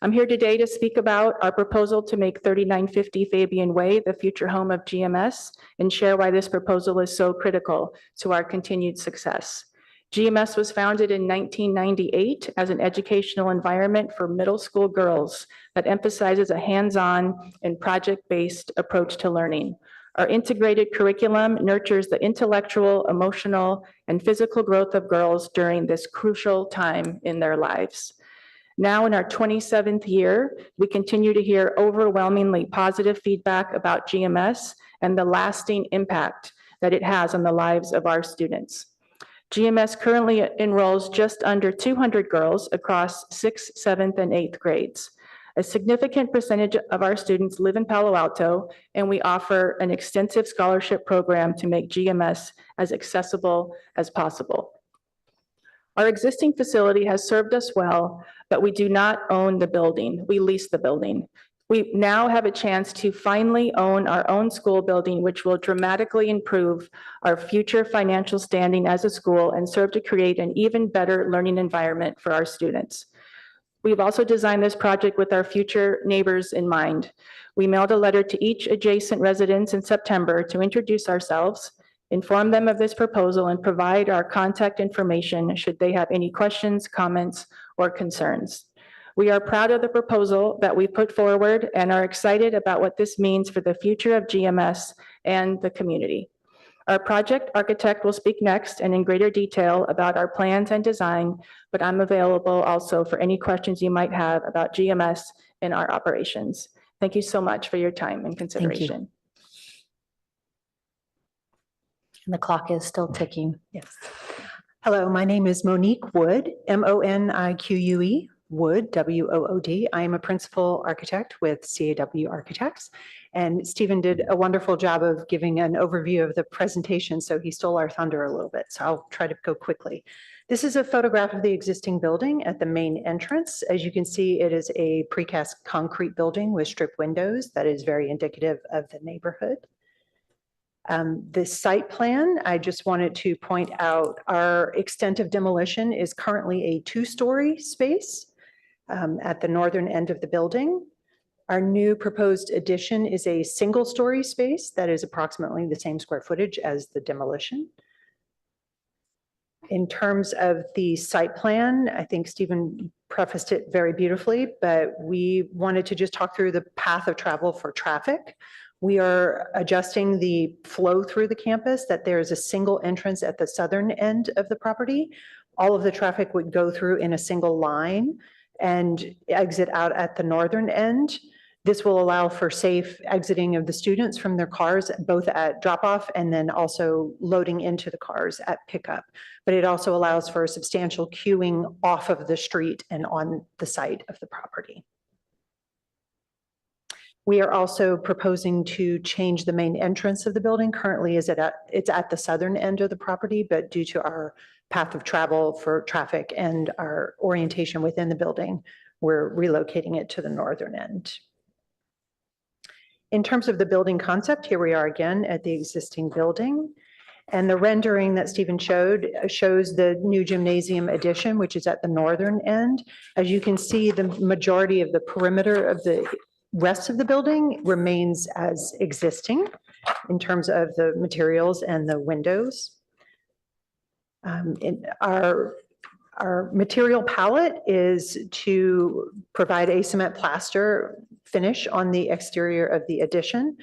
I'm here today to speak about our proposal to make 3950 Fabian Way the future home of GMS and share why this proposal is so critical to our continued success. GMS was founded in 1998 as an educational environment for middle school girls that emphasizes a hands-on and project-based approach to learning. Our integrated curriculum nurtures the intellectual, emotional, and physical growth of girls during this crucial time in their lives. Now in our 27th year, we continue to hear overwhelmingly positive feedback about GMS and the lasting impact that it has on the lives of our students. GMS currently enrolls just under 200 girls across 6th, 7th, and 8th grades. A significant percentage of our students live in Palo Alto, and we offer an extensive scholarship program to make GMS as accessible as possible. Our existing facility has served us well, but we do not own the building. We lease the building. We now have a chance to finally own our own school building, which will dramatically improve our future financial standing as a school and serve to create an even better learning environment for our students. We've also designed this project with our future neighbors in mind. We mailed a letter to each adjacent residence in September to introduce ourselves, inform them of this proposal, and provide our contact information should they have any questions, comments, or concerns. We are proud of the proposal that we put forward and are excited about what this means for the future of GMS and the community. Our project architect will speak next and in greater detail about our plans and design, but I'm available also for any questions you might have about GMS and our operations. Thank you so much for your time and consideration. And the clock is still ticking. Yes. Hello, my name is Monique Wood, Monique Wood, WOOD. I am a principal architect with CAW Architects. And Stephen did a wonderful job of giving an overview of the presentation, so he stole our thunder a little bit. So I'll try to go quickly. This is a photograph of the existing building at the main entrance. As you can see, it is a precast concrete building with strip windows that is very indicative of the neighborhood. The site plan, I just wanted to point out our extent of demolition is currently a 2-story space at the northern end of the building. Our new proposed addition is a 1-story space that is approximately the same square footage as the demolition. In terms of the site plan, I think Stephen prefaced it very beautifully, but we wanted to just talk through the path of travel for traffic. We are adjusting the flow through the campus, that there is a single entrance at the southern end of the property. All of the traffic would go through in a single line and exit out at the northern end. This will allow for safe exiting of the students from their cars, both at drop-off and then also loading into the cars at pickup. But it also allows for substantial queuing off of the street and on the site of the property. We are also proposing to change the main entrance of the building. Currently, it's at the southern end of the property, but due to our path of travel for traffic and our orientation within the building, we're relocating it to the northern end. In terms of the building concept, here we are again at the existing building. And the rendering that Stephen showed shows the new gymnasium addition, which is at the northern end. As you can see, the majority of the perimeter of the rest of the building remains as existing in terms of the materials and the windows. Our material palette is to provide a cement plaster finish on the exterior of the addition,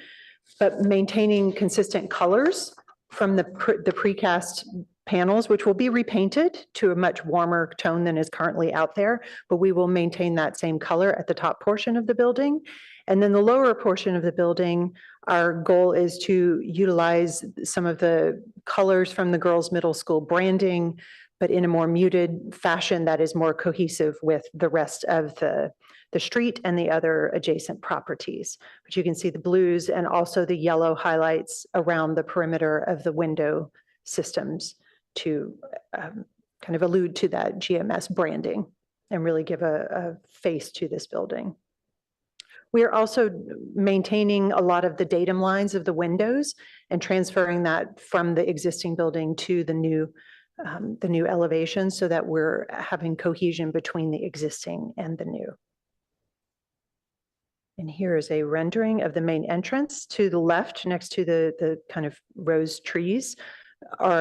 but maintaining consistent colors from the precast panels, which will be repainted to a much warmer tone than is currently out there, but we will maintain that same color at the top portion of the building. And then the lower portion of the building, our goal is to utilize some of the colors from the girls' middle school branding, but in a more muted fashion that is more cohesive with the rest of the street and the other adjacent properties. But you can see the blues and also the yellow highlights around the perimeter of the window systems to kind of allude to that GMS branding and really give a face to this building. We are also maintaining a lot of the datum lines of the windows and transferring that from the existing building to the new elevation so that we're having cohesion between the existing and the new. And here is a rendering of the main entrance. To the left, next to the kind of rose trees,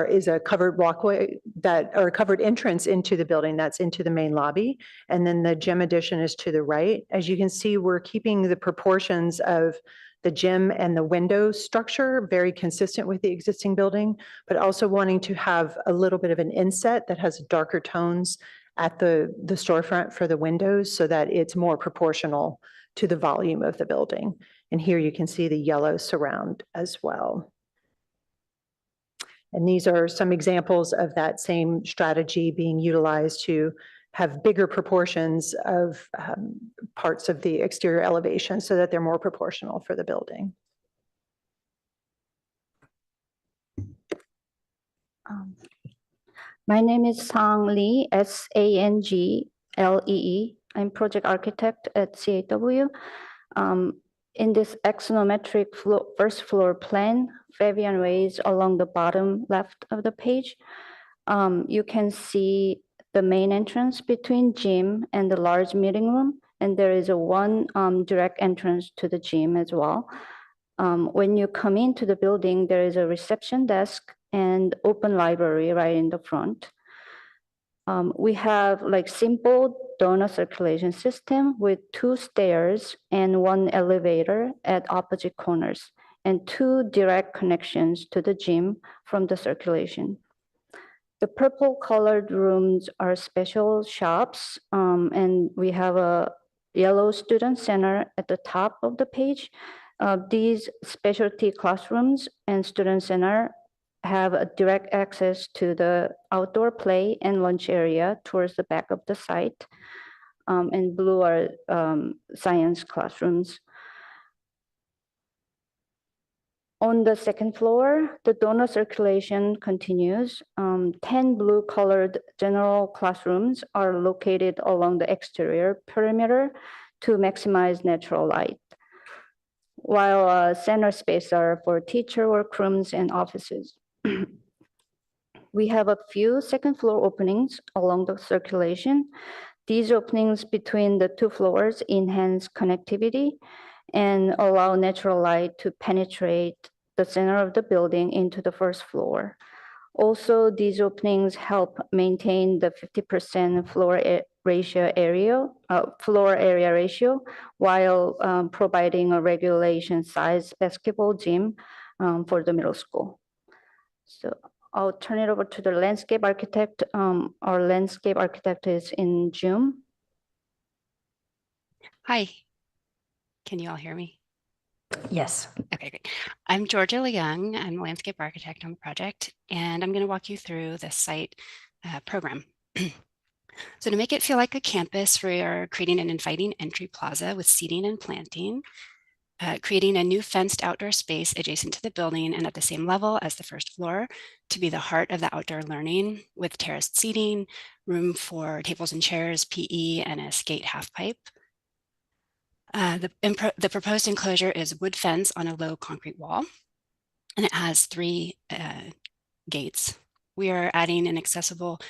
is a covered walkway or a covered entrance into the building that's into the main lobby. And then the gym addition is to the right. As you can see, we're keeping the proportions of the gym and the window structure very consistent with the existing building, but also wanting to have a little bit of an inset that has darker tones at the storefront for the windows so that it's more proportional to the volume of the building. And here you can see the yellow surround as well. And these are some examples of that same strategy being utilized to have bigger proportions of parts of the exterior elevation so that they're more proportional for the building. My name is Sang Lee, Sanglee. I'm project architect at CAW. In this axonometric first floor plan, Fabian Way is along the bottom left of the page. You can see the main entrance between gym and the large meeting room, and there is a one direct entrance to the gym as well. When you come into the building, there is a reception desk and open library right in the front. We have like simple donor circulation system with 2 stairs and 1 elevator at opposite corners and 2 direct connections to the gym from the circulation. The purple colored rooms are special shops, and we have a yellow student center at the top of the page. These specialty classrooms and student center have a direct access to the outdoor play and lunch area towards the back of the site. And blue are science classrooms. On the second floor, the donor circulation continues. 10 blue colored general classrooms are located along the exterior perimeter to maximize natural light, while center space are for teacher workrooms and offices. We have a few second floor openings along the circulation. These openings between the 2 floors enhance connectivity and allow natural light to penetrate the center of the building into the first floor. Also, these openings help maintain the 50% floor area ratio while providing a regulation size basketball gym for the middle school. So I'll turn it over to the landscape architect. Our landscape architect is in June. Hi, can you all hear me? Yes. Okay, great. I'm Georgia Leung. I'm the landscape architect on the project, and I'm going to walk you through the site program. So to make it feel like a campus, we are creating an inviting entry plaza with seating and planting, creating a new fenced outdoor space adjacent to the building and at the same level as the first floor to be the heart of the outdoor learning with terraced seating, room for tables and chairs, PE, and a skate half pipe. The proposed enclosure is wood fence on a low concrete wall, and it has 3 gates. We are adding an accessible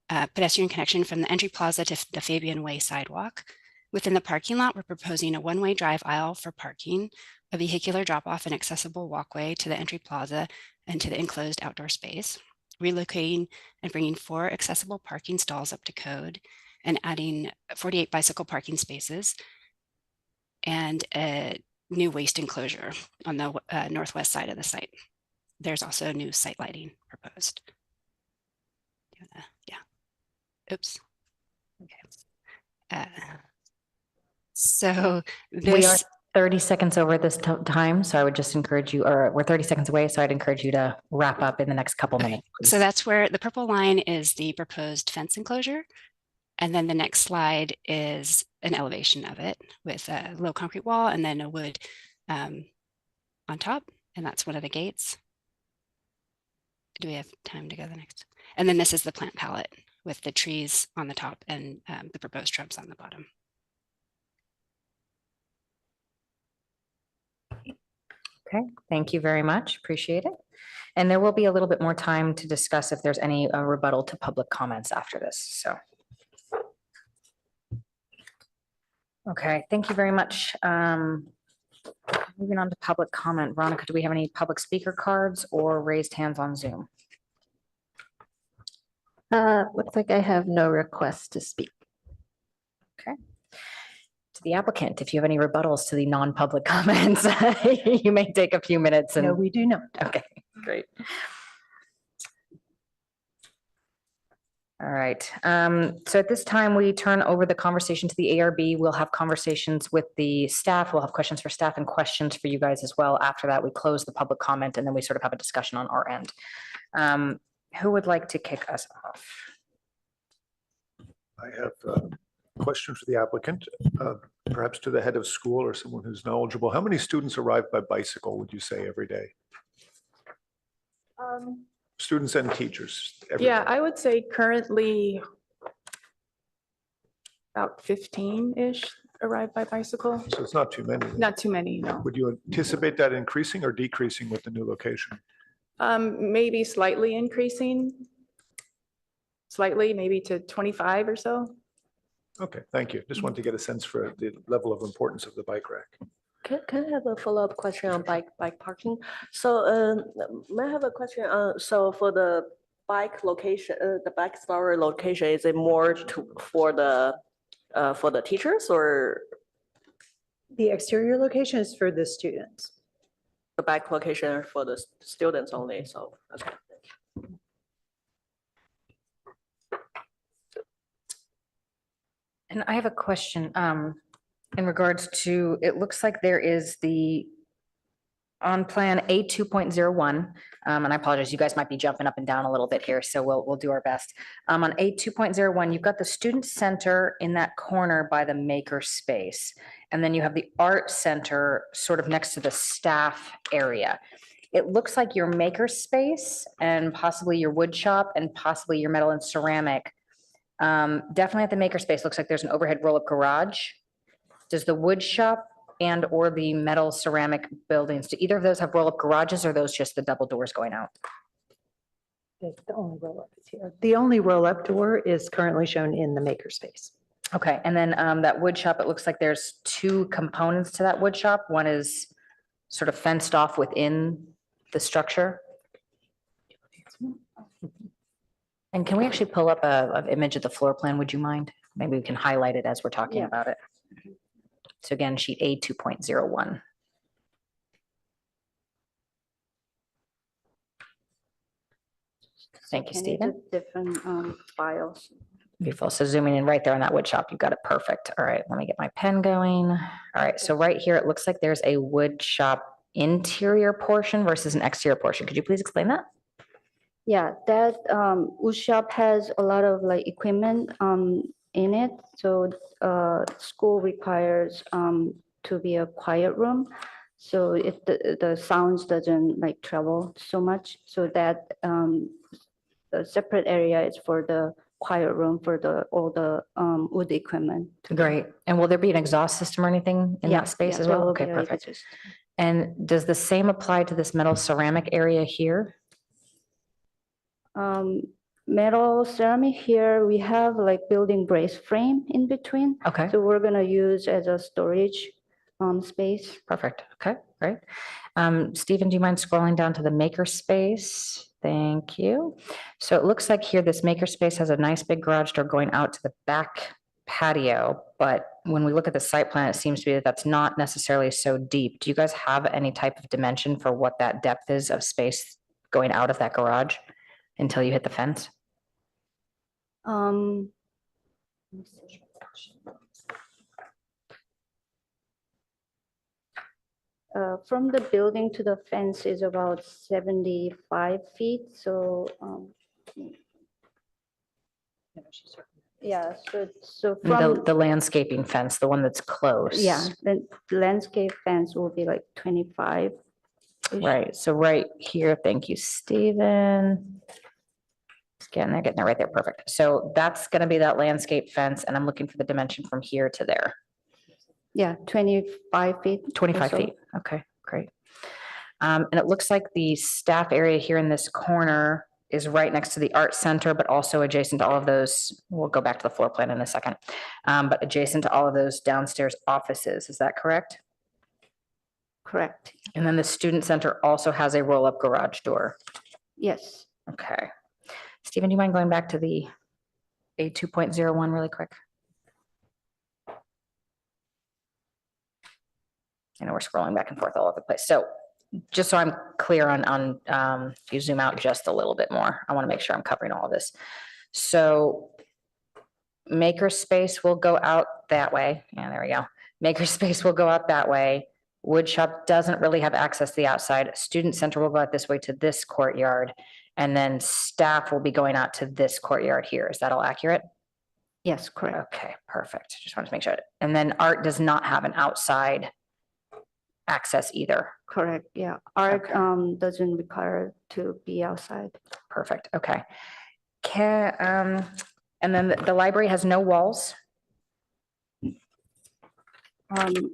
pedestrian connection from the entry plaza to the Fabian Way sidewalk. Within the parking lot, we're proposing a one-way drive aisle for parking, a vehicular drop-off and accessible walkway to the entry plaza and to the enclosed outdoor space, relocating and bringing 4 accessible parking stalls up to code, and adding 48 bicycle parking spaces, and a new waste enclosure on the northwest side of the site. There's also new site lighting proposed. Yeah. Oops. Okay. So We are 30 seconds over this time, so I would just encourage you, or we're 30 seconds away, so I'd encourage you to wrap up in the next couple minutes. So that's where the purple line is the proposed fence enclosure. And then the next slide is an elevation of it with a low concrete wall and then a wood on top. And that's one of the gates. Do we have time to go to the next? And then this is the plant palette with the trees on the top and the proposed shrubs on the bottom. Okay, thank you very much. Appreciate it. And there will be a little bit more time to discuss if there's any rebuttal to public comments after this. So. Okay, thank you very much. Moving on to public comment. Veronica, do we have any public speaker cards or raised hands on Zoom? Looks like I have no requests to speak. Okay. To the applicant, if you have any rebuttals to the non-public comments, you may take a few minutes. No, we do not. Okay, great. All right. So at this time, we turn over the conversation to the ARB. We'll have conversations with the staff. We'll have questions for staff and questions for you guys as well. After that, we close the public comment and then we sort of have a discussion on our end. Who would like to kick us off? I have a question for the applicant, perhaps to the head of school or someone who's knowledgeable. How many students arrive by bicycle, would you say, every day? Students and teachers. Yeah, I would say currently about 15-ish. arrive by bicycle. So it's not too many. Not too many, no. Would you anticipate that increasing or decreasing with the new location? Maybe slightly increasing. Slightly, maybe to 25 or so. Okay, thank you. Just wanted to get a sense for the level of importance of the bike rack. Can I have a follow-up question on bike parking? So may I have a question? So for the bike location, the bike storage location, is it more for the teachers or The exterior location is for the students. the bike location are for the students only? So, okay. And I have a question in regards to, it looks like there is on plan A 2.01, and I apologize, you guys might be jumping up and down a little bit here, so we'll do our best. On A 2.01, you've got the student center in that corner by the maker space. And then you have the art center sort of next to the staff area. It looks like your maker space and possibly your wood shop and possibly your metal and ceramic. Definitely at the maker space, looks like there's an overhead roll-up garage. Does the wood shop and or the metal ceramic buildings, do either of those have roll-up garages or are those just the double doors going out? The only roll-up is here. The only roll-up door is currently shown in the makerspace. Okay, and then that wood shop, it looks like there's two components to that wood shop. One is sort of fenced off within the structure. And can we actually pull up an image of the floor plan? Would you mind? Maybe we can highlight it as we're talking Yeah. about it. So again, sheet A 2.01. Thank you, Can you do Stephen. different files? Beautiful. So zooming in right there on that wood shop, you've got it perfect. All right, let me get my pen going. All right, so right here, it looks like there's a wood shop interior portion versus an exterior portion. Could you please explain that? Yeah, that wood shop has a lot of like equipment in it. So school requires to be a quiet room. So if the sounds doesn't like travel so much, so that the separate area is for the quiet room for all the wood equipment. Great. And will there be an exhaust system or anything in Yeah, that space yeah, as there well? will Okay, be a perfect. exhaust. And does the same apply to this metal ceramic area here? Metal ceramic here, we have like building brace frame in between. Okay. So we're gonna use as a storage space. Perfect. Okay, great. Stephen, do you mind scrolling down to the maker space? Thank you. So it looks like here, this maker space has a nice big garage door going out to the back patio. But when we look at the site plan, it seems to be that that's not necessarily so deep. Do you guys have any type of dimension for what that depth is of space going out of that garage until you hit the fence? Let me see. From the building to the fence is about 75 feet, so yeah, so from, The landscaping fence, the one that's close. yeah, the landscape fence will be like 25. Right, so right here, thank you, Stephen. Just getting there right there, perfect. So that's gonna be that landscape fence, and I'm looking for the dimension from here to there. Yeah, 25 feet. or 25 so. feet, okay, great. And it looks like the staff area here in this corner is right next to the art center, but also adjacent to all of those, we'll go back to the floor plan in a second, but adjacent to all of those downstairs offices, is that correct? Correct, And then the student center also has a roll-up garage door. yes. Okay. Stephen, do you mind going back to the A 2.01 really quick? I know we're scrolling back and forth all over the place. So just so I'm clear on if you zoom out just a little bit more, I want to make sure I'm covering all of this. So maker space will go out that way. Yeah, there we go. Maker space will go out that way. Wood shop doesn't really have access to the outside. Student center will go out this way to this courtyard. And then staff will be going out to this courtyard here. Is that all accurate? Yes, correct. Okay, perfect. Just wanted to make sure. And then art does not have an outside access either. Correct, yeah. Art doesn't require to be outside. Perfect, okay. And then the library has no walls?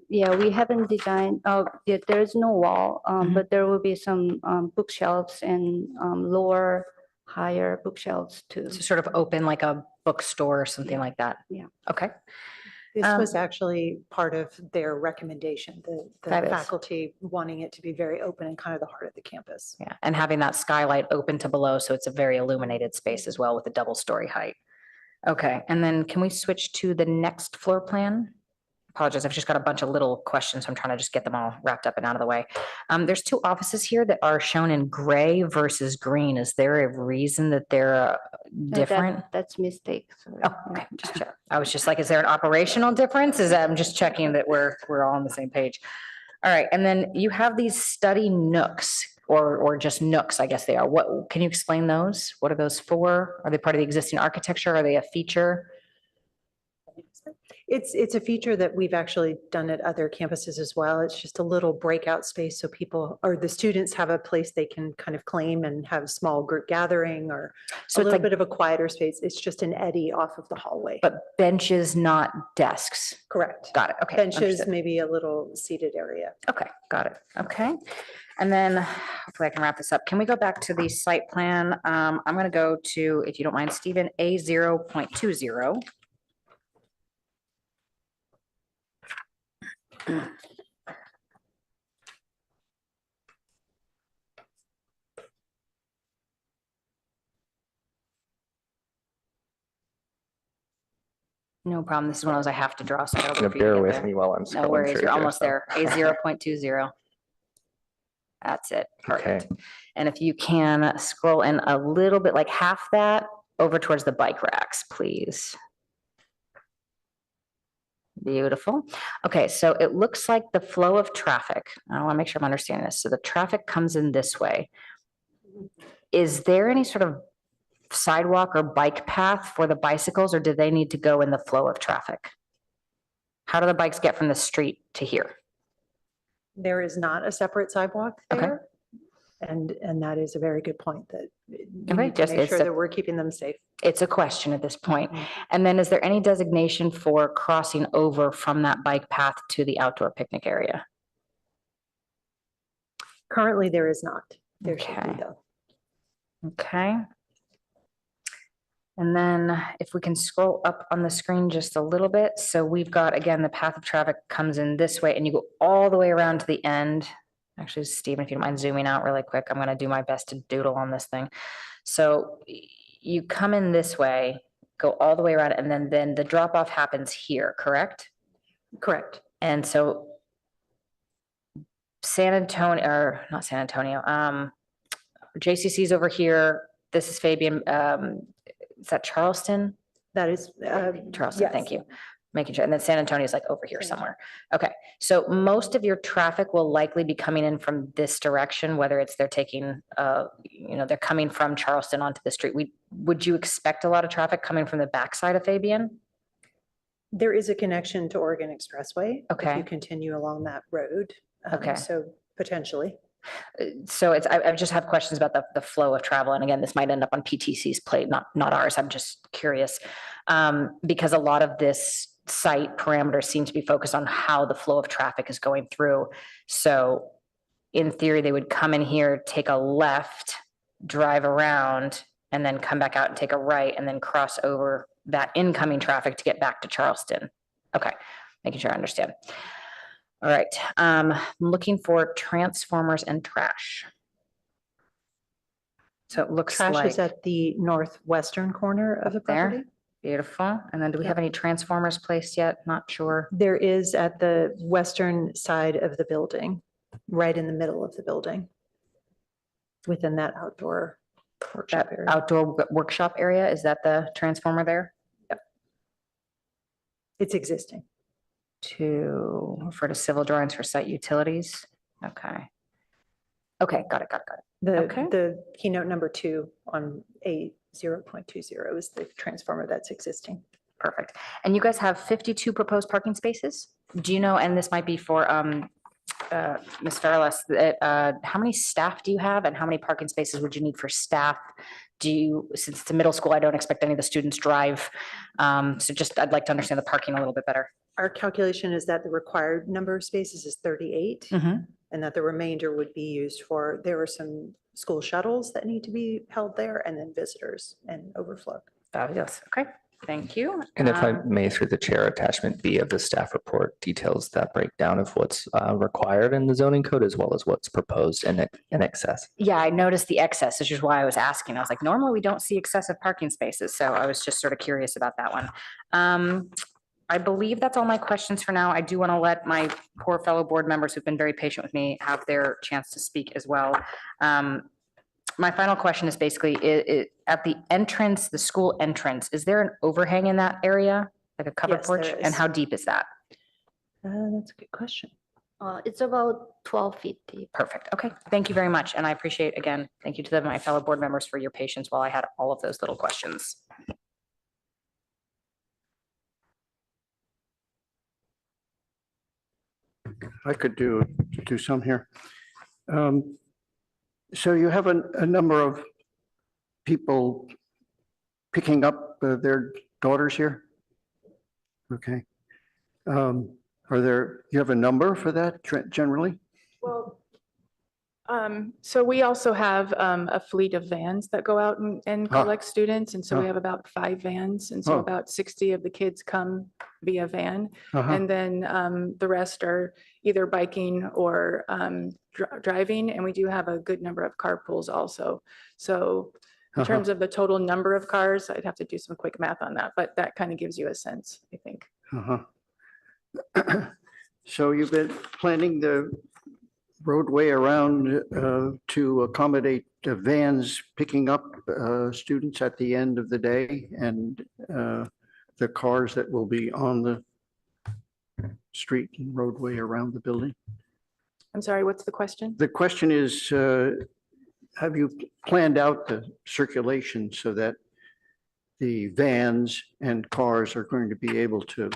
Yeah, we haven't designed, yeah, there is no wall, but there will be some bookshelves and lower, higher bookshelves too. So sort of open like a bookstore or something like that. Yeah. Okay. This Um, was actually part of their recommendation, the That is. faculty wanting it to be very open and kind of the heart of the campus. Yeah, and having that skylight open to below, so it's a very illuminated space as well with a double story height. Okay, and then can we switch to the next floor plan? Apologize, I've just got a bunch of little questions, so I'm trying to just get them all wrapped up and out of the way. There's two offices here that are shown in gray versus green. Is there a reason that they're different? That's mistake. Oh, okay, just check. I was just like, is there an operational difference? I'm just checking that we're all on the same page. All right, and then you have these study nooks or just nooks, I guess they are. What, can you explain those? What are those for? Are they part of the existing architecture? Are they a feature? It's a feature that we've actually done at other campuses as well. It's just a little breakout space so people or the students have a place they can kind of claim and have a small group gathering or So a it's little like, bit of a quieter space. It's just an eddy off of the hallway. but benches, not desks. Correct. Got it. Okay. Benches, understood. maybe a little seated area. Okay, got it. Okay. And then hopefully I can wrap this up. Can we go back to the site plan? I'm going to go to, if you don't mind, Stephen, A 0.20. No problem. This is one of those I have to draw. So I gotta Now wait for you to bear get with there. me while I'm No scrolling worries, through you're here, almost so. there. A 0.20. That's it. Perfect. And if you can scroll in a little bit, like half that over towards the bike racks, please. Beautiful. Okay, so it looks like the flow of traffic, I want to make sure I'm understanding this. So the traffic comes in this way. Is there any sort of sidewalk or bike path for the bicycles, or do they need to go in the flow of traffic? How do the bikes get from the street to here? There is not a separate sidewalk Okay. there. And that is a very good point that we Okay, need to just- make it's sure a- that we're keeping them safe. It's a question at this point. And then is there any designation for crossing over from that bike path to the outdoor picnic area? Currently, there is not. There should be Okay. though. Okay. And then if we can scroll up on the screen just a little bit. So we've got, again, the path of traffic comes in this way and you go all the way around to the end. Actually, Stephen, if you don't mind zooming out really quick, I'm going to do my best to doodle on this thing. So you come in this way, go all the way around, and then the drop off happens here, correct? Correct. And so San Antonio, or not San Antonio, JCC's over here. This is Fabian. Is that Charleston? That is. Charleston, yes. thank you. Making sure. And then San Antonio is like over here somewhere. Okay. So most of your traffic will likely be coming in from this direction, whether it's they're taking, they're coming from Charleston onto the street. Would you expect a lot of traffic coming from the backside of Fabian? There is a connection to Oregon Expressway. Okay. If you continue along that road. Okay. So potentially. So I just have questions about the flow of travel. And again, this might end up on PTC's plate, not ours. I'm just curious. Because a lot of this site parameters seem to be focused on how the flow of traffic is going through. So in theory, they would come in here, take a left, drive around, and then come back out and take a right and then cross over that incoming traffic to get back to Charleston. Okay, making sure I understand. All right, I'm looking for transformers and trash. So it looks Trash like is at the northwestern corner of the there. property. Beautiful. And then do we have any transformers placed yet? Not sure. There is at the western side of the building, right in the middle of the building. Within that outdoor workshop area. Outdoor workshop area, is that the transformer there? Yep. It's existing. To refer to civil drawings for site utilities. Okay. Okay, got it. The keynote number 2 on A 0.20 is the transformer that's existing. Perfect. And you guys have 52 proposed parking spaces? Do you know, and this might be for Ms. Fairless, how many staff do you have and how many parking spaces would you need for staff? Since it's a middle school, I don't expect any of the students drive. So just, I'd like to understand the parking a little bit better. our calculation is that the required number of spaces is 38, Mhm. and that the remainder would be used for, there are some school shuttles that need to be held there, and then visitors and overflow. Fabulous. Okay, thank you. And if I Um, may, through the chair, attachment B of the staff report details that breakdown of what's required in the zoning code as well as what's proposed in excess. Yeah, I noticed the excess, which is why I was asking. I was like, normally we don't see excessive parking spaces, so I was just sort of curious about that one. I believe that's all my questions for now. I do want to let my poor fellow board members who've been very patient with me have their chance to speak as well. My final question is basically, at the entrance, the school entrance, is there an overhang in that area? Like a covered Yes, porch? there And is. how deep is that? That's a good question. It's about 12 feet deep. Perfect. Okay, thank you very much. And I appreciate, again, thank you to my fellow board members for your patience while I had all of those little questions. I could do some here. So you have a number of people picking up their daughters here? Okay. You have a number for that generally? Well, so we also have a fleet of vans that go out and collect students. And so we have about 5 vans. And so Oh. about 60 of the kids come via van. Uh-huh. And then the rest are either biking or driving. And we do have a good number of carpools also. So in Uh-huh. terms of the total number of cars, I'd have to do some quick math on that, but that kind of gives you a sense, I think. Uh-huh. So you've been planning the roadway around to accommodate the vans picking up students at the end of the day and the cars that will be on the street and roadway around the building? I'm sorry, what's the question? The question is, have you planned out the circulation so that the vans and cars are going to be able to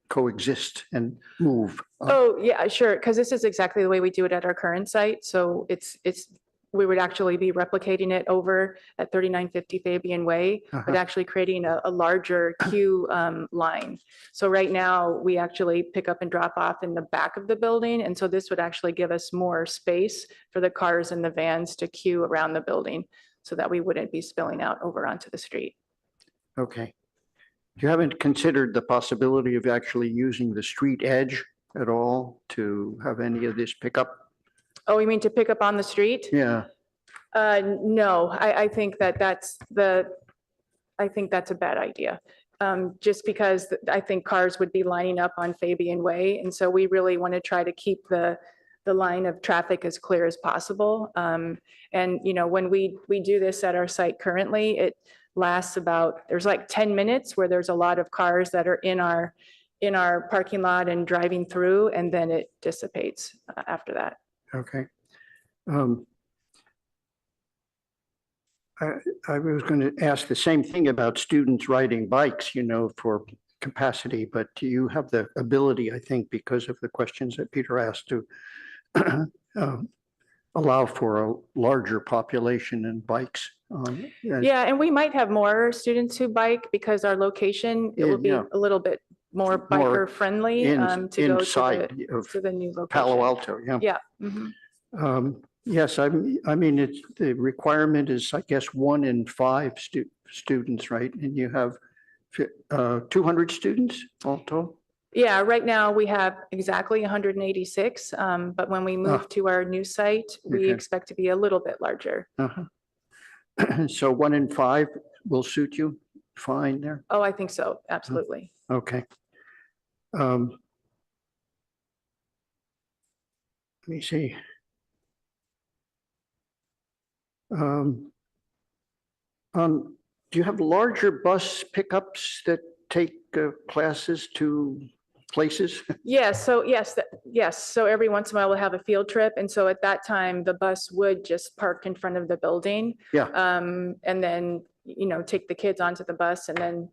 coexist and move? Oh, yeah, sure. Because this is exactly the way we do it at our current site. So we would actually be replicating it over at 3950 Fabian Way, but Uh-huh. actually creating a larger queue line. So right now, we actually pick up and drop off in the back of the building. And so this would actually give us more space for the cars and the vans to queue around the building so that we wouldn't be spilling out over onto the street. Okay. You haven't considered the possibility of actually using the street edge at all to have any of this pickup? Oh, you mean to pick up on the street? Yeah. No, I think that's a bad idea. Just because I think cars would be lining up on Fabian Way. And so we really want to try to keep the line of traffic as clear as possible. And, when we do this at our site currently, it lasts there's like 10 minutes where there's a lot of cars that are in our parking lot and driving through, and then it dissipates after that. Okay. I was going to ask the same thing about students riding bikes, for capacity, but you have the ability, I think, because of the questions that Peter asked, to allow for a larger population in bikes. Yeah, and we might have more students who bike because our location, it will be Yeah. a little bit more biker friendly to go inside of to the new location. Palo Alto, yeah. Yeah. Mhm. Yes, I mean, the requirement is, I guess, 1 in 5 students, right? And you have 200 students all total? Yeah, right now we have exactly 186, but when we move to our new site, we Okay. expect to be a little bit larger. Uh-huh. So 1 in 5 will suit you fine there? Oh, I think so, absolutely. Okay. Let me see. Do you have larger bus pickups that take classes to places? Yes, so yes. So every once in a while we'll have a field trip. And so at that time, the bus would just park in front of the building. Yeah. And then, take the kids onto the bus and then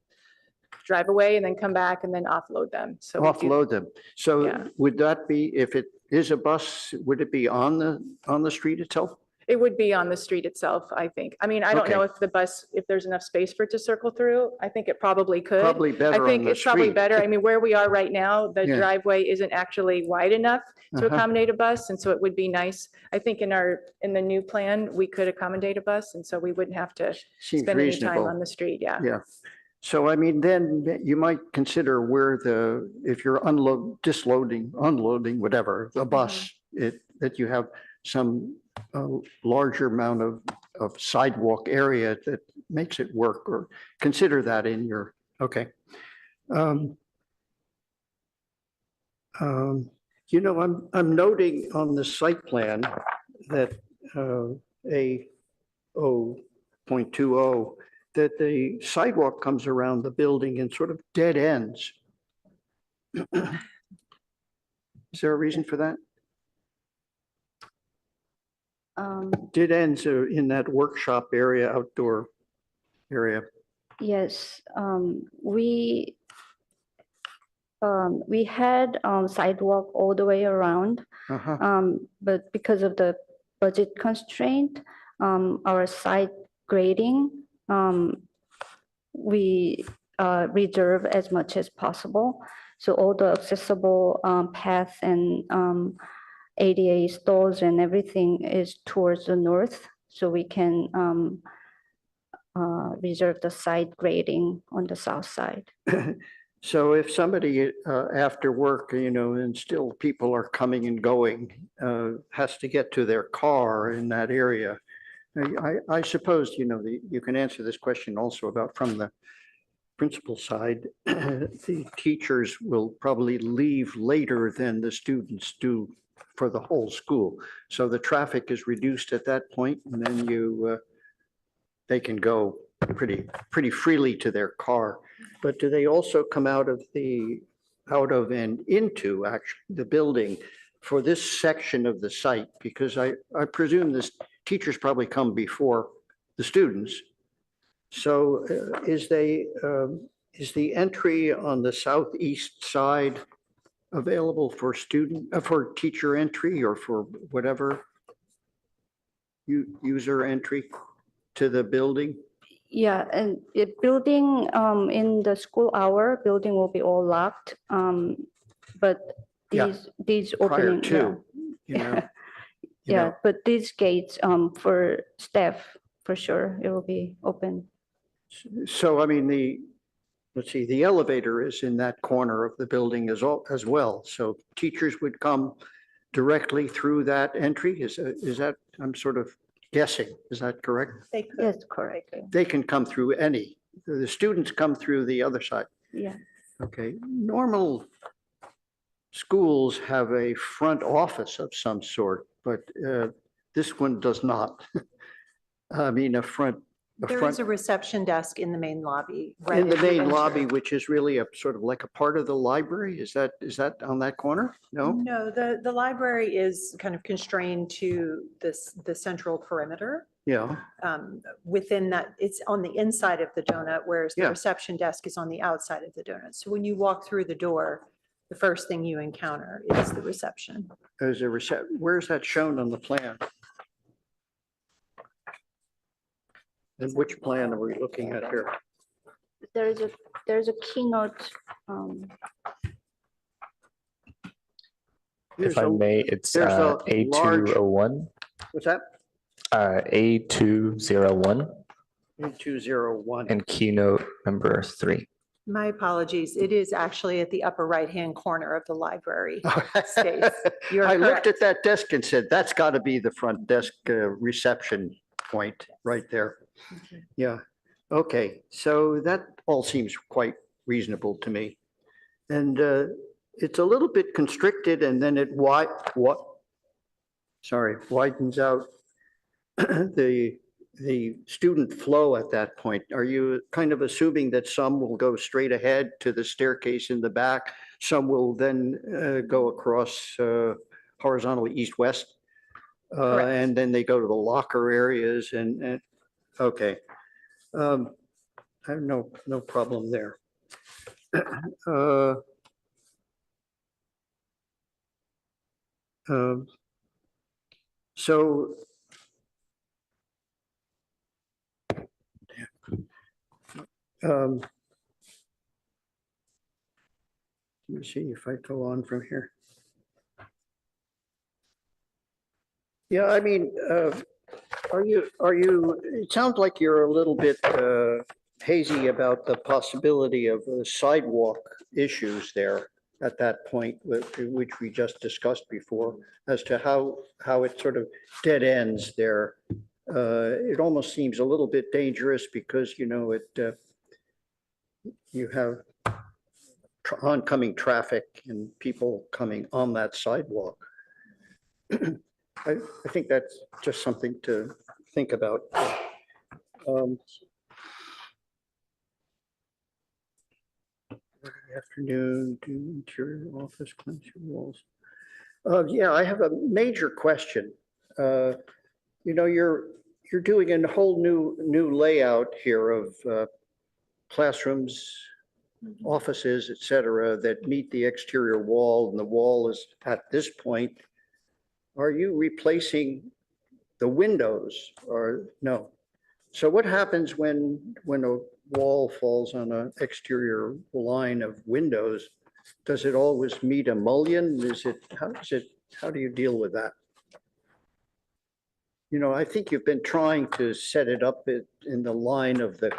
drive away and then come back and then offload them. So we do- Offload them. So Yeah. would that be, if it is a bus, would it be on the street itself? It would be on the street itself, I think. I mean, I don't know Okay. if the bus, if there's enough space for it to circle through. I think it probably could. Probably better I on think the it's probably street. better. I mean, where we are right now, the Yeah. driveway isn't actually wide enough to Uh-huh. accommodate a bus. And so it would be nice. I think in the new plan, we could accommodate a bus. And so we wouldn't have to Seems spend any time reasonable. on the street. Yeah. Yeah. So I mean, then you might consider where if you're unloading, whatever, the bus, that you have some larger amount of sidewalk area that makes it work, or consider that in your, okay. You know, I'm noting on the site plan that A0.20, that the sidewalk comes around the building and sort of dead ends. Is there a reason for that? Dead ends are in that workshop area, outdoor area. Yes, we had sidewalk all the way around, but because of the budget constraint, our site grading, we reserve as much as possible. So all the accessible paths and ADA stalls and everything is towards the north, so we can reserve the site grading on the south side. So if somebody after work, you know, and still people are coming and going, has to get to their car in that area, I suppose, you know, you can answer this question also about from the principal side. The teachers will probably leave later than the students do for the whole school. So the traffic is reduced at that point, and then they can go pretty freely to their car. But do they also come out of and into actually the building for this section of the site? Because I presume this teachers probably come before the students. So is the entry on the southeast side available for for teacher entry, or for whatever user entry to the building? Yeah, and the building, in the school hour, building will be all locked. But Yeah, these prior opening, to, you know. yeah, but these gates, for staff, for sure, it will be open. So, I mean, let's see, the elevator is in that corner of the building as well. So teachers would come directly through that entry? Is that, I'm sort of guessing, is that correct? They could. Yes, correct. They can come through the students come through the other side. Yeah. Okay, normal schools have a front office of some sort, but this one does not. I mean, There is a reception desk in the main lobby. right in the as you main enter. lobby, which is really a sort of like a part of the library. Is that on that corner? No? No, the library is kind of constrained to the central perimeter. Yeah, Within that, it's on the inside of the donut, whereas the Yeah. reception desk is on the outside of the donut. So when you walk through the door, the first thing you encounter is the reception. there's a where's that shown on the plan? And which plan are we looking at here? There's a keynote, If I may, it's there's a large- A201. What's that? A201 201. and keynote number 3. My apologies. It is actually at the upper right-hand corner of the library space. You're I looked correct. at that desk and said, that's got to be the front desk reception point right there. Yeah, okay, so that all seems quite reasonable to me. And it's a little bit constricted, and then it widens out the student flow at that point. Are you kind of assuming that some will go straight ahead to the staircase in the back? Some will then go across horizontally east-west? And then they go to the locker areas and okay. I have no problem there. So Let me see if I go on from here. Yeah, I mean, it sounds like you're a little bit hazy about the possibility of sidewalk issues there at that point, which we just discussed before, as to how it sort of dead ends there. It almost seems a little bit dangerous because, you know, you have oncoming traffic and people coming on that sidewalk. I think that's just something to think about. Afternoon, do interior office, cleanse your walls. Yeah, I have a major question. You know, you're doing a whole new layout here of classrooms, offices, et cetera, that meet the exterior wall, and the wall is at this point. Are you replacing the windows or no? So what happens when a wall falls on an exterior line of windows? Does it always meet a mullion? How do you deal with that? You know, I think you've been trying to set it up in the line of the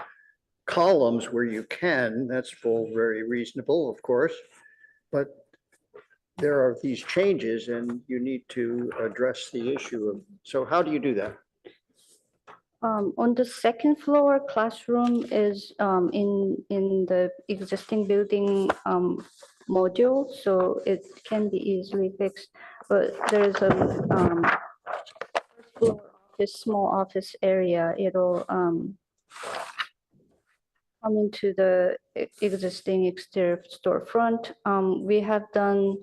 columns where you can. That's all very reasonable, of course. But there are these changes and you need to address the issue of, so how do you do that? On the second floor, classroom is in the existing building module, so it can be easily fixed. But there's a first floor office, small office area. It'll come into the existing exterior storefront. We have done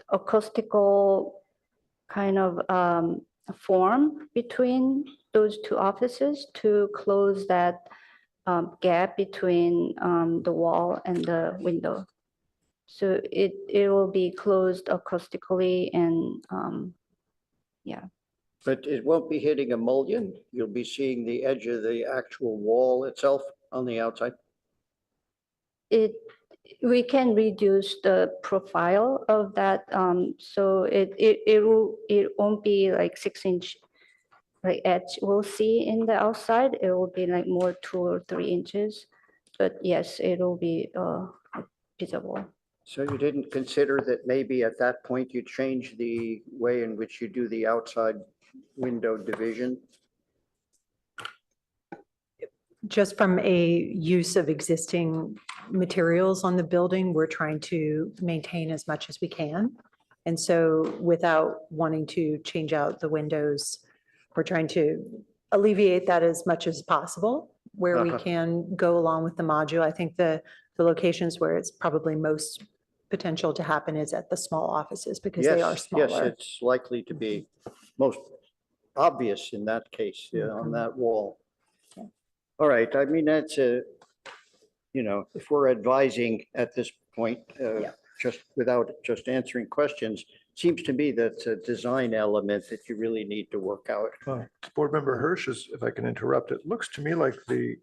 acoustical kind of form between those two offices to close that gap between the wall and the window. So it will be closed acoustically and yeah. But it won't be hitting a mullion. You'll be seeing the edge of the actual wall itself on the outside. We can reduce the profile of that, so it won't be like 6-inch like edge we'll see in the outside. It will be like more 2 or 3 inches, but yes, it will be visible. So you didn't consider that maybe at that point you change the way in which you do the outside window division? Just from a use of existing materials on the building, we're trying to maintain as much as we can. And so without wanting to change out the windows, we're trying to alleviate that as much as possible where we can go along with the module. I think the locations where it's probably most potential to happen is at the small offices because they are smaller. Yes, it's likely to be most obvious in that case, on that wall. All right, I mean, that's you know, if we're advising at this point, just without just answering questions, seems to me that's a design element that you really need to work out. Board Member Hirsch, if I can interrupt, it looks to me like the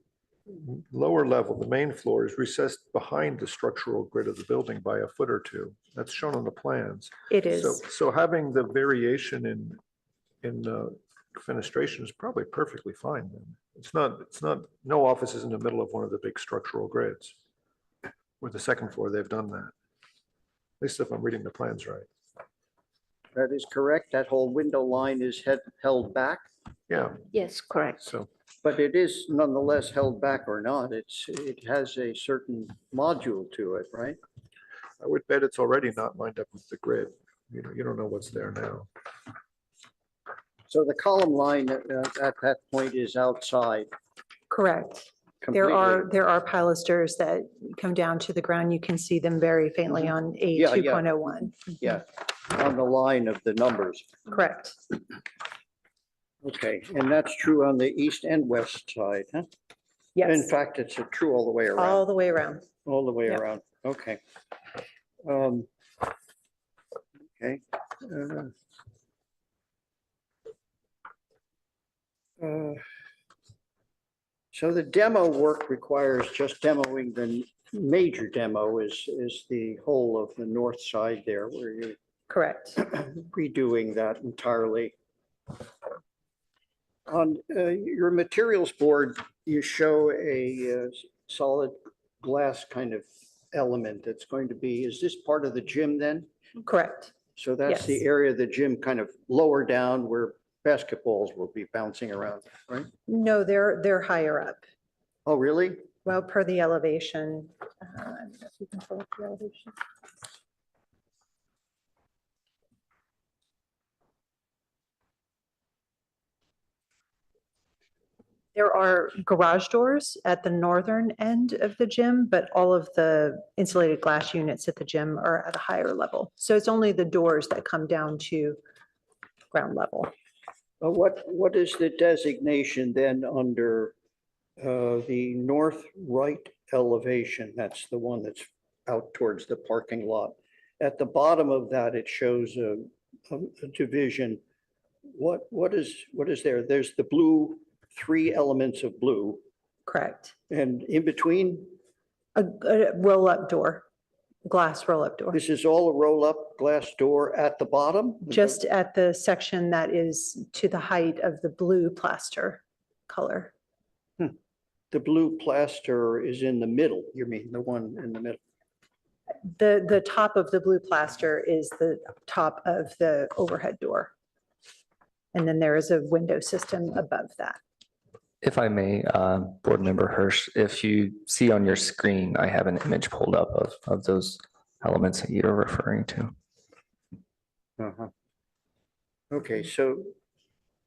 lower level, the main floor, is recessed behind the structural grid of the building by a foot or two. That's shown on the plans. It is. So having the variation in fenestration is probably perfectly fine then. It's not, no office is in the middle of one of the big structural grids. With the second floor, they've done that. At least if I'm reading the plans right. That is correct. That whole window line is held back. Yeah. Yes, correct. So, but it is nonetheless held back or not. It has a certain module to it, right? I would bet it's already not lined up with the grid. You know, you don't know what's there now. So the column line at that point is outside. Correct. Completely. There are pilasters that come down to the ground. You can see them very faintly on A 2.01. Yeah, on the line of the numbers. Correct. Okay, and that's true on the east and west side, huh? Yes. In fact, it's true all the way around. All the way around. All the way around. Okay. Okay. So the demo work requires just demoing the major demo is the whole of the north side there where you're Correct. redoing that entirely. On your materials board, you show a solid glass kind of element that's going to be, is this part of the gym then? Correct. So that's the Yes. area of the gym kind of lower down where basketballs will be bouncing around, right? No, they're higher up. Oh, really? Well, per the elevation. I don't know if you can pull up the elevation. There are garage doors at the northern end of the gym, but all of the insulated glass units at the gym are at a higher level. So it's only the doors that come down to ground level. What is the designation then under the north right elevation? That's the one that's out towards the parking lot. At the bottom of that, it shows a division. What is there? There's the blue, 3 elements of blue. Correct. And in between? A roll-up door, glass roll-up door. This is all a roll-up glass door at the bottom? Just at the section that is to the height of the blue plaster color. The blue plaster is in the middle, you mean, the one in the middle? The top of the blue plaster is the top of the overhead door. And then there is a window system above that. If I may, Board Member Hirsch, if you see on your screen, I have an image pulled up of those elements that you're referring to. Uh-huh. Okay, so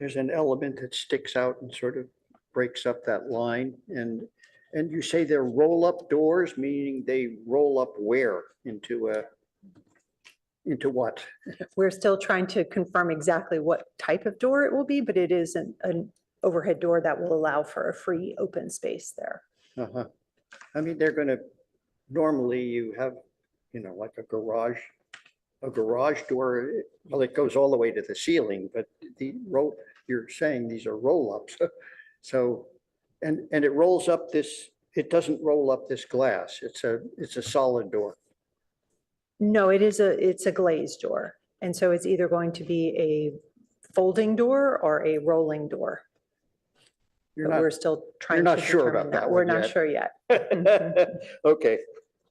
there's an element that sticks out and sort of breaks up that line. And you say they're roll-up doors, meaning they roll up where? Into what? We're still trying to confirm exactly what type of door it will be, but it is an overhead door that will allow for a free open space there. Uh-huh. I mean, they're gonna, normally you have, like a garage door, well, it goes all the way to the ceiling, but you're saying these are roll-ups. So, and it rolls up this, it doesn't roll up this glass. It's a solid door. No, it's a glazed door. And so it's either going to be a folding door or a rolling door. But we're still trying to You're not sure about determine that We're one not yet. sure yet. Okay.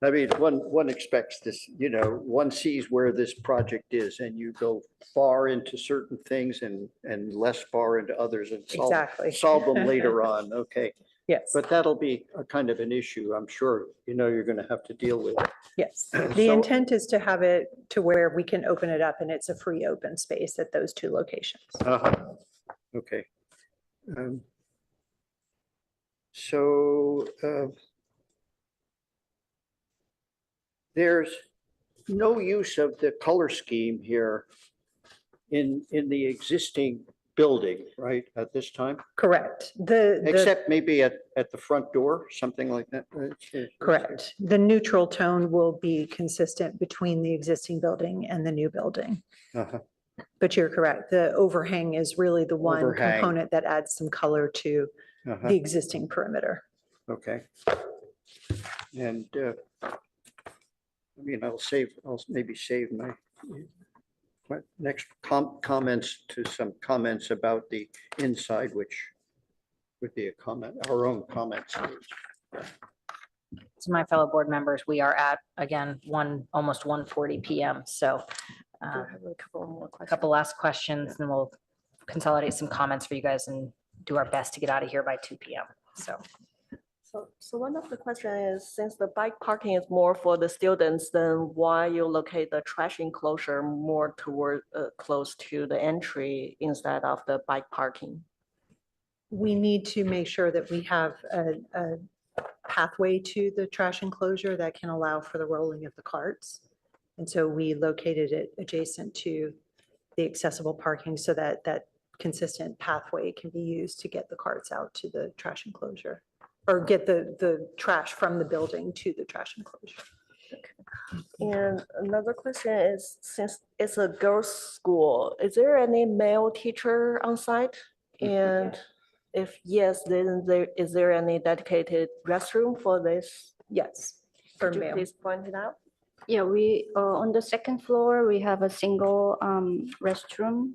I mean, one expects this, one sees where this project is and you go far into certain things and less far into others and Exactly. solve them later on. Okay. Yes. But that'll be a kind of an issue, I'm sure, you're going to have to deal with. Yes. The intent is to have it to where we can open it up and it's a free open space at those 2 locations. Okay. So there's no use of the color scheme here in the existing building, right, at this time? Correct. Except maybe at the front door, something like that? Correct. The neutral tone will be consistent between the existing building and the new building. Uh-huh. But you're correct. The overhang is really the one Overhang. component that adds some color to Uh-huh. the existing perimeter. Okay. And I'll maybe save my next comments to some comments about the inside, which would be our own comments. To my fellow board members, we are at, again, almost 1:40 PM. So A couple more a questions. couple last questions and we'll consolidate some comments for you guys and do our best to get out of here by 2 PM. So one of the questions is, since the bike parking is more for the students, then why you locate the trash enclosure more toward, close to the entry instead of the bike parking? We need to make sure that we have a pathway to the trash enclosure that can allow for the rolling of the carts. And so we located it adjacent to the accessible parking so that that consistent pathway can be used to get the carts out to the trash enclosure or get the trash from the building to the trash enclosure. And another question is, since it's a girls' school, is there any male teacher on site? And If yes, then is there any dedicated restroom for this? Yes. For Could you male. please point it out? Yeah, we, on the second floor, we have a single restroom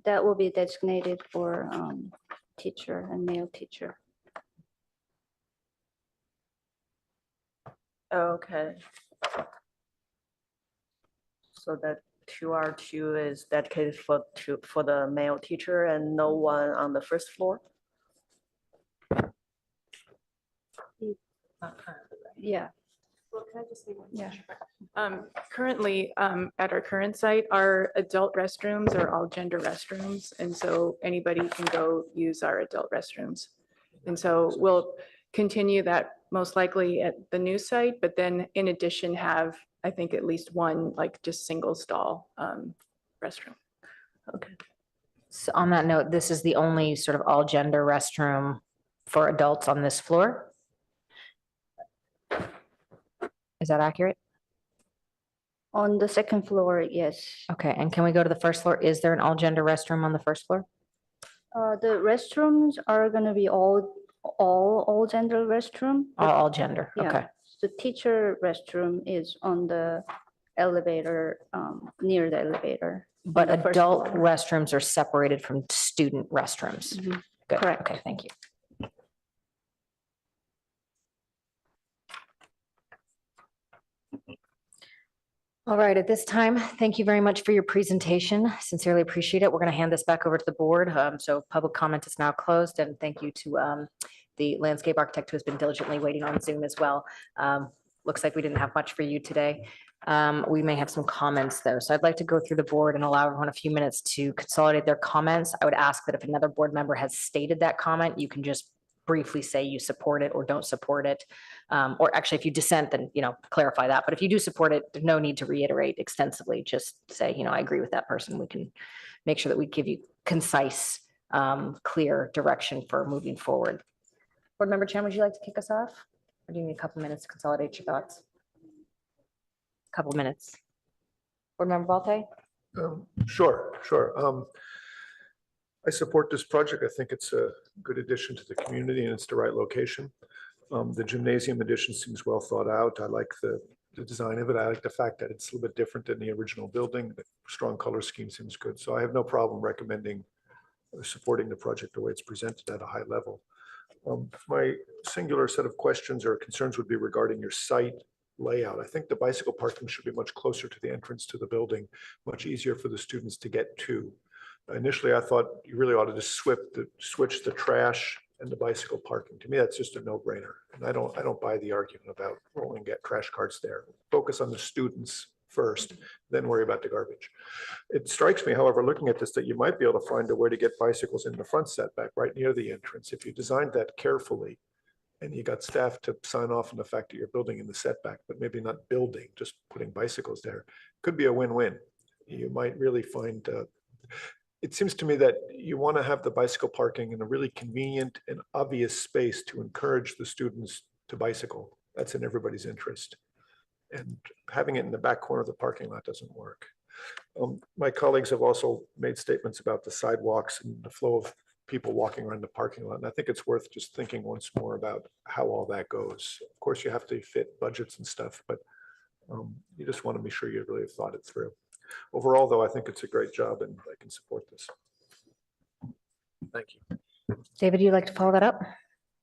that will be designated for teacher and male teacher. Okay. So that 2R2 is dedicated for the male teacher and no one on the first floor? Yeah. Yeah. Currently, at our current site, our adult restrooms are all gender restrooms. And so anybody can go use our adult restrooms. And so we'll continue that most likely at the new site, but then in addition have, I think, at least one like just single stall restroom. Okay. So on that note, this is the only sort of all gender restroom for adults on this floor? Is that accurate? On the second floor, yes. Okay, and can we go to the first floor? Is there an all gender restroom on the first floor? The restrooms are gonna be all gender restroom. All gender, Yeah. okay. The teacher restroom is on the elevator, near the elevator. But on the first adult floor. restrooms are separated from student restrooms? Mhm. Good, Correct. okay, thank you. All right, at this time, thank you very much for your presentation. Sincerely appreciate it. We're going to hand this back over to the board. So public comment is now closed, and thank you to the landscape architect who has been diligently waiting on Zoom as well. Looks like we didn't have much for you today. We may have some comments though. So I'd like to go through the board and allow everyone a few minutes to consolidate their comments. I would ask that if another board member has stated that comment, you can just briefly say you support it or don't support it. Or actually, if you dissent, then, clarify that. But if you do support it, there's no need to reiterate extensively. Just say, I agree with that person. We can make sure that we give you concise, clear direction for moving forward. Board Member Chen, would you like to kick us off? Or do you need a couple minutes to consolidate your thoughts? Couple minutes. Board Member Balte? Sure. I support this project. I think it's a good addition to the community and it's the right location. The gymnasium addition seems well thought out. I like the design of it. I like the fact that it's a little bit different than the original building. The strong color scheme seems good. So I have no problem recommending or supporting the project the way it's presented at a high level. My singular set of questions or concerns would be regarding your site layout. I think the bicycle parking should be much closer to the entrance to the building, much easier for the students to get to. Initially, I thought you really ought to just switch the trash and the bicycle parking. To me, that's just a no-brainer. And I don't buy the argument about rolling get trash carts there. Focus on the students first, then worry about the garbage. It strikes me, however, looking at this, that you might be able to find a way to get bicycles in the front setback right near the entrance. If you designed that carefully and you got staff to sign off on the fact that you're building in the setback, but maybe not building, just putting bicycles there, could be a win-win. You might really find it seems to me that you want to have the bicycle parking in a really convenient and obvious space to encourage the students to bicycle. That's in everybody's interest. And having it in the back corner of the parking lot doesn't work. My colleagues have also made statements about the sidewalks and the flow of people walking around the parking lot. And I think it's worth just thinking once more about how all that goes. Of course, you have to fit budgets and stuff, but you just want to be sure you really have thought it through. Overall, though, I think it's a great job and I can support this. Thank you. David, you'd like to follow that up?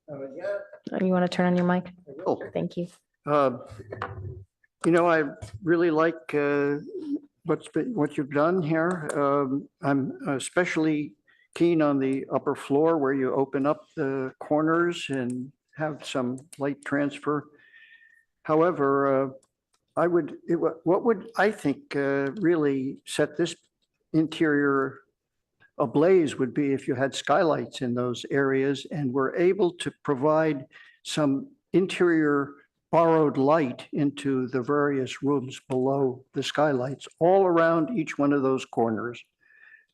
Yeah. Or you want to turn on your mic? Oh, Thank you. I really like what you've done here. I'm especially keen on the upper floor where you open up the corners and have some light transfer. However, what would I think really set this interior ablaze would be if you had skylights in those areas and were able to provide some interior borrowed light into the various rooms below the skylights, all around each one of those corners.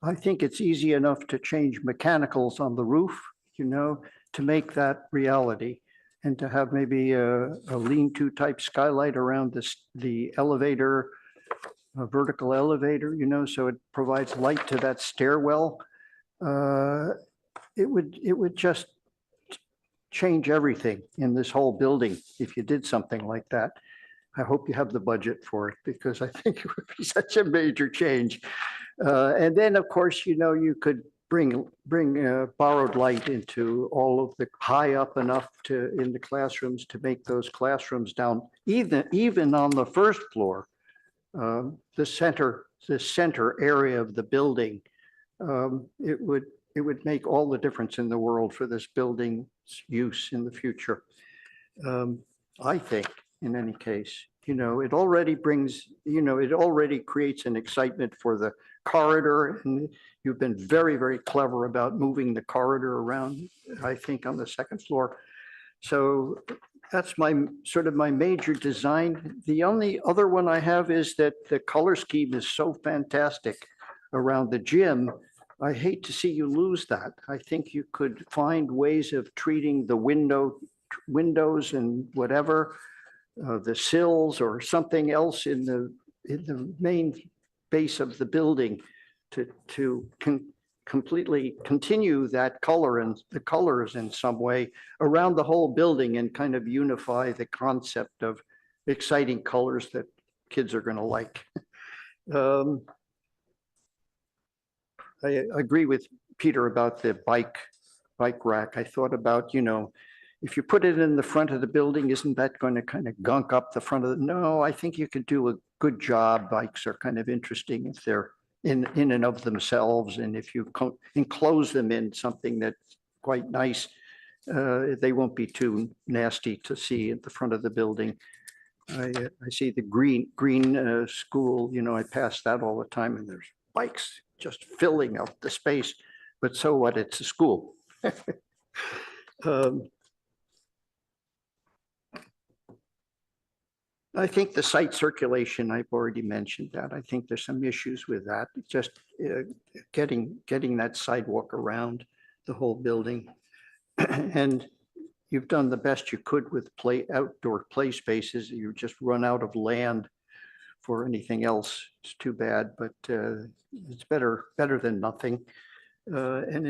I think it's easy enough to change mechanicals on the roof, to make that reality. And to have maybe a lean-to type skylight around the elevator, a vertical elevator, so it provides light to that stairwell. it would just change everything in this whole building if you did something like that. I hope you have the budget for it because I think it would be such a major change. And then, of course, you could bring borrowed light into all of the high up enough in the classrooms to make those classrooms down, even on the first floor, the center area of the building. It would make all the difference in the world for this building's use in the future. I think, in any case, it already brings, it already creates an excitement for the corridor, and you've been very, very clever about moving the corridor around, I think, on the second floor. So that's my major design. The only other one I have is that the color scheme is so fantastic around the gym. I hate to see you lose that. I think you could find ways of treating the windows and whatever, the sills or something else in the main base of the building to completely continue that color and the colors in some way around the whole building and kind of unify the concept of exciting colors that kids are going to like. I agree with Peter about the bike rack. I thought about, if you put it in the front of the building, isn't that going to kind of gunk up the front of the, no, I think you could do a good job. Bikes are kind of interesting if they're in and of themselves. And if you enclose them in something that's quite nice, they won't be too nasty to see at the front of the building. I see the green school, I pass that all the time and there's bikes just filling up the space, but so what, it's a school. I think the site circulation, I've already mentioned that. I think there's some issues with that. Just getting that sidewalk around the whole building. And you've done the best you could with outdoor play spaces. You just run out of land for anything else. It's too bad, but it's better than nothing. And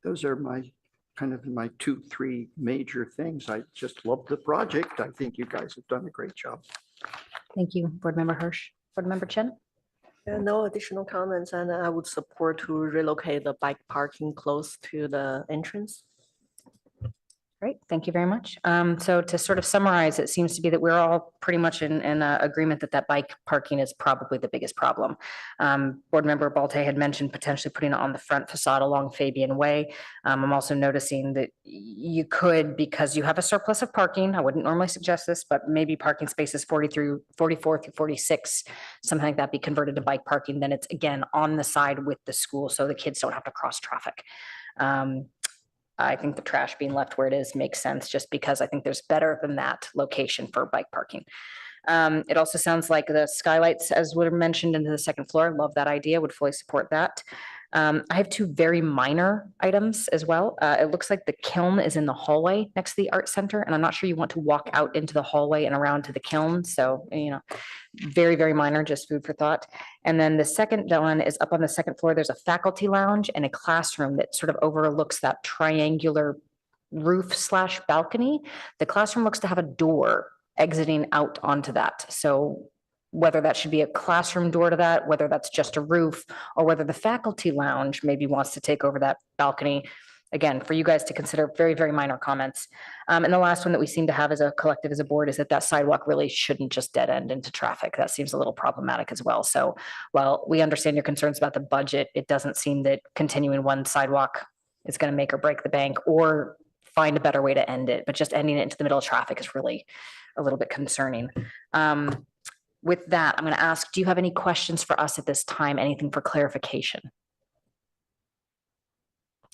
those are my 2-3 major things. I just love the project. I think you guys have done a great job. Thank you, Board Member Hirsch. Board Member Chen? No additional comments, and I would support to relocate the bike parking close to the entrance. Great, thank you very much. So to sort of summarize, it seems to be that we're all pretty much in agreement that bike parking is probably the biggest problem. Board Member Balte had mentioned potentially putting it on the front facade along Fabian Way. I'm also noticing that you could, because you have a surplus of parking, I wouldn't normally suggest this, but maybe parking spaces 44 through 46, something like that, be converted to bike parking. Then it's again on the side with the school, so the kids don't have to cross traffic. I think the trash being left where it is makes sense, just because I think there's better than that location for bike parking. It also sounds like the skylights, as were mentioned, into the second floor. Love that idea, would fully support that. I have 2 very minor items as well. It looks like the kiln is in the hallway next to the art center, and I'm not sure you want to walk out into the hallway and around to the kiln. So, very, very minor, just food for thought. And then the second one is up on the second floor. There's a faculty lounge and a classroom that sort of overlooks that triangular roof / balcony. The classroom looks to have a door exiting out onto that. So whether that should be a classroom door to that, whether that's just a roof, or whether the faculty lounge maybe wants to take over that balcony. Again, for you guys to consider, very, very minor comments. And the last one that we seem to have as a collective, as a board, is that sidewalk really shouldn't just dead end into traffic. That seems a little problematic as well. So while we understand your concerns about the budget, it doesn't seem that continuing one sidewalk is going to make or break the bank or find a better way to end it. But just ending it into the middle of traffic is really a little bit concerning. With that, I'm going to ask, do you have any questions for us at this time? Anything for clarification?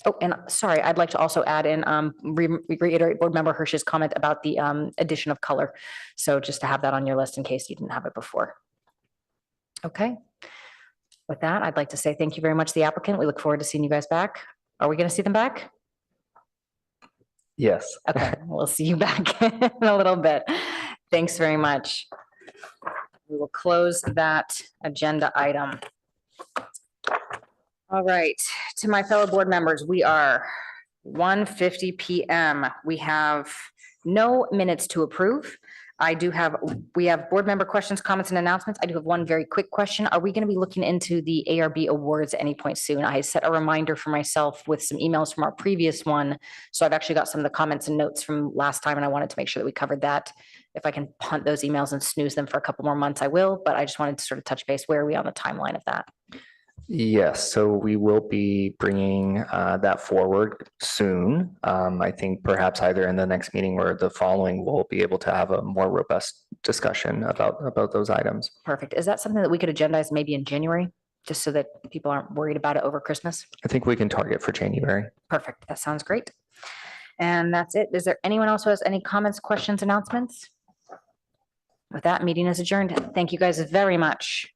Oh, and sorry, I'd like to also add in, reiterate Board Member Hirsch's comment about the addition of color. So just to have that on your list in case you didn't have it before. Okay. With that, I'd like to say thank you very much to the applicant. We look forward to seeing you guys back. Are we going to see them back? Yes. Okay, we'll see you back in a little bit. Thanks very much. We will close that agenda item. All right, to my fellow board members, we are 1:50 PM. We have no minutes to approve. We have board member questions, comments, and announcements. I do have one very quick question. Are we going to be looking into the ARB awards at any point soon? I set a reminder for myself with some emails from our previous one. So I've actually got some of the comments and notes from last time, and I wanted to make sure that we covered that. If I can punt those emails and snooze them for a couple more months, I will, but I just wanted to sort of touch base. Where are we on the timeline of that? Yes, so we will be bringing that forward soon. I think perhaps either in the next meeting or the following, we'll be able to have a more robust discussion about those items. Perfect. Is that something that we could agendize maybe in January, just so that people aren't worried about it over Christmas? I think we can target for January. Perfect. That sounds great. And that's it. Is there anyone else who has any comments, questions, announcements? With that, meeting is adjourned. Thank you guys very much.